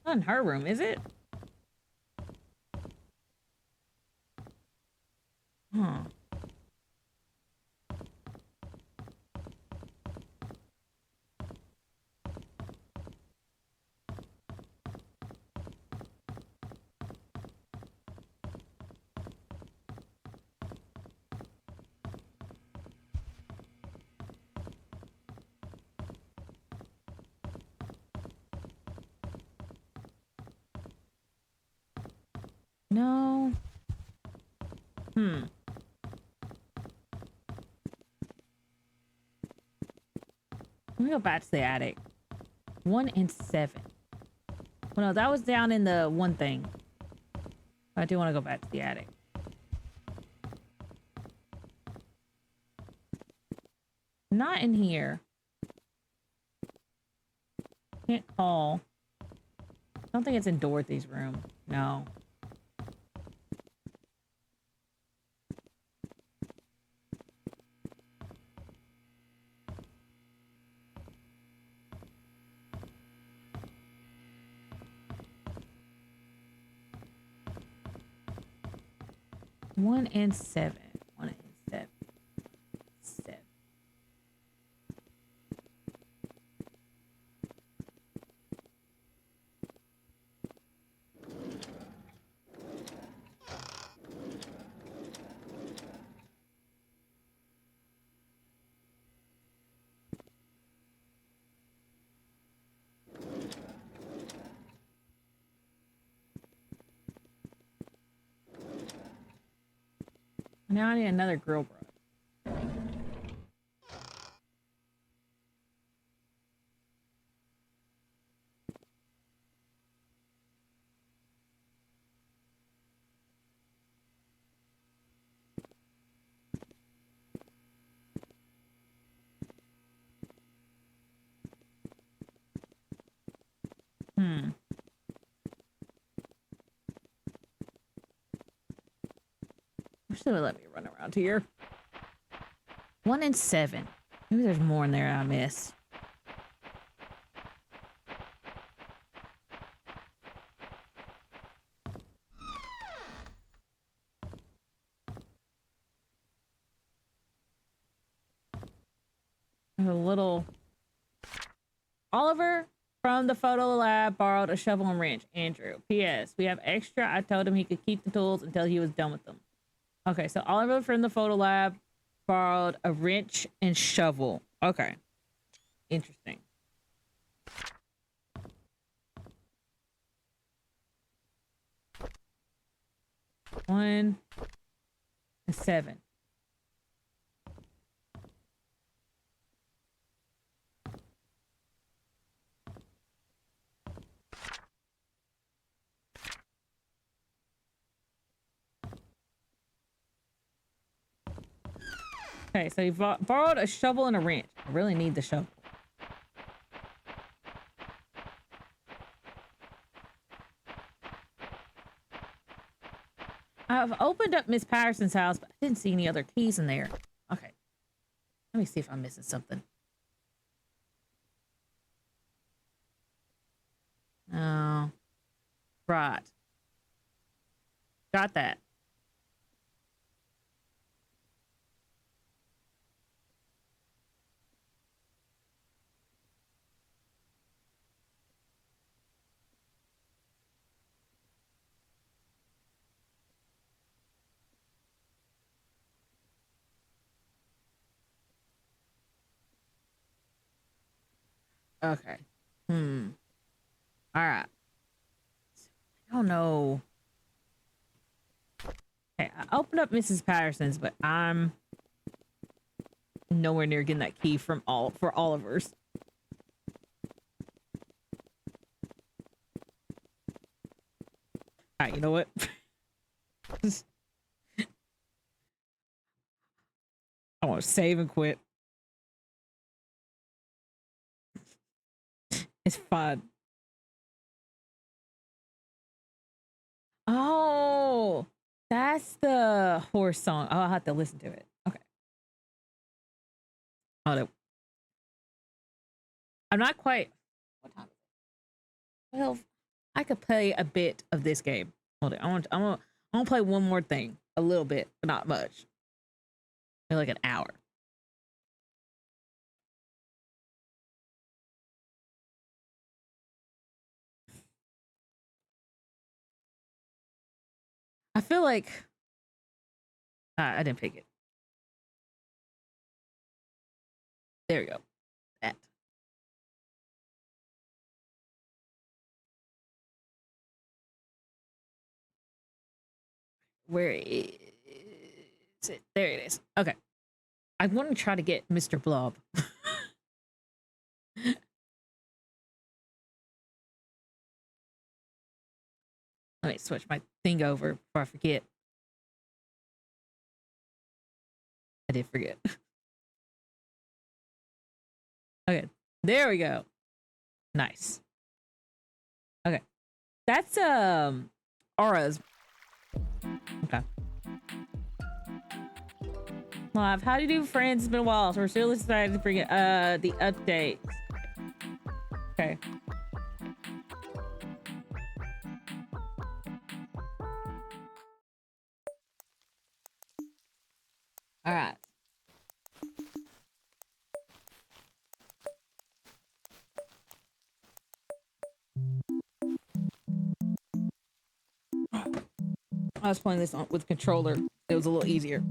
Not in her room, is it? Huh. No. Let me go back to the attic. 1 and 7. Well, no, that was down in the one thing. I do want to go back to the attic. Not in here. Can't call. I don't think it's in Dorothy's room. No. One and 7. 1 and 7. 7. Now I need another grill brush. Wish they would let me run around here. 1 and 7. Maybe there's more in there I missed. There's a little... Oliver from the photo lab borrowed a shovel and wrench. Andrew. P.S. We have extra. I told him he could keep the tools until he was done with them. Okay, so Oliver from the photo lab borrowed a wrench and shovel. Okay. Interesting. One and 7. Okay, so he borrowed a shovel and a wrench. I really need the shovel. I've opened up Miss Patterson's house, but I didn't see any other keys in there. Okay. Let me see if I'm missing something. Oh. Right. Got that. Okay. All right. I don't know. Okay, I opened up Mrs. Patterson's, but I'm nowhere near getting that key from Oliver's. All right, you know what? I want to save and quit. It's fine. Oh, that's the horse song. Oh, I'll have to listen to it. Okay. Hold up. I'm not quite. What time is it? Well, I could play a bit of this game. Hold it. I want to play one more thing. A little bit, but not much. Maybe like an hour. I feel like I didn't pick it. There we go. That. Where is it? There it is. Okay. I want to try to get Mr. Blob. Let me switch my thing over before I forget. I did forget. Okay. There we go. Nice. Okay. That's Aura's. Okay. Live. How do you do, friends? It's been a while, so we're still excited to bring it the updates. Okay. All right. I was playing this with controller. It was a little easier.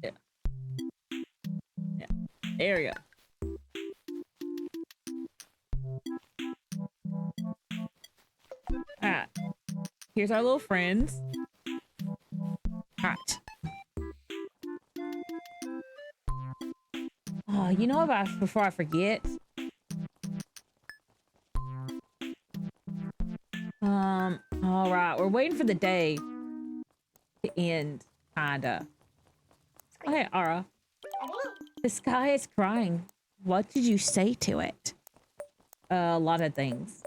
Yeah. Yeah. There we go. All right. Here's our little friends. All right. Oh, you know about before I forget? All right. We're waiting for the day to end, kinda. Okay, Ara. The sky is crying. What did you say to it? A lot of things.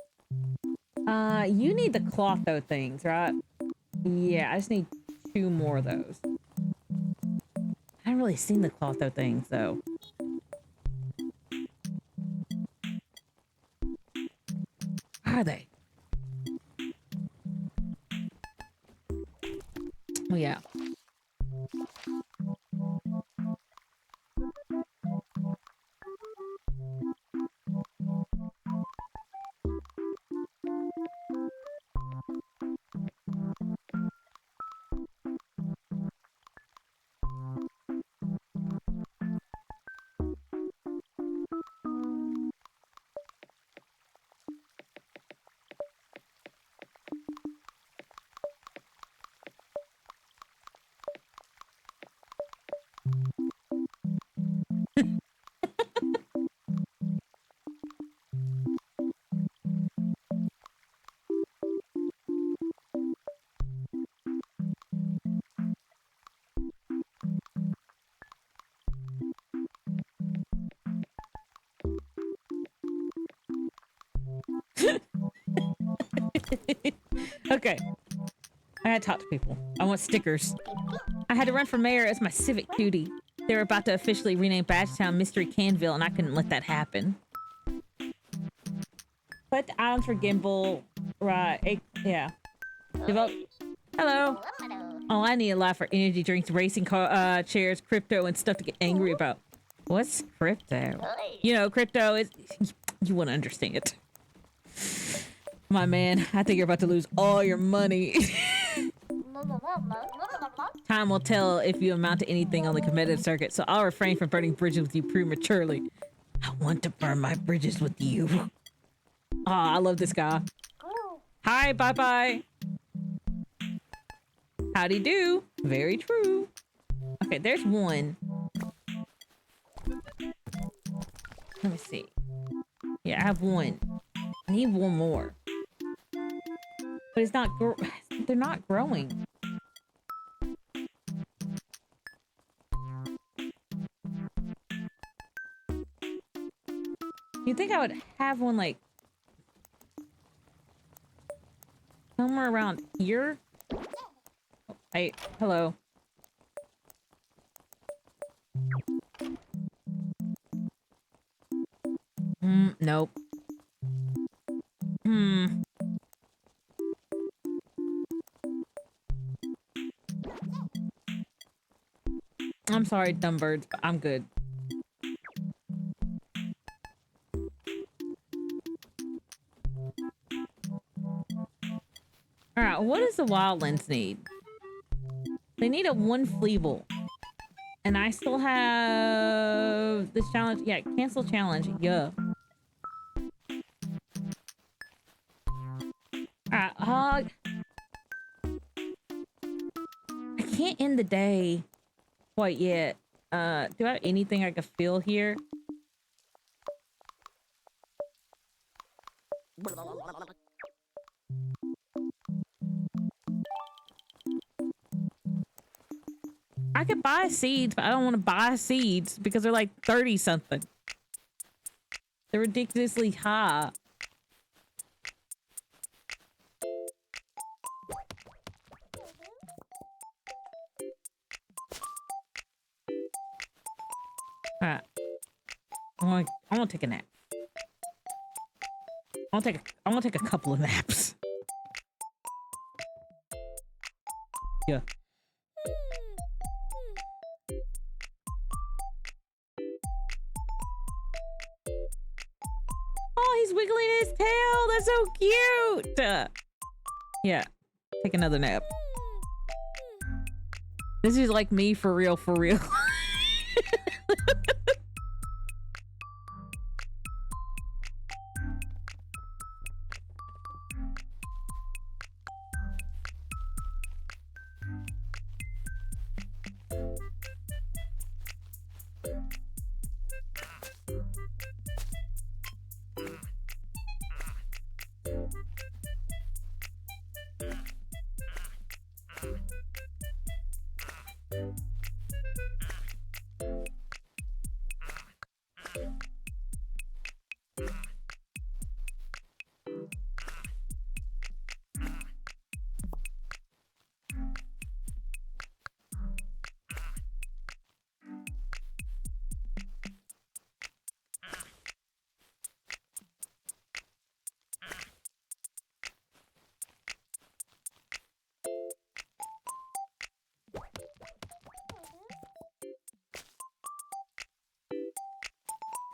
You need the clotho things, right? Yeah, I just need 2 more of those. I haven't really seen the clotho things, though. Where are they? Oh, yeah. Okay. I gotta talk to people. I want stickers. I had to run for mayor as my civic duty. They were about to officially rename Badgetown Mystery Canville, and I couldn't let that happen. Put the items for Gimbal. Right. Yeah. Devote. Hello. Oh, I need a lot for energy drinks, racing car, chairs, crypto, and stuff to get angry about. What's crypto? You know, crypto is... You wouldn't understand it. My man, I think you're about to lose all your money. Time will tell if you amount to anything on the competitive circuit, so I'll refrain from burning bridges with you prematurely. I want to burn my bridges with you. Aw, I love this guy. Hi, bye-bye. Howdy do. Very true. Okay, there's one. Let me see. Yeah, I have one. I need one more. But it's not they're not growing. You think I would have one like somewhere around here? Oh, hey, hello. Nope. I'm sorry, dumb birds, but I'm good. Alright, what does the wildlands need? They need a one fleeble. And I still have this challenge. Yeah, cancel challenge. Yeah. Alright, I can't end the day quite yet. Do I have anything I can feel here? I could buy seeds, but I don't want to buy seeds because they're like 30 something. They're ridiculously high. Alright. I want to take a nap. I want to take a couple of naps. Yeah. Oh, he's wiggling his tail. That's so cute. Yeah. Take another nap. This is like me for real, for real.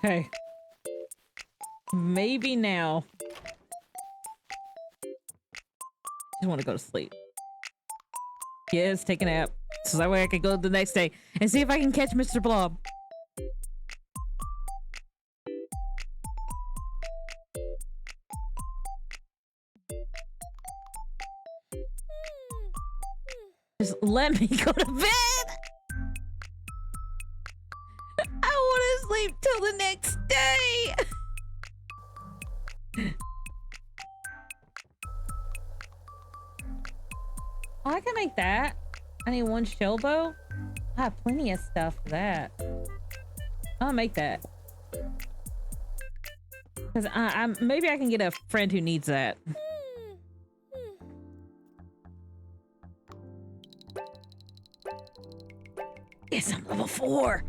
Okay. Maybe now. I just want to go to sleep. Yes, take a nap. So that way I can go the next day and see if I can catch Mr. Blob. Just let me go to bed. I want to sleep till the next day. Oh, I can make that. I need one shell bow. I have plenty of stuff for that. I'll make that. Because maybe I can get a friend who needs that. Yes, I'm level 4.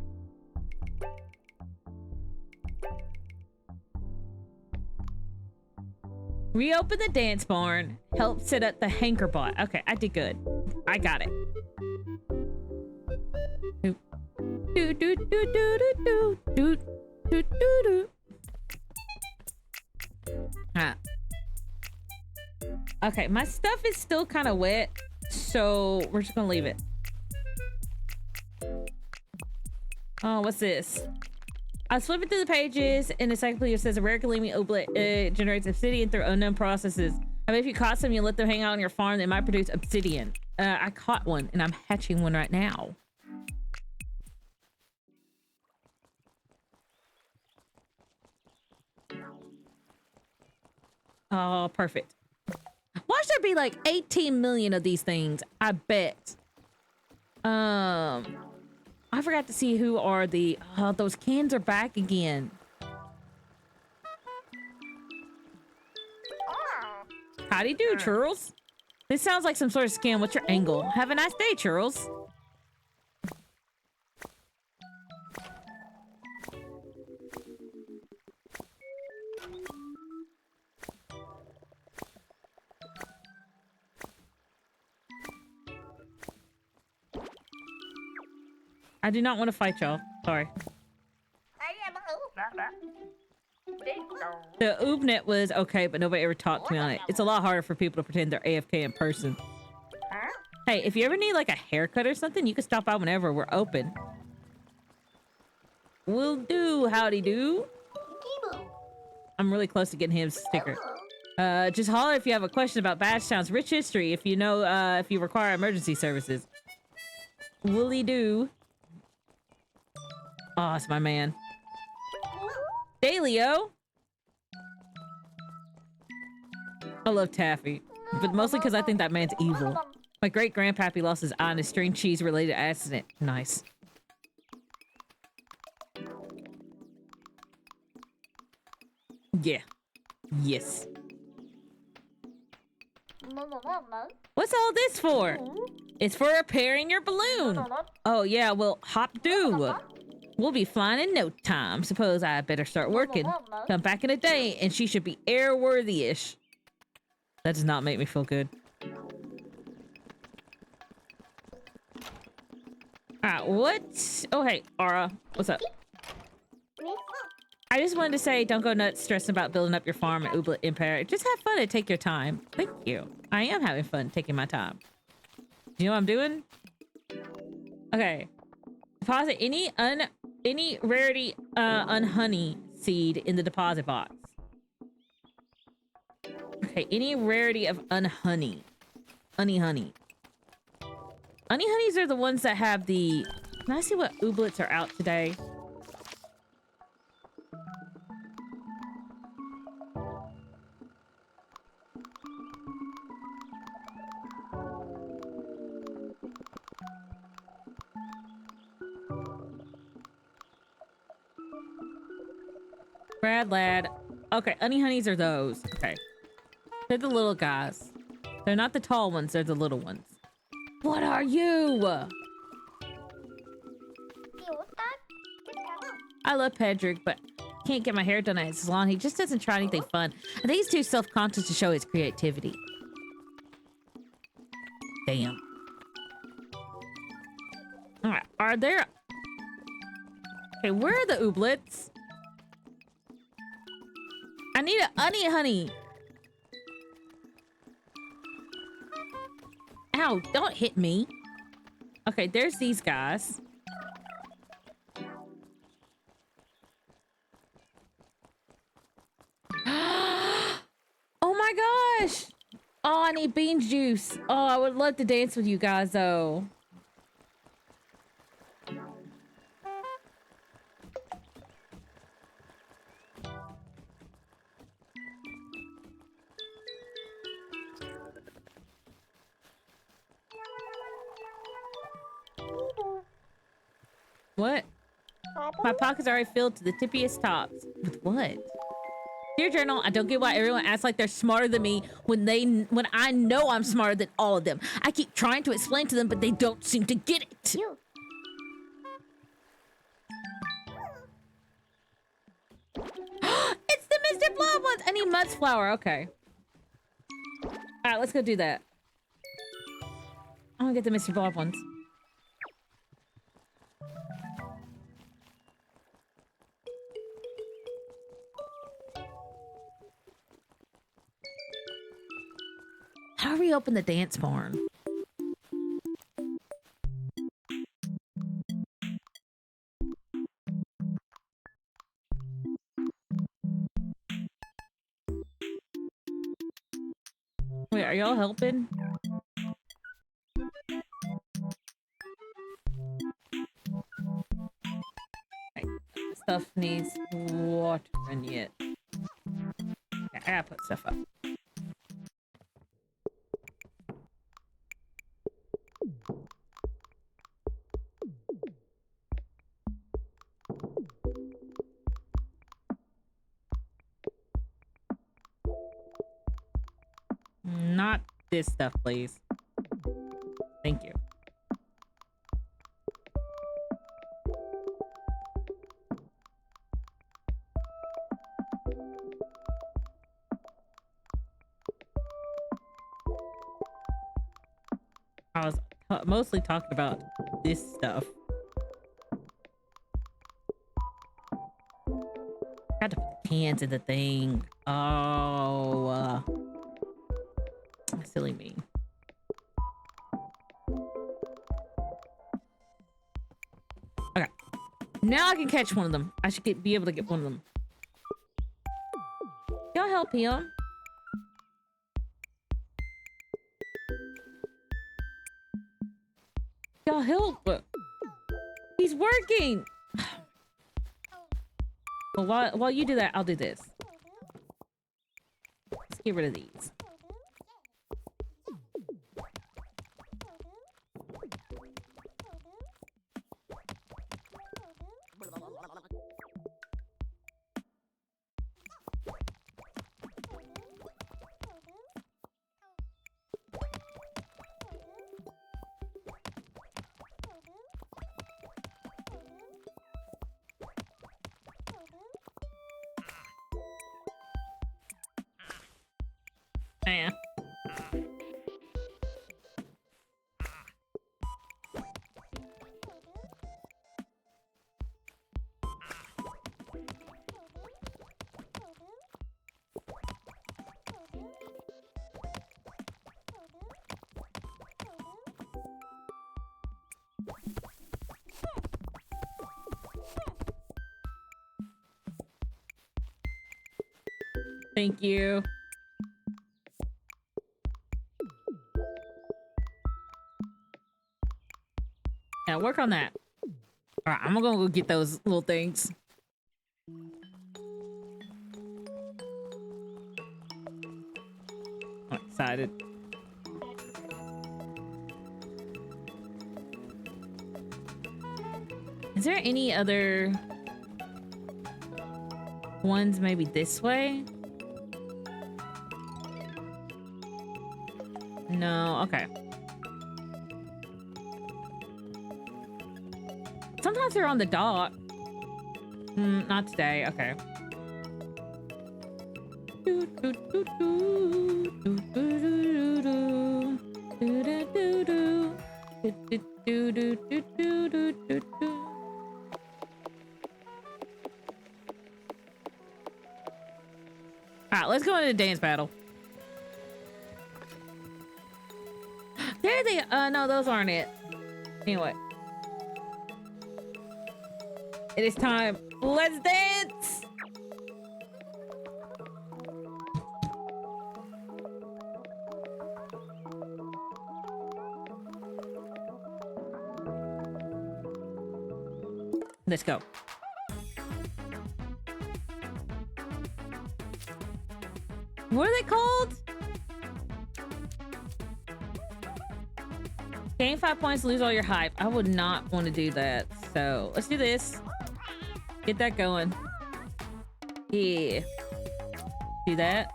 Reopen the dance barn. Help set up the hanker bot. Okay, I did good. I got it. Do do do do do do do do. Huh. Okay, my stuff is still kind of wet, so we're just gonna leave it. Oh, what's this? I was flipping through the pages, and the encyclopedia says a rare Galimi oblit generates obsidian through unknown processes. I mean, if you caught some, you let them hang out on your farm, they might produce obsidian. I caught one, and I'm hatching one right now. Oh, perfect. Watch there be like 18 million of these things, I bet. I forgot to see who are the... those cans are back again. Howdy do, Churls. This sounds like some sort of scam. What's your angle? Have a nice day, Churls. I do not want to fight y'all. Sorry. The Oobnet was okay, but nobody ever talked to me on it. It's a lot harder for people to pretend they're AFK in person. Hey, if you ever need like a haircut or something, you can stop by whenever. We're open. Will do. Howdy do. I'm really close to getting him a sticker. Just holler if you have a question about Badgetown's rich history. If you know, if you require emergency services. Willy do. Oh, it's my man. Dalio. I love Taffy, but mostly because I think that man's evil. My great-grandpappy lost his eye in a string cheese-related accident. Nice. Yeah. Yes. What's all this for? It's for repairing your balloon. Oh, yeah, well, hop do. We'll be flying in no time. Suppose I better start working. Come back in a day, and she should be airworthy-ish. That does not make me feel good. Alright, what? Oh, hey, Aura. What's up? I just wanted to say, don't go nuts stressing about building up your farm at Ooblet Empire. Just have fun and take your time. Thank you. I am having fun taking my time. Do you know what I'm doing? Okay. Deposit any rarity unhoney seed in the deposit box. Okay, any rarity of unhoney. Honey. Honey honeys are the ones that have the... Can I see what ooblets are out today? Brad lad. Okay, honeys are those. Okay. They're the little guys. They're not the tall ones, they're the little ones. What are you? I love Pedrick, but can't get my hair done at his salon. He just doesn't try anything fun. I think he's too self-conscious to show his creativity. Damn. Alright, are there... Okay, where are the ooblets? I need a honey. Ow, don't hit me. Okay, there's these guys. Oh my gosh. Oh, I need bean juice. Oh, I would love to dance with you guys though. What? My pockets are already filled to the tippiest tops. With what? Dear Journal, I don't get why everyone acts like they're smarter than me when I know I'm smarter than all of them. I keep trying to explain to them, but they don't seem to get it. It's the Mr. Blob ones! I need Mud's flower, okay. Alright, let's go do that. I'm gonna get the Mr. Blob ones. How do we open the dance barn? Wait, are y'all helping? Right. Stuff needs watering yet. I gotta put stuff up. this stuff, please. Thank you. I was mostly talking about this stuff. Had to put the cans in the thing. Oh, silly me. Okay, now I can catch one of them. I should be able to get one of them. Y'all help him. Y'all help. He's working. Well, while you do that, I'll do this. Let's get rid of these. Yeah. Thank you. Yeah, work on that. All right, I'm gonna go get those little things. I'm excited. Is there any other ones maybe this way? No, okay. Sometimes they're on the dock. Not today. Okay. Alright, let's go into the dance battle. There they no, those aren't it. Anyway. It is time. Let's dance! Let's go. What are they called? Gain 5 points, lose all your hype. I would not want to do that. So let's do this. Get that going. Yeah. Do that.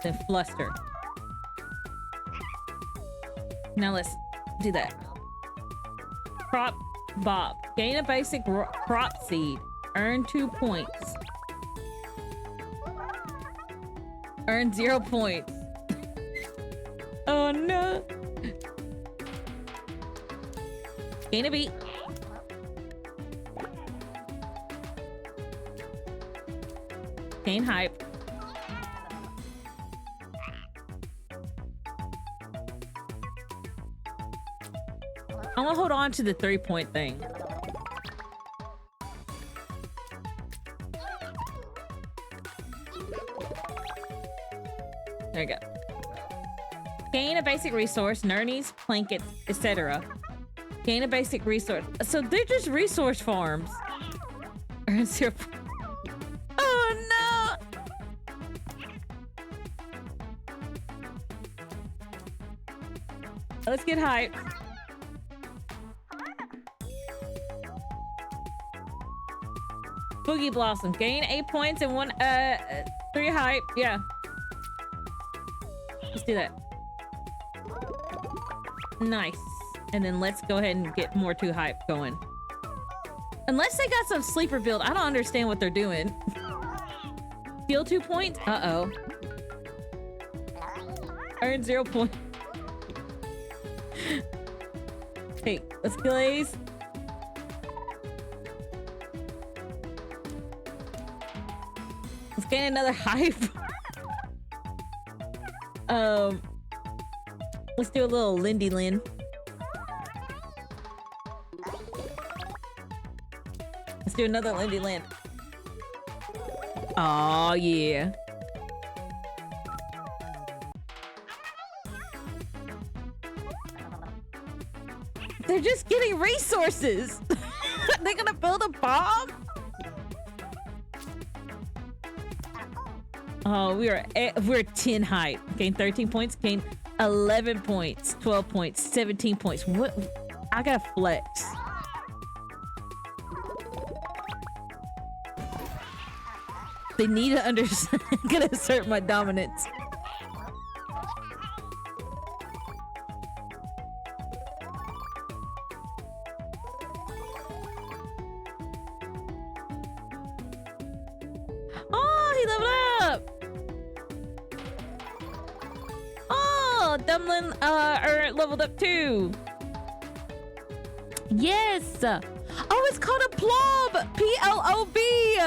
Then fluster. Now let's do that. Crop Bob. Gain a basic crop seed. Earn 2 points. Earn 0 points. Oh no. Gain a beat. Gain hype. I'm gonna hold on to the 3-point thing. There you go. Gain a basic resource, nernies, blankets, etc. Gain a basic resource. So they're just resource farms. Earn 0. Oh no! Let's get hype. Boogie Blossom. Gain 8 points and 1 3 hype. Yeah. Let's do that. Nice. And then let's go ahead and get more 2 hype going. Unless they got some sleeper build, I don't understand what they're doing. Steal 2 points? Uh-oh. Earn 0 points. Hey, let's glaze. Let's gain another hype. Let's do a little Lindy Lynn. Let's do another Lindy Lynn. Oh yeah. They're just getting resources. They're gonna build a bomb? Oh, we're 10 hype. Gain 13 points, gain 11 points, 12 points, 17 points. What? I gotta flex. They need to understand. I'm gonna assert my dominance. Oh, he leveled up. Oh, Dumlin leveled up too. Yes. Oh, it's called a plob. P-L-O-B.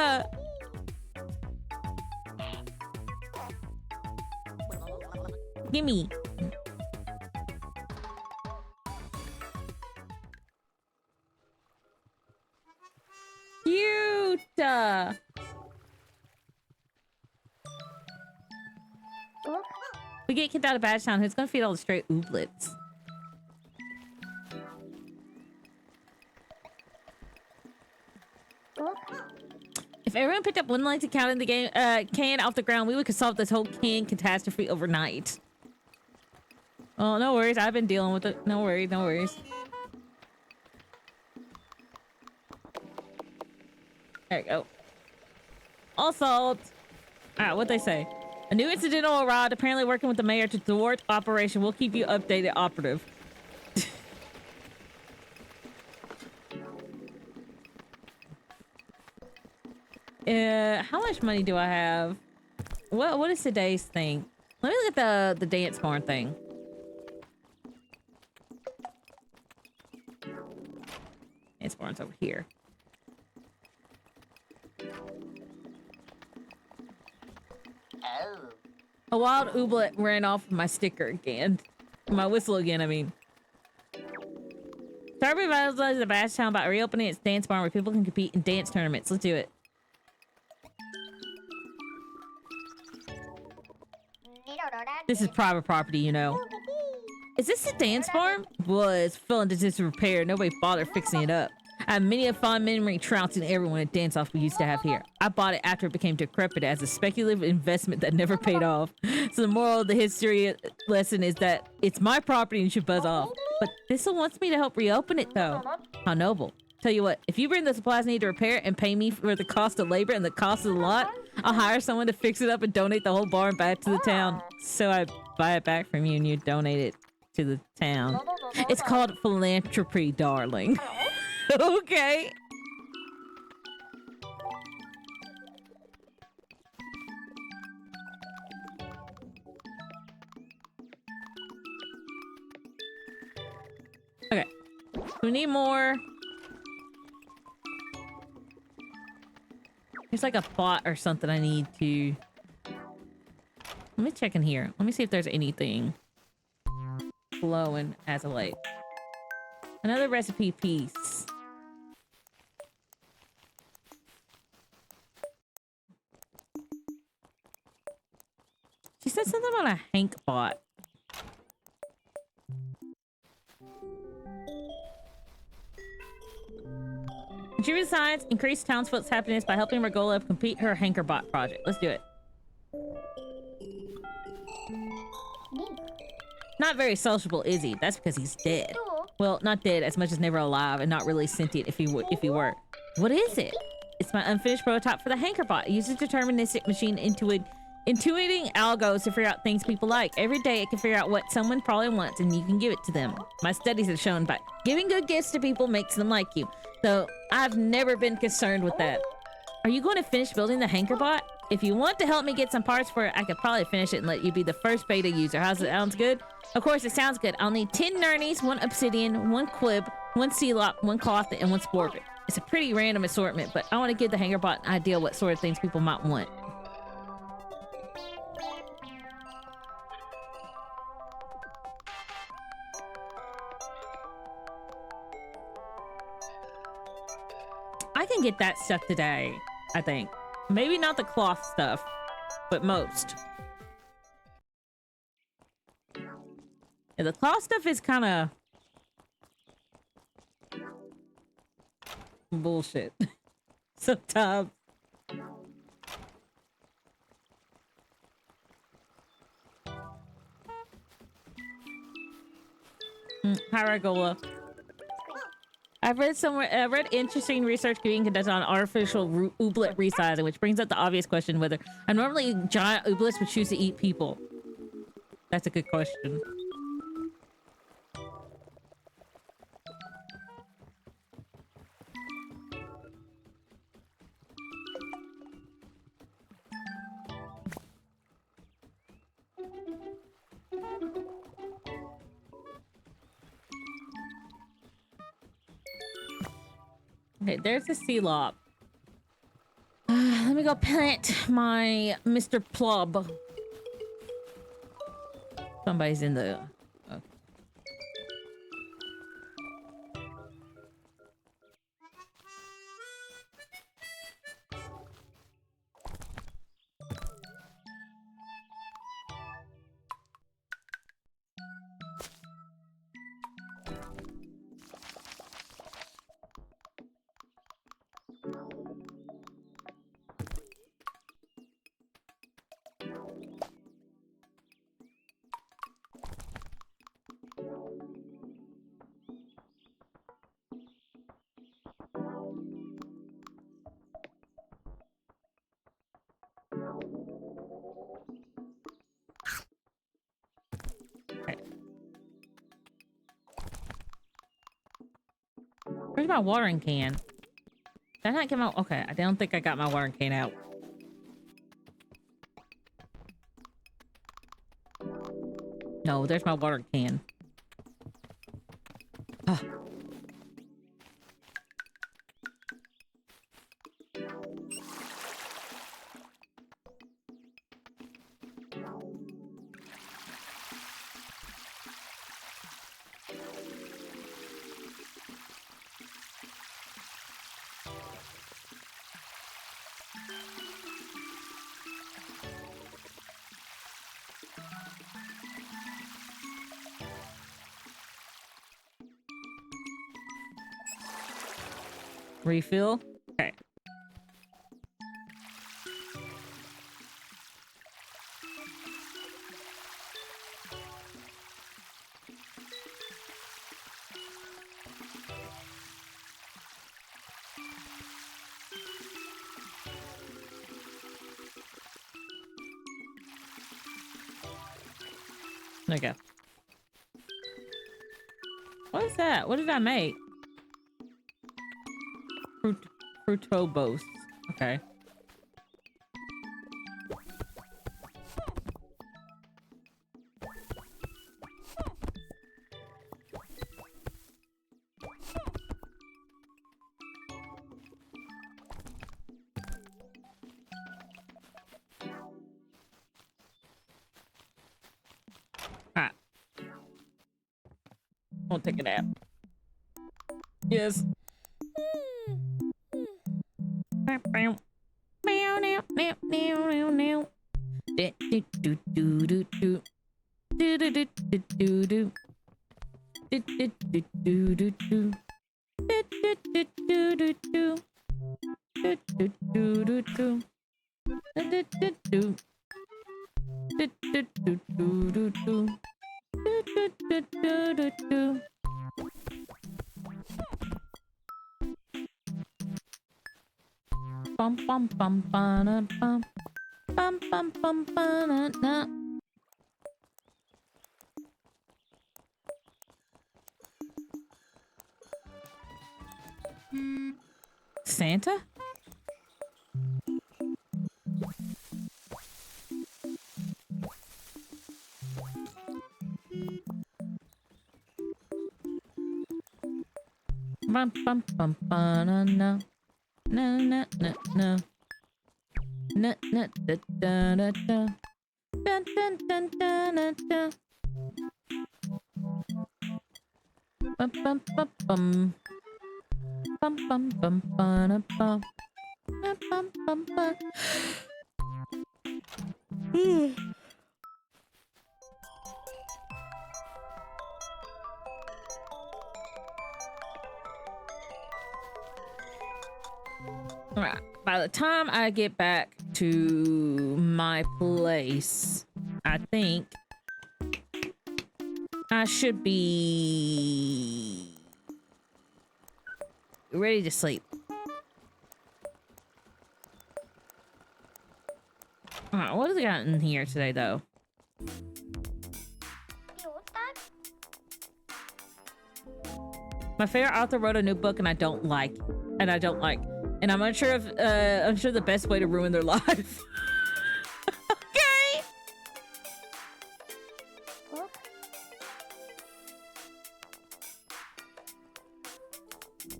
Gimme. Cute. We get kicked out of Badge Town. Who's gonna feed all the stray ooblets? If everyone picked up one light to count in the game can off the ground, we could solve this whole can catastrophe overnight. Oh, no worries. I've been dealing with it. No worries, no worries. There we go. All solved. Alright, what'd they say? A new incidental arrived, apparently working with the mayor to thwart operation. We'll keep you updated, operative. How much money do I have? What is today's thing? Let me look at the dance barn thing. Dance barn's over here. A wild ooblet ran off with my sticker again. My whistle again, I mean. Start revitalizing the Bash Town by reopening its dance barn where people can compete in dance tournaments. Let's do it. This is private property, you know. Is this a dance barn? Was fell into disrepair. Nobody bothered fixing it up. I have many a fond memory trouncing everyone at dance off we used to have here. I bought it after it became decrepit as a speculative investment that never paid off. So the moral of the history lesson is that it's my property and you should buzz off. But Thistle wants me to help reopen it though. How noble. Tell you what, if you bring the supplies needed to repair it and pay me for the cost of labor and the cost of the lot, I'll hire someone to fix it up and donate the whole barn back to the town. So I buy it back from you and you donate it to the town. It's called philanthropy, darling. Okay. Okay. We need more. There's like a bot or something I need to... Let me check in here. Let me see if there's anything glowing as of late. Another recipe piece. She said something about a Hank bot. Achieving science, increase townsfolk's happiness by helping Regola complete her Hankerbot project. Let's do it. Not very sociable, is he? That's because he's dead. Well, not dead as much as never alive, and not really sentient if he were. What is it? It's my unfinished prototype for the Hankerbot. It uses a deterministic machine intuition Intuiting algos to figure out things people like. Every day it can figure out what someone probably wants and you can give it to them. My studies have shown by giving good gifts to people makes them like you. So I've never been concerned with that. Are you going to finish building the hanker bot? If you want to help me get some parts for it, I could probably finish it and let you be the first beta user. How's it? Sounds good? Of course, it sounds good. I'll need 10 nernies, 1 obsidian, 1 quib, 1 sealop, 1 cloth, and 1 sporbit. It's a pretty random assortment, but I want to give the hanker bot an idea what sort of things people might want. I can get that stuff today, I think. Maybe not the cloth stuff, but most. Yeah, the cloth stuff is kind of bullshit sometimes. Hi, Regola. I've read interesting research being conducted on artificial ooblet resizing, which brings up the obvious question whether a normally giant ooblets would choose to eat people. That's a good question. Okay, there's a Sealop. Let me go plant my Mr. Plub. Somebody's in the... Oh. Where's my watering can? Did I not get my... Okay, I don't think I got my watering can out. No, there's my watering can. Ah. Refill? Okay. There we go. What is that? What did I make? Fruitobos. Okay. Ah. Won't take a nap. Yes. Bum bum bum bum bum bum bum bum na na. Santa? Bum bum bum na na na na na na na na da da da da dun dun dun dun dun dun bum bum bum bum bum bum bum bum bum bum bum bum. All right. By the time I get back to my place, I think I should be ready to sleep. All right, what has it got in here today, though? My favorite author wrote a new book, and I don't like. And I'm unsure of. I'm sure the best way to ruin their life. Okay.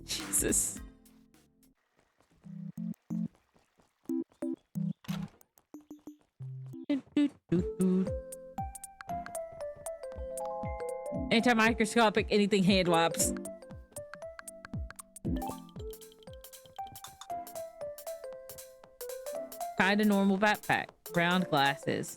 Jesus. Anti-microscopic anything hand wipes. Kinda normal backpack. Round glasses.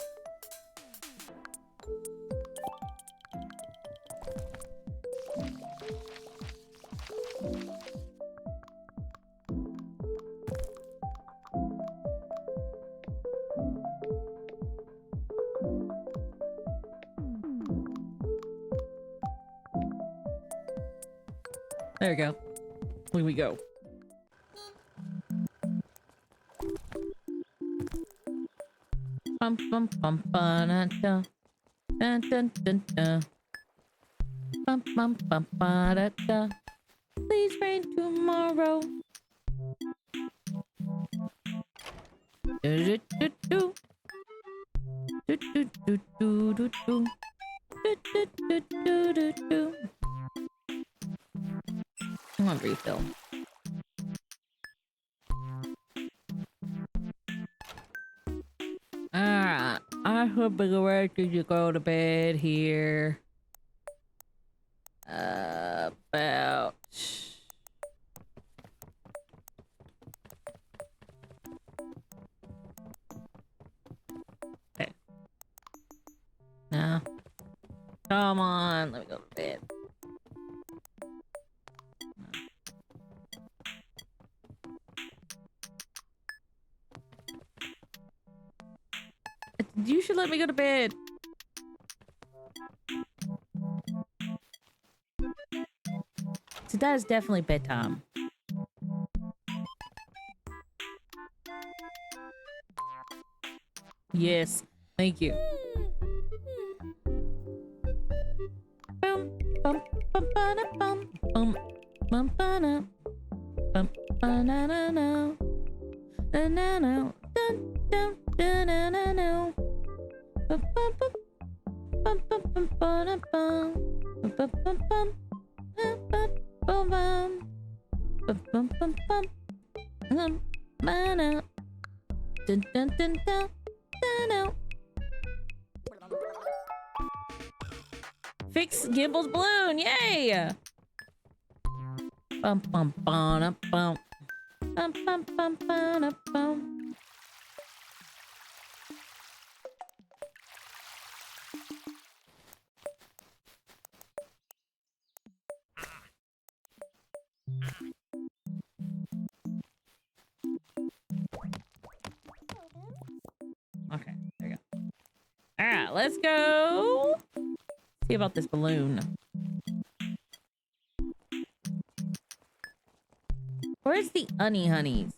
There we go. Here we go. Bum bum bum ba da da dun dun dun dun. Bum bum bum ba da da. Please rain tomorrow. Do do do do. Do do do do do do. Do do do do do do. I want refill. Alright, I should be ready to go to bed here. About... Okay. No. Come on, let me go to bed. You should let me go to bed. So that is definitely bedtime. Yes, thank you. Bum bum bum ba da bum bum bum ba da bum ba na na na na na na dun dun dun na na na. Bum bum bum bum bum bum ba da bum bum bum bum bum bum bum bum bum bum bum ba na dun dun dun dun dun dun. Fix Gimble's balloon, yay! Bum bum bum bum bum bum bum bum bum. Okay, there you go. All right, let's go. See about this balloon. Where's the honey honeys?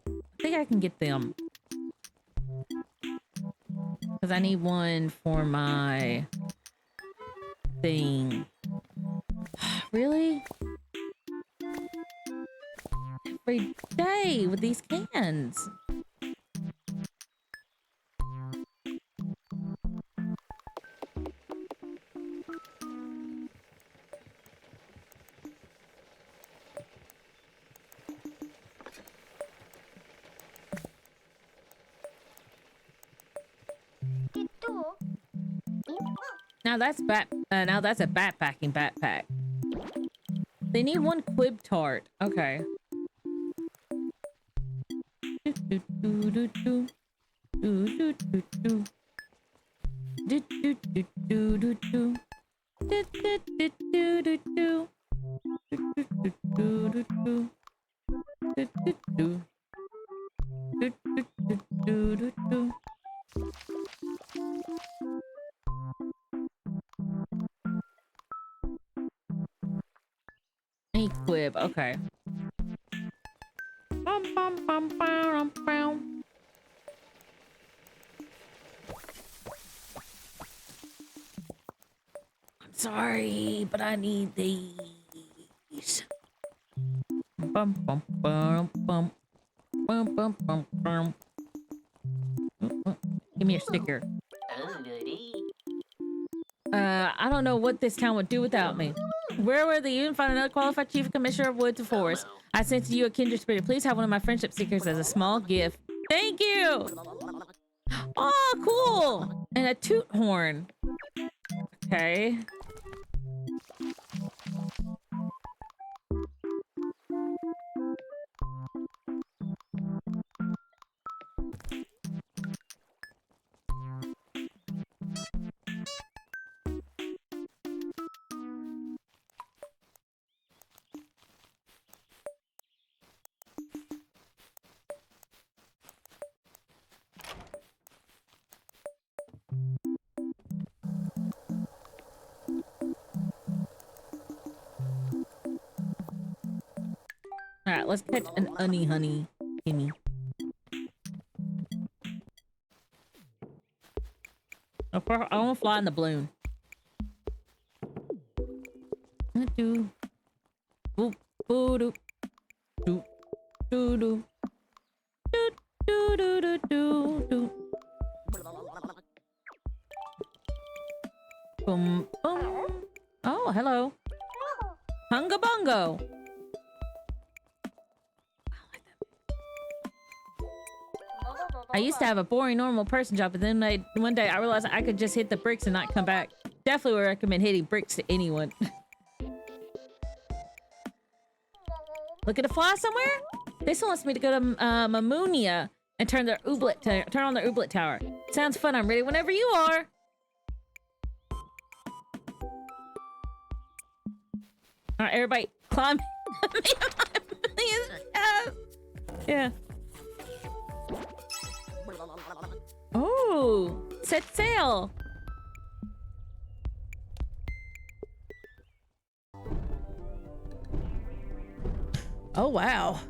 I think I can get them. Because I need one for my thing. Really? Every day with these cans. Now that's a backpacking backpack. They need one quib tart. Okay. Any quib, okay. I'm sorry, but I need these. Bum bum bum bum bum bum bum bum. Give me a sticker. I don't know what this town would do without me. Where would the union find another qualified chief commissioner of Woods and Forest? I sent to you a kindred spirit. Please have one of my friendship stickers as a small gift. Thank you! Oh, cool! And a toot horn. Okay. Alright, let's catch an honey. Gimme. I want to fly in the balloon. Do. Boop, boo, doo. Do. Do, do. Do, do, do, do, do, do. Boom, boom. Oh, hello. Hunga bongo. I used to have a boring normal person job, but then one day I realized I could just hit the bricks and not come back. Definitely would recommend hitting bricks to anyone. Looking to fly somewhere? This one wants me to go to Mamunia and turn on their ooblet tower. Sounds fun. I'm ready whenever you are. All right, everybody, climb. Yeah. Oh, set sail. Oh, wow.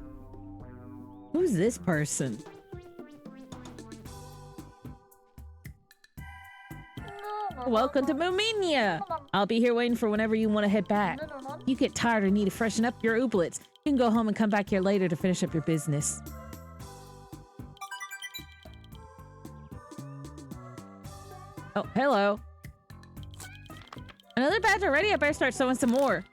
Who's this person? Welcome to Muminia. I'll be here waiting for whenever you want to head back. You get tired or need to freshen up your ooblets. You can go home and come back here later to finish up your business. Oh, hello. Another batch already? I better start sewing some more.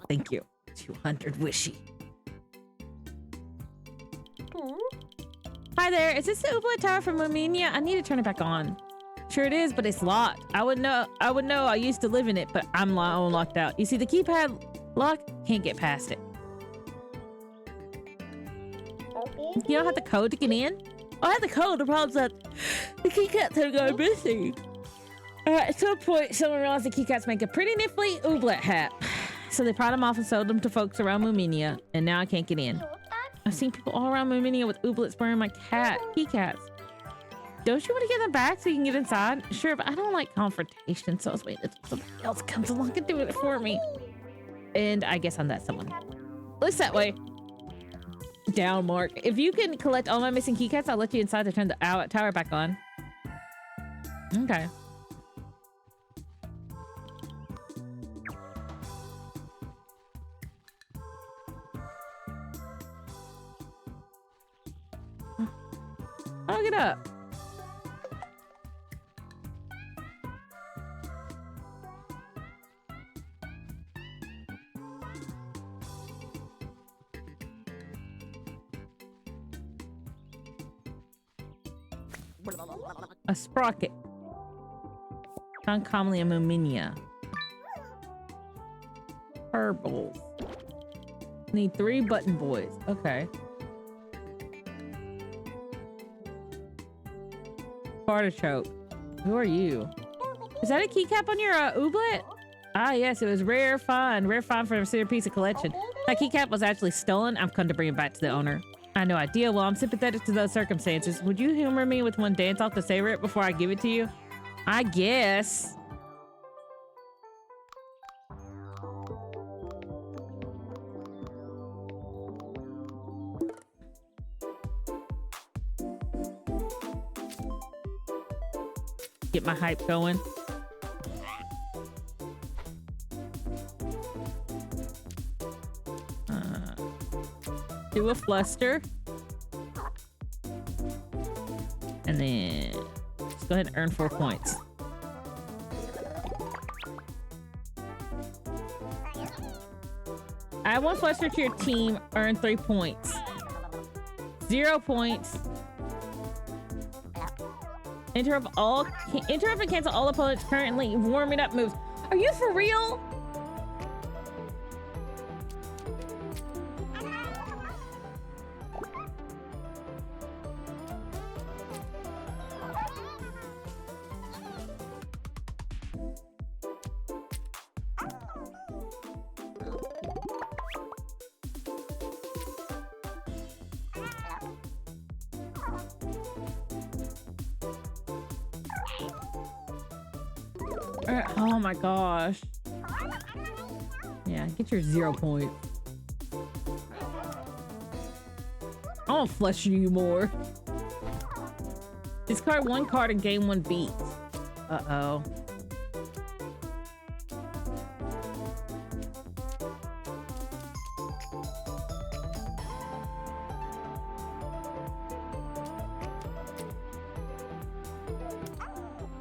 Thank you. 200 wishy. Hi there. Is this the ooblet tower from Muminia? I need to turn it back on. Sure it is, but it's locked. I would know. I used to live in it, but I'm locked out. You see the keypad lock? Can't get past it. You don't have the code to get in? I had the code. The problem's that the keycaps are going missing. At some point, someone realized the keycaps make a pretty nifty ooblet hat. So they brought them off and sold them to folks around Muminia, and now I can't get in. I've seen people all around Muminia with ooblets wearing my keycaps. Don't you want to get them back so you can get inside? Sure, but I don't like confrontation, so I was waiting until somebody else comes along and do it for me. And I guess I'm that someone. At least that way. Down, Mark. If you can collect all my missing keycaps, I'll let you inside to turn the tower back on. Okay. Oh, get up. A sprocket. Uncommonly a muminia. Herbals. Need 3 button boys. Okay. Artichoke. Who are you? Is that a keycap on your ooblet? Ah, yes, it was rare find. Rare find for a centerpiece of collection. That keycap was actually stolen. I've come to bring it back to the owner. I had no idea. Well, I'm sympathetic to those circumstances. Would you humor me with one dance off to savor it before I give it to you? I guess. Get my hype going. Do a fluster. And then let's go ahead and earn 4 points. Add 1 fluster to your team, earn 3 points. 0 points. Interrupt and cancel all opponents currently warming up moves. Are you for real? Oh my gosh. Yeah, get your 0 points. I won't flush you more. Discard 1 card and gain 1 beat. Uh-oh.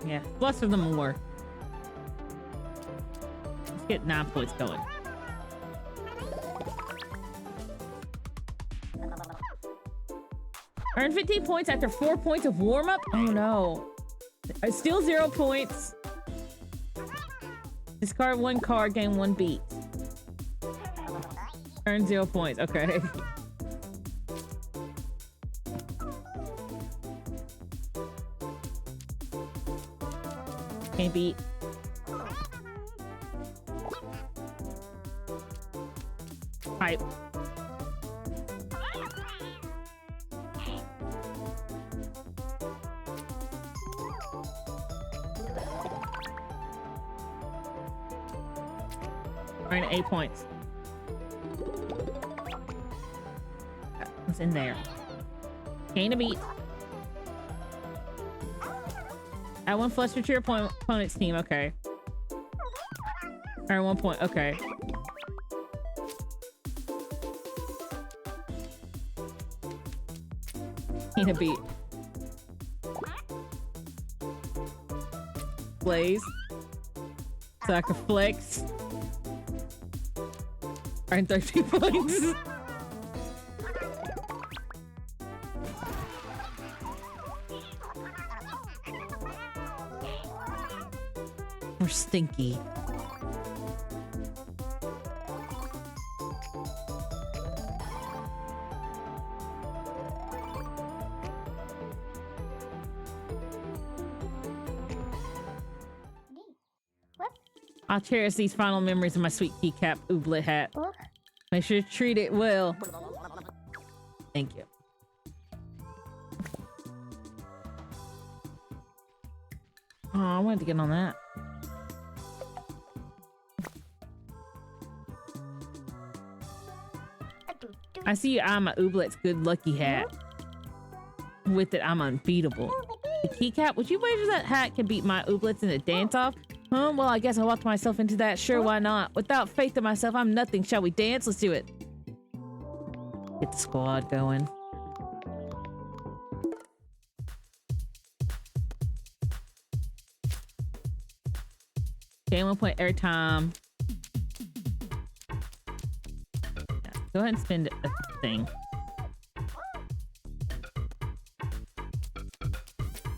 Yeah, fluster them more. Get 9 points going. Earn 15 points after 4 points of warm-up? Oh no. Still 0 points. Discard 1 card, gain 1 beat. Earn 0 points. Okay. Gain beat. Hype. Earn 8 points. What's in there? Gain a beat. Add 1 fluster to your opponent's team. Okay. Earn 1 point. Okay. Gain a beat. Blaze. So I can flex. Earn 13 points. We're stinky. I'll cherish these final memories of my sweet keycap ooblet hat. Make sure to treat it well. Thank you. Oh, I wanted to get on that. I see you eyeing my Ooblet's good lucky hat. With it, I'm unbeatable. The keycap? Would you wager that hat can beat my Ooblets in a dance-off? Huh? Well, I guess I walked myself into that. Sure, why not? Without faith in myself, I'm nothing. Shall we dance? Let's do it. Get the squad going. Gain 1 point every time. Go ahead and spend a thing.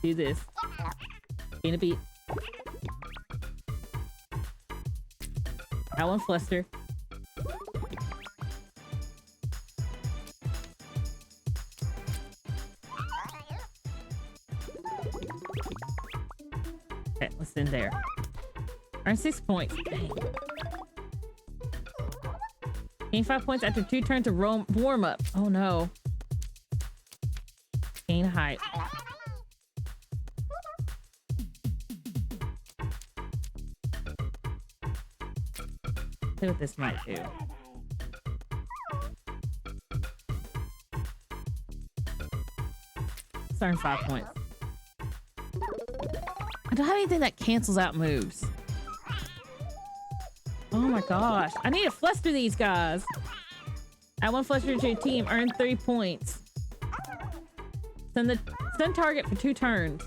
Do this. Gain a beat. That one fluster. Okay, let's end there. Earn 6 points. Dang. Gain 5 points after 2 turns of warm up. Oh no. Gain height. See what this might do. Let's earn 5 points. I don't have anything that cancels out moves. Oh my gosh. I need to fluster these guys. Add 1 fluster to your team. Earn 3 points. Send target for 2 turns.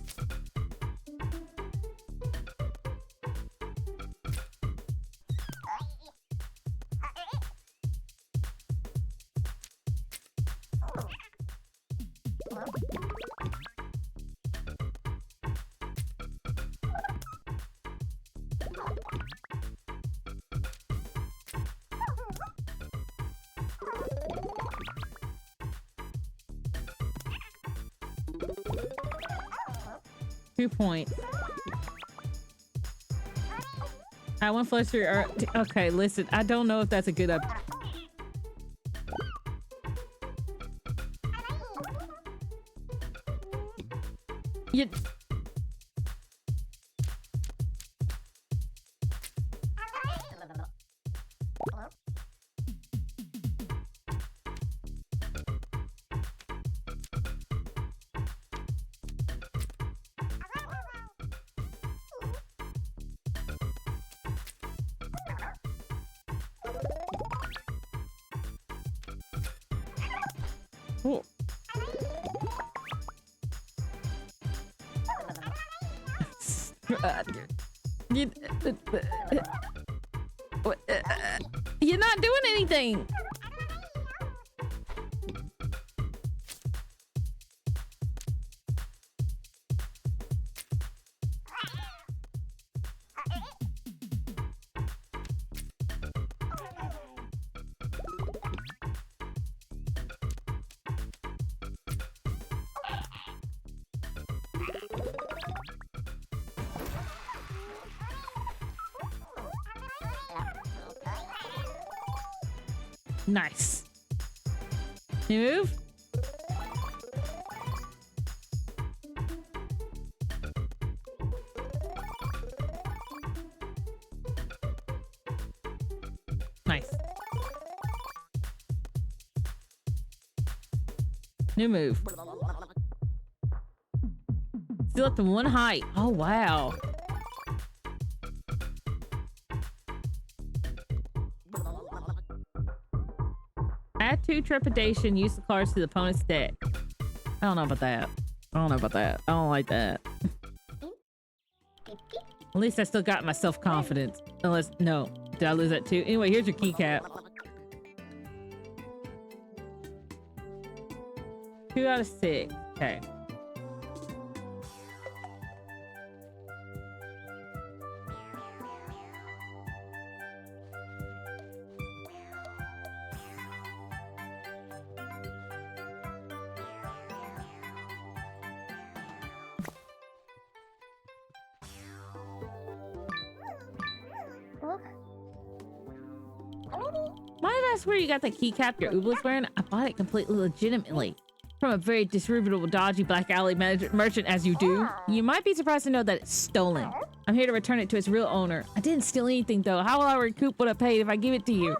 Points. I want fluster. Okay, listen. I don't know if that's a good up. You. Cool. You're not doing anything. Nice. You move? Nice. New move. Still up to 1 height. Oh, wow. Add 2 trepidation, use the cards to the opponent's deck. I don't know about that. I don't like that. At least I still got my self-confidence. Unless, no. Did I lose that too? Anyway, here's your keycap. 2 out of 6. Okay. Why did I swear you got that keycap your Ooblet's wearing? I bought it completely legitimately. From a very disreputable, dodgy black alley merchant as you do. You might be surprised to know that it's stolen. I'm here to return it to its real owner. I didn't steal anything though. How will I recoup what I paid if I give it to you?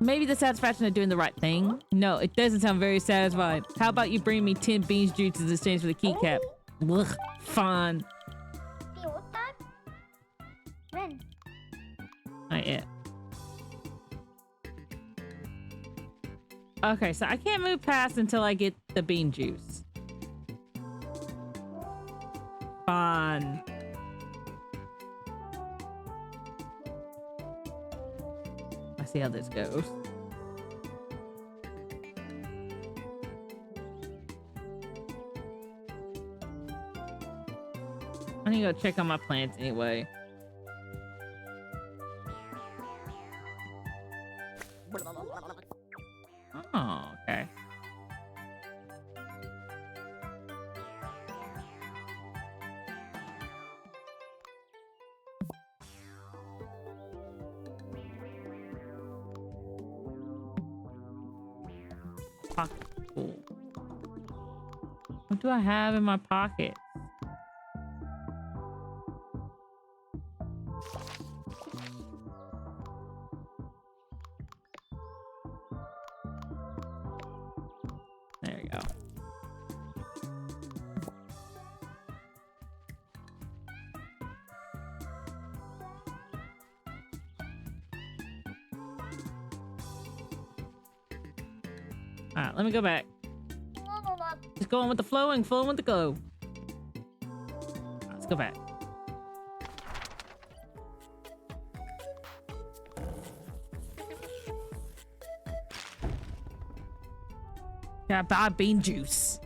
Maybe the satisfaction of doing the right thing? No, it doesn't sound very satisfying. How about you bring me 10 beans juices in exchange for the keycap? Ugh, fine. Not yet. Okay, so I can't move past until I get the bean juice. Fine. I see how this goes. I need to go check on my plants anyway. Oh, okay. Pocket full. What do I have in my pocket? There you go. All right, let me go back. Just going with the flowing, flowing with the glow. Let's go back. Gotta buy bean juice.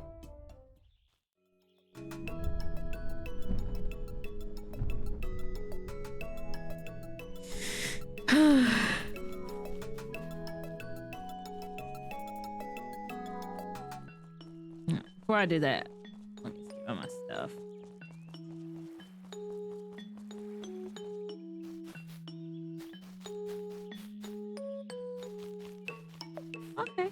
Before I do that, let me see all my stuff. Okay.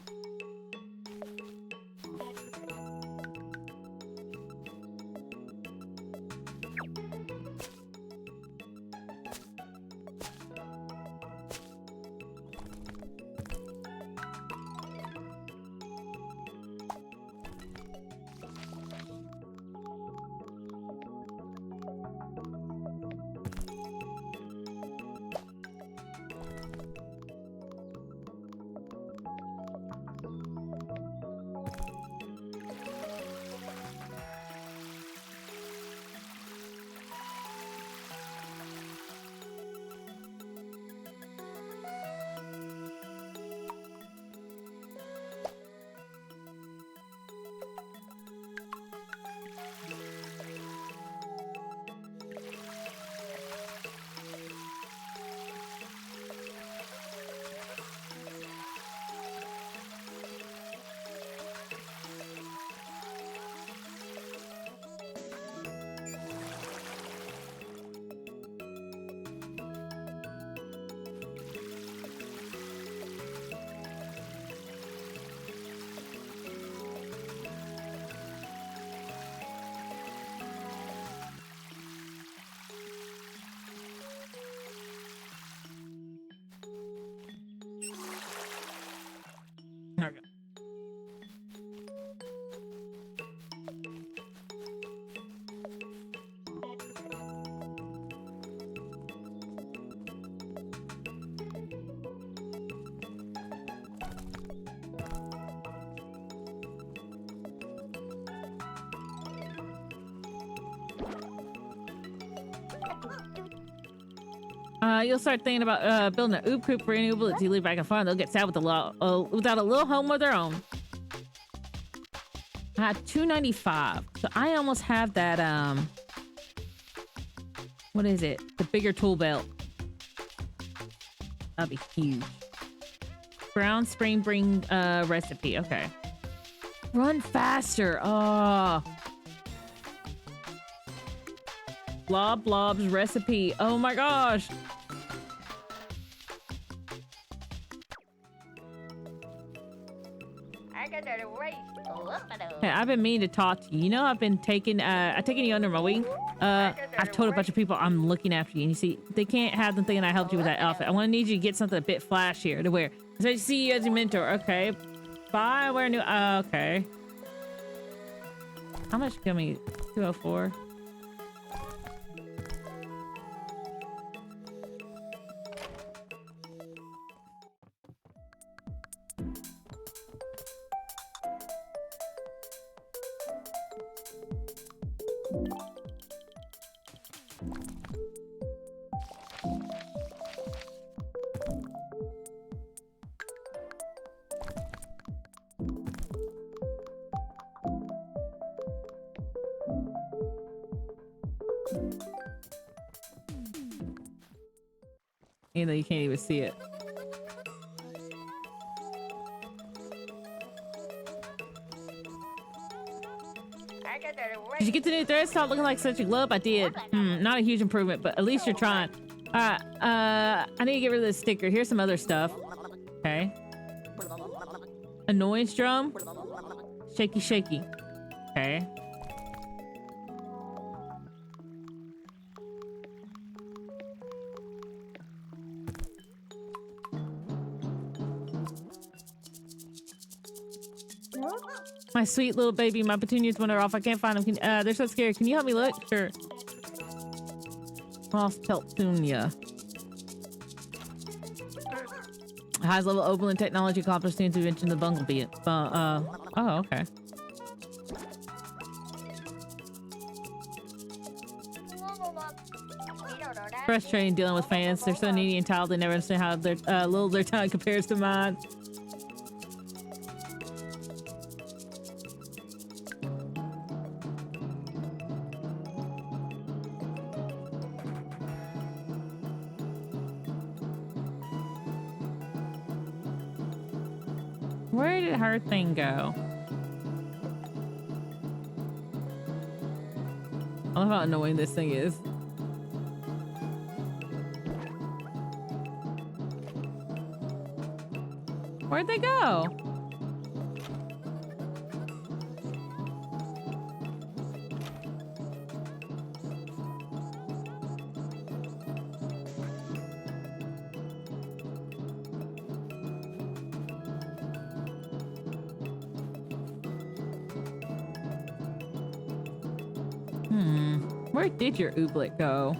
Okay. You'll start thinking about building an oop coop for any bullets you leave back in front. They'll get sad with without a little home of their own. I had 295, so I almost have that. What is it? The bigger tool belt. That'd be huge. Brown spring bring recipe. Okay. Run faster. Oh. Blob Blob's recipe. Oh my gosh. Hey, I've been meaning to talk to you. You know, I've been taking you under my wing. I've told a bunch of people I'm looking after you. And you see, they can't have them thinking I helped you with that outfit. I want to need you to get something a bit flashier to wear. So I see you as your mentor. Okay. Bye. Wear a new. Okay. How much give me? 204. Even though you can't even see it. Did you get the new thread? Stop looking like such a glove. I did. Not a huge improvement, but at least you're trying. I need to get rid of this sticker. Here's some other stuff. Okay. Annoyance drum. Shaky, shaky. Okay. My sweet little baby, my petunias wander off. I can't find them. They're so scared. Can you help me look? Sure. Lost petunia. Highest level Oberlin technology accomplished students who mentioned the bumblebee. Oh, okay. Frustrating dealing with fans. They're so needy and tired. They never understand how their little their time compares to mine. Where did her thing go? I love how annoying this thing is. Where'd they go? Where did your ooblet go?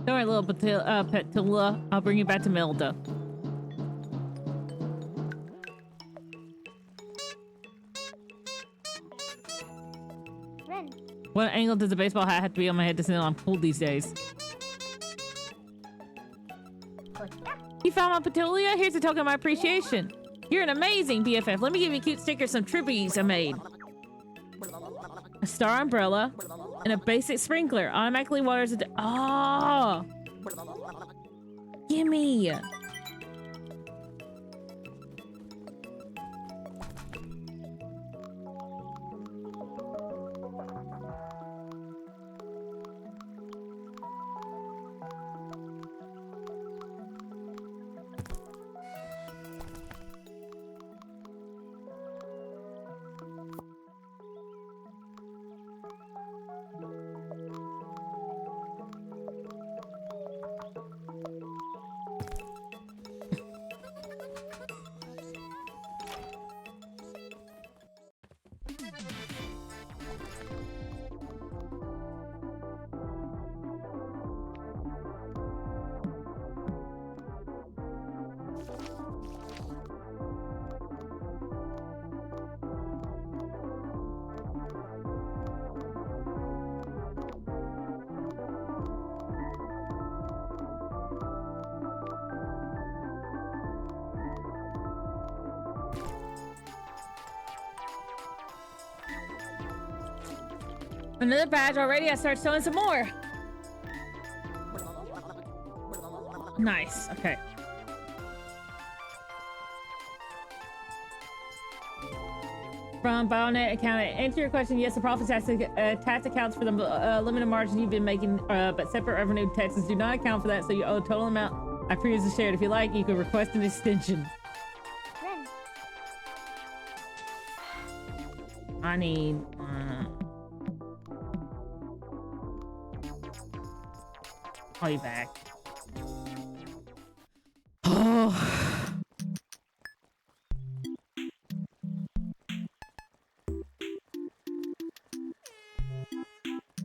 Don't worry, little Petula. I'll bring you back to Melda. What angle does a baseball hat have to be on my head to signal I'm cool these days? You found my Petulia? Here's a token of my appreciation. You're an amazing BFF. Let me give you a cute sticker, some tributes I made. A star umbrella and a basic sprinkler. Automatically waters it. Oh! Gimme! Another badge already. I start selling some more. Nice. Okay. From Bionet account. Answer your question. Yes, the profit tax accounts for the limited margins you've been making, but separate revenue taxes do not account for that, so you owe the total amount I previously shared. If you like, you can request an extension. I need. Call you back. Oh.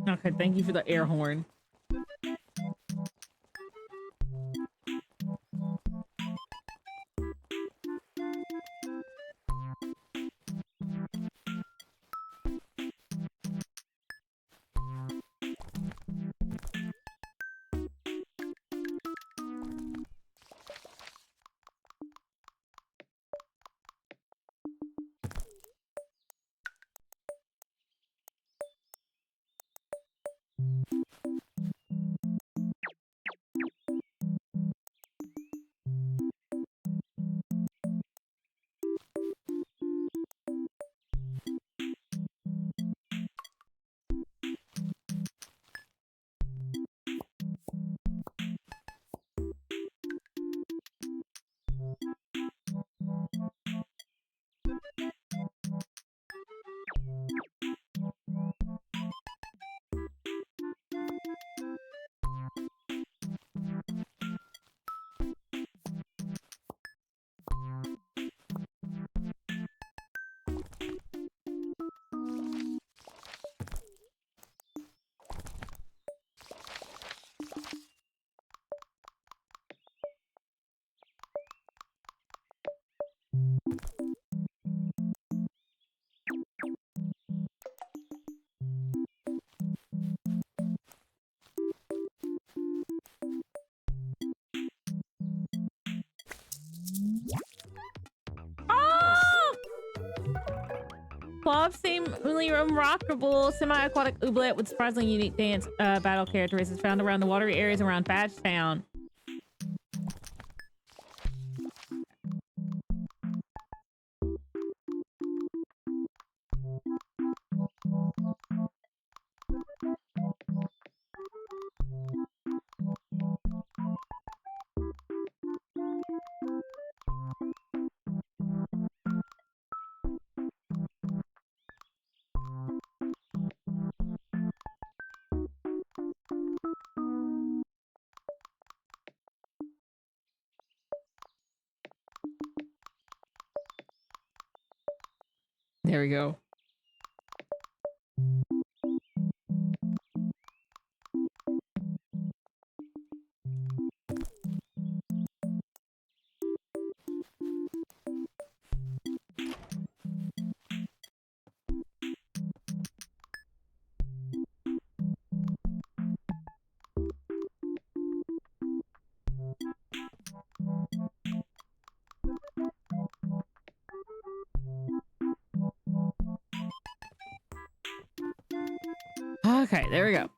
Okay, thank you for the air horn. Club seemingly remarkable semi-aquatic ooblet with surprisingly unique dance battle characteristics found around the watery areas around Badgetown. There we go. Okay, there we go.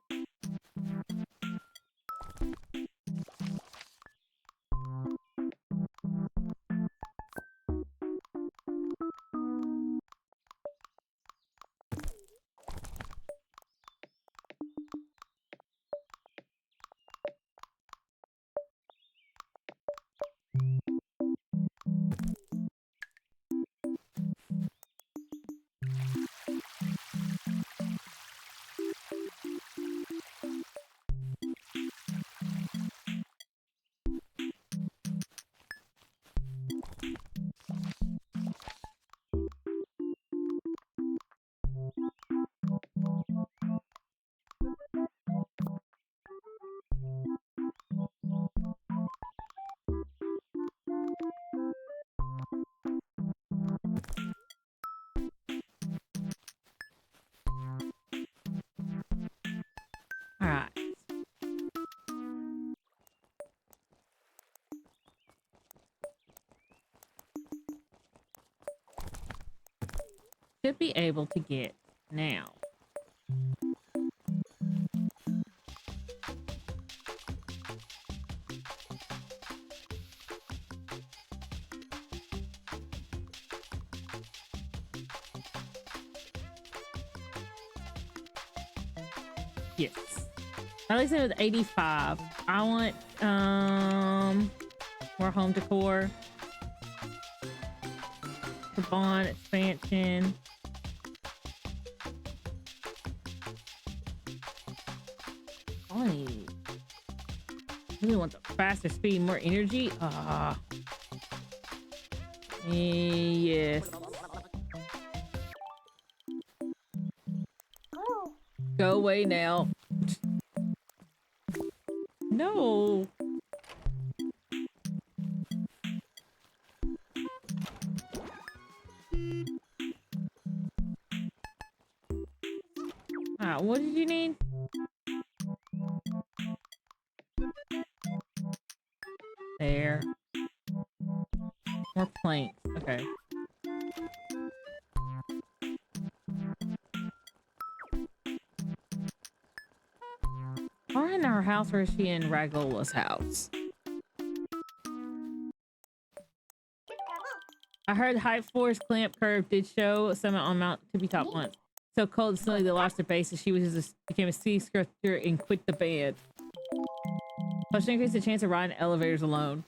All right. Should be able to get now. Yes. At least it was 85. I want more home decor. The bond expansion. I really want the faster speed, more energy. Yes. Go away now. No. What did you need? There. More planks. Okay. Are in our house or is she in Ragola's house? I heard the Hype Force clamp curve did show summit on Mount Tippy Top once. So cold and suddenly they lost their base and she was just became a sea sculptor and quit the band. Plus she increased the chance of riding elevators alone.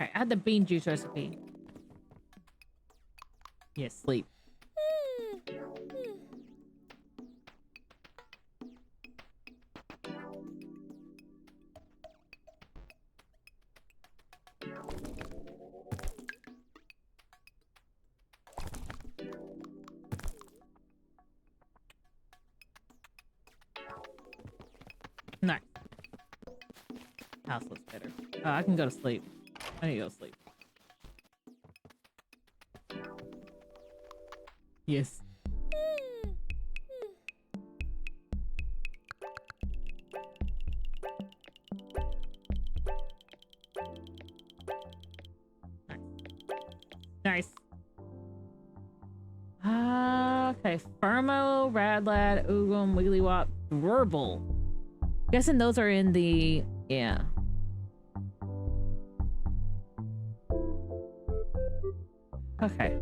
Okay, add the bean juice recipe. Yes, sleep. Nice. House looks better. I can go to sleep. I need to go to sleep. Yes. Nice. Okay. Firmo, Radlad, Oogum, Wigglywop, Dwurble. Guessing those are in the... Yeah. Okay.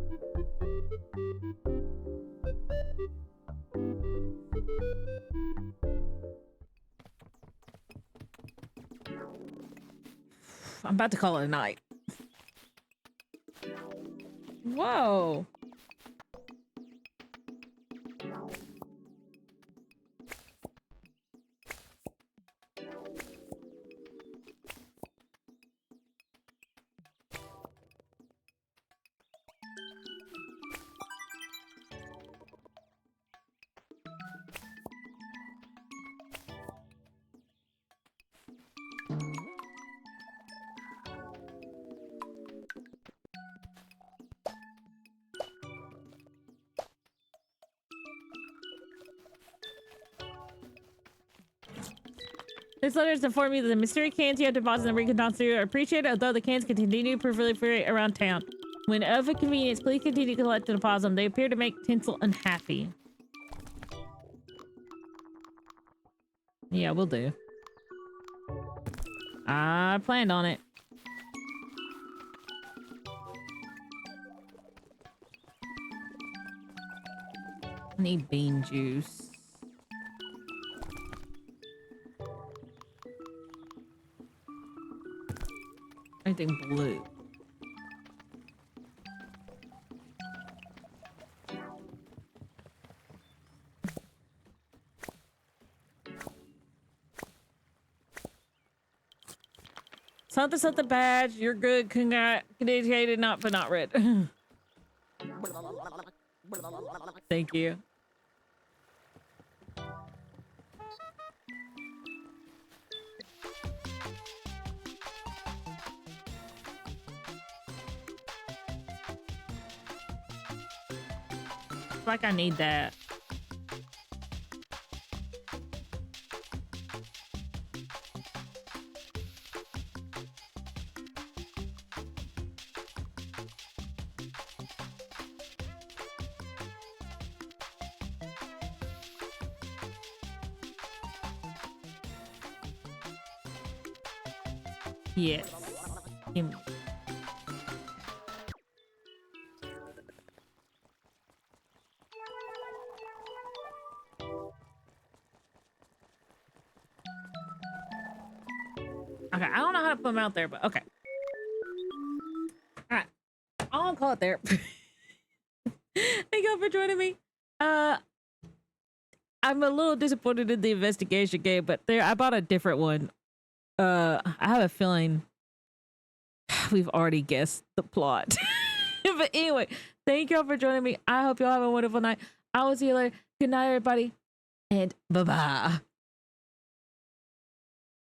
I'm about to call it a night. Whoa. This letter is to inform you that the mystery cans you have deposited in the Recon Studio are appreciated, although the cans continue to proliferate around town. When of a convenience, please continue to collect and deposit them. They appear to make Tinsel unhappy. Yeah, we'll do. I planned on it. I need bean juice. Anything blue. Something badge. You're good. Congratulated, not but not red. Thank you. Like I need that. Yes. Give me. Okay, I don't know how to put them out there, but okay. All right, I'll call it there. Thank you for joining me. I'm a little disappointed in the investigation game, but I bought a different one. I have a feeling we've already guessed the plot. But anyway, thank y'all for joining me. I hope y'all have a wonderful night. I will see you later. Good night, everybody, and bye-bye.